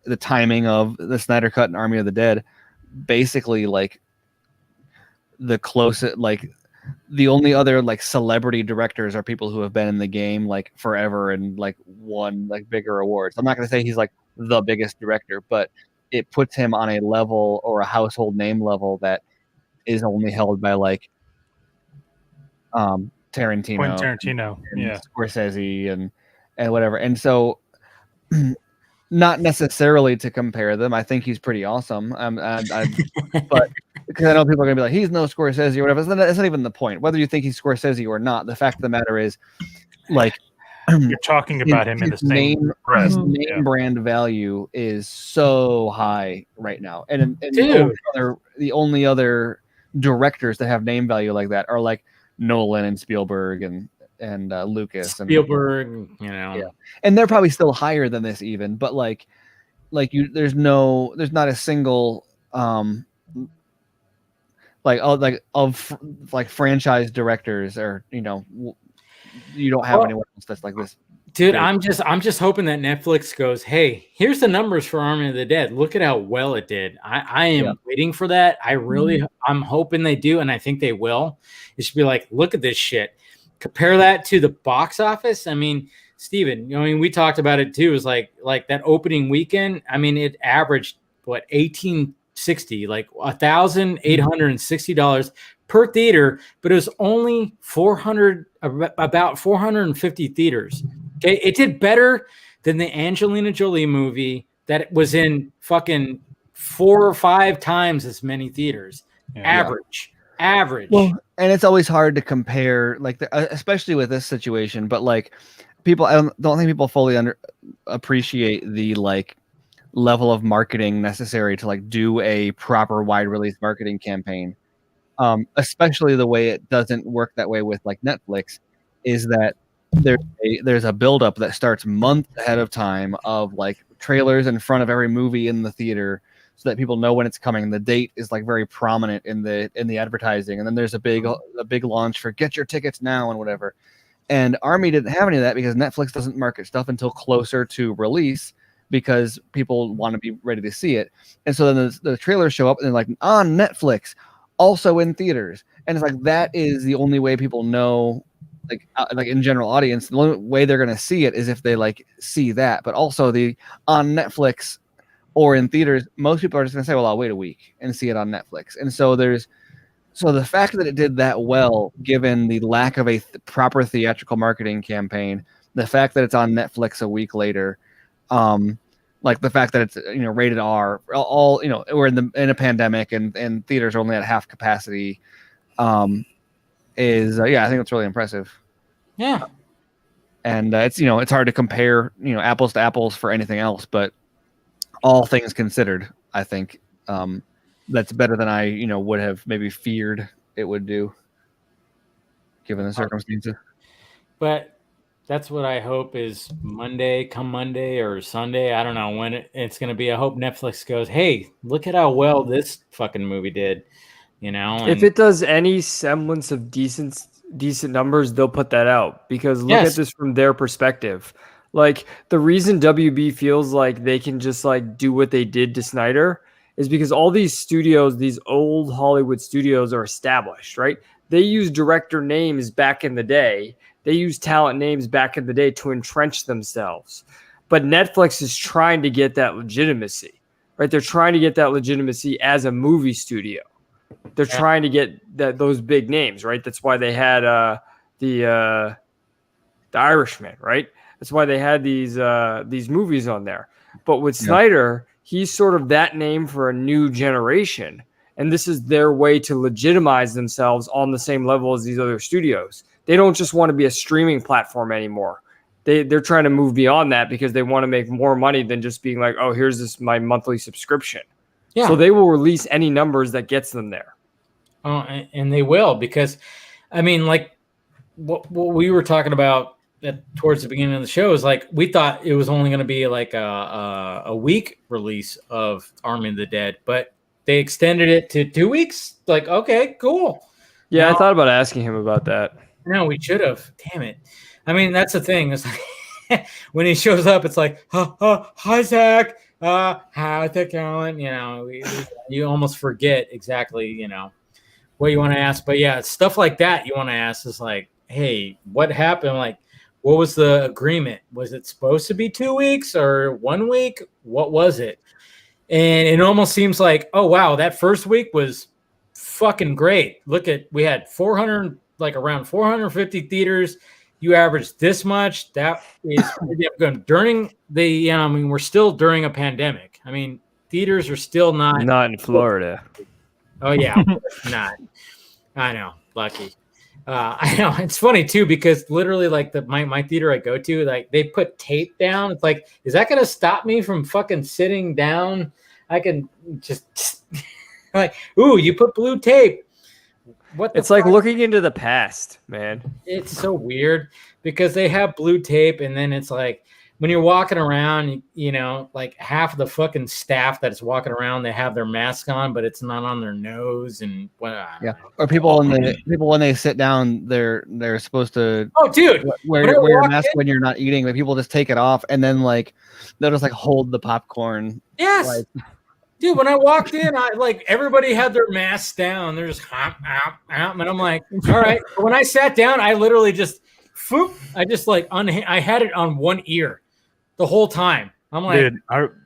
the timing of the Snyder Cut and Army of the Dead, basically like the closest, like the only other like celebrity directors are people who have been in the game like forever and like won like bigger awards. I'm not going to say he's like the biggest director, but it puts him on a level or a household name level that is only held by like Tarantino, Quentin Tarantino, and Scorsese and whatever. And so not necessarily to compare them. I think he's pretty awesome. But because I know people are going to be like, he's no Scorsese or whatever. That's not even the point. Whether you think he's Scorsese or not, the fact of the matter is, like, you're talking about him in the same breath. Name brand value is so high right now, and the only other directors that have name value like that are like Nolan and Spielberg and Lucas Spielberg, and they're probably still higher than this even, but there's not a single franchise directors or you don't have anyone else that's like this. Dude, I'm just hoping that Netflix goes, hey, here's the numbers for Army of the Dead. Look at how well it did. I am waiting for that. I'm hoping they do, and I think they will. It should be like, look at this shit. Compare that to the box office. I mean, Steven, we talked about it too. It was like that opening weekend. I mean, it averaged what, $1,860, like $1,860 per theater, but it was only about 450 theaters. Okay, it did better than the Angelina Jolie movie that was in fucking 4 or 5 times as many theaters. Average. Well, and it's always hard to compare, like, especially with this situation. But like, people, I don't think people fully appreciate the like level of marketing necessary to like do a proper wide release marketing campaign. Especially the way it doesn't work that way with like Netflix, is that there's a buildup that starts months ahead of time of like trailers in front of every movie in the theater, so that people know when it's coming. The date is like very prominent in the advertising, and then there's a big launch for get your tickets now and whatever. And Army didn't have any of that because Netflix doesn't market stuff until closer to release because people want to be ready to see it. And so then the trailers show up and they're like on Netflix, also in theaters, and it's like that is the only way people know, like in general audience, the only way they're going to see it is if they like see that. But also the on Netflix or in theaters, most people are just going to say, well, I'll wait a week and see it on Netflix. And so the fact that it did that well, given the lack of a proper theatrical marketing campaign, the fact that it's on Netflix a week later, like the fact that it's rated R, all we're in a pandemic and theaters are only at half capacity, is I think it's really impressive. Yeah, and it's hard to compare apples to apples for anything else, but all things considered, I think that's better than I would have maybe feared it would do, given the circumstances. But that's what I hope is Monday or Sunday. I don't know when it's going to be. I hope Netflix goes, hey, look at how well this fucking movie did. If it does any semblance of decent numbers, they'll put that out, because look at this from their perspective. Like, the reason WB feels like they can just like do what they did to Snyder is because all these studios, these old Hollywood studios, are established, right? They use director names back in the day They used talent names back in the day to entrench themselves. But Netflix is trying to get that legitimacy, right? They're trying to get that legitimacy as a movie studio. They're trying to get those big names, right? That's why they had the Irishman, right? That's why they had these movies on there. But with Snyder, he's sort of that name for a new generation. And this is their way to legitimize themselves on the same level as these other studios. They don't just want to be a streaming platform anymore. They're trying to move beyond that because they want to make more money than just being like, oh, here's my monthly subscription. Yeah. So they will release any numbers that gets them there. Oh, and they will, because, I mean, like what we were talking about towards the beginning of the show is like, we thought it was only going to be like a week release of Army of the Dead, but they extended it to 2 weeks. Like, okay, cool. Yeah, I thought about asking him about that. No, we should have. Damn it. I mean, that's the thing. It's like, when he shows up, it's like, hi, Zach. How's it going? You know, you almost forget exactly, you know, what you want to ask. But yeah, stuff like that you want to ask is like, hey, what happened? Like, what was the agreement? Was it supposed to be 2 weeks or 1 week? What was it? And it almost seems like, oh, wow, that first week was fucking great. Look we had 400, like around 450 theaters. You averaged this much. That is during the, I mean, we're still during a pandemic. I mean, theaters are still not in Florida. Oh yeah, not. I know, lucky. I know it's funny too, because literally, like my theater I go to, like they put tape down. It's like, is that gonna stop me from fucking sitting down? I can just like, ooh, you put blue tape. It's like looking into the past, man. It's so weird because they have blue tape, and then it's like when you're walking around, you know, like half of the fucking staff that's walking around, they have their mask on, but it's not on their nose, and or people when they sit down, they're supposed to wear a mask when you're not eating, but people just take it off, and then like they'll just like hold the popcorn. Yes. Like, dude, when I walked in, I like everybody had their masks down. They're just and I'm like, all right. When I sat down, I literally just I just like I had it on one ear the whole time. I'm like, dude,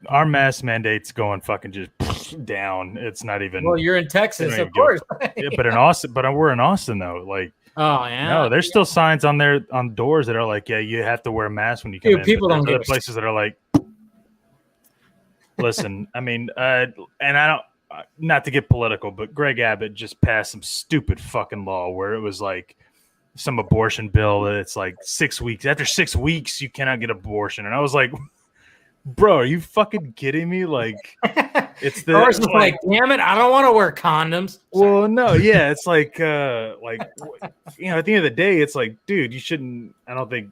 our mask mandate's going fucking just down. It's not even. Well, you're in Texas, of course. Yeah, but in Austin, we're in Austin though. Like, oh yeah, no, there's still signs on doors that are like, yeah, you have to wear a mask when you come in. People don't get places that are like. Listen, I mean, and I don't, not to get political, but Greg Abbott just passed some stupid fucking law where it was like some abortion bill that it's like 6 weeks. After 6 weeks, you cannot get abortion. And I was like, bro, are you fucking kidding me? Like, it's the like, damn it, I don't want to wear condoms. Well, no, yeah, it's like, you know, at the end of the day, it's like, dude, you shouldn't. I don't think.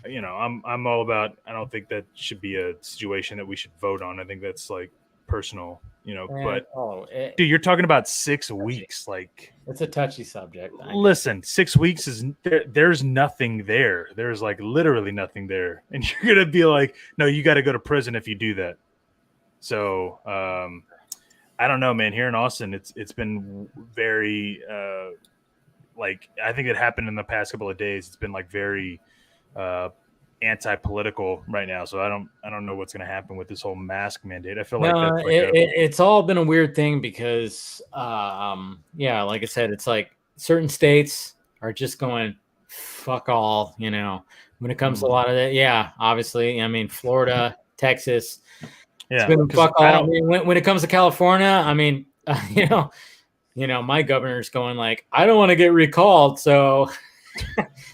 You know, I'm all about. I don't think that should be a situation that we should vote on. I think that's like personal, you know. But dude, you're talking about 6 weeks. Like, it's a touchy subject. Listen, 6 weeks is there's nothing there. There's like literally nothing there, and you're gonna be like, no, you got to go to prison if you do that. So I don't know, man. Here in Austin, it's been very like I think it happened in the past couple of days. It's been like very anti-political right now, so I don't know what's going to happen with this whole mask mandate. I feel like that's like it's all been a weird thing because like I said, it's like certain states are just going fuck all, you know, when it comes to a lot of that. Yeah, obviously, I mean, Florida, Texas, it's been fuck all. I mean, when it comes to California, I mean, you know, my governor's going like, I don't want to get recalled, so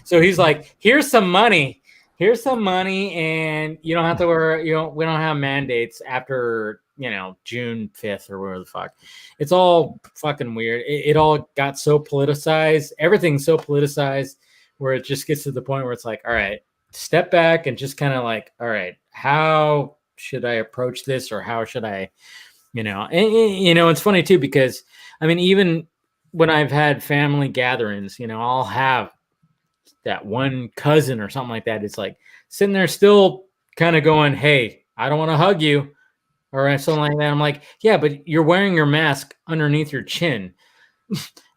he's like, here's some money, and you don't have to wear, we don't have mandates after, you know, June 5th or whatever the fuck. It's all fucking weird. It all got so politicized. Everything's so politicized where it just gets to the point where it's like, all right, step back and just kind of like, all right, how should I approach this, or how should I, you know, and you know, it's funny too, because I mean, even when I've had family gatherings, you know, I'll have that one cousin or something like that. It's like sitting there still kind of going, hey, I don't want to hug you or something like that. I'm like, yeah, but you're wearing your mask underneath your chin.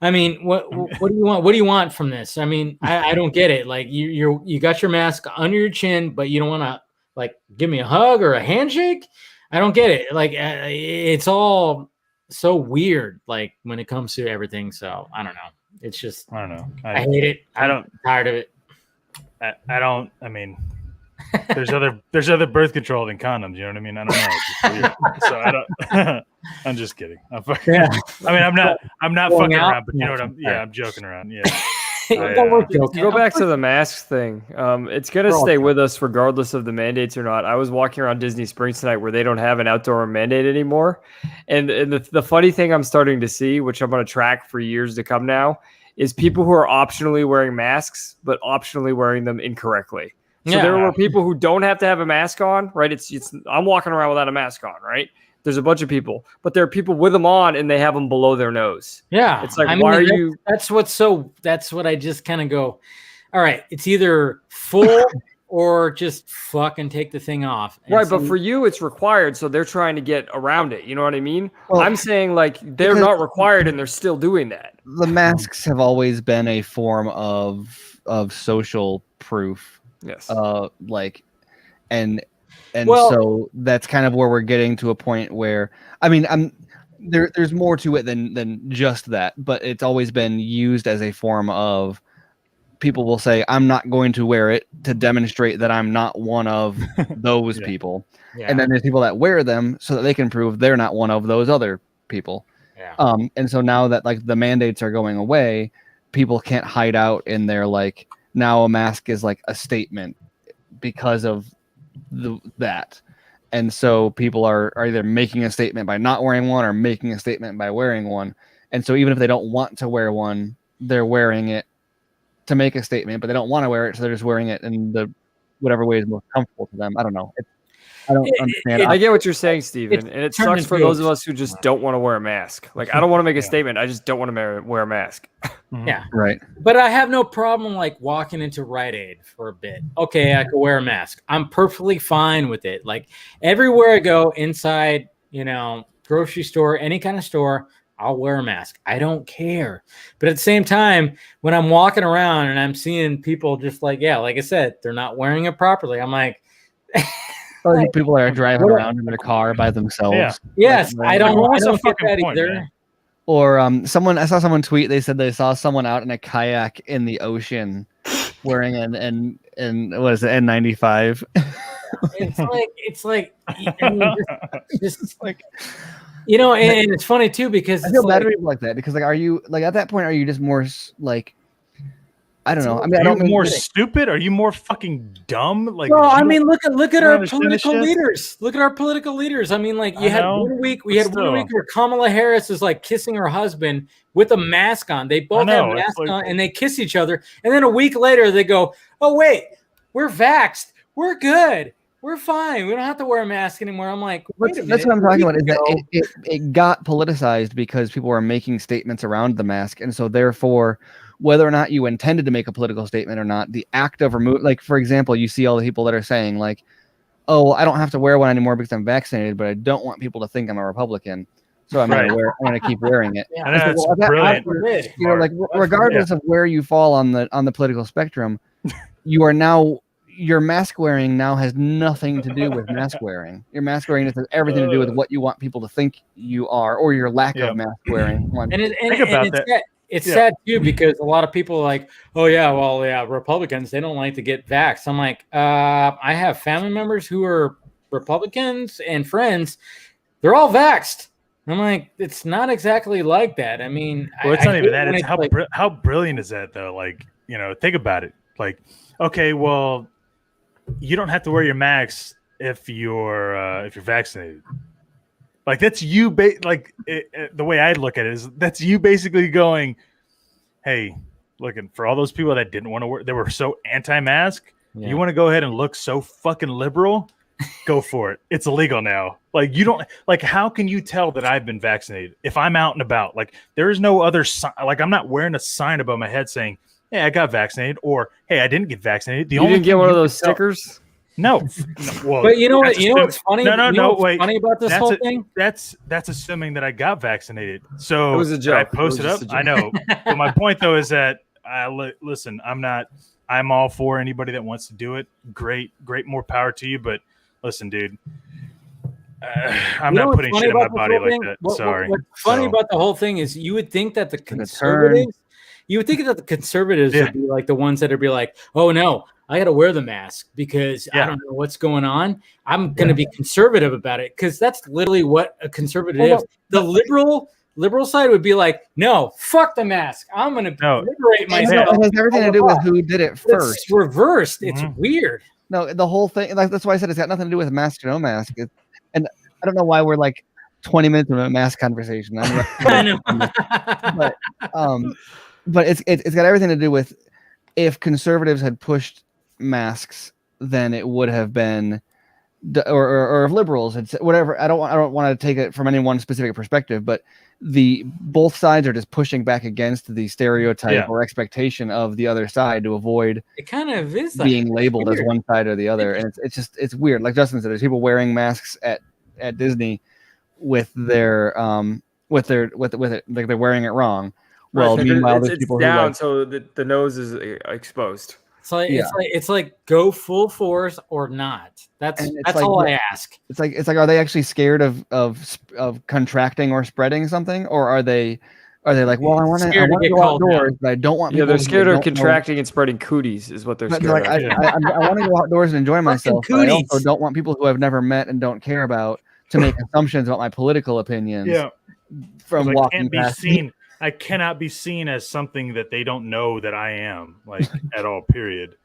I mean, what do you want? What do you want from this? I mean, I don't get it. Like you got your mask under your chin, but you don't want to like give me a hug or a handshake. I don't get it. Like it's all so weird. Like when it comes to everything. So I don't know. It's just I don't know. I hate it. I'm tired of it. I don't. I mean, there's other birth control than condoms. You know what I mean? I don't know. It's just weird. So I don't. I'm just kidding. I mean, I'm not fucking around, but you know what I'm joking around. Yeah. To go back to the masks thing, it's going to stay with us regardless of the mandates or not. I was walking around Disney Springs tonight where they don't have an outdoor mandate anymore. And the funny thing I'm starting to see, which I'm going to track for years to come now, is people who are optionally wearing masks, but optionally wearing them incorrectly. So there were people who don't have to have a mask on, right? It's I'm walking around without a mask on, right? There's a bunch of people, but there are people with them on and they have them below their nose. Yeah. It's like, why are you? That's what I just kind of go, all right, it's either full or just fucking take the thing off. Right. But for you, it's required. So they're trying to get around it. You know what I mean? Well, I'm saying like they're not required and they're still doing that. The masks have always been a form of social proof. Yes. So that's kind of where we're getting to a point where, I mean, there's more to it than just that, but it's always been used as a form of people will say, I'm not going to wear it to demonstrate that I'm not one of those people. Yeah. And then there's people that wear them so that they can prove they're not one of those other people. Yeah. And so now that like the mandates are going away, people can't hide out in their like, now a mask is like a statement because of that. And so people are either making a statement by not wearing one or making a statement by wearing one. And so even if they don't want to wear one, they're wearing it to make a statement, but they don't want to wear it, so they're just wearing it in the whatever way is most comfortable to them. I don't know. I don't understand. I get what you're saying, Steven, and it sucks for those of us who just don't want to wear a mask. Like, I don't want to make a statement. I just don't want to wear a mask. Yeah. Right. But I have no problem, like, walking into Rite Aid for a bit. Okay, I could wear a mask. I'm perfectly fine with it. Like, everywhere I go, inside, grocery store, any kind of store, I'll wear a mask. I don't care. But at the same time, when I'm walking around and I'm seeing people just like I said, they're not wearing it properly, I'm like... people are driving around in their car by themselves. Yeah. Yes, I don't get that either. Man. Or I saw someone tweet. They said they saw someone out in a kayak in the ocean, wearing an what is it, N95. It's like I mean, just like and it's funny too because I feel bad for people like that because like are you like at that point are you just more like I don't know. I mean, are you more stupid? Are you more fucking dumb? Like, no, I mean, look at our political leaders. Look at our political leaders. I mean, like, you had 1 week. We had 1 week where Kamala Harris is like kissing her husband with a mask on. They both have masks on, and they kiss each other. And then a week later, they go, "Oh wait, we're vaxxed. We're good. We're fine. We don't have to wear a mask anymore." I'm like, that's what I'm talking about. Is that it got politicized because people were making statements around the mask, and so therefore, whether or not you intended to make a political statement or not, the act of remove, like for example, you see all the people that are saying like, "Oh, I don't have to wear one anymore because I'm vaccinated, but I don't want people to think I'm a Republican, so I'm going to keep wearing it." Yeah, that's brilliant. Like regardless of where you fall on the political spectrum, you are now. Your mask wearing now has nothing to do with mask wearing. Your mask wearing has everything to do with what you want people to think you are, or your lack of mask wearing. It's sad too because a lot of people are like, "Oh yeah, well Republicans they don't like to get vaxxed." I'm like, I have family members who are Republicans and friends. They're all vaxxed. I'm like, it's not exactly like that. I mean, it's not even that. It's how brilliant is that though? Like, think about it. Like, okay, well. You don't have to wear your mask if you're vaccinated. Like that's you. The way I look at it is that's you basically going, "Hey, looking for all those people that didn't want to wear, they were so anti-mask. Yeah. You want to go ahead and look so fucking liberal? Go for it. It's illegal now. Like you don't like. How can you tell that I've been vaccinated if I'm out and about? Like there is no other sign. Like I'm not wearing a sign above my head saying." "Hey, I got vaccinated," or "Hey, I didn't get vaccinated." You didn't get one of those stickers? No. Well, but you know what? You know what's funny? Wait. Funny about this whole thing? That's assuming that I got vaccinated. So it was a joke. I posted up. I know. But my point though is that listen. I'm all for anybody that wants to do it. Great, more power to you. But listen, dude. I'm not putting shit in my body like that. Sorry. What's funny about the whole thing is you would think that the conservatives would be like the ones that would be like, oh no, I got to wear the mask because I don't know what's going on. I'm going to be conservative about it because that's literally what a conservative is. The liberal side would be like, no, fuck the mask. I'm going to liberate myself. It has everything to do with who did it first. It's reversed. It's weird. No, the whole thing, like that's why I said it's got nothing to do with mask or no mask. And I don't know why we're like 20 minutes of a mask conversation. I know. But it's got everything to do with if conservatives had pushed masks, then it would have been, or if liberals had whatever. I don't want to take it from any one specific perspective, but both sides are just pushing back against the stereotype or expectation of the other side to avoid it kind of is being labeled as one side or the other. And it's weird. Like Justin said, there's people wearing masks at Disney with their with it like they're wearing it wrong. Well, meanwhile, there's people down, who so the nose is exposed. It's like go full force or not. That's like, all I ask. It's like are they actually scared of contracting or spreading something, or are they like, well, I want to go outdoors, but I don't want. Yeah, they're scared of contracting and spreading cooties, is what they're scared like, of. I want to go outdoors and enjoy myself. But I also don't want people who I've never met and don't care about to make assumptions about my political opinions. Yeah, from walking past. I cannot be seen as something that they don't know that I am, like at all. Period.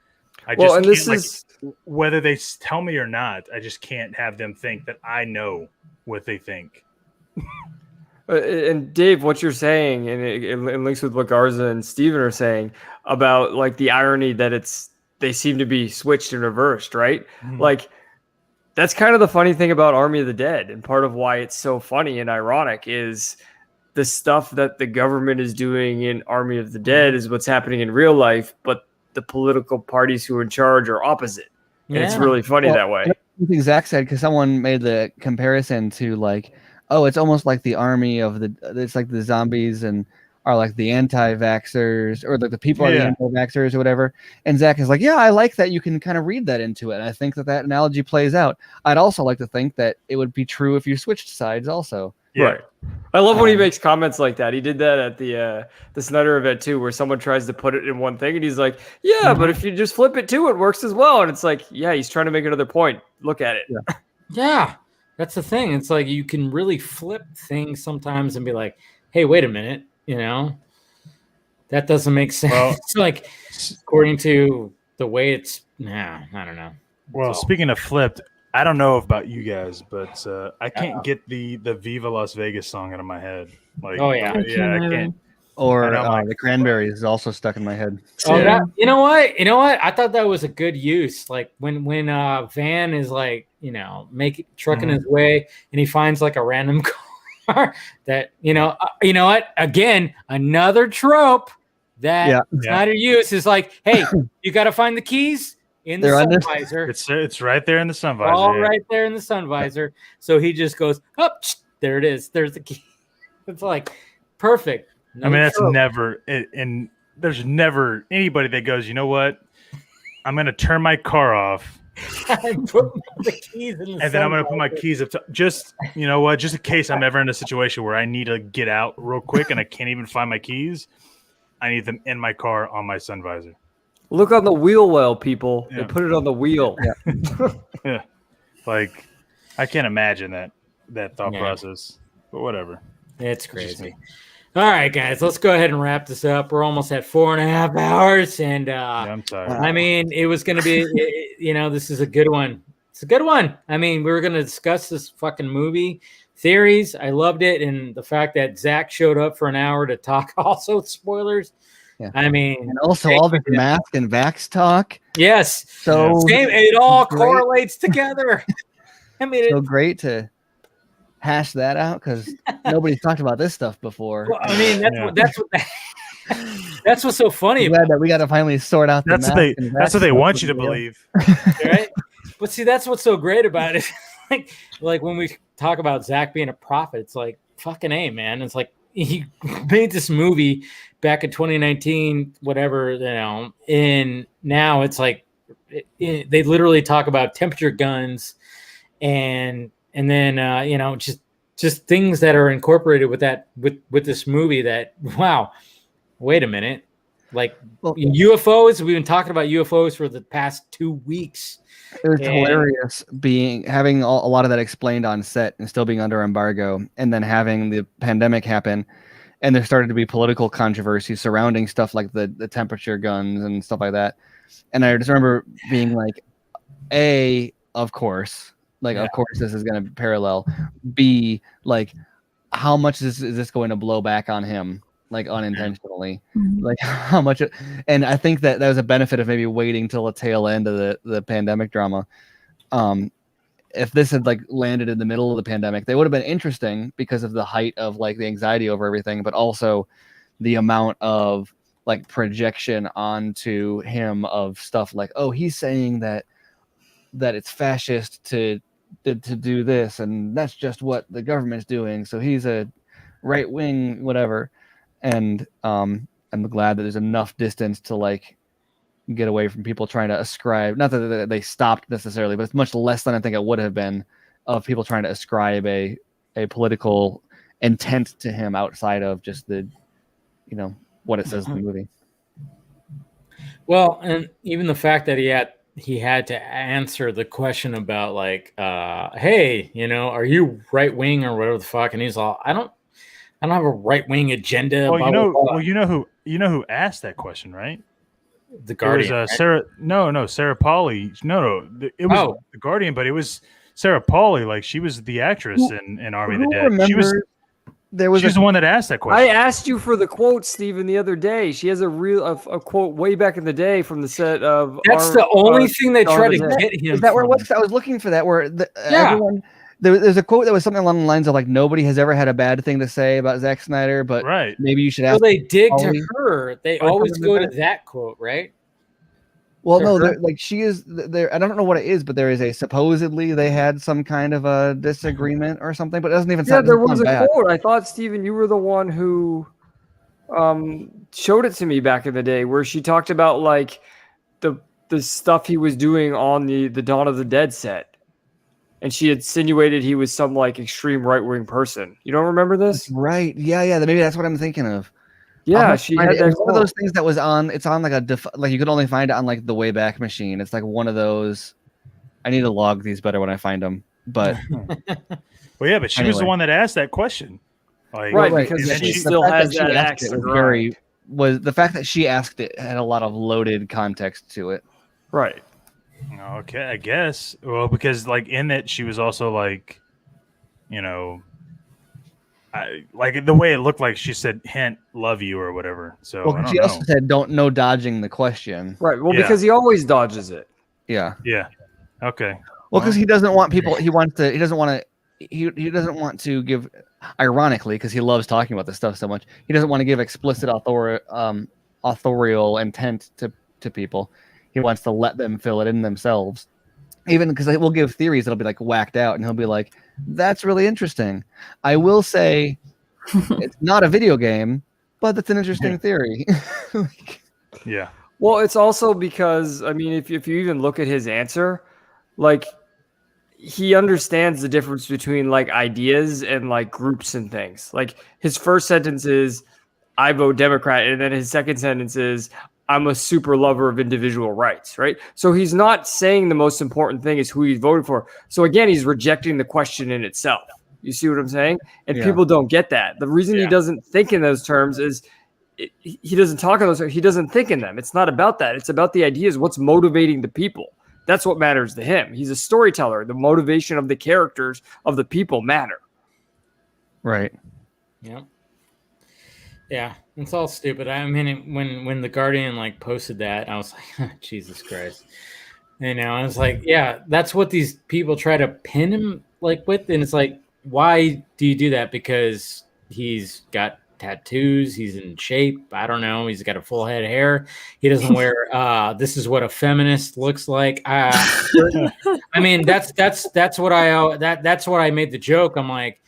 Whether they tell me or not, I just can't have them think that I know what they think. And Dave, what you're saying, and it links with what Garza and Steven are saying about like the irony that they seem to be switched and reversed, right? Mm-hmm. Like that's kind of the funny thing about Army of the Dead, and part of why it's so funny and ironic is the stuff that the government is doing in Army of the Dead is what's happening in real life, but the political parties who are in charge are opposite. And it's really funny that way. I think Zach said, because someone made the comparison to like, oh, it's almost like the army it's like the zombies and are like the anti-vaxxers, or like the people are the anti-vaxxers or whatever. And Zach is like, yeah, I like that. You can kind of read that into it. And I think that analogy plays out. I'd also like to think that it would be true if you switched sides also. Yeah. Right. I love when he makes comments like that. He did that at the Snyder event too, where someone tries to put it in one thing and he's like, yeah, but if you just flip it too, it works as well. And it's like, yeah, he's trying to make another point. Look at it. Yeah, that's the thing. It's like you can really flip things sometimes and be like, hey, wait a minute, that doesn't make sense. Well, like according to the way it's, I don't know. Well, speaking of flipped, I don't know about you guys, but I can't get the Viva Las Vegas song out of my head. Like, oh yeah, I can't. Or the Cranberries is also stuck in my head. Oh, you know what? I thought that was a good use. Like when Van is like, trucking his way, and he finds like a random car that you know what? Again, another trope that Snyder use is like, hey, you got to find the keys. In the sun visor. It's right there in the sun visor. All right there in the sun visor. So he just goes, up, there it is. There's the key. It's like perfect. That's never and there's never anybody that goes, you know what? I'm gonna turn my car off. And put the keys in the and then I'm gonna put my keys up top. Just just in case I'm ever in a situation where I need to get out real quick and I can't even find my keys. I need them in my car on my sun visor. Look on the wheel well, people. Yeah. They put it on the wheel. Yeah. Like, I can't imagine that thought process. But whatever. It's crazy. All right, guys. Let's go ahead and wrap this up. We're almost at 4.5 hours. And, I'm tired. It was going to be, this is a good one. It's a good one. We were going to discuss this fucking movie theories. I loved it. And the fact that Zach showed up for an hour to talk also spoilers. Yeah. And also all this mask and vax talk. Yes. So it all correlates together. It's so great to hash that out because nobody's talked about this stuff before. Well, that's what's so funny. I'm glad that we got to finally sort out. That's what they want you to believe, right? But see, that's what's so great about it. like when we talk about Zach being a prophet, it's like fucking A, man. It's like he made this movie back in 2019, whatever, and now it's like they literally talk about temperature guns and then just things that are incorporated with that with this movie that, wow, wait a minute. Like UFOs, we've been talking about UFOs for the past 2 weeks. It was hilarious having a lot of that explained on set and still being under embargo, and then having the pandemic happen, and there started to be political controversy surrounding stuff like the temperature guns and stuff like that. And I just remember being like, A, of course, of course this is going to parallel. B, like, how much is this going to blow back on him? Like unintentionally, like how much and I think that was a benefit of maybe waiting till the tail end of the pandemic drama. If this had like landed in the middle of the pandemic, they would have been interesting because of the height of like the anxiety over everything, but also the amount of like projection onto him of stuff like, oh, he's saying that it's fascist to do this, and that's just what the government's doing, so he's a right wing whatever. And I'm glad that there's enough distance to like get away from people trying to ascribe, not that they stopped necessarily, but it's much less than I think it would have been of people trying to ascribe a political intent to him outside of just the, what it says in the movie. Well, and even the fact that he had to answer the question about like, hey, are you right wing or whatever the fuck? And he's all, I don't have a right wing agenda. Well, you know who asked that question, right? The Guardian. It was Sarah. No, Sarah Pauly. No, it was the Guardian, but it was Sarah Pauly. Like she was the actress in Army of the Dead. She was the one that asked that question. I asked you for the quote, Steven, the other day. She has a quote way back in the day from the set of. That's the only thing they try to get him. Is that where it was? I was looking for that. Where everyone. There's a quote that was something along the lines of like, nobody has ever had a bad thing to say about Zack Snyder, but maybe you should ask. Well, they dig to her. They always go to that quote, right? Well, no, like she is there. I don't know what it is, but there is a supposedly they had some kind of a disagreement or something, but it doesn't even sound. Yeah, there was a quote. I thought, Steven, you were the one who showed it to me back in the day, where she talked about like the stuff he was doing on the Dawn of the Dead set. And she insinuated he was some like extreme right-wing person. You don't remember this? Right. Yeah. Maybe that's what I'm thinking of. Yeah, she had that. One of those things that was on. It's on like like you could only find it on like the Wayback Machine. It's like one of those. I need to log these better when I find them. But well, yeah, but she was the one that asked that question. Like, right, because she still has that accent. Was the fact that she asked it had a lot of loaded context to it. Right. Okay, I guess. Well, because like in it, she was also like, like the way it looked like she said "hint, love you" or whatever. So well, she also said "no dodging the question." Right. Well, because he always dodges it. Yeah. Yeah. Okay. Well, because he doesn't want people. He doesn't want to give. Ironically, because he loves talking about this stuff so much, he doesn't want to give explicit authorial intent to people. He wants to let them fill it in themselves. Even because we'll give theories that'll be like whacked out, and he'll be like, "That's really interesting. I will say it's not a video game, but that's an interesting theory." Yeah. Well, it's also because I mean, if you even look at his answer, like he understands the difference between like ideas and like groups and things. Like his first sentence is, "I vote Democrat," and then his second sentence is, "I'm a super lover of individual rights," right? So he's not saying the most important thing is who he's voting for. So again, he's rejecting the question in itself. You see what I'm saying? And people don't get that. The reason he doesn't think in those terms is he doesn't talk in those terms. He doesn't think in them. It's not about that. It's about the ideas. What's motivating the people? That's what matters to him. He's a storyteller. The motivation of the characters of the people matter. Right. Yeah. Yeah, it's all stupid. I mean, when the Guardian like posted that, I was like, Jesus Christ. I was like, yeah, that's what these people try to pin him like with, and it's like, why do you do that? Because he's got tattoos. He's in shape. I don't know. He's got a full head of hair. He doesn't wear. This is what a feminist looks like. I mean, that's what that's what I made the joke. I'm like,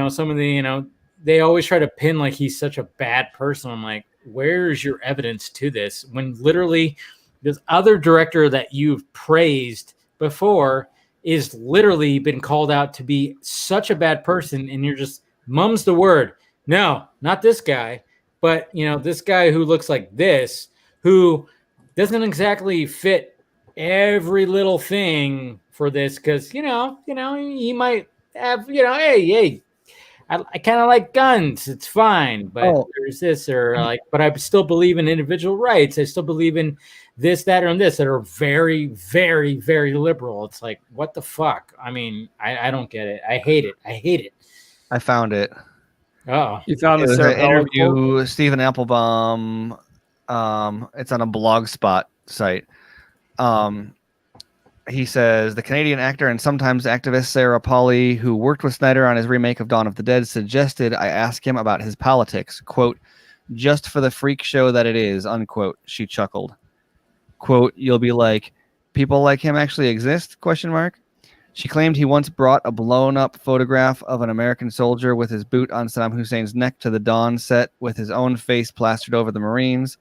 some of the they always try to pin like he's such a bad person. I'm like, where's your evidence to this? When literally this other director that you've praised before is literally been called out to be such a bad person, and you're just mum's the word. No, not this guy, but this guy who looks like this, who doesn't exactly fit every little thing for this, because he might have hey, I kind of like guns. It's fine, but there's this but I still believe in individual rights. I still believe in this, that, or this that are very, very, very liberal. It's like, what the fuck? I mean, I don't get it. I hate it. I found it. Oh, you found It was Sarah an Palin interview. quote? Stephen Applebaum. It's on a Blogspot site. He says the Canadian actor and sometimes activist Sarah Polley, who worked with Snyder on his remake of Dawn of the Dead, suggested I ask him about his politics. Quote, just for the freak show that it is, unquote. She chuckled. Quote, you'll be like, people like him actually exist? Question mark. She claimed he once brought a blown up photograph of an American soldier with his boot on Saddam Hussein's neck to the Dawn set with his own face plastered over the Marines.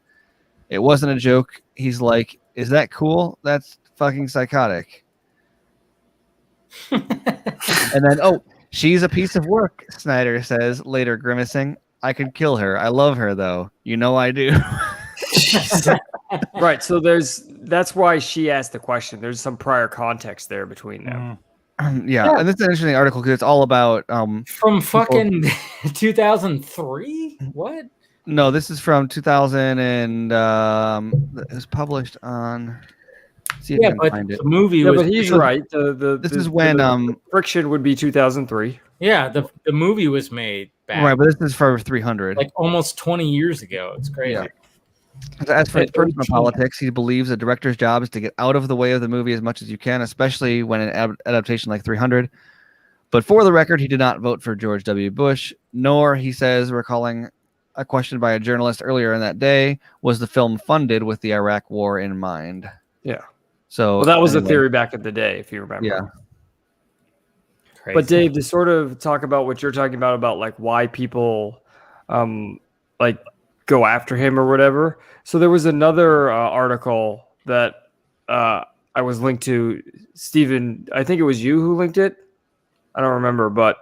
It wasn't a joke. He's like, is that cool? That's fucking psychotic. And then, she's a piece of work, Snyder says, later grimacing. I could kill her. I love her, though. You know I do. Right. So that's why she asked the question. There's some prior context there between them. Yeah. And this is an interesting article because it's all about from fucking 2003. What? No, this is from 2000 and it was published on. See if I can find it. The movie Yeah, was. but he's right. This is when Friction would be 2003. Yeah, the movie was made back. Right, but this is for 300. Like almost 20 years ago. It's crazy. Yeah. As for his personal politics, he believes a director's job is to get out of the way of the movie as much as you can, especially when an adaptation like 300. But for the record, he did not vote for George W. Bush, nor, he says, recalling a question by a journalist earlier in that day, was the film funded with the Iraq War in mind. Yeah. So that was the theory back in the day, if you remember. Yeah. Crazy. But Dave, to sort of talk about what you're talking about like why people like go after him or whatever. So there was another article that I was linked to. Stephen, I think it was you who linked it. I don't remember, but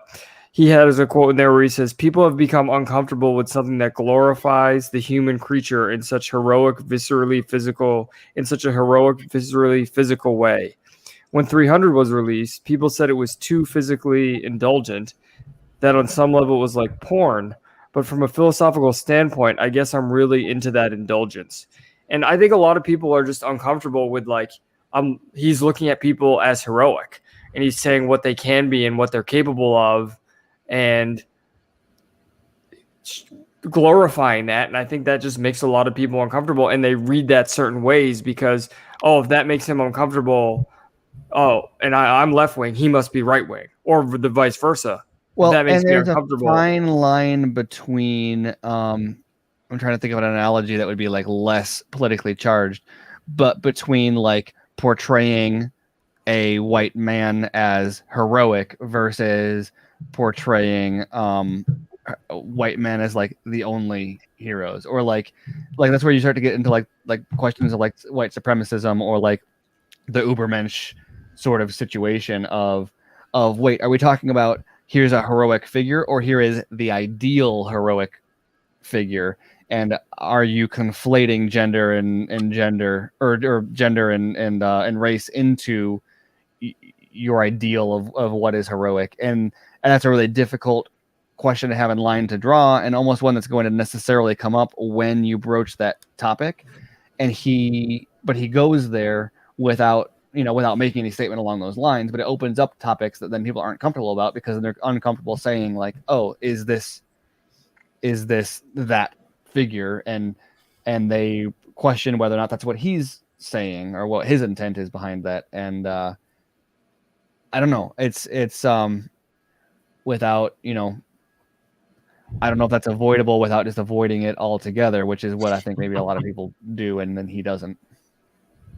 he has a quote in there where he says, people have become uncomfortable with something that glorifies the human creature in such a heroic, viscerally physical way. When 300 was released, people said it was too physically indulgent, that on some level it was like porn. But from a philosophical standpoint, I guess I'm really into that indulgence. And I think a lot of people are just uncomfortable with he's looking at people as heroic and he's saying what they can be and what they're capable of and glorifying that. And I think that just makes a lot of people uncomfortable, and they read that certain ways because, if that makes him uncomfortable, and I'm left wing, he must be right wing, or the vice versa. Well, that makes and me there's uncomfortable. a fine line between I'm trying to think of an analogy that would be like less politically charged, but between like portraying a white man as heroic versus portraying white men as like the only heroes, or like that's where you start to get into like questions of like white supremacism or like the Ubermensch sort of situation of wait, are we talking about here's a heroic figure or here is the ideal heroic figure? And are you conflating gender and gender or gender and race into your ideal of what is heroic? And that's a really difficult question to have in line to draw, and almost one that's going to necessarily come up when you broach that topic. And he goes there without making any statement along those lines, but it opens up topics that then people aren't comfortable about because they're uncomfortable saying like, is this that figure? And they question whether or not that's what he's saying or what his intent is behind that. And I don't know. It's without, I don't know if that's avoidable without just avoiding it altogether, which is what I think maybe a lot of people do, and then he doesn't.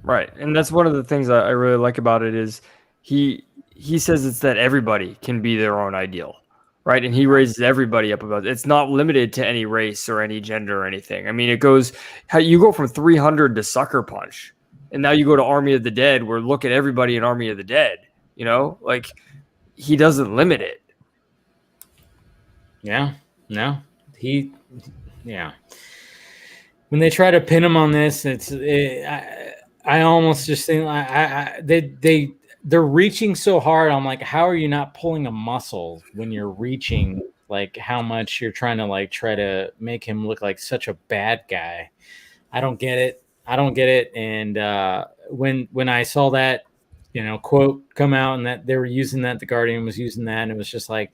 Right, and that's one of the things I really like about it is he says it's that everybody can be their own ideal, right? And he raises everybody up about it. It's not limited to any race or any gender or anything. I mean, it goes how you go from 300 to Sucker Punch, and now you go to Army of the Dead, where look at everybody in Army of the Dead. You know, like he doesn't limit it. Yeah, no, yeah. When they try to pin him on this, I almost just think they're reaching so hard. I'm like, how are you not pulling a muscle when you're reaching? Like how much you're trying to like try to make him look like such a bad guy. I don't get it. And when I saw that, quote come out and that they were using that, the Guardian was using that, and it was just like,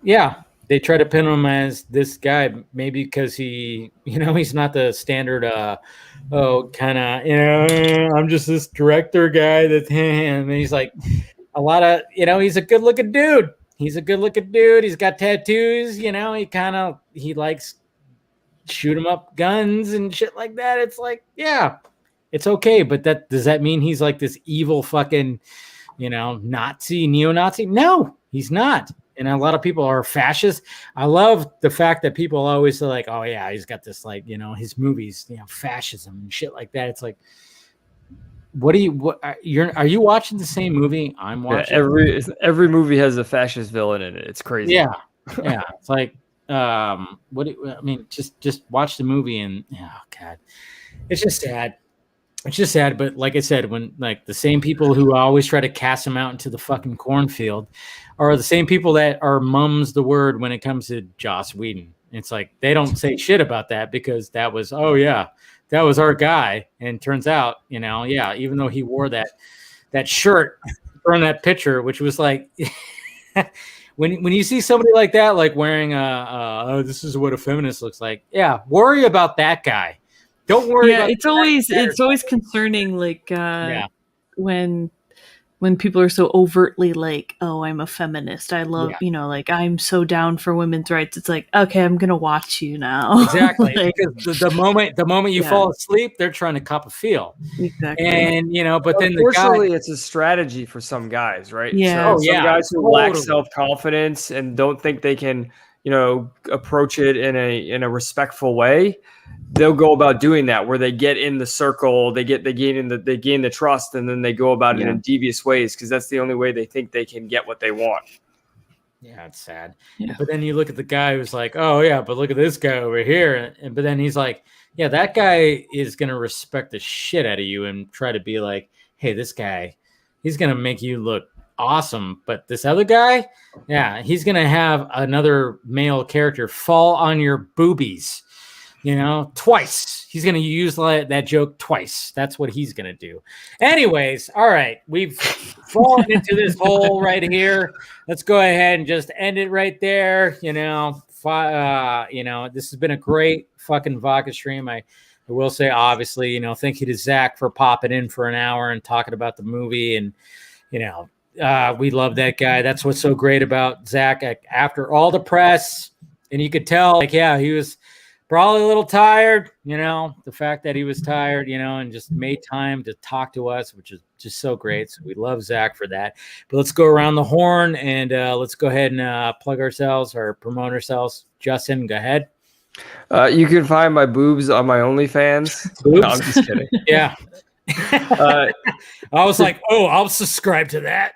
yeah. They try to pin him as this guy, maybe because he's not the standard, kind of, I'm just this director guy and he's like a lot of, he's a good looking dude. He's got tattoos, he likes shoot 'em up guns and shit like that. It's like, yeah, it's okay. But does that mean he's like this evil fucking, Nazi, neo-Nazi? No, he's not. And a lot of people are fascists. I love the fact that people always are like, oh yeah, he's got this like, his movies, fascism and shit like that. It's like, are you watching the same movie I'm watching? Yeah, every movie has a fascist villain in it. It's crazy. Yeah. Yeah. It's like, just watch the movie and oh God, it's just sad. It's just sad, but like I said, when like the same people who always try to cast him out into the fucking cornfield are the same people that are mum's the word when it comes to Joss Whedon. It's like they don't say shit about that because that was our guy. And turns out, even though he wore that shirt from that picture, which was like when you see somebody like that, like wearing this is what a feminist looks like. Yeah, worry about that guy. Don't worry. Yeah, it's always concerning, like when people are so overtly like, "Oh, I'm a feminist. I love, like I'm so down for women's rights." It's like, okay, I'm gonna watch you now. Exactly, like, because the moment you fall asleep, they're trying to cop a feel. Exactly, and but then unfortunately, it's a strategy for some guys, right? Yeah, so some guys who lack self-confidence and don't think they can, approach it in a respectful way. They'll go about doing that where they get in the circle, they gain the trust, and then they go about it in devious ways because that's the only way they think they can get what they want. Yeah, it's sad. Yeah. But then you look at the guy who's like, oh yeah, but look at this guy over here. But then he's like, yeah, that guy is gonna respect the shit out of you and try to be like, hey, this guy, he's gonna make you look awesome. But this other guy, yeah, he's gonna have another male character fall on your boobies. Twice. He's going to use that joke twice. That's what he's going to do. Anyways, all right. We've fallen into this hole right here. Let's go ahead and just end it right there. This has been a great fucking Vodka stream. I will say, obviously, thank you to Zach for popping in for an hour and talking about the movie. And, we love that guy. That's what's so great about Zach. After all the press, and you could tell, like, yeah, he was probably a little tired, the fact that he was tired, and just made time to talk to us, which is just so great. So we love Zach for that. But let's go around the horn and let's go ahead and plug ourselves or promote ourselves. Justin, go ahead. You can find my boobs on my OnlyFans. No, I'm just kidding. Yeah. I was like, oh, I'll subscribe to that.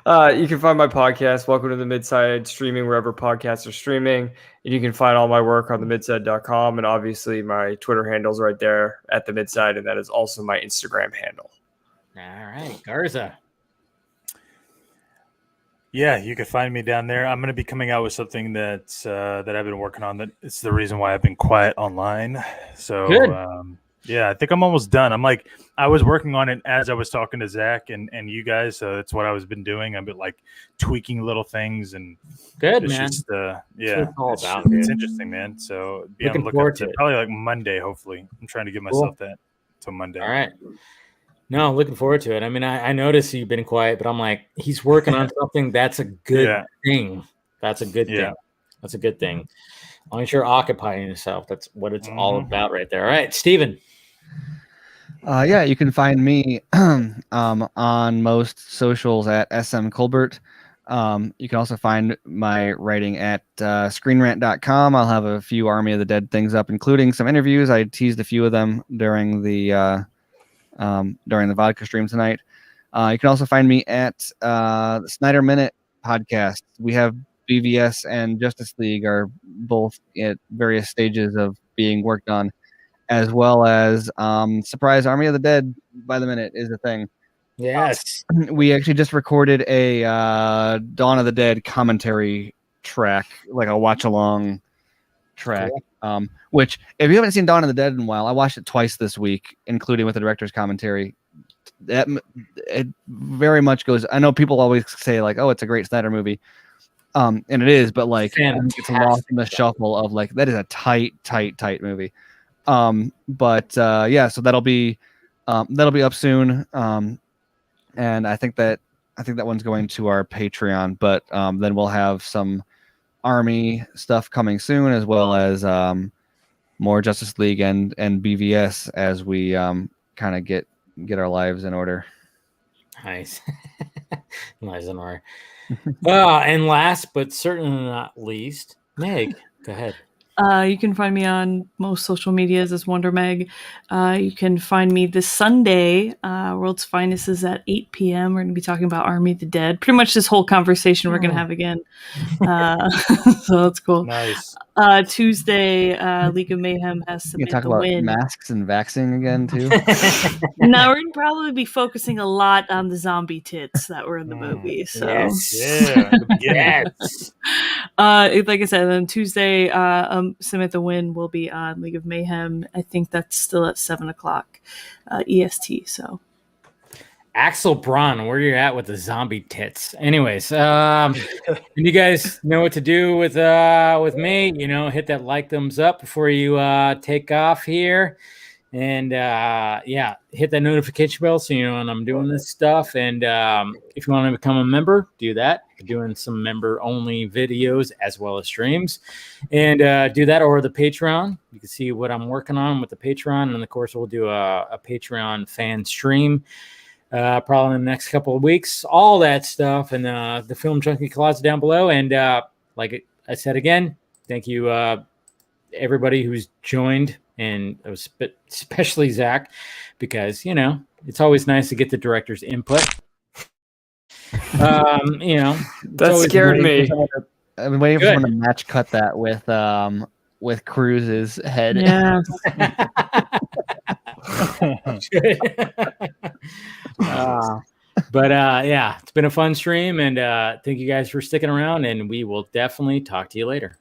You can find my podcast, Welcome to the Midside, streaming wherever podcasts are streaming. And you can find all my work on themidside.com. And obviously my Twitter handle's right there at the Midside. And that is also my Instagram handle. All right. Garza. Yeah, you can find me down there. I'm going to be coming out with something that I've been working on. That it's the reason why I've been quiet online. So, good. Yeah, I think I'm almost done. I was working on it as I was talking to Zach and you guys. So that's what I was been doing. I've been like tweaking little things and good, it's man. Just, it's interesting, man. So yeah, I'm looking forward to it. Probably like Monday, hopefully. I'm trying to give myself that till Monday. All right. No, I'm looking forward to it. I mean, I noticed you've been quiet, but I'm like, he's working on something. That's a good thing. That's a good thing. That's a good thing. As long as you're occupying yourself, that's what it's all about right there. All right, Steven. Yeah, you can find me on most socials at SM Colbert. You can also find my writing at screenrant.com. I'll have a few Army of the Dead things up, including some interviews. I teased a few of them during the Vodka stream tonight. You can also find me at the Snyder Minute podcast. We have BVS and Justice League are both at various stages of being worked on, as well as Surprise Army of the Dead by the Minute is a thing. Yes. We actually just recorded a Dawn of the Dead commentary track, like a watch-along track, Cool. Which, if you haven't seen Dawn of the Dead in a while, I watched it twice this week, including with the director's commentary. It very much goes. I know people always say, like, oh, it's a great Snyder movie. And it is, but like it's lost in the shuffle of like that is a tight movie. Yeah, so that'll be up soon. And I think that one's going to our Patreon, but then we'll have some Army stuff coming soon, as well as more Justice League and BVS as we kind of get our lives in order. Nice. Lives in order. And last but certainly not least, Meg, go ahead. You can find me on most social medias as Wonder Meg. You can find me this Sunday. World's Finest is at 8 p.m. We're going to be talking about Army of the Dead. Pretty much this whole conversation we're going to have again. So that's cool. Nice. Tuesday, League of Mayhem has You Submit talk the about Win. masks and vaxxing again too. Now we're going to probably be focusing a lot on the zombie tits that were in the movie. So Yes. Yeah. Yes. like I said, on Tuesday, Submit the Win will be on League of Mayhem. I think that's still at 7:00 EST. So, Axel Braun, where you're at with the zombie tits. Anyways, and you guys know what to do with me. You know, hit that like, thumbs up before you take off here. And yeah, hit that notification bell so you know when I'm doing this stuff. And if you want to become a member, do that. We're doing some member-only videos as well as streams. And do that, or the Patreon. You can see what I'm working on with the Patreon. And, of course, we'll do a Patreon fan stream probably in the next couple of weeks. All that stuff. And the Film Junkee closet down below. And like I said again, thank you everybody who's joined, and especially Zach, because you know it's always nice to get the director's input. You know, that scared me. I've been waiting for someone to match cut that with Cruz's head. yeah. But yeah, it's been a fun stream, and thank you guys for sticking around, and we will definitely talk to you later.